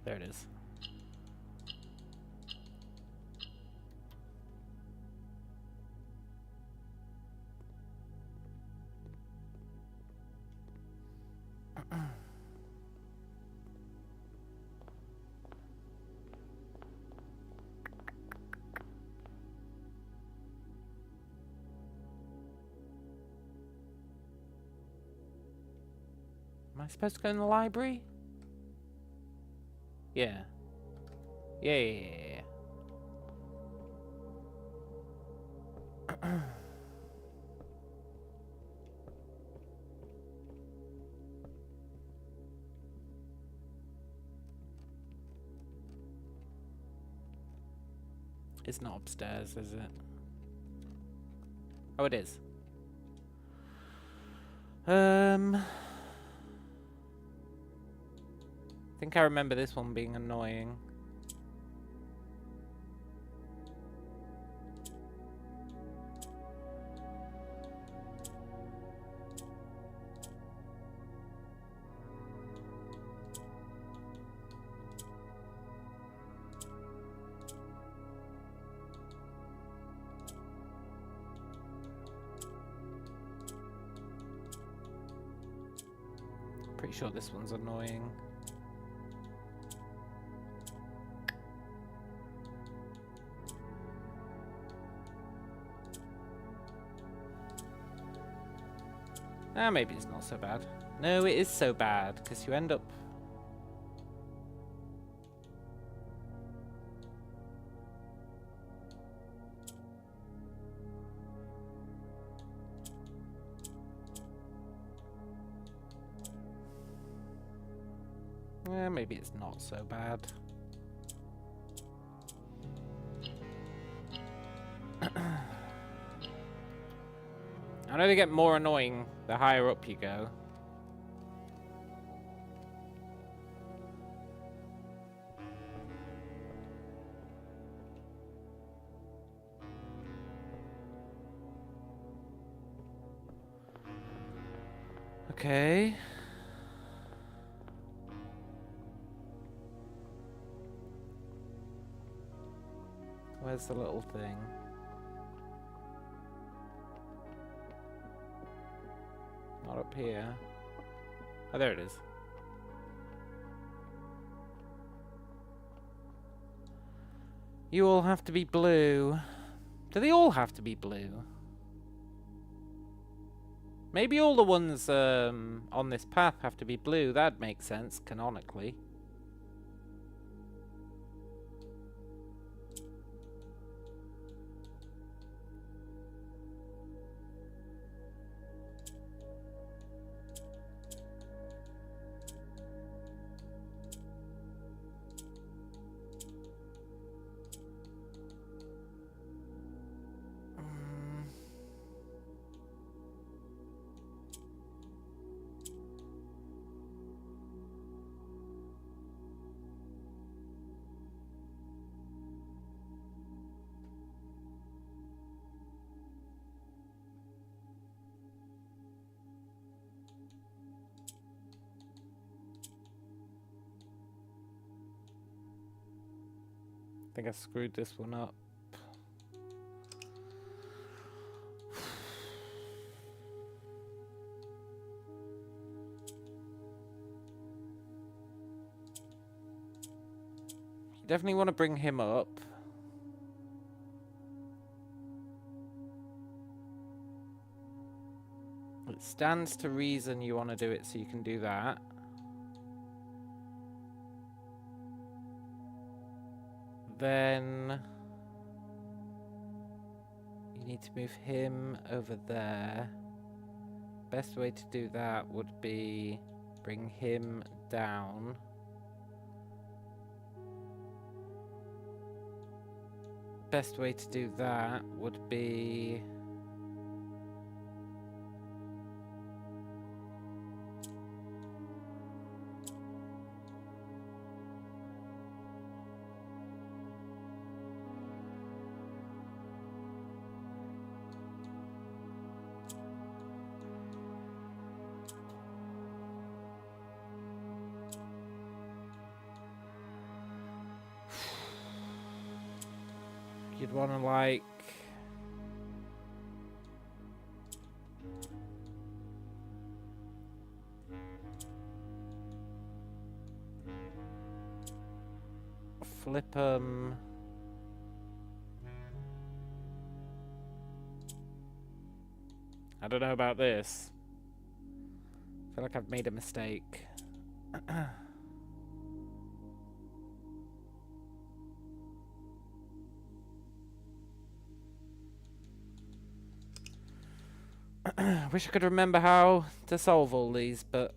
There it is. Am I supposed to go in the library? Yeah. Yeah. It's not upstairs, is it? Oh, it is. I think I remember this one being annoying. Pretty sure this one's annoying. Ah, maybe it's not so bad. No, it is so bad, because you end up... maybe it's not so bad. I know they get more annoying the higher up you go. Okay. Where's the little thing? Not up here. Oh, there it is. You all have to be blue. Do they all have to be blue? Maybe all the ones on this path have to be blue. That'd make sense, canonically. I think I screwed this one up. You definitely want to bring him up. It stands to reason you want to do it so you can do that. Then you need to move him over there. Best way to do that would be bring him down. Best way to do that would be you'd want to like flip them. I don't know about this. I feel like I've made a mistake. I wish I could remember how to solve all these, but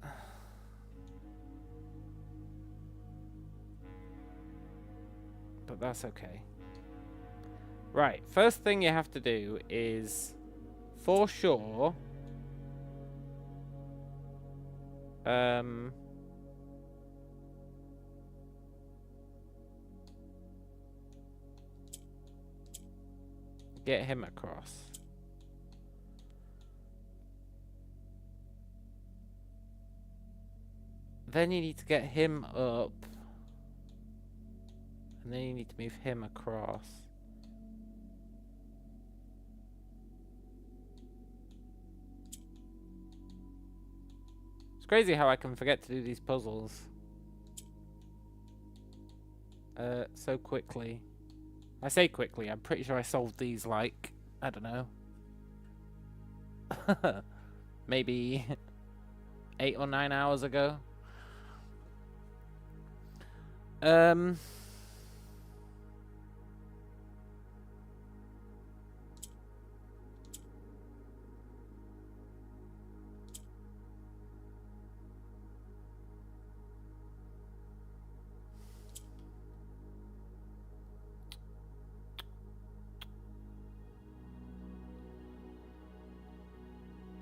that's okay. Right, first thing you have to do is, for sure, get him across. Then you need to get him up. And then you need to move him across. It's crazy how I can forget to do these puzzles so quickly. I say quickly, I'm pretty sure I solved these like, I don't know, maybe 8 or 9 hours ago.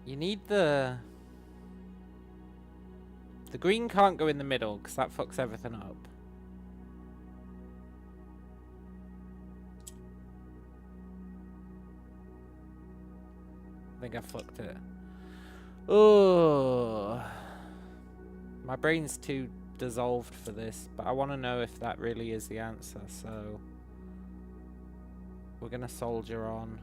You need the green can't go in the middle because that fucks everything up. I think I fucked it. Oh, my brain's too dissolved for this, but I want to know if that really is the answer, so we're gonna soldier on.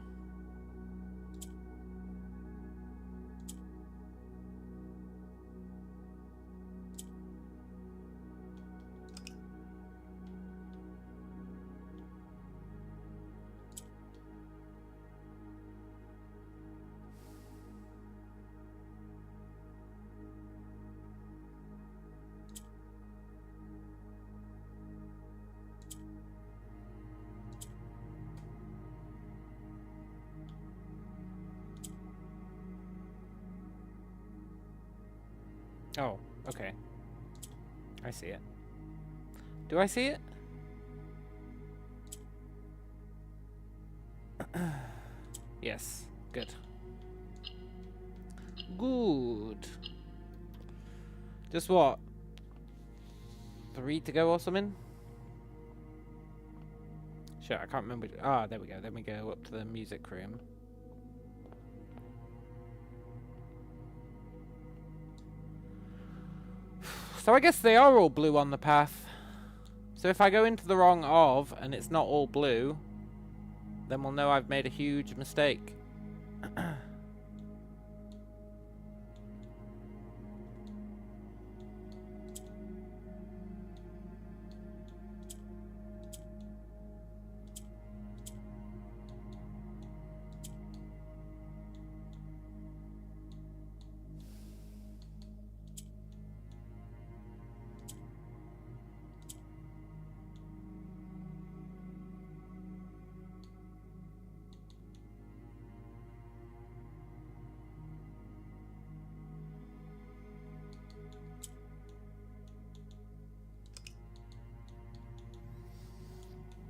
Oh, okay. I see it. Do I see it? Yes. Good. Good. Just what? 3 to go or something? Shit, I can't remember. Ah, there we go. Then we go up to the music room. So I guess they are all blue on the path. So if I go into the wrong of, and it's not all blue, then we'll know I've made a huge mistake.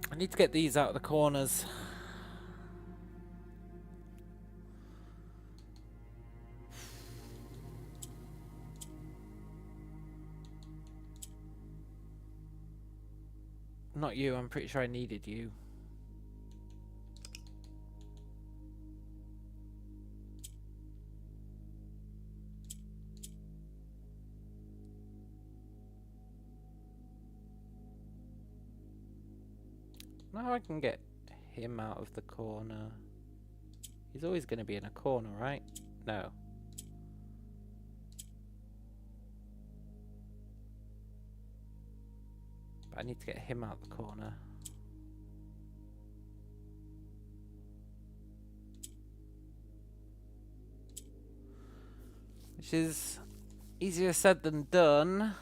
I need to get these out of the corners. Not you, I'm pretty sure I needed you. Now I can get him out of the corner. He's always going to be in a corner, right? No. But I need to get him out the corner. Which is easier said than done.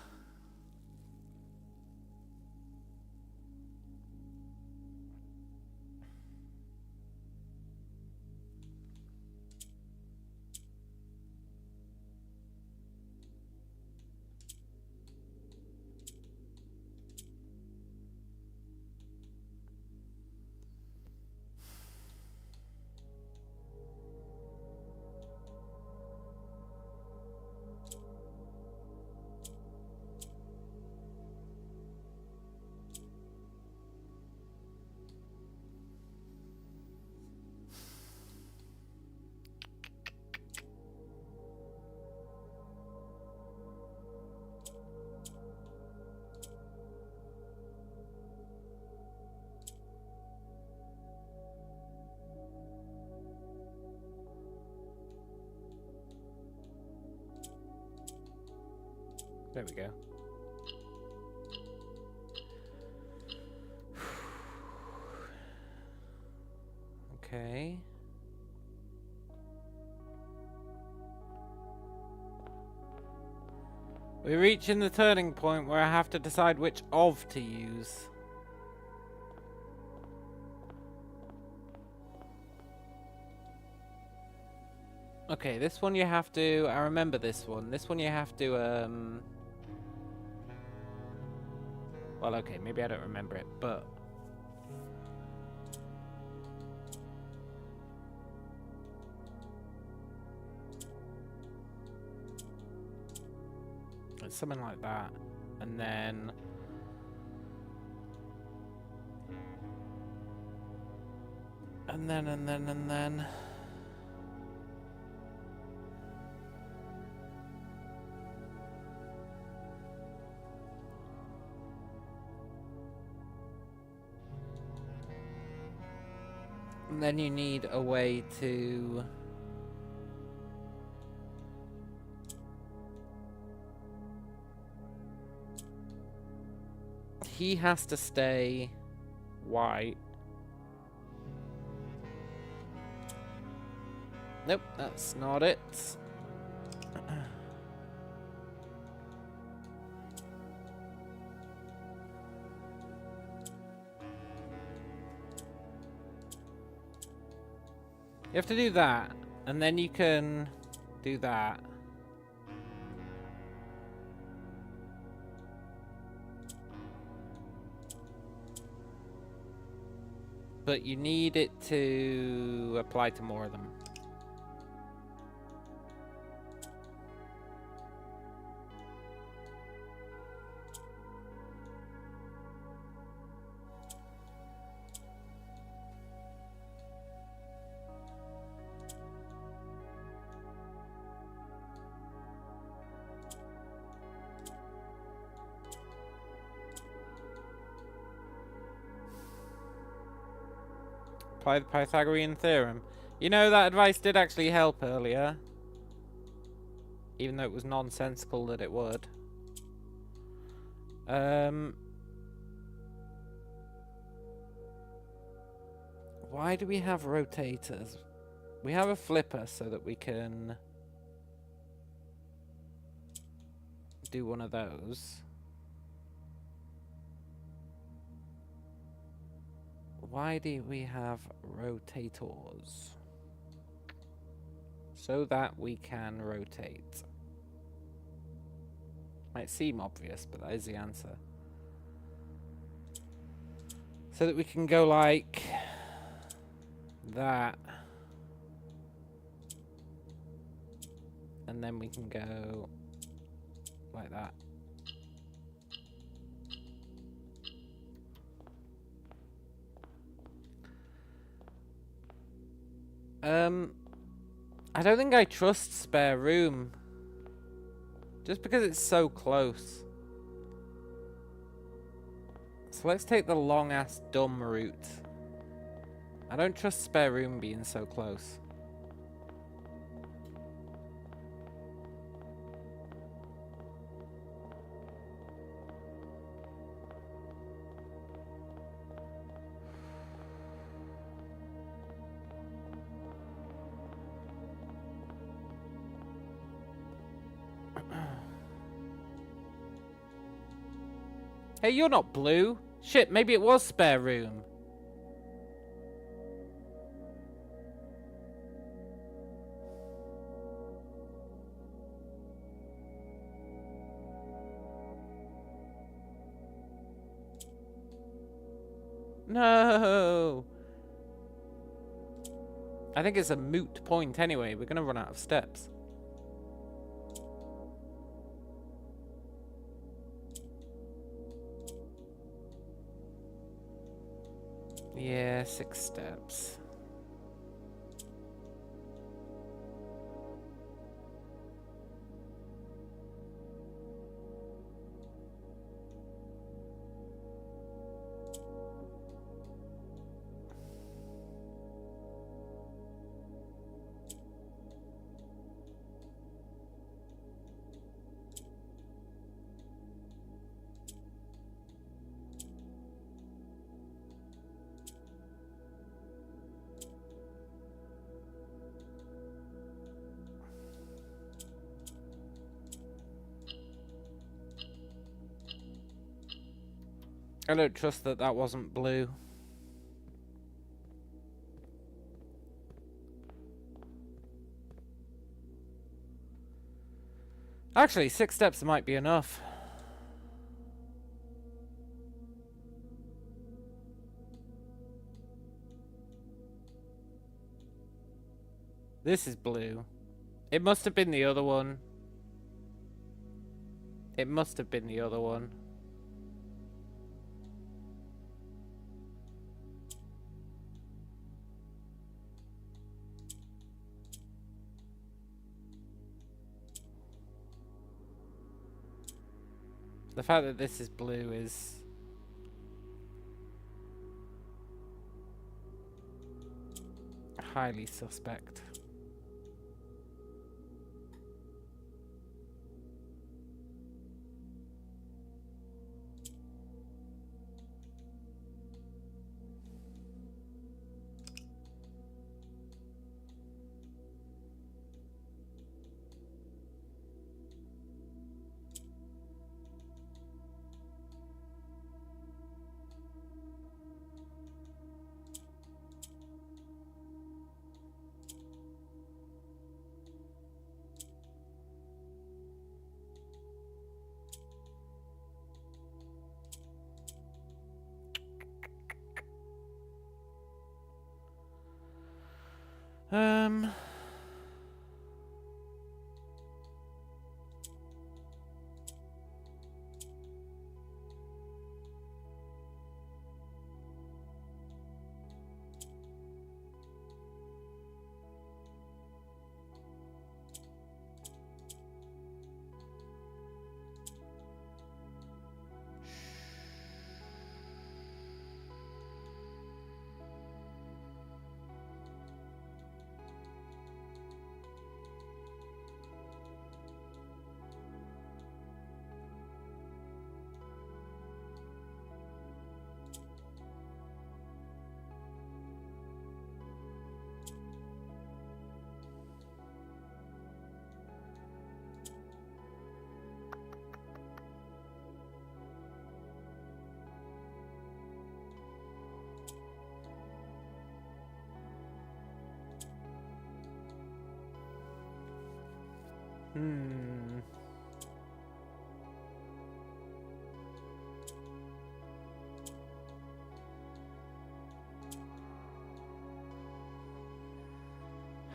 There we go. Okay. We're reaching the turning point where I have to decide which of to use. Okay, this one you have to... I remember this one. This one you have to, well, okay, maybe I don't remember it, but... It's something like that. And then... And then... And then you need a way to... He has to stay white. Nope, that's not it. You have to do that, and then you can do that. But you need it to apply to more of them. Apply the Pythagorean theorem. You know, that advice did actually help earlier. Even though it was nonsensical that it would. Why do we have rotators? We have a flipper so that we can do one of those. Why do we have rotators? So that we can rotate. Might seem obvious, but that is the answer. So that we can go like that. And then we can go like that. I don't think I trust spare room. Just because it's so close. So let's take the long-ass dumb route. I don't trust spare room being so close. Hey, you're not blue. Shit, maybe it was spare room. No. I think it's a moot point anyway. We're gonna run out of steps. Yeah, 6 steps. I don't trust that that wasn't blue. Actually, 6 steps might be enough. This is blue. It must have been the other one. It must have been the other one. The fact that this is blue is... highly suspect. Um...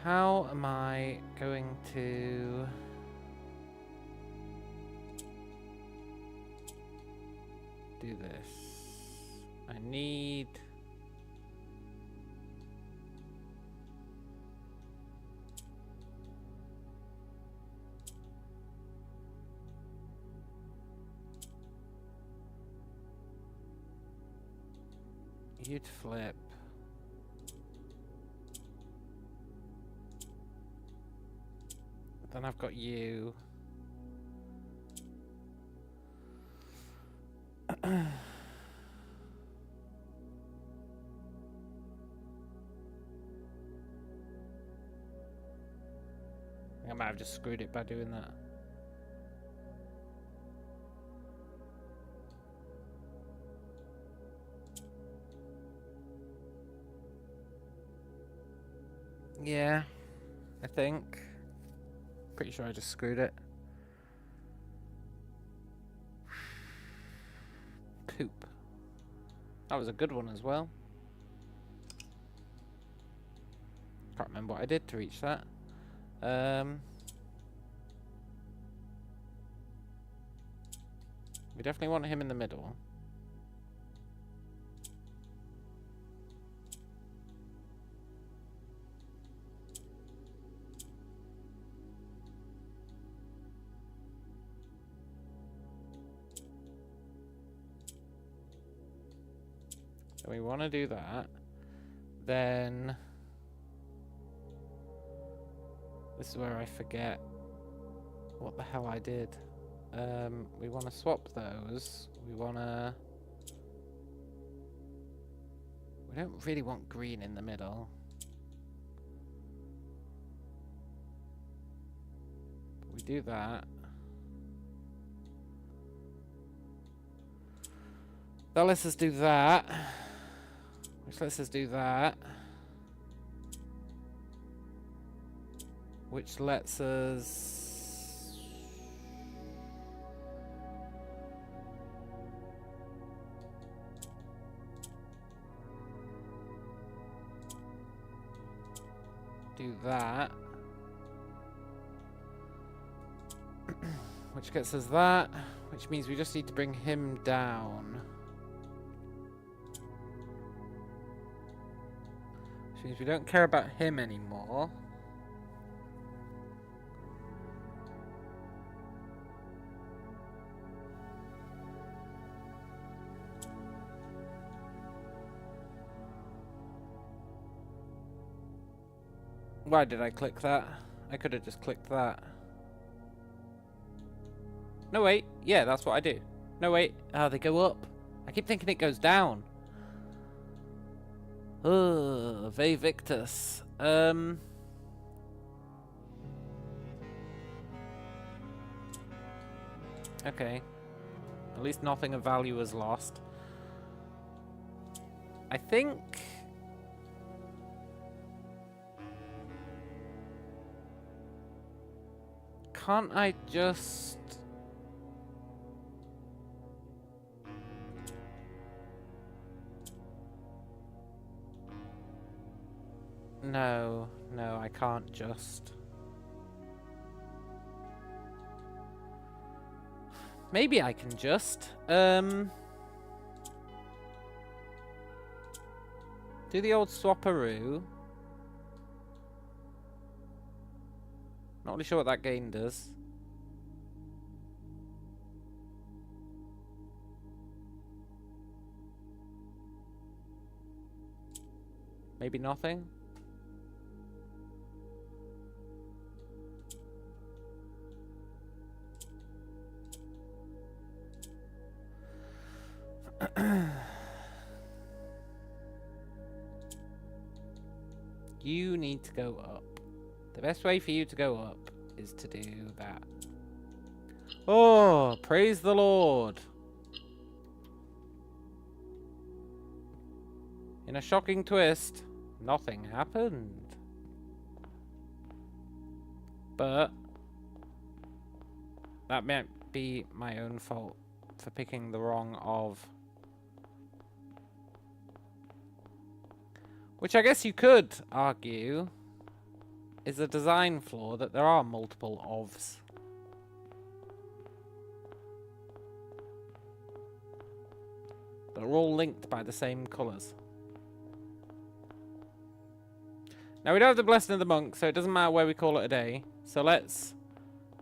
How am I going to... do this? I need... you'd flip. Then I've got you. I might have just screwed it by doing that. Yeah, I think. Pretty sure I just screwed it. Poop. That was a good one as well. Can't remember what I did to reach that. We definitely want him in the middle. So we want to do that. Then this is where I forget what the hell I did. We want to swap those. We don't really want green in the middle. But we do that. That lets us do that. Which lets us do that. Which lets us... do that. Which gets us that. Which means we just need to bring him down. Which means we don't care about him anymore. Why did I click that? I could have just clicked that. No, wait. Yeah, that's what I do. No, wait. Oh, they go up. I keep thinking it goes down. Ugh, Ve Victus. Okay. At least nothing of value is lost. I think... Can't I just... No, I can't just. Maybe I can just. Do the old swapperoo. Not really sure what that gain does. Maybe nothing. You need to go up. The best way for you to go up is to do that. Oh, praise the Lord. In a shocking twist, nothing happened. But that might be my own fault for picking the wrong of. Which I guess you could argue is a design flaw that there are multiple ofs. That are all linked by the same colours. Now we don't have the blessing of the monk, so it doesn't matter where we call it a day. So let's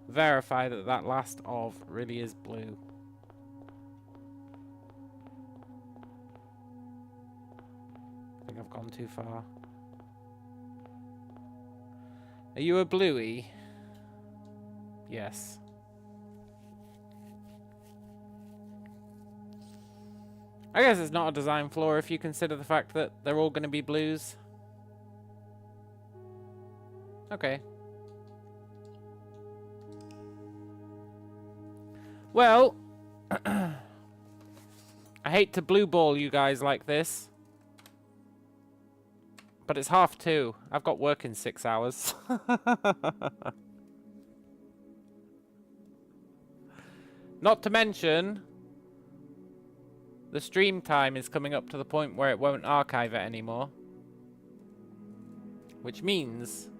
verify that that last of really is blue. I think I've gone too far. Are you a bluey? Yes. I guess it's not a design flaw if you consider the fact that they're all going to be blues. Okay. Well, I hate to blue ball you guys like this, but it's 2:30. I've got work in 6 hours. Not to mention, the stream time is coming up to the point where it won't archive it anymore. Which means,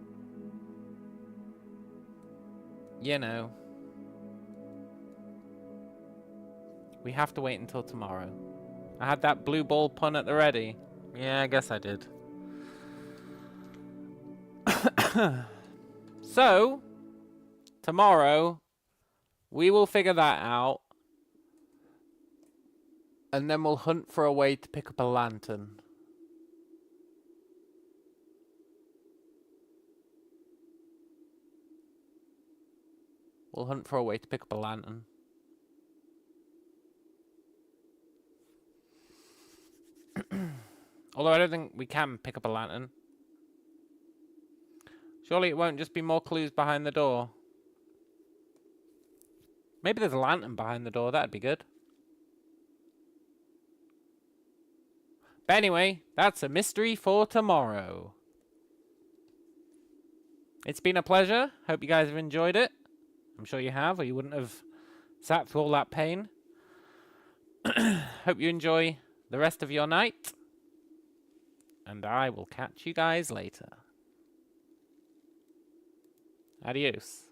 you know, we have to wait until tomorrow. I had that blue ball pun at the ready. Yeah, I guess I did. So, tomorrow, we will figure that out. And then we'll hunt for a way to pick up a lantern. We'll hunt for a way to pick up a lantern. Although I don't think we can pick up a lantern. Surely it won't just be more clues behind the door. Maybe there's a lantern behind the door. That'd be good. But anyway, that's a mystery for tomorrow. It's been a pleasure. Hope you guys have enjoyed it. I'm sure you have, or you wouldn't have sat through all that pain. Hope you enjoy the rest of your night. And I will catch you guys later. Adios.